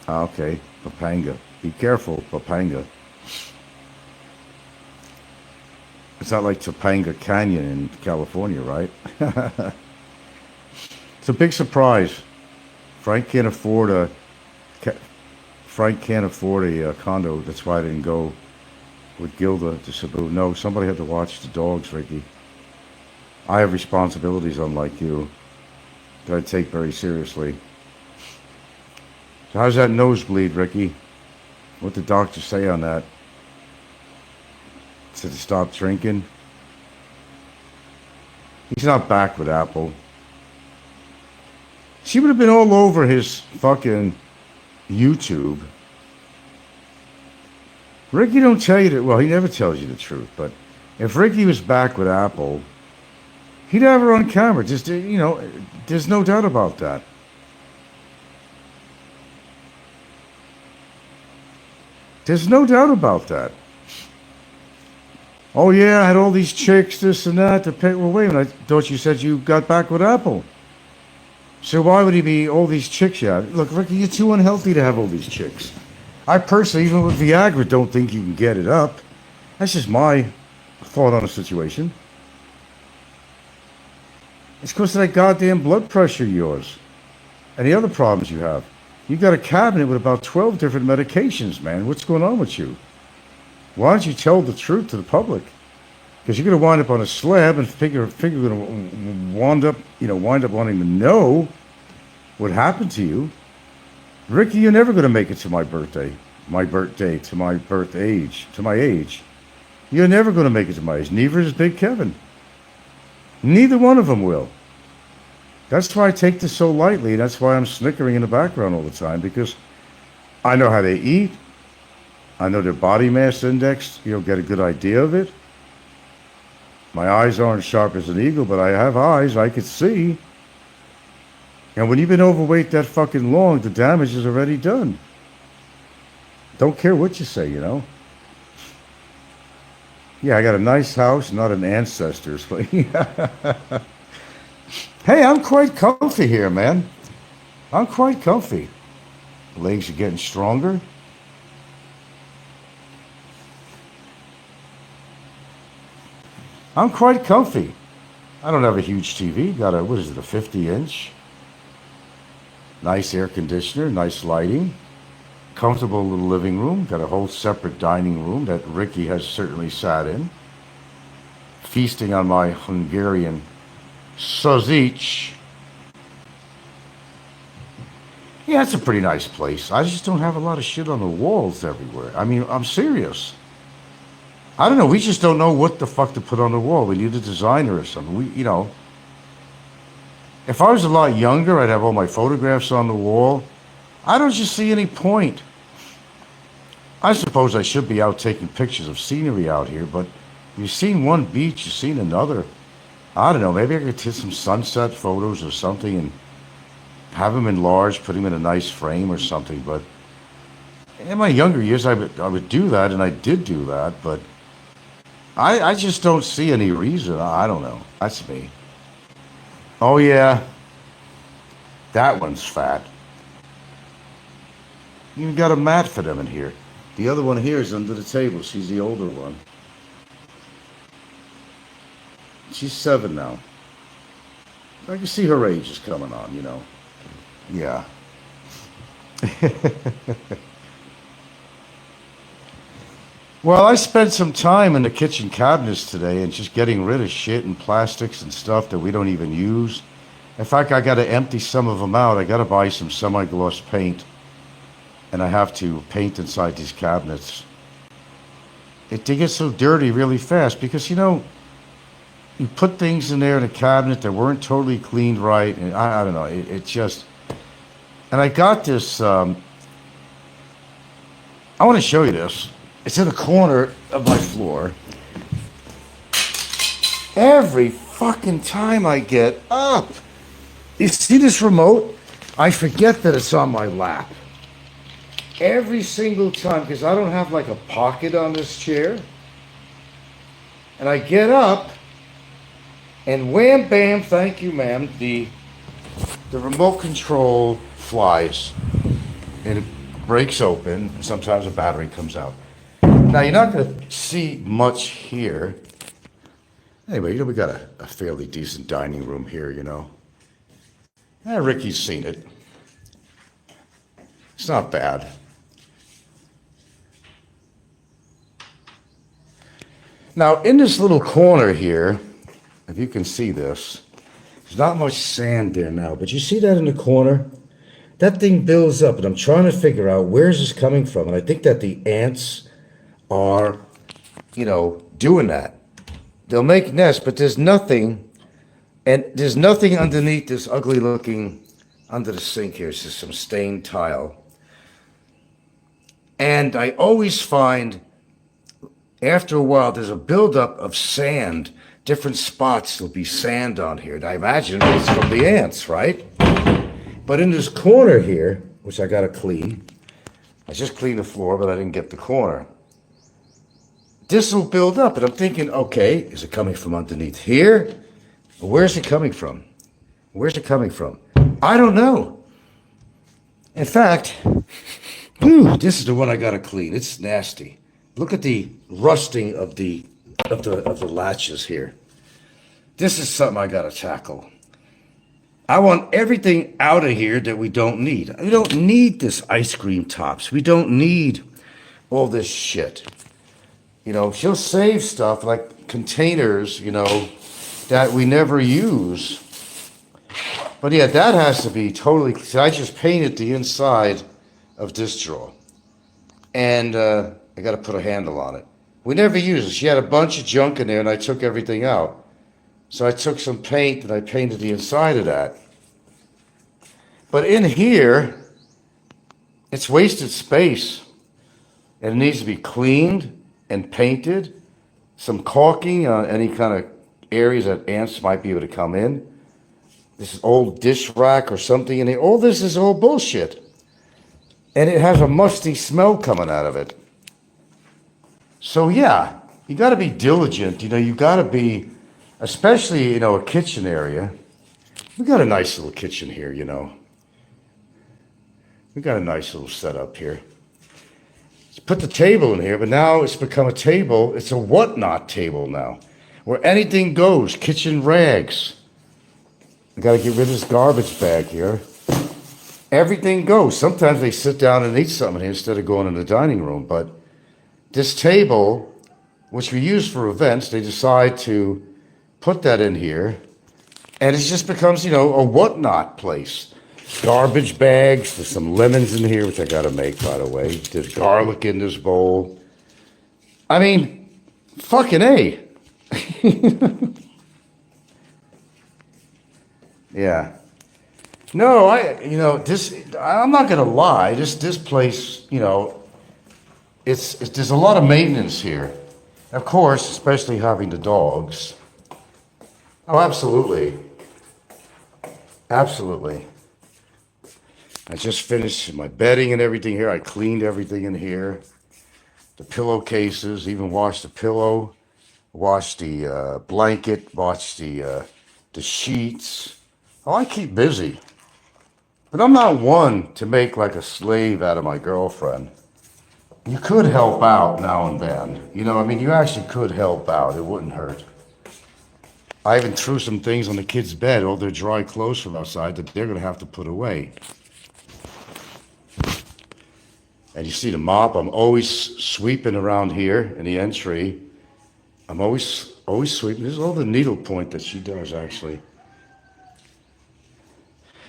A: Okay, Papanga. Be careful, Papanga. It's not like Topanga Canyon in California, right? It's a big surprise. Frank can't afford a condo. That's why I didn't go with Gilda to Cebu. No, somebody had to watch the dogs, Ricky. I have responsibilities, unlike you, that I take very seriously. So how's that nosebleed, Ricky? What did the doctor say on that? Said to stop drinking? He's not back with Apple. She would have been all over his fucking YouTube. Ricky don't tell you that. Well, he never tells you the truth. But if Ricky was back with Apple, he'd have her on camera. Just, you know, there's no doubt about that. There's no doubt about that. Oh yeah, I had all these chicks, this and that. Well, wait a minute. I thought you said you got back with Apple. So why would he be all these chicks? Yeah, look, Ricky, you're too unhealthy to have all these chicks. I personally, even with Viagra, don't think you can get it up. That's just my thought on the situation. It's because of that goddamn blood pressure of yours and the other problems you have. You got a cabinet with about 12 different medications, man. What's going on with you? Why don't you tell the truth to the public? Because you're going to wind up on a slab and figure you're going to wind up wanting to know what happened to you. Ricky, you're never going to make it to my birthday, to my birth age, to my age. You're never going to make it to my age. Neither is Big Kevin. Neither one of them will. That's why I take this so lightly. That's why I'm snickering in the background all the time, because I know how they eat. I know their body mass index, get a good idea of it. My eyes aren't sharp as an eagle, but I have eyes. I could see. And when you've been overweight that fucking long, the damage is already done. Don't care what you say, Yeah, I got a nice house, not an ancestor's. Hey, I'm quite comfy here, man. I'm quite comfy. Legs are getting stronger. I'm quite comfy. I don't have a huge TV. Got a 50-inch? Nice air conditioner, nice lighting. Comfortable little living room. Got a whole separate dining room that Ricky has certainly sat in. Feasting on my Hungarian sausage. Yeah, it's a pretty nice place. I just don't have a lot of shit on the walls everywhere. I mean, I'm serious. I don't know. We just don't know what the fuck to put on the wall. We need a designer or something. If I was a lot younger, I'd have all my photographs on the wall. I don't just see any point. I suppose I should be out taking pictures of scenery out here, but you've seen one beach, you've seen another. I don't know. Maybe I could take some sunset photos or something and have them enlarged, put them in a nice frame or something. But In my younger years, I would do that, and I did do that, but I just don't see any reason. I don't know. That's me. Oh yeah, that one's fat. You got a mat for them in here. The other one here is under the table. She's the older one. She's 7 now. I can see her age is coming on, you know. Yeah. Well, I spent some time in the kitchen cabinets today and just getting rid of shit and plastics and stuff that we don't even use. In fact, I got to empty some of them out. I got to buy some semi-gloss paint, and I have to paint inside these cabinets. They get so dirty really fast because, you know, you put things in there in a cabinet that weren't totally cleaned right, and I don't know, it just... And I got this, I want to show you this. It's in the corner of my floor. Every fucking time I get up, you see this remote? I forget that it's on my lap. Every single time, because I don't have like a pocket on this chair. And I get up, and wham bam, thank you ma'am, the remote control flies. And it breaks open. Sometimes a battery comes out. Now you're not going to see much here. Anyway, you know, we got a fairly decent dining room here, you know. Ricky's seen it. It's not bad. Now, in this little corner here, if you can see this, there's not much sand there now, but you see that in the corner? That thing builds up, and I'm trying to figure out where's this coming from, and I think that the ants are, you know, doing that. They'll make nests, but there's nothing, and there's nothing underneath this ugly looking, under the sink here. It's just some stained tile. And I always find, after a while, there's a buildup of sand. Different spots, there'll be sand on here. And I imagine it's from the ants, right? But in this corner here, which I gotta clean, I just cleaned the floor, but I didn't get the corner. This will build up, and I'm thinking, okay, is it coming from underneath here? Or where's it coming from? Where's it coming from? I don't know. In fact, this is the one I gotta clean. It's nasty. Look at the rusting of the latches here. This is something I gotta tackle. I want everything out of here that we don't need. We don't need this ice cream tops. We don't need all this shit. You know, she'll save stuff like containers, you know, that we never use. But yeah, that has to be totally, so I just painted the inside of this drawer. And I got to put a handle on it. We never used it. She had a bunch of junk in there, and I took everything out. So I took some paint, and I painted the inside of that. But in here, it's wasted space. And it needs to be cleaned and painted. Some caulking on any kind of areas that ants might be able to come in. This old dish rack or something in here. All this is all bullshit. And it has a musty smell coming out of it. So yeah, you got to be diligent. You know, you got to be, especially, you know, a kitchen area. We got a nice little kitchen here, you know. We got a nice little setup here. Let's put the table in here, but now it's become a table. It's a whatnot table now, where anything goes. Kitchen rags. I got to get rid of this garbage bag here. Everything goes. Sometimes they sit down and eat something here instead of going in the dining room, but this table, which we use for events, they decide to put that in here, and it just becomes, you know, a whatnot place. Garbage bags, there's some lemons in here, which I gotta make, by the way. There's garlic in this bowl. I mean, fucking A. Yeah. No, I'm not gonna lie, this place, you know, it's there's a lot of maintenance here. Of course, especially having the dogs. Oh, absolutely. Absolutely. I just finished my bedding and everything here. I cleaned everything in here. The pillowcases, even washed the pillow, washed the blanket, washed the sheets. Oh, I keep busy. But I'm not one to make like a slave out of my girlfriend. You could help out now and then. You know, I mean, you actually could help out. It wouldn't hurt. I even threw some things on the kids' bed, all their dry clothes from outside that they're going to have to put away. And you see the mop, I'm always sweeping around here in the entry. I'm always sweeping. This is all the needlepoint that she does, actually.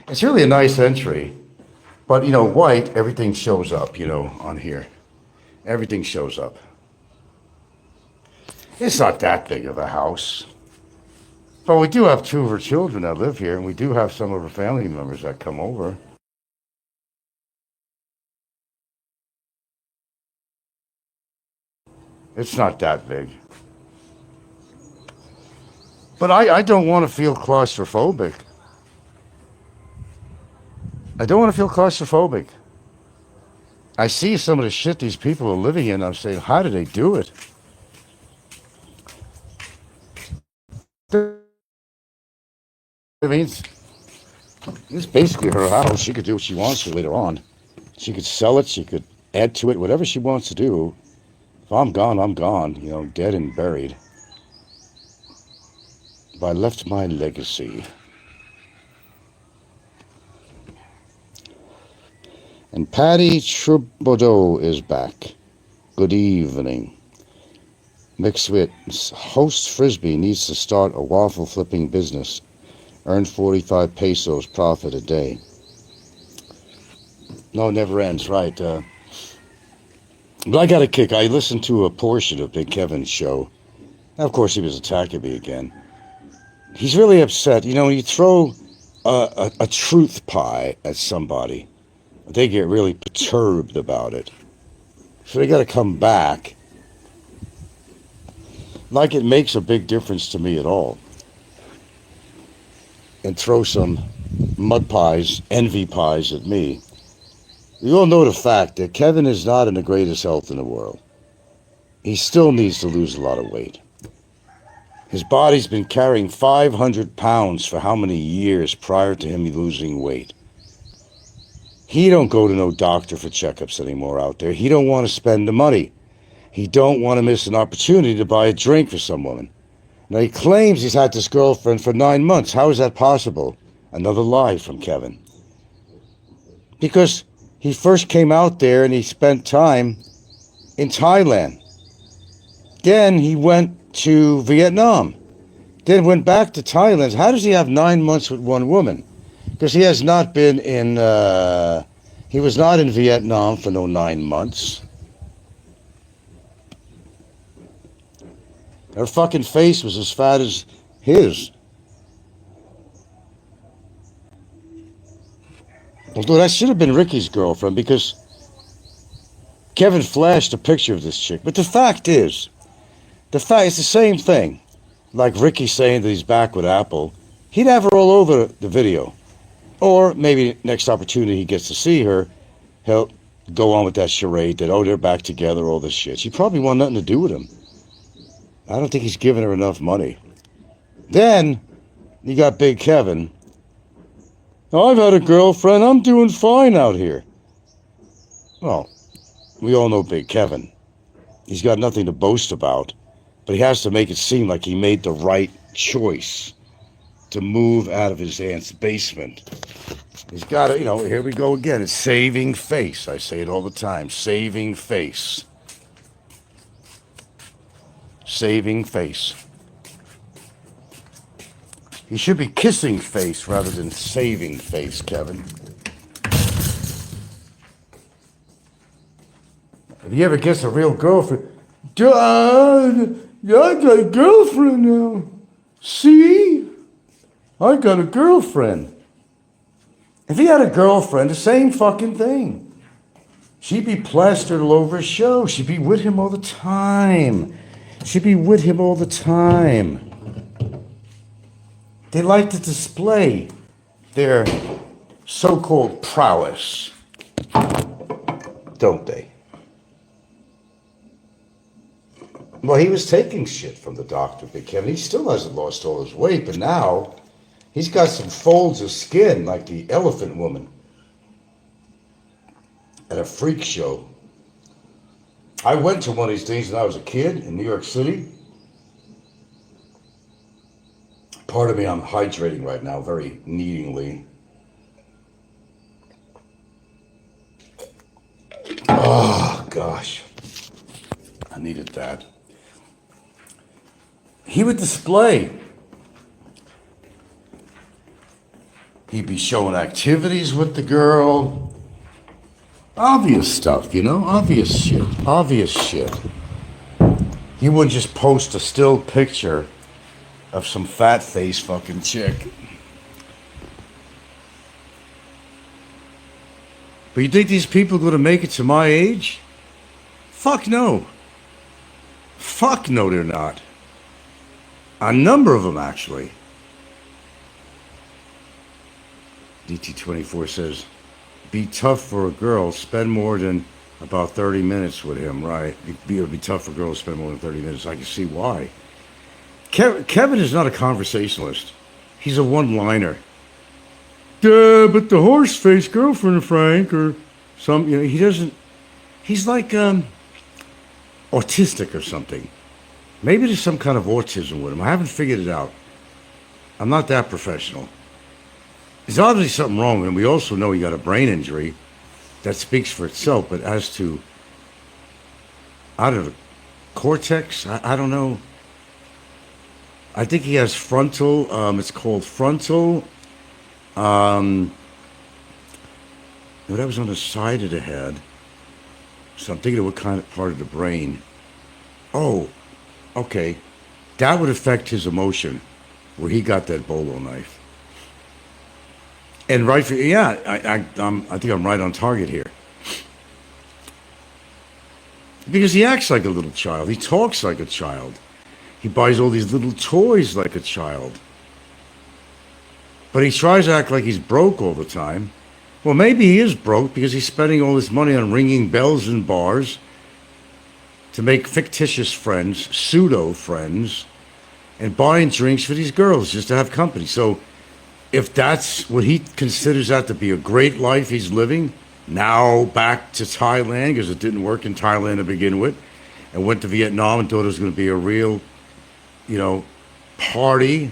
A: It's really a nice entry. But, you know, white, everything shows up, you know, on here. Everything shows up. It's not that big of a house. But we do have two of her children that live here, and we do have some of her family members that come over. It's not that big. But I don't want to feel claustrophobic. I don't want to feel claustrophobic. I see some of the shit these people are living in. I'm saying, how do they do it? I mean, it's basically her house. She could do what she wants to later on. She could sell it. She could add to it, whatever she wants to do. If I'm gone, I'm gone. You know, dead and buried. But I left my legacy. And Patty Trudeau is back. Good evening. Mixed with host Frisbee needs to start a waffle flipping business. Earn 45 pesos profit a day. No, it never ends, right? But I got a kick. I listened to a portion of Big Kevin's show. Now, of course, he was attacking me again. He's really upset. You know, when you throw a truth pie at somebody, they get really perturbed about it. So they got to come back. Like it makes a big difference to me at all. And throw some mud pies, envy pies at me. You all know the fact that Kevin is not in the greatest health in the world. He still needs to lose a lot of weight. His body's been carrying 500 pounds for how many years prior to him losing weight? He don't go to no doctor for checkups anymore out there. He don't want to spend the money. He don't want to miss an opportunity to buy a drink for some woman. Now, he claims he's had this girlfriend for 9 months. How is that possible? Another lie from Kevin. Because he first came out there and he spent time in Thailand. Then he went to Vietnam. Then went back to Thailand. How does he have 9 months with one woman? Because he has not been in, he was not in Vietnam for no 9 months. Her fucking face was as fat as his. Although that should have been Ricky's girlfriend because Kevin flashed a picture of this chick. But the fact is, it's the same thing. Like Ricky saying that he's back with Apple. He'd have her all over the video. Or maybe next opportunity he gets to see her, he'll go on with that charade that, oh, they're back together, all this shit. She probably want nothing to do with him. I don't think he's giving her enough money. Then, you got Big Kevin. I've had a girlfriend. I'm doing fine out here. Well, we all know Big Kevin. He's got nothing to boast about, but he has to make it seem like he made the right choice to move out of his aunt's basement. He's got to, you know, here we go again. It's saving face. I say it all the time. Saving face. Saving face. He should be kissing face rather than saving face, Kevin. If he ever gets a real girlfriend, Dad, I got a girlfriend now. See? I got a girlfriend. If he had a girlfriend, the same fucking thing. She'd be plastered all over his show. She'd be with him all the time. She'd be with him all the time. They like to display their so-called prowess, don't they? Well, he was taking shit from the doctor, Big Kevin. He still hasn't lost all his weight, but now he's got some folds of skin like the elephant woman at a freak show. I went to one of these things when I was a kid in New York City. Pardon me, I'm hydrating right now very needingly. Oh, gosh. I needed that. He would display. He'd be showing activities with the girl. Obvious stuff, obvious shit. He wouldn't just post a still picture of some fat-faced fucking chick. But you think these people are going to make it to my age? Fuck no. Fuck no, they're not. A number of them, actually. DT24 says, be tough for a girl, spend more than about 30 minutes with him, right? It would be tough for girls to spend more than 30 minutes. I can see why. Kevin is not a conversationalist. He's a one-liner. But the horse-faced girlfriend, Frank, or some, he doesn't, he's like autistic or something. Maybe there's some kind of autism with him. I haven't figured it out. I'm not that professional. There's obviously something wrong with him. We also know he got a brain injury. That speaks for itself. But as to, I don't know, cortex, I don't know. I think he has frontal, it's called frontal. That was on the side of the head. So I'm thinking of what kind of part of the brain. Oh, okay. That would affect his emotion, where he got that bolo knife. And right for, yeah, I think I'm right on target here. Because he acts like a little child. He talks like a child. He buys all these little toys like a child. But he tries to act like he's broke all the time. Well, maybe he is broke because he's spending all this money on ringing bells in bars to make fictitious friends, pseudo-friends, and buying drinks for these girls just to have company. So if that's what he considers that to be a great life he's living, now back to Thailand, because it didn't work in Thailand to begin with, and went to Vietnam and thought it was going to be a real, party,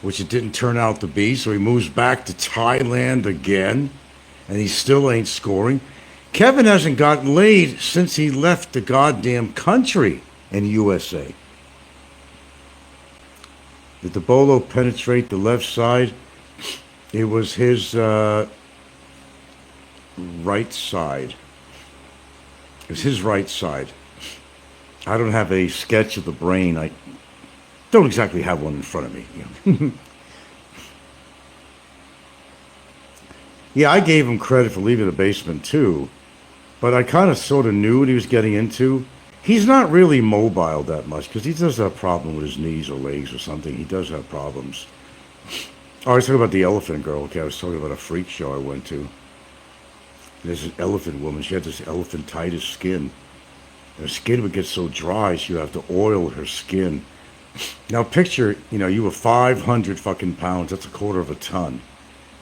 A: which it didn't turn out to be. So he moves back to Thailand again, and he still ain't scoring. Kevin hasn't gotten laid since he left the goddamn country in the USA. Did the bolo penetrate the left side? It was his right side. It was his right side. I don't have a sketch of the brain. I don't exactly have one in front of me. Yeah, I gave him credit for leaving the basement too, but I kind of sort of knew what he was getting into. He's not really mobile that much because he does have a problem with his knees or legs or something. He does have problems. Oh, I was talking about the elephant girl. Okay, I was talking about a freak show I went to. There's an elephant woman. She had this elephantitis skin. And her skin would get so dry, she would have to oil her skin. Now picture, you were 500 fucking pounds. That's a quarter of a ton.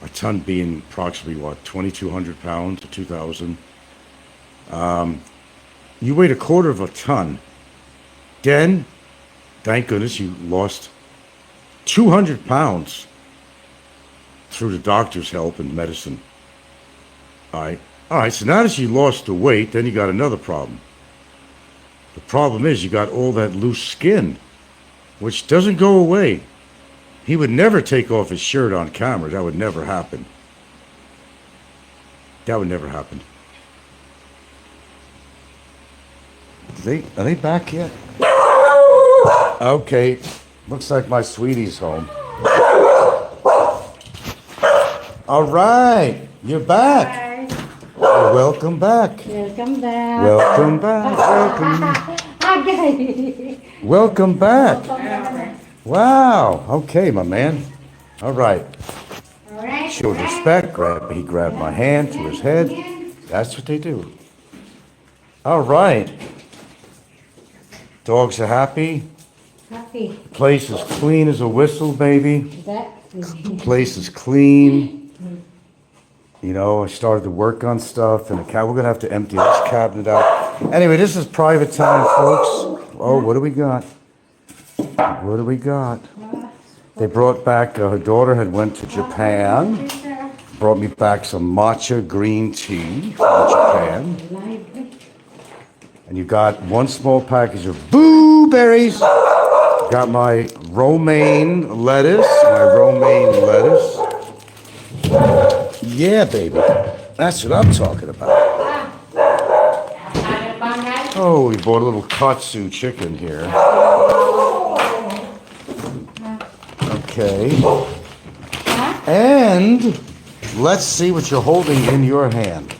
A: A ton being approximately, 2,200 pounds to 2,000. You weighed a quarter of a ton. Then, thank goodness, you lost 200 pounds through the doctor's help and medicine. All right, so now that you lost the weight, then you got another problem. The problem is you got all that loose skin, which doesn't go away. He would never take off his shirt on camera. That would never happen. That would never happen. Are they back yet? Okay. Looks like my sweetie's home. All right. You're back. Welcome back.
B: Welcome back.
A: Welcome back. Welcome back. Wow. Okay, my man. All right. Showed respect. He grabbed my hand to his head. That's what they do. All right. Dogs are happy.
B: Happy.
A: The place is clean as a whistle, baby.
B: That.
A: The place is clean. You know, I started to work on stuff, and we're gonna have to empty this cabinet out. Anyway, this is private time, folks. Oh, what do we got? What do we got? They brought back, her daughter had went to Japan, brought me back some matcha green tea from Japan. And you got one small package of blueberries. Got my romaine lettuce, Yeah, baby. That's what I'm talking about. Oh, we bought a little katsu chicken here. Okay. And let's see what you're holding in your hand.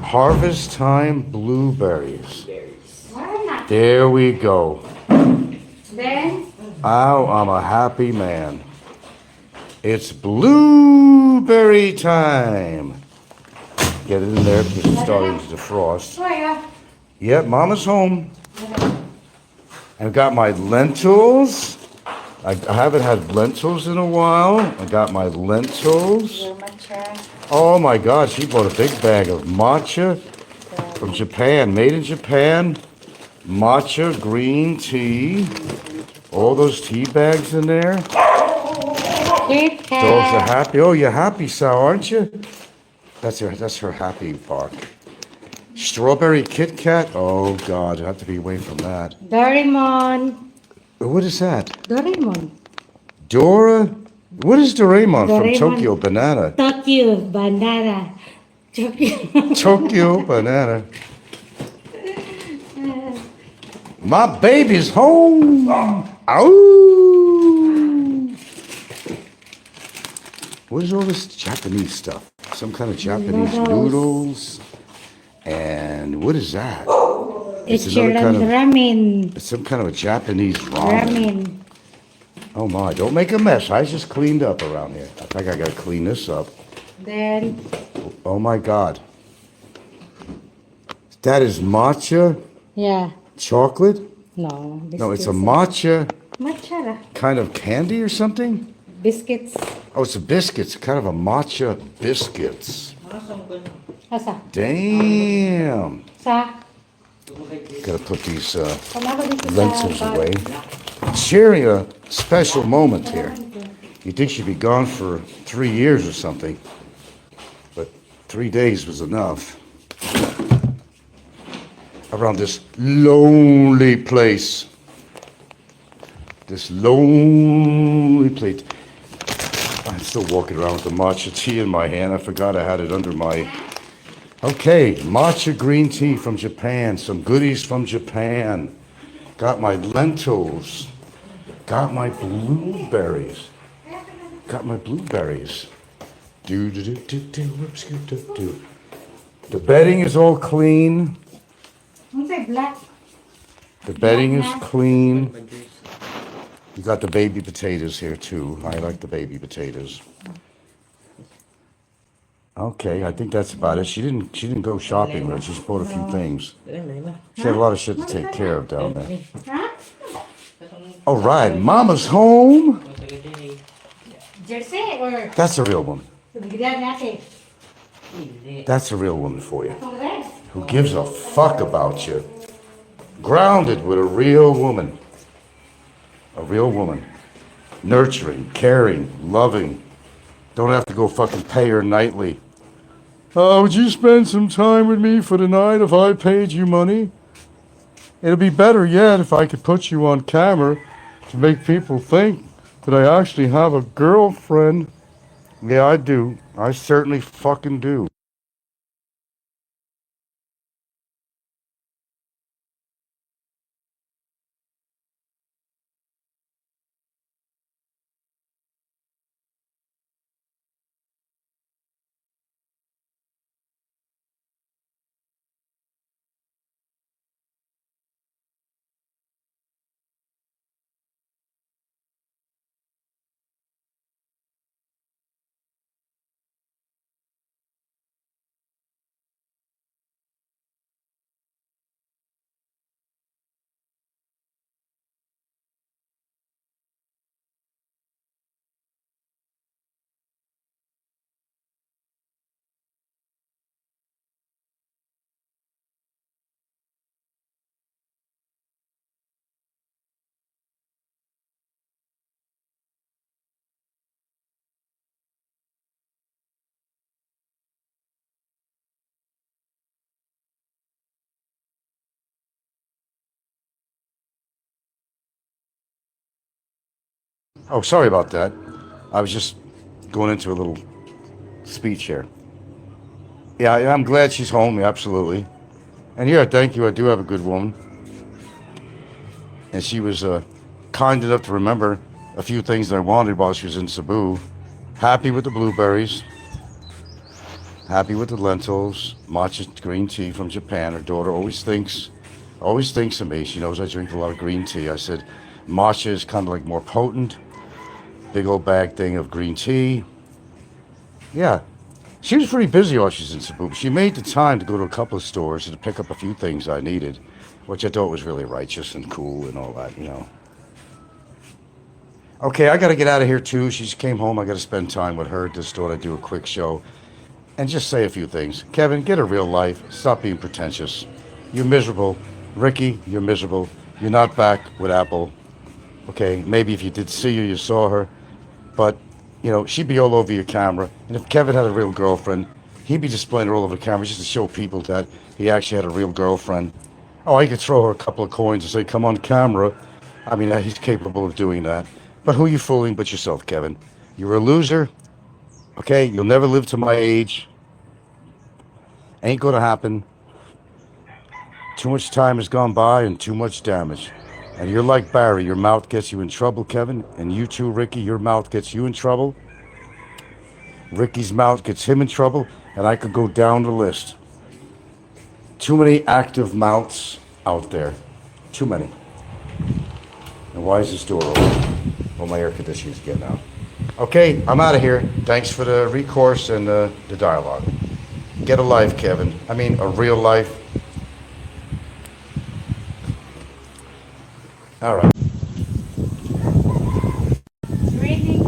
A: Harvest time blueberries. There we go.
B: Then?
A: Oh, I'm a happy man. It's blueberry time. Get it in there because it's starting to defrost. Yep, Mama's home. I've got my lentils. I haven't had lentils in a while. I got my lentils. Oh my God, she bought a big bag of matcha from Japan, made in Japan. Matcha green tea. All those tea bags in there. Dogs are happy. Oh, you're happy, Sal, aren't you? That's her happy bark. Strawberry Kit Kat. Oh God, I have to be away from that.
B: Doraemon.
A: What is that?
B: Doraemon.
A: Dora? What is Doraemon from
B: Doraemon.
A: Tokyo Banana?
B: Tokyo Banana.
A: Tokyo Banana. My baby's home. Ow! What is all this Japanese stuff? Some kind of Japanese noodles. And what is that?
B: It's another kind of ramen.
A: It's some kind of a Japanese ramen.
B: Ramen.
A: Oh my, don't make a mess. I just cleaned up around here. I think I gotta clean this up.
B: Then.
A: Oh my God. That is matcha?
B: Yeah.
A: Chocolate?
B: No.
A: No, it's a matcha
B: Matcha.
A: kind of candy or something?
B: Biscuits.
A: Oh, it's a biscuits, kind of a matcha biscuits.
B: Asa?
A: Damn.
B: Sa?
A: Gotta put these lentils away. Sharing a special moment here. You'd think she'd be gone for 3 years or something, but 3 days was enough. Around this lonely place. This lonely place. I'm still walking around with the matcha tea in my hand. I forgot I had it under my... Okay, matcha green tea from Japan. Some goodies from Japan. Got my lentils. Got my blueberries. Got my blueberries. Do. The bedding is all clean.
B: Black.
A: The bedding is clean. You got the baby potatoes here too. I like the baby potatoes. Okay, I think that's about it. She didn't go shopping, but she just bought a few things. She had a lot of shit to take care of down there. All right, Mama's home. That's a real woman. That's a real woman for you. Who gives a fuck about you? Grounded with a real woman. A real woman. Nurturing, caring, loving. Don't have to go fucking pay her nightly. Would you spend some time with me for the night if I paid you money? It'd be better yet if I could put you on camera to make people think that I actually have a girlfriend. Yeah, I do. I certainly fucking do. Oh, sorry about that. I was just going into a little speech here. Yeah, I'm glad she's home. Yeah, absolutely. And yeah, thank you. I do have a good woman, and she was kind enough to remember a few things that I wanted while she was in Cebu. Happy with the blueberries, happy with the lentils, matcha green tea from Japan. Her daughter always thinks of me. She knows I drink a lot of green tea. I said, matcha is kind of like more potent. Big old bag thing of green tea. Yeah, she was pretty busy while she was in Cebu. She made the time to go to a couple of stores and to pick up a few things I needed, which I thought was really righteous and cool and all that. Okay, I got to get out of here too. She just came home. I got to spend time with her. Just thought I'd do a quick show and just say a few things. Kevin, get a real life. Stop being pretentious. You're miserable. Ricky, you're miserable. You're not back with Apple. Okay, maybe if you did see her, you saw her. But, she'd be all over your camera. And if Kevin had a real girlfriend, he'd be displaying her all over the camera just to show people that he actually had a real girlfriend. Oh, I could throw her a couple of coins and say, come on camera. I mean, he's capable of doing that. But who are you fooling but yourself, Kevin? You're a loser. Okay, you'll never live to my age. Ain't gonna happen. Too much time has gone by and too much damage. And you're like Barry, your mouth gets you in trouble, Kevin. And you too, Ricky, your mouth gets you in trouble. Ricky's mouth gets him in trouble. And I could go down the list. Too many active mouths out there. Too many. And why is this door open? Well, my air conditioning's getting out. Okay, I'm out of here. Thanks for the recourse and the dialogue. Get a life, Kevin. I mean, a real life. All right.
B: Raining.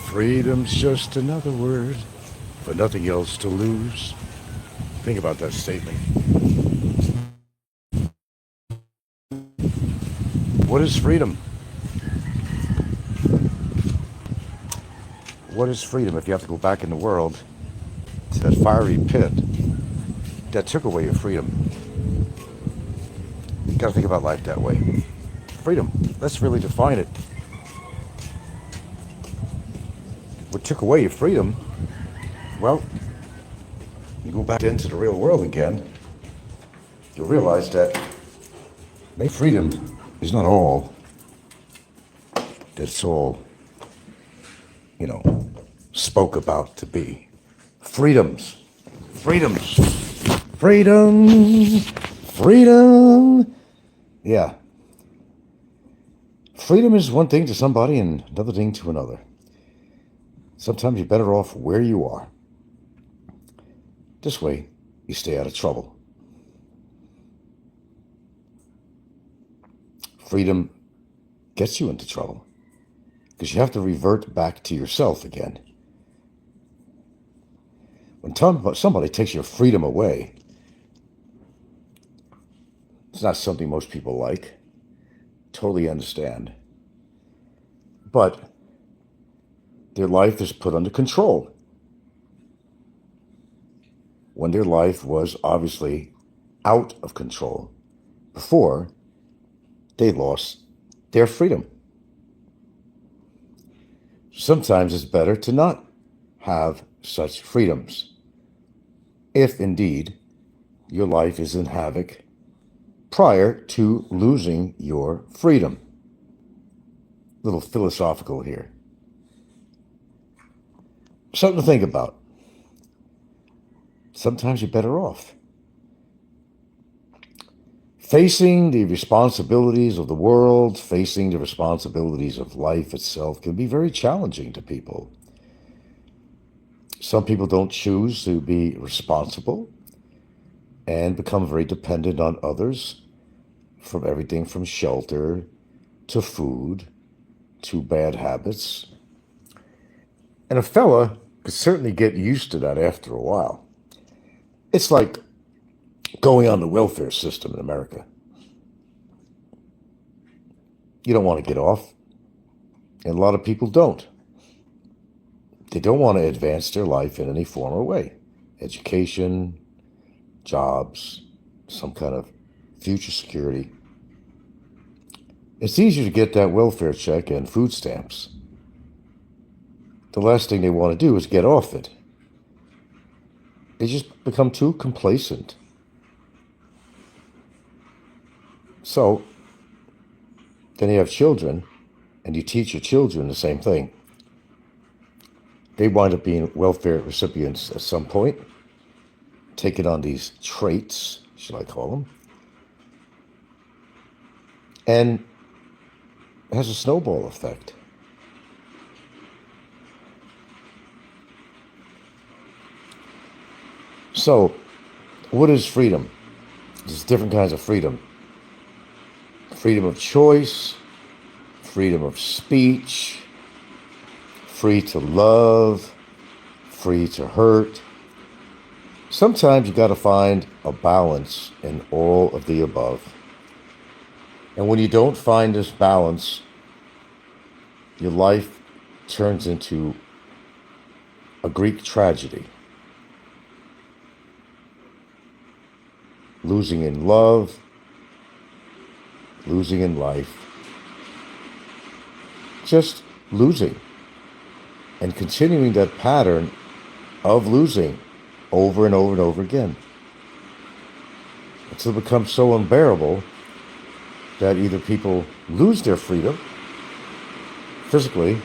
A: Freedom's just another word for nothing else to lose. Think about that statement. What is freedom? What is freedom if you have to go back in the world to that fiery pit that took away your freedom? You gotta think about life that way. Freedom, let's really define it. What took away your freedom? Well, you go back into the real world again, you'll realize that maybe freedom is not all that's all, spoke about to be. Freedoms. Freedoms. Freedom. Freedom. Yeah. Freedom is one thing to somebody and another thing to another. Sometimes you're better off where you are. This way, you stay out of trouble. Freedom gets you into trouble because you have to revert back to yourself again. when somebody takes your freedom away, it's not something most people like. Totally understand. But their life is put under control when their life was obviously out of control before they lost their freedom. Sometimes it's better to not have such freedoms, if indeed your life is in havoc prior to losing your freedom. A little philosophical here. Something to think about. Sometimes you're better off. Facing the responsibilities of the world, facing the responsibilities of life itself can be very challenging to people. Some people don't choose to be responsible and become very dependent on others, from everything from shelter to food to bad habits. And a fella could certainly get used to that after a while. It's like going on the welfare system in America. You don't want to get off, and a lot of people don't. They don't want to advance their life in any form or way. Education, jobs, some kind of future security. It's easier to get that welfare check and food stamps. The last thing they want to do is get off it. They just become too complacent. So, then you have children, and you teach your children the same thing. They wind up being welfare recipients at some point, taking on these traits, should I call them, and it has a snowball effect. So, what is freedom? There's different kinds of freedom. Freedom of choice, freedom of speech, free to love, free to hurt. Sometimes you got to find a balance in all of the above. And when you don't find this balance, your life turns into a Greek tragedy. Losing in love, losing in life, just losing and continuing that pattern of losing over and over and over again until it becomes so unbearable that either people lose their freedom physically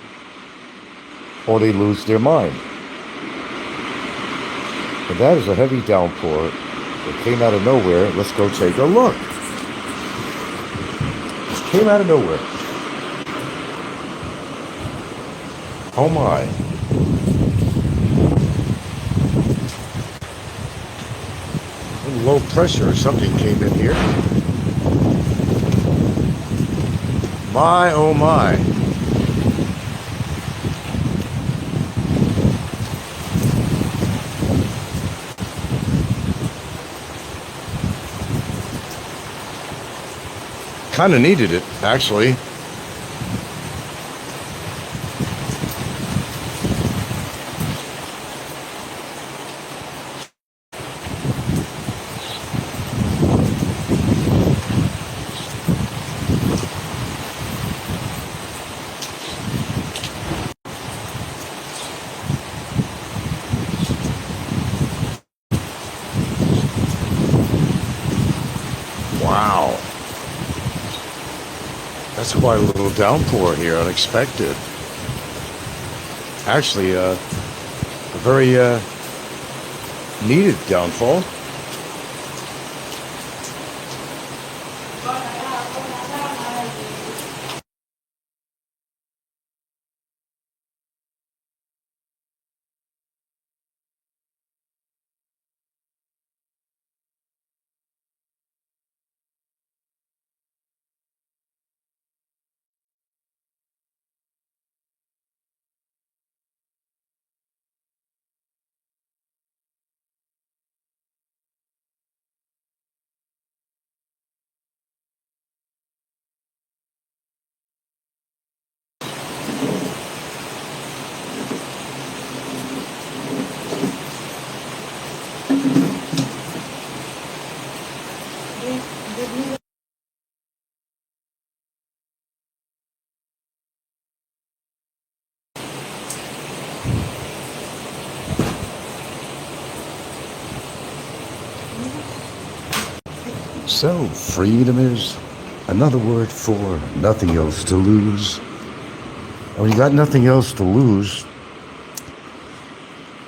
A: or they lose their mind. And that is a heavy downpour that came out of nowhere. Let's go take a look. It came out of nowhere. Oh my. A little low pressure or something came in here. My, oh my. Kind of needed it, actually. Wow. That's quite a little downpour here, unexpected. Actually, a very needed downfall. So, freedom is another word for nothing else to lose. And when you got nothing else to lose,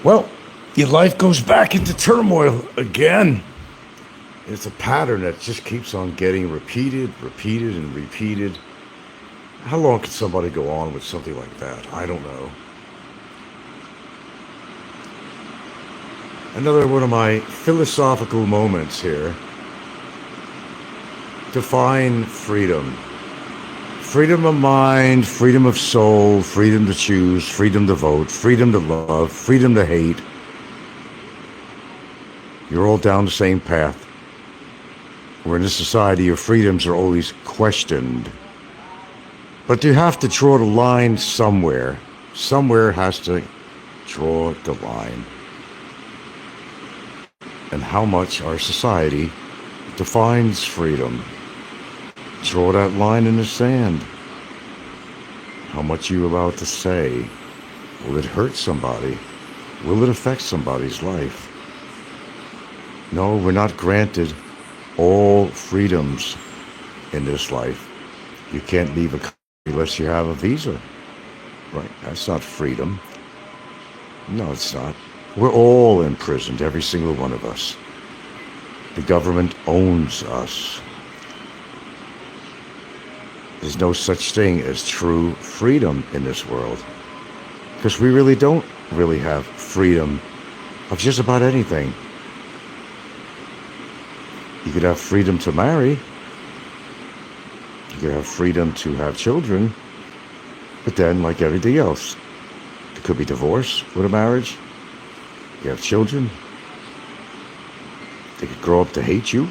A: well, your life goes back into turmoil again. It's a pattern that just keeps on getting repeated, and repeated. How long can somebody go on with something like that? I don't know. Another one of my philosophical moments here. Define freedom. Freedom of mind, freedom of soul, freedom to choose, freedom to vote, freedom to love, freedom to hate. You're all down the same path. We're in a society your freedoms are always questioned. But you have to draw the line somewhere. Somewhere has to draw the line. And how much our society defines freedom. Draw that line in the sand. How much are you allowed to say? Will it hurt somebody? Will it affect somebody's life? No, we're not granted all freedoms in this life. You can't leave a country unless you have a visa. Right? That's not freedom. No, it's not. We're all imprisoned, every single one of us. The government owns us. There's no such thing as true freedom in this world. Because we really don't really have freedom of just about anything. You could have freedom to marry. You could have freedom to have children. But then, like everything else, there could be divorce with a marriage. You have children. They could grow up to hate you.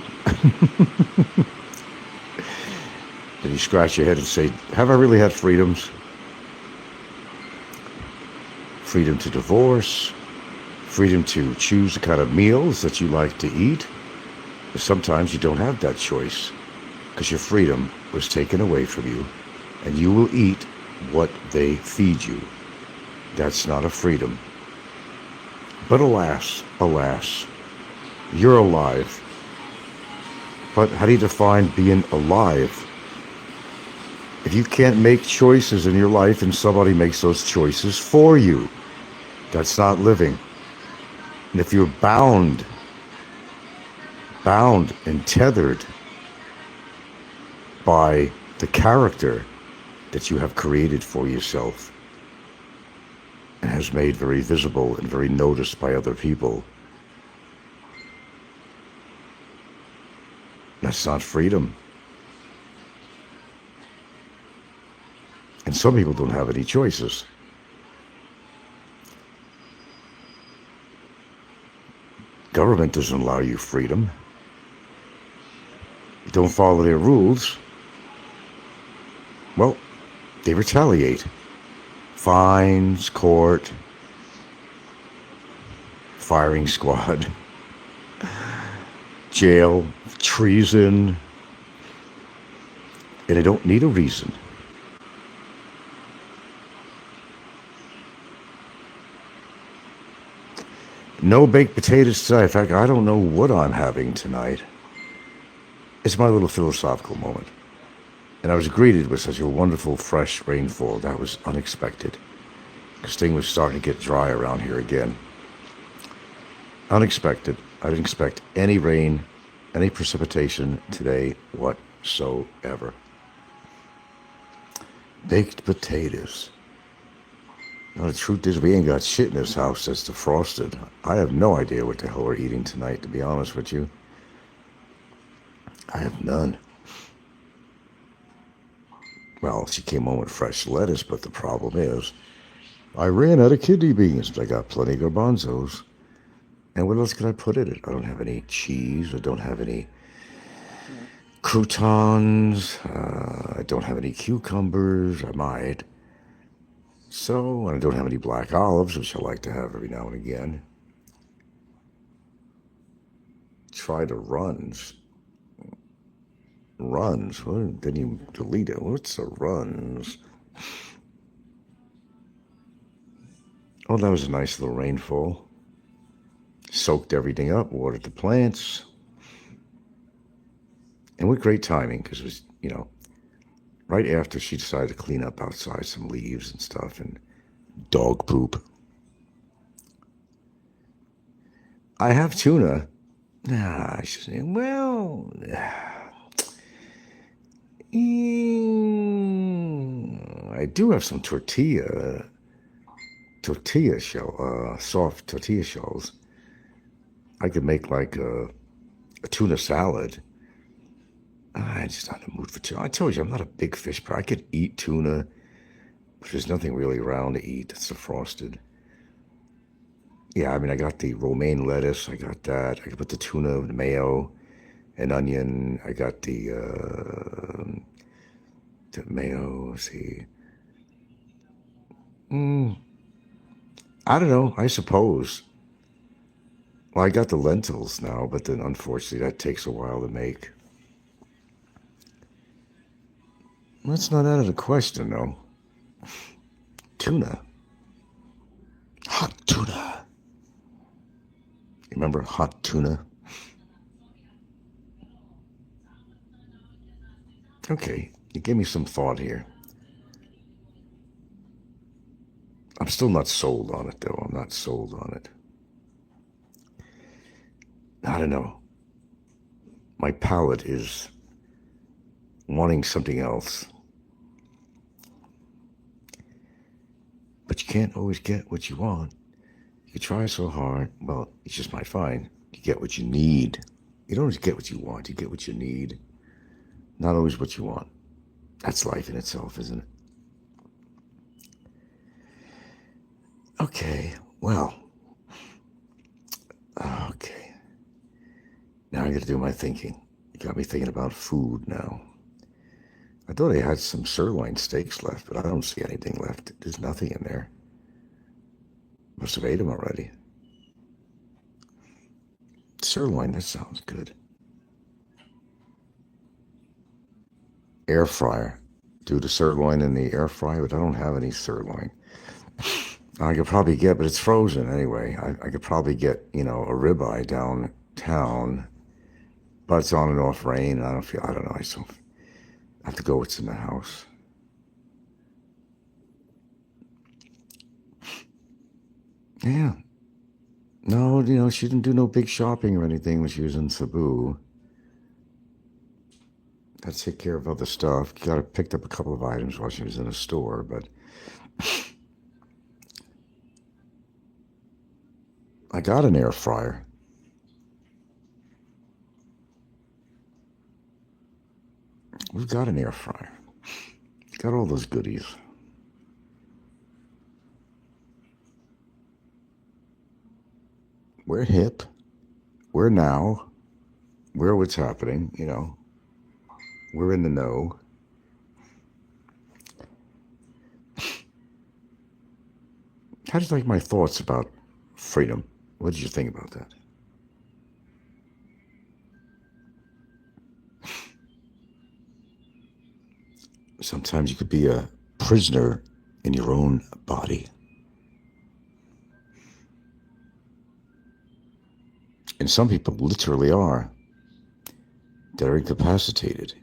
A: Then you scratch your head and say, have I really had freedoms? Freedom to divorce. Freedom to choose the kind of meals that you like to eat. But sometimes you don't have that choice because your freedom was taken away from you and you will eat what they feed you. That's not a freedom. But alas, you're alive. But how do you define being alive? If you can't make choices in your life and somebody makes those choices for you, that's not living. And if you're bound and tethered by the character that you have created for yourself and has made very visible and very noticed by other people, that's not freedom. And some people don't have any choices. Government doesn't allow you freedom. You don't follow their rules. Well, they retaliate. Fines, court, firing squad, jail, treason. And they don't need a reason. No baked potatoes tonight. In fact, I don't know what I'm having tonight. It's my little philosophical moment. And I was greeted with such a wonderful, fresh rainfall. That was unexpected. This thing was starting to get dry around here again. Unexpected. I didn't expect any rain, any precipitation today whatsoever. Baked potatoes. Now, the truth is, we ain't got shit in this house that's defrosted. I have no idea what the hell we're eating tonight, to be honest with you. I have none. Well, she came home with fresh lettuce, but the problem is, I ran out of kidney beans, but I got plenty of garbanzos. And what else can I put in it? I don't have any cheese. I don't have any croutons. I don't have any cucumbers. I might. So, I don't have any black olives, which I like to have every now and again. Try the runs. Runs? Well, then you delete it. What's the runs? Oh, that was a nice little rainfall. Soaked everything up, watered the plants. And with great timing, because it was, right after she decided to clean up outside some leaves and stuff and dog poop. I have tuna. Nah, I should say, well, I do have some tortilla shell, soft tortilla shells. I could make like a tuna salad. I'm just not in the mood for tuna. I told you, I'm not a big fish, but I could eat tuna, but there's nothing really around to eat that's defrosted. Yeah, I mean, I got the romaine lettuce. I got that. I could put the tuna with mayo and onion. I got the mayo. Let's see. I don't know. I suppose. Well, I got the lentils now, but then unfortunately that takes a while to make. That's not out of the question, though. Tuna. Hot tuna. You remember hot tuna? Okay, you gave me some thought here. I'm still not sold on it, though. I'm not sold on it. I don't know. My palate is wanting something else. But you can't always get what you want. You try so hard, well, you just might find you get what you need. You don't always get what you want, you get what you need. Not always what you want. That's life in itself, isn't it? Okay, well. Okay. Now I gotta do my thinking. You got me thinking about food now. I thought I had some sirloin steaks left, but I don't see anything left. There's nothing in there. Must have ate them already. Sirloin, that sounds good. Air fryer. Do the sirloin in the air fryer, but I don't have any sirloin. I could probably get, but it's frozen anyway. I could probably get, a ribeye downtown, but it's on and off rain. And I don't know. I have to go what's in the house. Yeah. No, she didn't do no big shopping or anything when she was in Cebu. Got to take care of other stuff. Got her picked up a couple of items while she was in a store, but I got an air fryer. We've got an air fryer. Got all those goodies. We're hip. We're now. We're what's happening, We're in the know. How did you like my thoughts about freedom? What did you think about that? Sometimes you could be a prisoner in your own body. And some people literally are. That are incapacitated.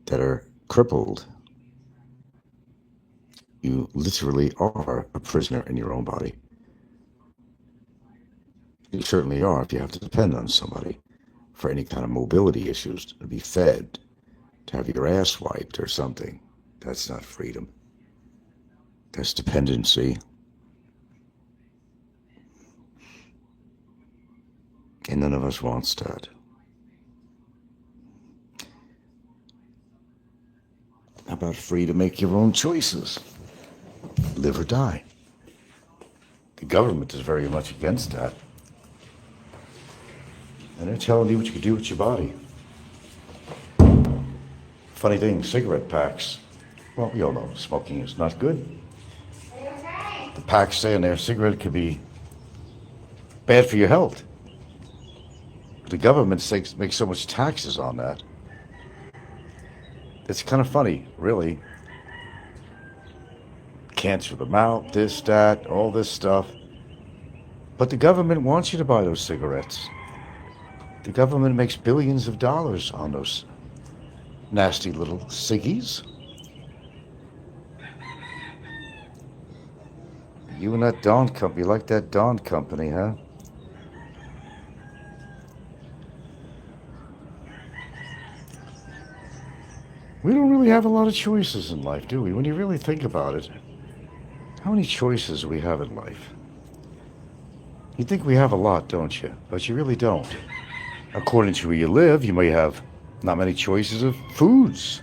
A: That are crippled. You literally are a prisoner in your own body. You certainly are if you have to depend on somebody for any kind of mobility issues, to be fed, to have your ass wiped or something. That's not freedom. That's dependency. And none of us wants that. How about free to make your own choices? Live or die. The government is very much against that. And they're telling you what you can do with your body. Funny thing, cigarette packs. Well, we all know smoking is not good. The packs say in there cigarette could be bad for your health. The government makes so much taxes on that. It's kind of funny, really. Cancer of the mouth, this, that, all this stuff. But the government wants you to buy those cigarettes. The government makes billions of dollars on those nasty little ciggies. You and that Dawn company, you like that Dawn company, huh? We don't really have a lot of choices in life, do we? When you really think about it, how many choices do we have in life? You think we have a lot, don't you? But you really don't. According to where you live, you may have not many choices of foods.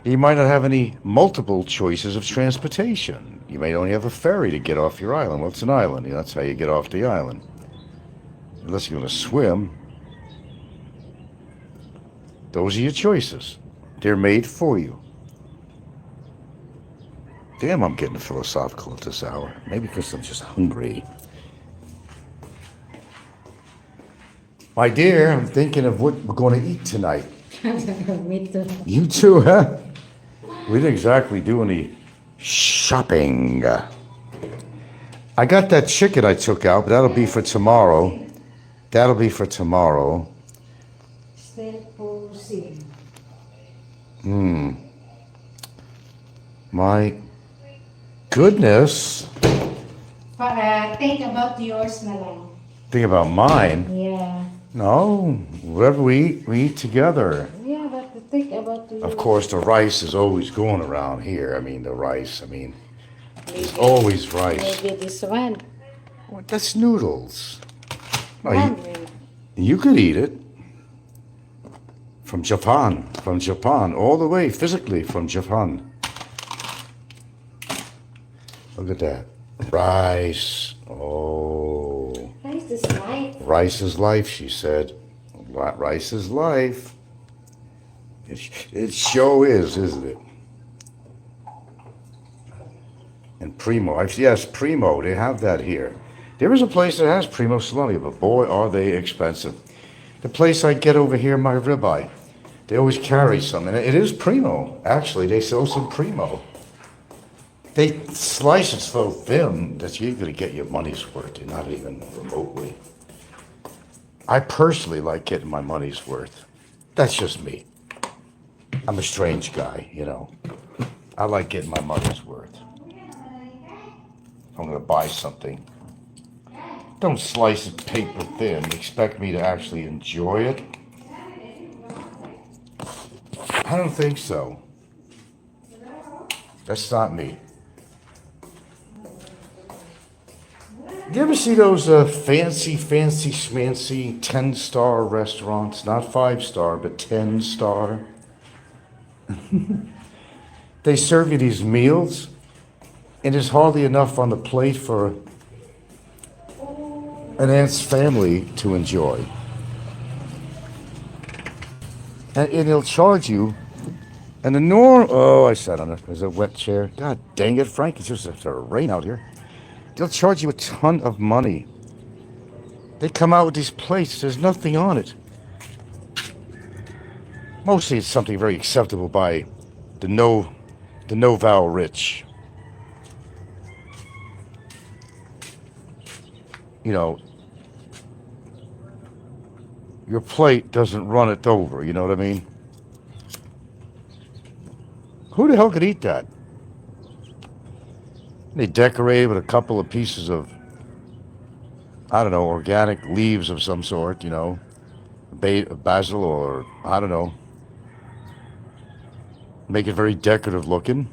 A: You might not have any multiple choices of transportation. You may only have a ferry to get off your island. Well, it's an island. That's how you get off the island. Unless you're going to swim. Those are your choices. They're made for you. Damn, I'm getting philosophical at this hour. Maybe because I'm just hungry. My dear, I'm thinking of what we're going to eat tonight.
B: Me too.
A: You too, huh? We didn't exactly do any shopping. I got that chicken I took out, but that'll be for tomorrow. That'll be for tomorrow. My goodness.
B: Think about yours na lang.
A: Think about mine.
B: Yeah.
A: No, whatever we eat together.
B: Yeah, but think about yours.
A: Of course, the rice is always going around here. I mean, the rice, there's always rice.
B: Maybe this one.
A: What, that's noodles. Oh,
B: Hungry.
A: you could eat it. From Japan, all the way physically from Japan. Look at that. Rice. Oh.
B: Rice is life.
A: Rice is life, she said. Rice is life. It sure is, isn't it? And Primo. Yes, Primo. They have that here. There is a place that has Primo salami, but boy, are they expensive. The place I get over here, my ribeye, they always carry some. And it is Primo. Actually, they sell some Primo. They slice it so thin that you're going to get your money's worth. You're not even remotely. I personally like getting my money's worth. That's just me. I'm a strange guy, you know. I like getting my money's worth. If I'm going to buy something, don't slice it paper thin. Expect me to actually enjoy it. I don't think so. That's not me. You ever see those fancy schmancy 10-star restaurants? Not 5-star, but 10-star. They serve you these meals, and there's hardly enough on the plate for an aunt's family to enjoy. And they'll charge you, and the norm... Oh, I sat on it. There's a wet chair. God dang it, Frank. It's just started to rain out here. They'll charge you a ton of money. They come out with these plates. There's nothing on it. Mostly it's something very acceptable by the no-vow rich. You know, your plate doesn't run it over, you know what I mean? Who the hell could eat that? They decorate it with a couple of pieces of, I don't know, organic leaves of some sort, you know, basil or, I don't know. Make it very decorative looking.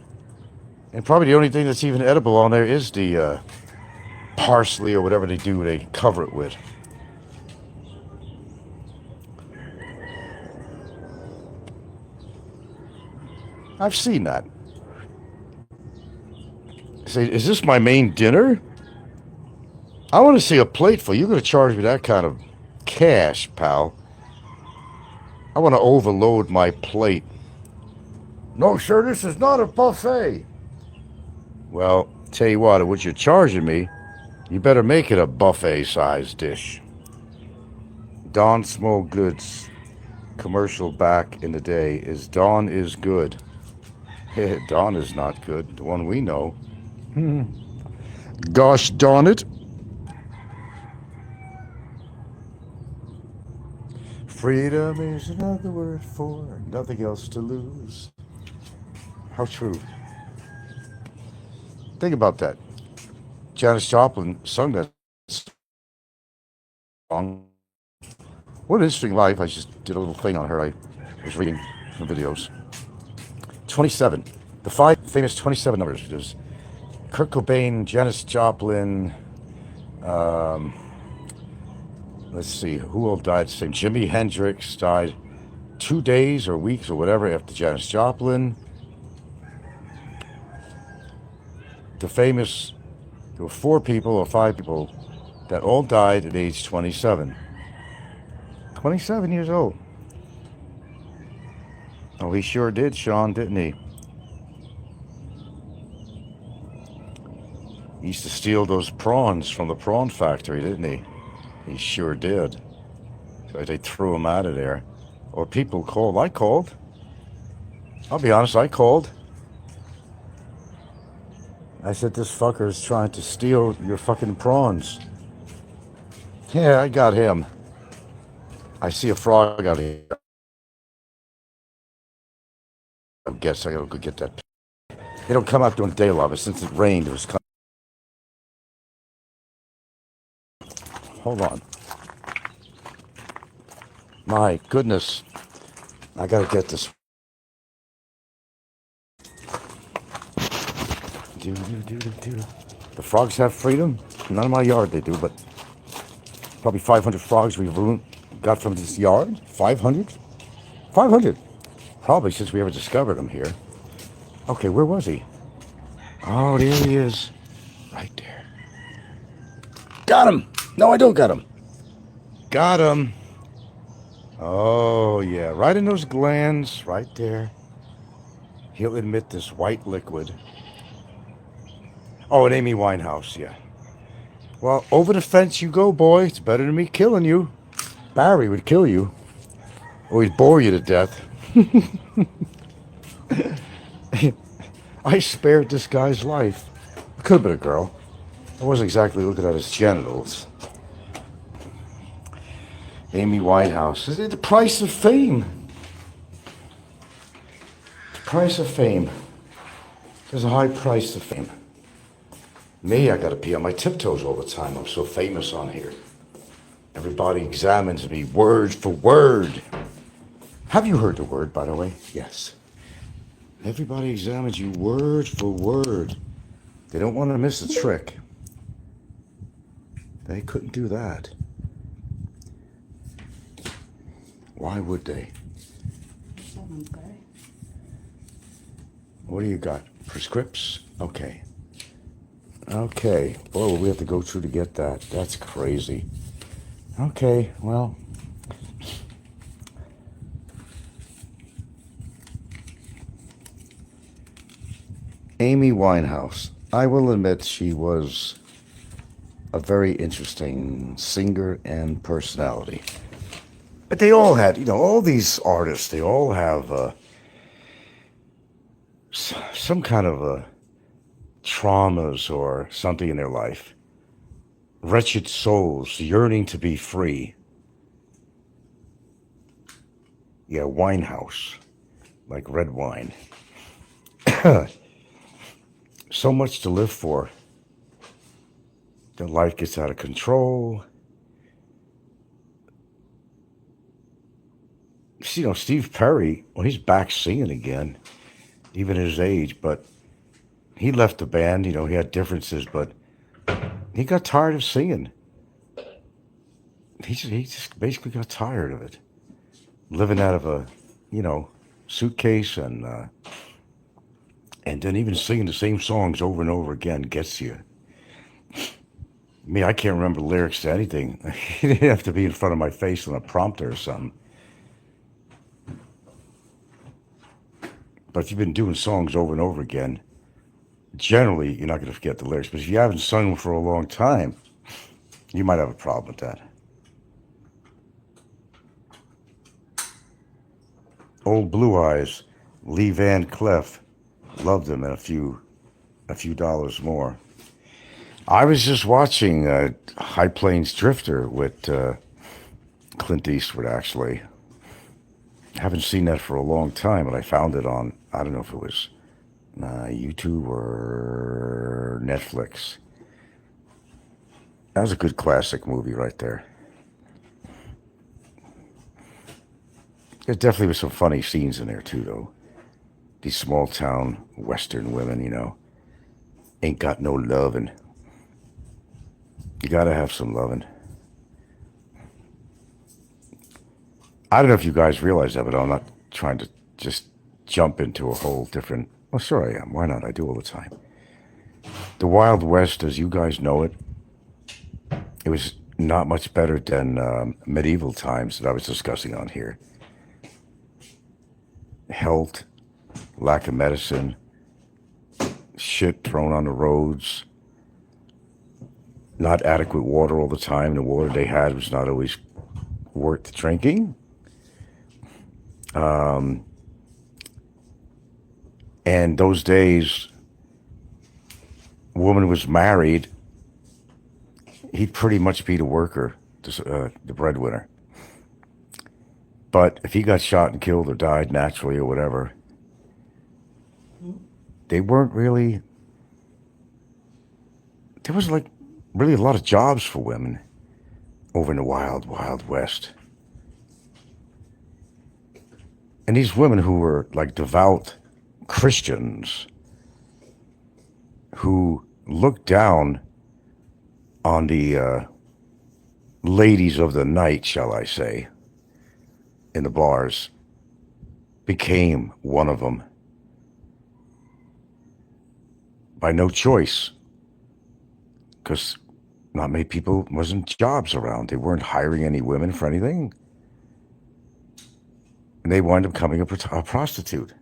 A: And probably the only thing that's even edible on there is the parsley or whatever they do, they cover it with. I've seen that. Say, is this my main dinner? I want to see a plate full. You're going to charge me that kind of cash, pal. I want to overload my plate. No, sir, this is not a buffet. Well, tell you what you're charging me, you better make it a buffet-sized dish. Dawn Small Goods commercial back in the day is Dawn is good. Dawn is not good, the one we know. Gosh darn it. Freedom is another word for nothing else to lose. How true. Think about that. Janis Joplin sung that song. What an interesting life. I just did a little thing on her. I was reading some videos. 27. The 5 famous 27 numbers. There's Kurt Cobain, Janis Joplin. Let's see, who all died the same? Jimi Hendrix died 2 days or weeks or whatever after Janis Joplin. There were 4 people or 5 people that all died at age 27. 27 years old. Oh, he sure did, Sean, didn't he? He used to steal those prawns from the prawn factory, didn't he? He sure did. So they threw him out of there. Or people called. I called. I'll be honest, I called. I said, this fucker is trying to steal your fucking prawns. Yeah, I got him. I see a frog out here. I guess I gotta go get that. They don't come out during daylight, but since it rained, it was coming. Hold on. My goodness. I gotta get this. The frogs have freedom? None in my yard they do, but probably 500 frogs we've got from this yard. 500? 500. Probably since we ever discovered them here. Okay, where was he? Oh, there he is. Right there. Got him! No, I don't got him. Got him. Oh, yeah. Right in those glands. Right there. He'll emit this white liquid. Oh, and Amy Winehouse, yeah. Well, over the fence you go, boy. It's better than me killing you. Barry would kill you. Or he'd bore you to death. I spared this guy's life. It could have been a girl. I wasn't exactly looking at his genitals. Amy Winehouse. Is it the price of fame? The price of fame. There's a high price of fame. Me, I gotta be on my tiptoes all the time. I'm so famous on here. Everybody examines me word for word. Have you heard the word, by the way? Yes. Everybody examines you word for word. They don't want to miss a trick. They couldn't do that. Why would they? What do you got? Prescripts? Okay. Okay. Boy, we have to go through to get that. That's crazy. Okay, well. Amy Winehouse. I will admit she was a very interesting singer and personality. But they all had, all these artists, they all have some kind of traumas or something in their life. Wretched souls yearning to be free. Yeah, Winehouse, like red wine. So much to live for. Their life gets out of control. Steve Perry, well, he's back singing again, even at his age, but he left the band. He had differences, but he got tired of singing. He just basically got tired of it. Living out of a, suitcase and then even singing the same songs over and over again gets you. Me, I can't remember the lyrics to anything. It didn't have to be in front of my face on a prompter or something. But if you've been doing songs over and over again, generally you're not going to forget the lyrics. But if you haven't sung them for a long time, you might have a problem with that. Old Blue Eyes, Lee Van Cleef, loved him, and a few dollars more. I was just watching High Plains Drifter with Clint Eastwood, actually. Haven't seen that for a long time, but I found it on, I don't know if it was YouTube or Netflix. That was a good classic movie right there. There definitely was some funny scenes in there too, though. These small town Western women, ain't got no lovin'. You gotta have some lovin'. I don't know if you guys realize that, but I'm not trying to just jump into a whole different. Oh, sure I am. Why not? I do all the time. The Wild West, as you guys know it, it was not much better than medieval times that I was discussing on here. Health, lack of medicine, shit thrown on the roads, not adequate water all the time. The water they had was not always worth drinking. And those days, a woman was married, he'd pretty much be the worker, the breadwinner. But if he got shot and killed or died naturally or whatever, they weren't really, there was like really a lot of jobs for women over in the wild, wild west. And these women who were like devout Christians who looked down on the ladies of the night, shall I say, in the bars, became one of them by no choice, because not many people, wasn't jobs around. They weren't hiring any women for anything. And they wind up becoming a prostitute.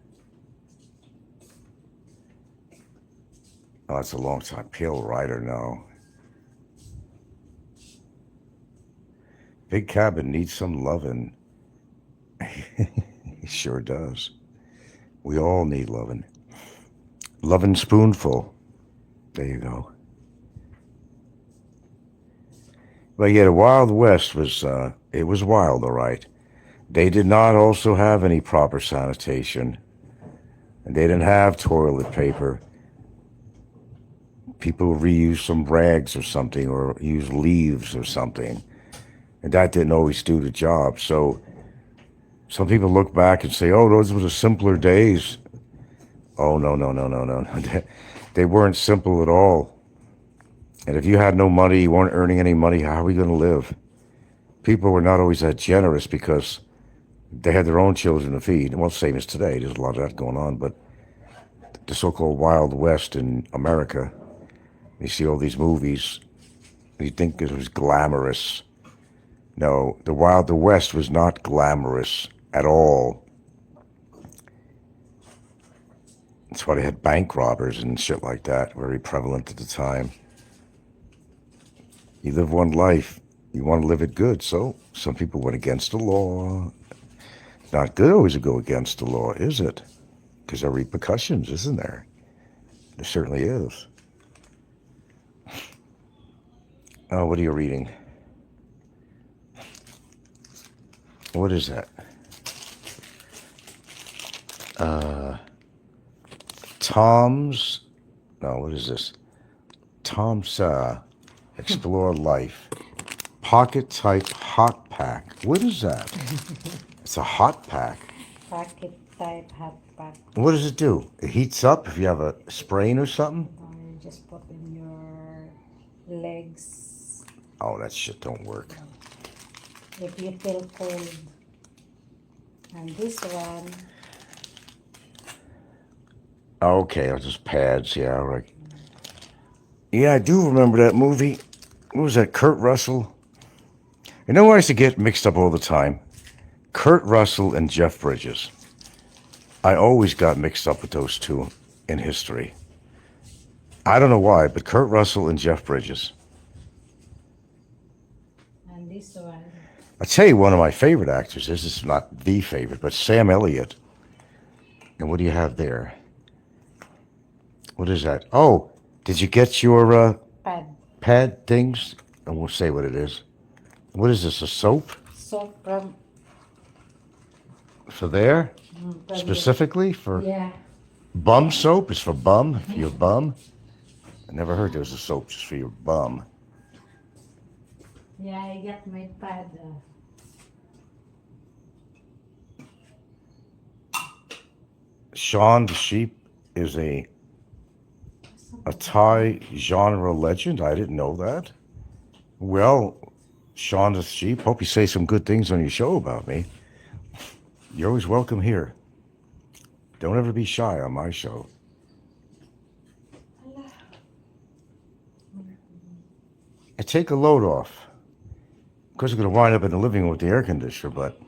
A: Oh, that's a long time. Pale Rider, no. Big Cabin needs some loving. He sure does. We all need loving. Loving spoonful. There you go. But yeah, the Wild West was, it was wild, all right. They did not also have any proper sanitation. And they didn't have toilet paper. People reuse some rags or something, or use leaves or something. And that didn't always do the job. So some people look back and say, oh, those were the simpler days. Oh, no. They weren't simple at all. And if you had no money, you weren't earning any money, how are we going to live? People were not always that generous because they had their own children to feed. Well, same as today. There's a lot of that going on. But the so-called Wild West in America, you see all these movies, you think it was glamorous. No, the West was not glamorous at all. That's why they had bank robbers and shit like that, very prevalent at the time. You live one life, you want to live it good, so some people went against the law. It's not good always to go against the law, is it? Because there are repercussions, isn't there? There certainly is. Oh, what are you reading? What is that? Tom's, no, what is this? Tom's Explore Life. Pocket type hot pack. What is that? It's a hot pack.
B: Pocket type hot pack.
A: What does it do? It heats up if you have a sprain or something?
B: You just put in your legs
A: Oh, that shit don't work.
B: if you feel cold. And this one,
A: Okay, it's just pads, yeah, right. Yeah, I do remember that movie. What was that, Kurt Russell? You know what I used to get mixed up all the time? Kurt Russell and Jeff Bridges. I always got mixed up with those two in history. I don't know why, but Kurt Russell and Jeff Bridges.
B: and this one.
A: I'll tell you one of my favorite actors. This is not the favorite, but Sam Elliott. And what do you have there? What is that? Oh, did you get your
B: Pad.
A: pad things? I won't say what it is. What is this, a soap?
B: soap from
A: For there?
B: from
A: Specifically for
B: yeah.
A: bum soap? It's for bum? For your bum? I never heard there was a soap just for your bum.
B: Yeah, I got my pad.
A: Shaun the Sheep is a Thai genre legend. I didn't know that. Well, Shaun the Sheep, hope you say some good things on your show about me. You're always welcome here. Don't ever be shy on my show. And take a load off. Of course, I'm going to wind up in the living room with the air conditioner, but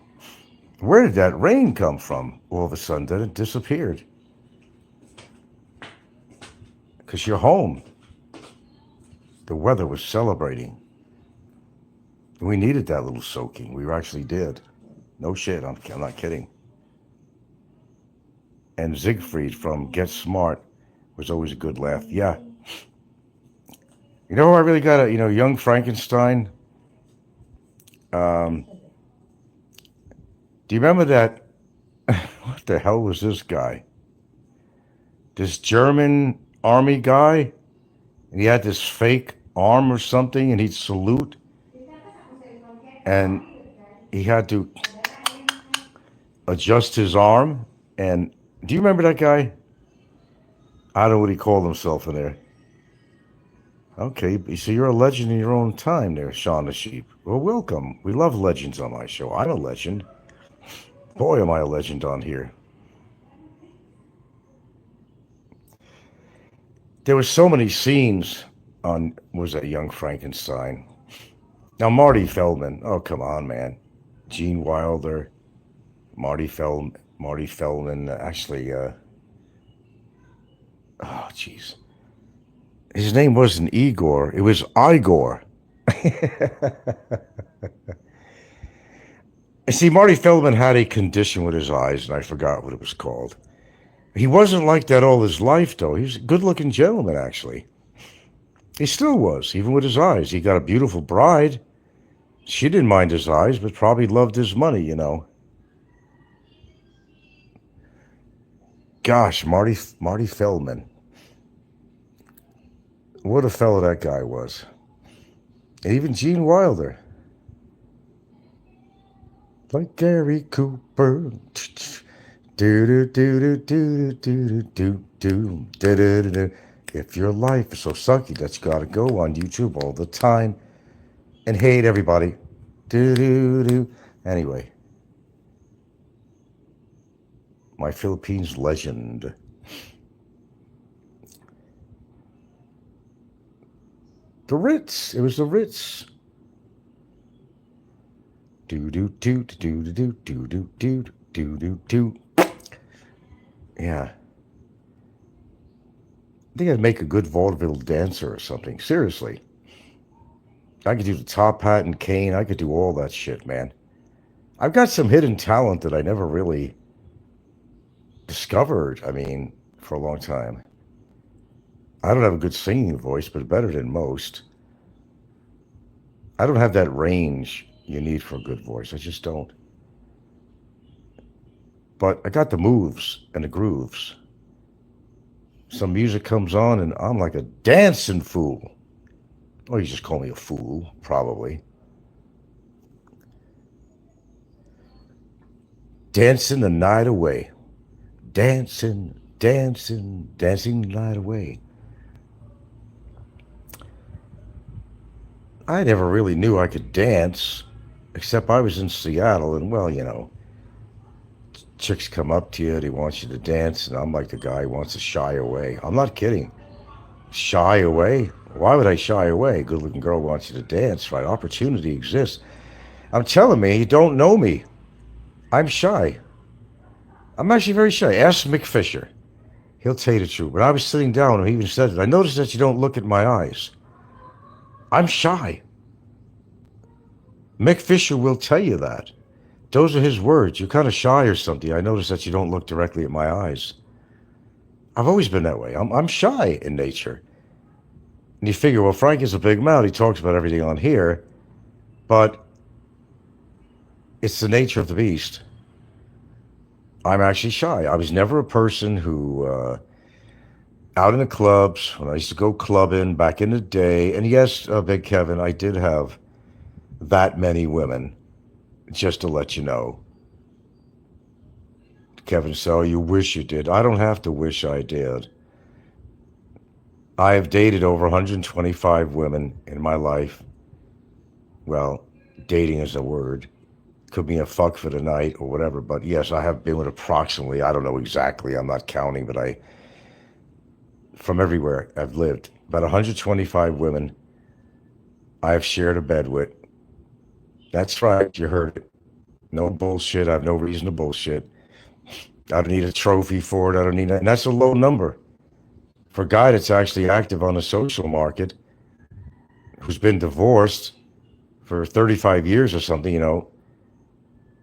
A: where did that rain come from? All of a sudden, then it disappeared. Because you're home. The weather was celebrating. We needed that little soaking. We actually did. No shit, I'm not kidding. And Siegfried from Get Smart was always a good laugh. Yeah. You know who I really got Young Frankenstein? Do you remember that? What the hell was this guy? This German army guy? And he had this fake arm or something, and he'd salute. And he had to adjust his arm. And do you remember that guy? I don't know what he called himself in there. Okay, so you're a legend in your own time there, Shaun the Sheep. Well, welcome. We love legends on my show. I'm a legend. Boy, am I a legend on here. There were so many scenes on, was that Young Frankenstein? Now, Marty Feldman. Oh, come on, man. Gene Wilder. Marty Feldman. Actually, oh, jeez. His name wasn't Igor. It was Igor. See, Marty Feldman had a condition with his eyes, and I forgot what it was called. He wasn't like that all his life, though. He was a good-looking gentleman, actually. He still was, even with his eyes. He got a beautiful bride. She didn't mind his eyes, but probably loved his money, you know. Gosh, Marty Feldman. What a fellow that guy was. And even Gene Wilder. Like Gary Cooper. If your life is so sucky that you gotta go on YouTube all the time and hate everybody. Anyway. My Philippines legend. The Ritz. It was the Ritz. Yeah. I think I'd make a good vaudeville dancer or something. Seriously. I could do the top hat and cane. I could do all that shit, man. I've got some hidden talent that I never really discovered, for a long time. I don't have a good singing voice, but better than most. I don't have that range you need for a good voice. I just don't. But I got the moves and the grooves. Some music comes on and I'm like a dancing fool. Or you just call me a fool, probably. Dancing the night away. Dancing the night away. I never really knew I could dance, except I was in Seattle, and well, chicks come up to you, they want you to dance, and I'm like the guy who wants to shy away. I'm not kidding. Shy away? Why would I shy away? A good-looking girl wants you to dance, right? Opportunity exists. I'm telling you, you don't know me. I'm shy. I'm actually very shy. Ask Mick Fisher. He'll tell you the truth. When I was sitting down, he even said it. I noticed that you don't look at my eyes. I'm shy. Mick Fisher will tell you that. Those are his words. You're kind of shy or something. I noticed that you don't look directly at my eyes. I've always been that way. I'm shy in nature. And you figure, well, Frank is a big mouth. He talks about everything on here. But It's the nature of the beast. I'm actually shy. I was never a person who, out in the clubs, when I used to go clubbing back in the day, and yes, Big Kevin, I did have that many women, just to let you know. Kevin, so you wish you did. I don't have to wish I did. I have dated over 125 women in my life. Well, dating is a word. Could be a fuck for the night or whatever, but yes, I have been with approximately, I don't know exactly, I'm not counting, but from everywhere I've lived, about 125 women I have shared a bed with. That's right, you heard it. No bullshit. I have no reason to bullshit. I don't need a trophy for it. I don't need that. And that's a low number. For a guy that's actually active on the social market, who's been divorced for 35 years or something,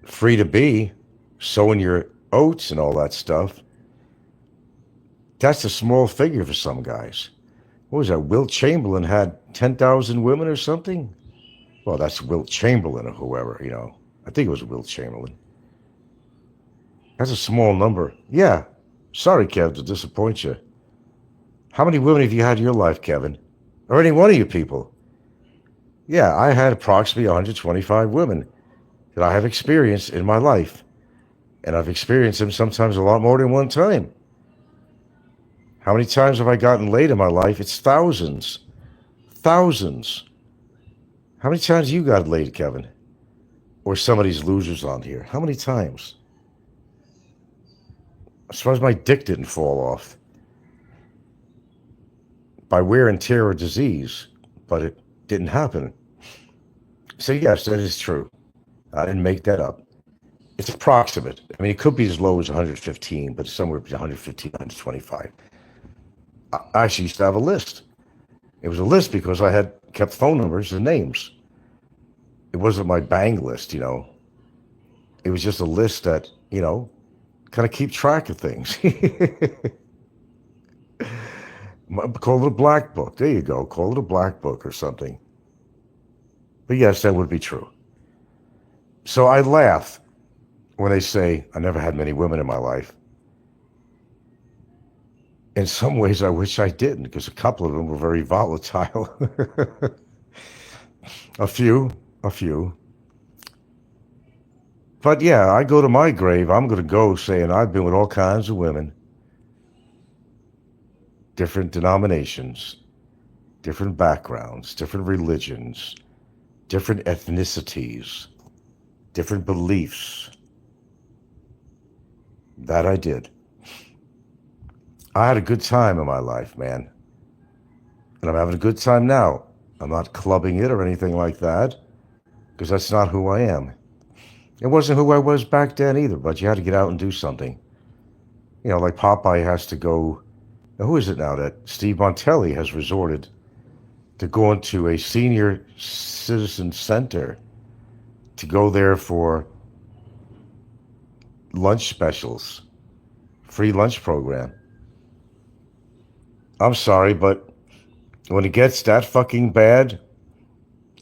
A: free to be, sowing your oats and all that stuff, that's a small figure for some guys. What was that? Wilt Chamberlain had 10,000 women or something? Well, that's Wilt Chamberlain or whoever, I think it was Wilt Chamberlain. That's a small number. Yeah. Sorry, Kev, to disappoint you. How many women have you had in your life, Kevin? Or any one of you people? Yeah, I had approximately 125 women that I have experienced in my life. And I've experienced them sometimes a lot more than one time. How many times have I gotten laid in my life? It's thousands. Thousands. How many times you got laid, Kevin? Or some of these losers on here? How many times? As far as my dick didn't fall off. By wear and tear or disease. But it didn't happen. So yes, that is true. I didn't make that up. It's approximate. I mean, it could be as low as 115, but somewhere between 115 and 125. I actually used to have a list. It was a list because I had kept phone numbers and names. It wasn't my bang list, It was just a list that, kind of keep track of things. Call it a black book. There you go. Call it a black book or something. But yes, that would be true. So I laugh when they say, I never had many women in my life. In some ways, I wish I didn't, because a couple of them were very volatile. A few. But yeah, I go to my grave, I'm going to go saying I've been with all kinds of women. Different denominations, different backgrounds, different religions, different ethnicities, different beliefs. That I did. I had a good time in my life, man. And I'm having a good time now. I'm not clubbing it or anything like that, because that's not who I am. It wasn't who I was back then either, but you had to get out and do something. Like Popeye has to go. Now, who is it now that Steve Montelli has resorted to going to a senior citizen center to go there for lunch specials, free lunch program. I'm sorry, but when it gets that fucking bad,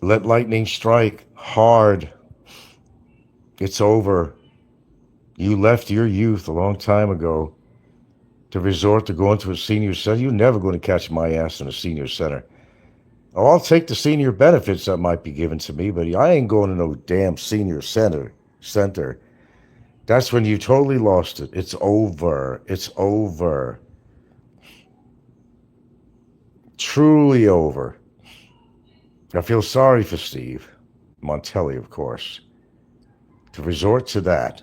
A: let lightning strike hard. It's over. You left your youth a long time ago to resort to going to a senior center. You're never going to catch my ass in a senior center. Oh, I'll take the senior benefits that might be given to me, but I ain't going to no damn senior center. That's when you totally lost it. It's over. It's over. Truly over. I feel sorry for Steve Montelli, of course, to resort to that.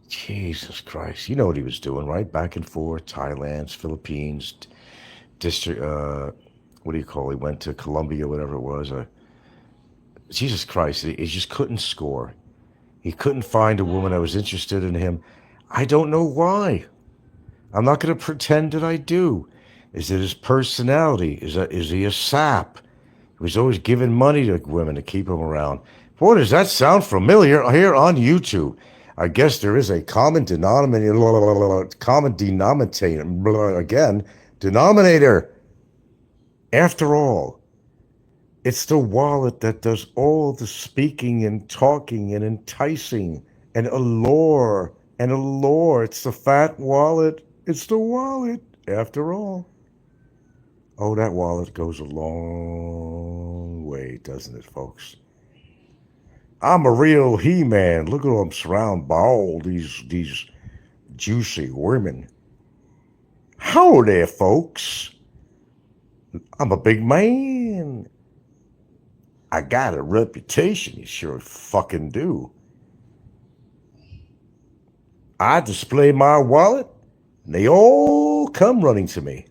A: Jesus Christ. You know what he was doing, right? Back and forth, Thailand, Philippines, district, what do you call it? He went to Colombia, whatever it was. Jesus Christ, he just couldn't score. He couldn't find a woman that was interested in him. I don't know why. I'm not going to pretend that I do. Is it his personality? Is he a sap? He was always giving money to women to keep him around. Boy, does that sound familiar here on YouTube. I guess there is a common denominator, denominator. After all, It's the wallet that does all the speaking and talking and enticing and allure and allure. It's the fat wallet. It's the wallet, after all. Oh, that wallet goes a long way, doesn't it, folks? I'm a real He-Man. Look at him surrounded by all these juicy women. How there, folks? I'm a big man. I got a reputation, you sure fucking do. I display my wallet, and they all come running to me.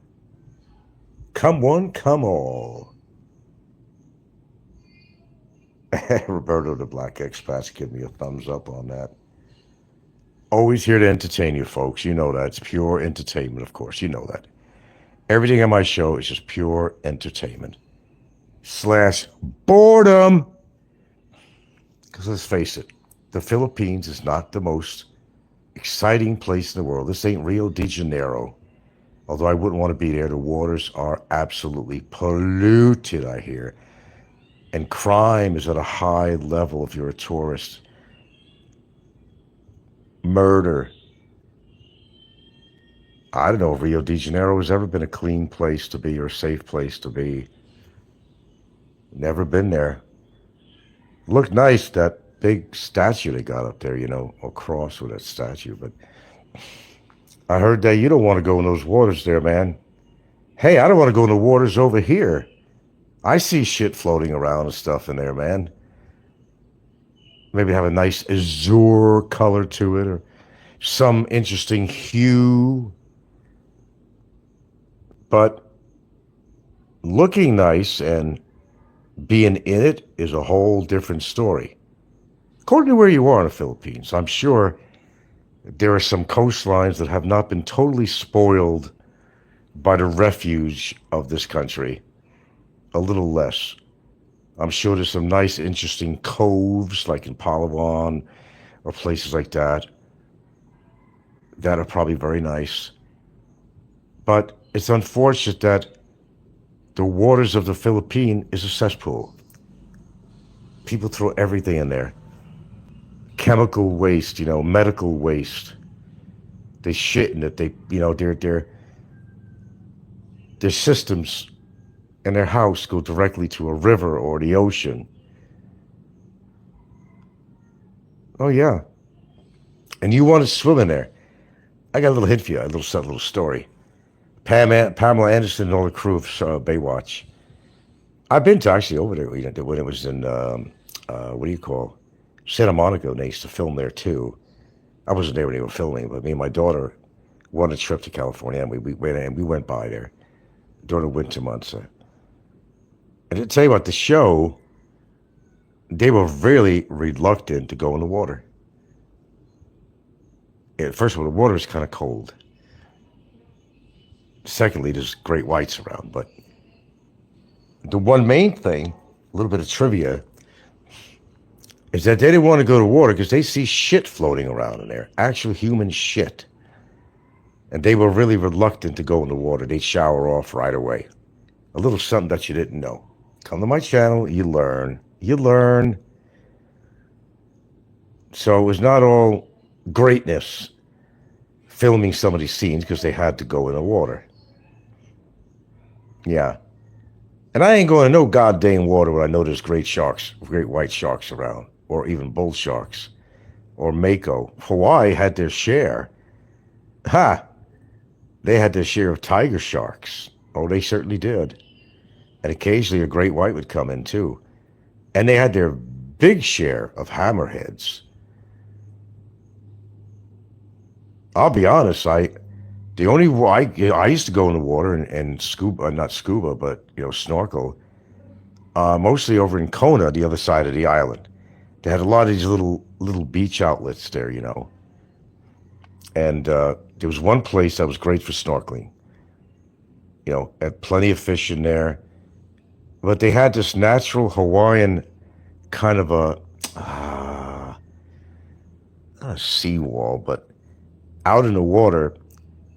A: Come one, come all. Roberto the Black Expats give me a thumbs up on that. Always here to entertain you folks. You know that. It's pure entertainment, of course. You know that. Everything on my show is just pure entertainment. / boredom. Because let's face it, the Philippines is not the most exciting place in the world. This ain't Rio de Janeiro. Although I wouldn't want to be there. The waters are absolutely polluted, I hear. And crime is at a high level if you're a tourist. Murder. I don't know if Rio de Janeiro has ever been a clean place to be or a safe place to be. Never been there. Looked nice, that big statue they got up there, you know, a cross with that statue. But I heard that you don't want to go in those waters there, man. Hey, I don't want to go in the waters over here. I see shit floating around and stuff in there, man. Maybe have a nice azure color to it or some interesting hue. But looking nice and being in it is a whole different story. According to where you are in the Philippines, I'm sure there are some coastlines that have not been totally spoiled by the refuge of this country. A little less. I'm sure there's some nice, interesting coves like in Palawan or places like that that are probably very nice. But it's unfortunate that the waters of the Philippines is a cesspool. People throw everything in there. Chemical waste, you know, medical waste. They shit in it. They, you know, their systems in their house go directly to a river or the ocean. Oh yeah. And you want to swim in there. I got a little hint for you, a little story. Pamela Anderson and all the crew of Baywatch. I've been to actually over there, you know, when it was in, what do you call, Santa Monica, and they used to film there too. I wasn't there when they were filming, but me and my daughter won a trip to California, and we went by there during the winter months. And to tell you about the show, they were really reluctant to go in the water. First of all, the water is kind of cold. Secondly, there's great whites around. But the one main thing, a little bit of trivia, is that they didn't want to go to water because they see shit floating around in there, actual human shit. And they were really reluctant to go in the water. They'd shower off right away. A little something that you didn't know. Come to my channel, you learn. You learn. So it was not all greatness filming some of these scenes because they had to go in the water. Yeah. And I ain't going to no goddamn water when I know there's great sharks, great white sharks around, or even bull sharks, or mako. Hawaii had their share. Ha! They had their share of tiger sharks. Oh, they certainly did. And occasionally a great white would come in too. And they had their big share of hammerheads. I'll be honest, I used to go in the water and scuba, not scuba, but, you know, snorkel, mostly over in Kona, the other side of the island. They had a lot of these little beach outlets there, you know. And there was one place that was great for snorkeling. You know, had plenty of fish in there. But they had this natural Hawaiian kind of not a seawall, but out in the water,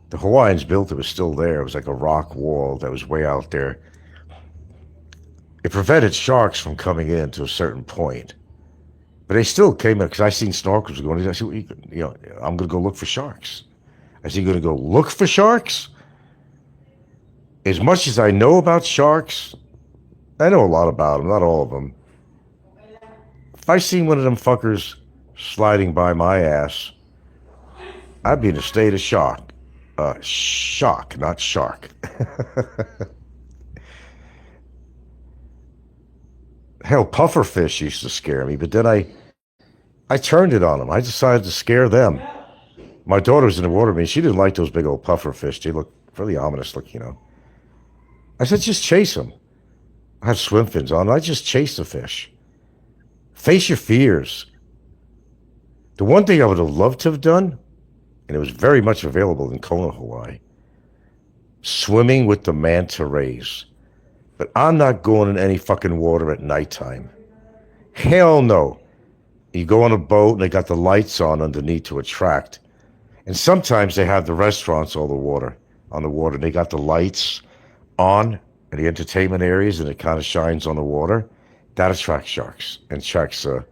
A: the Hawaiians built it was still there. It was like a rock wall that was way out there. It prevented sharks from coming in to a certain point. But they still came in, because I seen snorkels going, I said, I'm going to go look for sharks. I said, you're going to go look for sharks? As much as I know about sharks, I know a lot about them, not all of them. If I seen one of them fuckers sliding by my ass, I'd be in a state of shock. Shock, not shark. Hell, pufferfish used to scare me, but then I turned it on them. I decided to scare them. My daughter was in the water with me. She didn't like those big old pufferfish. They look really ominous looking, I said, just chase them. I had swim fins on. I just chased the fish. Face your fears. The one thing I would have loved to have done, and it was very much available in Kona, Hawaii, swimming with the manta rays. But I'm not going in any fucking water at nighttime. Hell no. You go on a boat and they got the lights on underneath to attract. And sometimes they have the restaurants on the water. They got the lights on in the entertainment areas and it kind of shines on the water. That attracts sharks and attracts, the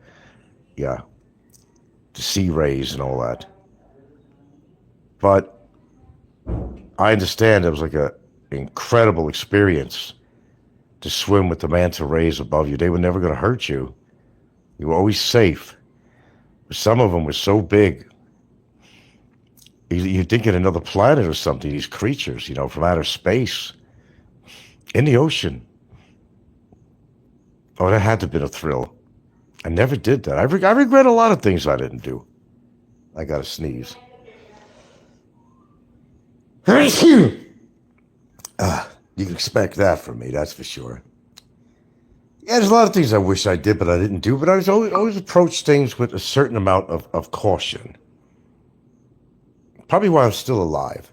A: sea rays and all that. But I understand it was like a incredible experience to swim with the manta rays above you. They were never going to hurt you. You were always safe. Some of them were so big. You'd think in another planet or something, these creatures, from outer space, in the ocean. Oh, that had to have been a thrill. I never did that. I regret a lot of things I didn't do. I got to sneeze. You can expect that from me, that's for sure. Yeah, there's a lot of things I wish I did, but I didn't do. But I was always approach things with a certain amount of caution. Probably why I'm still alive.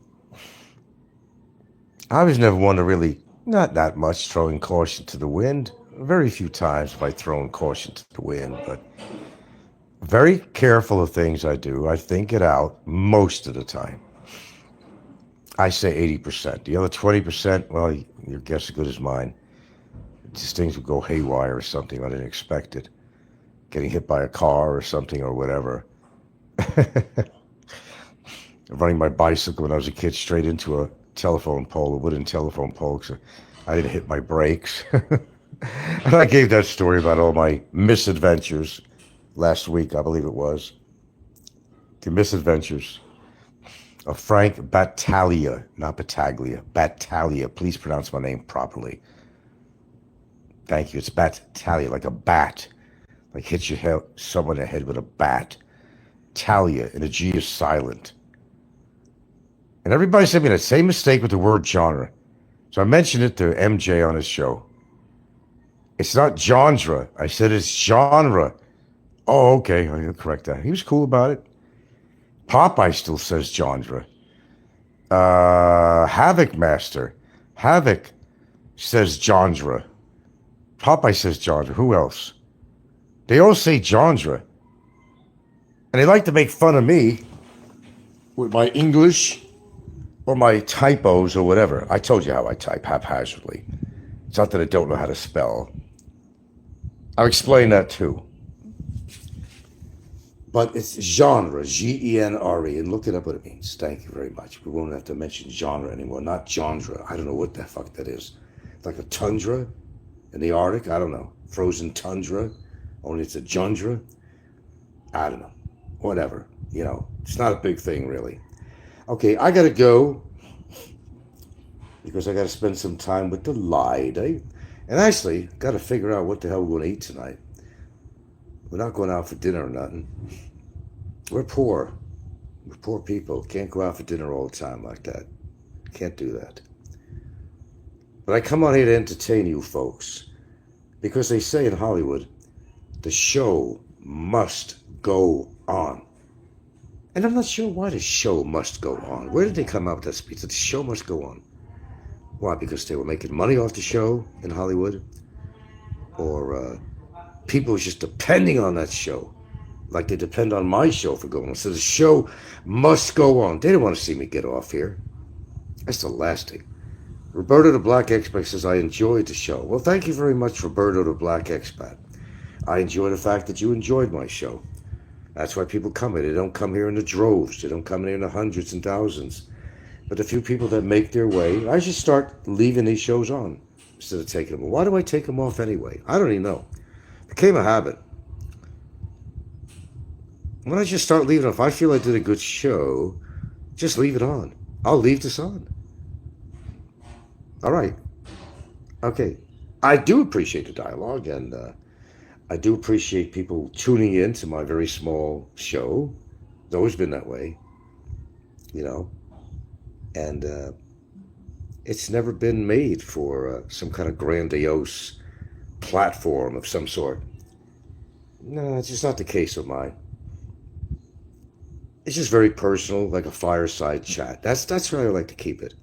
A: I was never one to really, not that much, throwing caution to the wind. Very few times have I thrown caution to the wind, but very careful of things I do. I think it out most of the time. I say 80%. The other 20%, well, your guess is as good as mine. Just things would go haywire or something I didn't expect it. Getting hit by a car or something or whatever. Running my bicycle when I was a kid straight into a telephone pole, a wooden telephone pole, because I didn't hit my brakes. And I gave that story about all my misadventures last week, I believe it was. The misadventures of Frank Battaglia, not Battaglia, Battaglia. Please pronounce my name properly. Thank you. It's Battaglia, like a bat. Like hit your head, someone in the head with a bat. Talia, and the G is silent. And everybody said me that same mistake with the word genre. So I mentioned it to MJ on his show. It's not genre. I said it's genre. Oh, okay. I'll correct that. He was cool about it. Popeye still says genre. Havoc Master. Havoc says genre. Popeye says genre. Who else? They all say genre. And they like to make fun of me with my English or my typos or whatever. I told you how I type haphazardly. It's not that I don't know how to spell. I'll explain that too. But it's genre, G-E-N-R-E, and look it up what it means. Thank you very much. We won't have to mention genre anymore, not genre. I don't know what the fuck that is. It's like a tundra in the Arctic, I don't know. Frozen tundra, only it's a jundra. I don't know. Whatever, it's not a big thing really. Okay, I gotta go because I gotta spend some time with the lady. And actually, gotta figure out what the hell we're gonna eat tonight. We're not going out for dinner or nothing. We're poor. We're poor people. Can't go out for dinner all the time like that. Can't do that. But I come on here to entertain you folks. Because they say in Hollywood, the show must go on. And I'm not sure why the show must go on. Where did they come up with that speech? That the show must go on. Why? Because they were making money off the show in Hollywood? Or people was just depending on that show. Like they depend on my show for going on. So the show must go on. They don't want to see me get off here. That's the last thing. Roberto the Black Expat says, I enjoyed the show. Well, thank you very much, Roberto the Black Expat. I enjoy the fact that you enjoyed my show. That's why people come here. They don't come here in the droves. They don't come here in the hundreds and thousands. But the few people that make their way, I should start leaving these shows on instead of taking them. Why do I take them off anyway? I don't even know. It became a habit. When I just start leaving off, I feel I did a good show, just leave it on. I'll leave this on. All right. Okay. I do appreciate the dialogue, and I do appreciate people tuning in to my very small show. It's always been that way, you know. And it's never been made for some kind of grandiose platform of some sort. No, it's just not the case with mine. It's just very personal, like a fireside chat. That's where I like to keep it.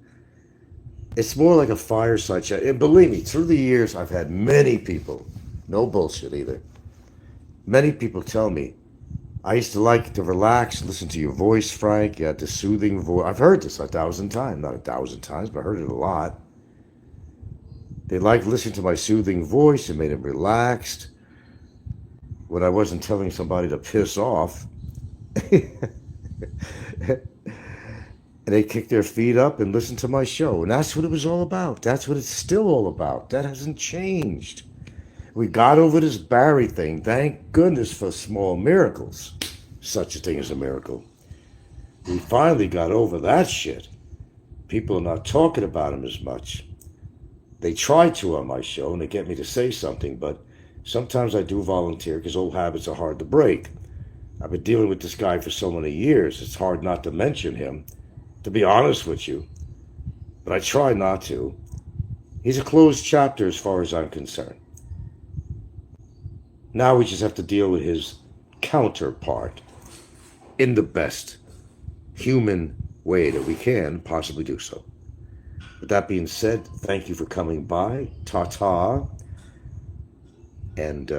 A: It's more like a fireside chat. And believe me, through the years, I've had many people, no bullshit either, many people tell me, I used to like to relax, listen to your voice, Frank. You had the soothing voice. I've heard this 1,000 times. Not 1,000 times, but I heard it a lot. They liked listening to my soothing voice. It made them relaxed. When I wasn't telling somebody to piss off, and they kick their feet up and listen to my show. And that's what it was all about. That's what it's still all about. That hasn't changed. We got over this Barry thing. Thank goodness for small miracles. Such a thing as a miracle. We finally got over that shit. People are not talking about him as much. They try to on my show, and they get me to say something, but sometimes I do volunteer because old habits are hard to break. I've been dealing with this guy for so many years, it's hard not to mention him, to be honest with you. But I try not to. He's a closed chapter as far as I'm concerned. Now we just have to deal with his counterpart in the best human way that we can possibly do so. With that being said, thank you for coming by. Ta-ta. And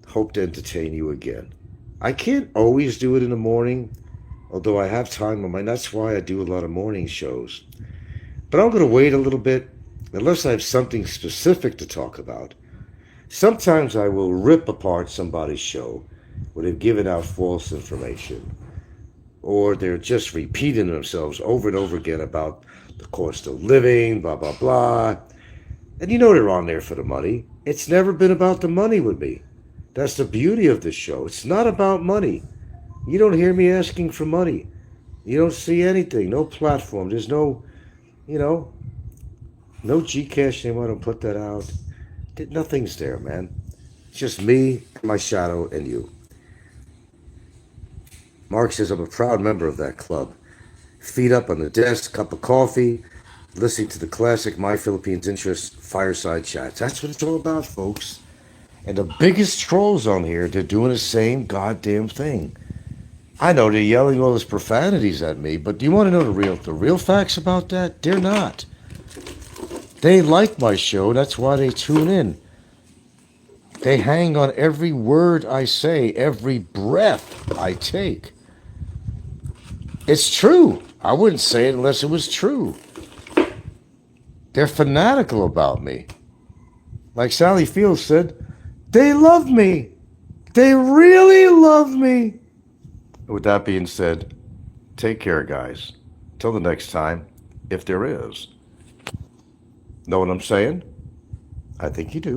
A: hope to entertain you again. I can't always do it in the morning, although I have time on my, that's why I do a lot of morning shows. But I'm going to wait a little bit, unless I have something specific to talk about. Sometimes I will rip apart somebody's show where they've given out false information, or they're just repeating themselves over and over again about the cost of living, blah, blah, blah. And you know they're on there for the money. It's never been about the money with me. That's the beauty of this show. It's not about money. You don't hear me asking for money. You don't see anything, no platform. There's no, no Gcash. They want to put that out. Nothing's there, man. It's just me, my shadow, and you. Mark says, I'm a proud member of that club. Feet up on the desk, cup of coffee, listening to the classic My Philippines Interest fireside chats. That's what it's all about, folks. And the biggest trolls on here, they're doing the same goddamn thing. I know they're yelling all these profanities at me, but do you want to know the real facts about that? They're not. They like my show, that's why they tune in. They hang on every word I say, every breath I take. It's true. I wouldn't say it unless it was true. They're fanatical about me. Like Sally Fields said, they love me. They really love me. With that being said, take care, guys. Till the next time, if there is. Know what I'm saying? I think you do.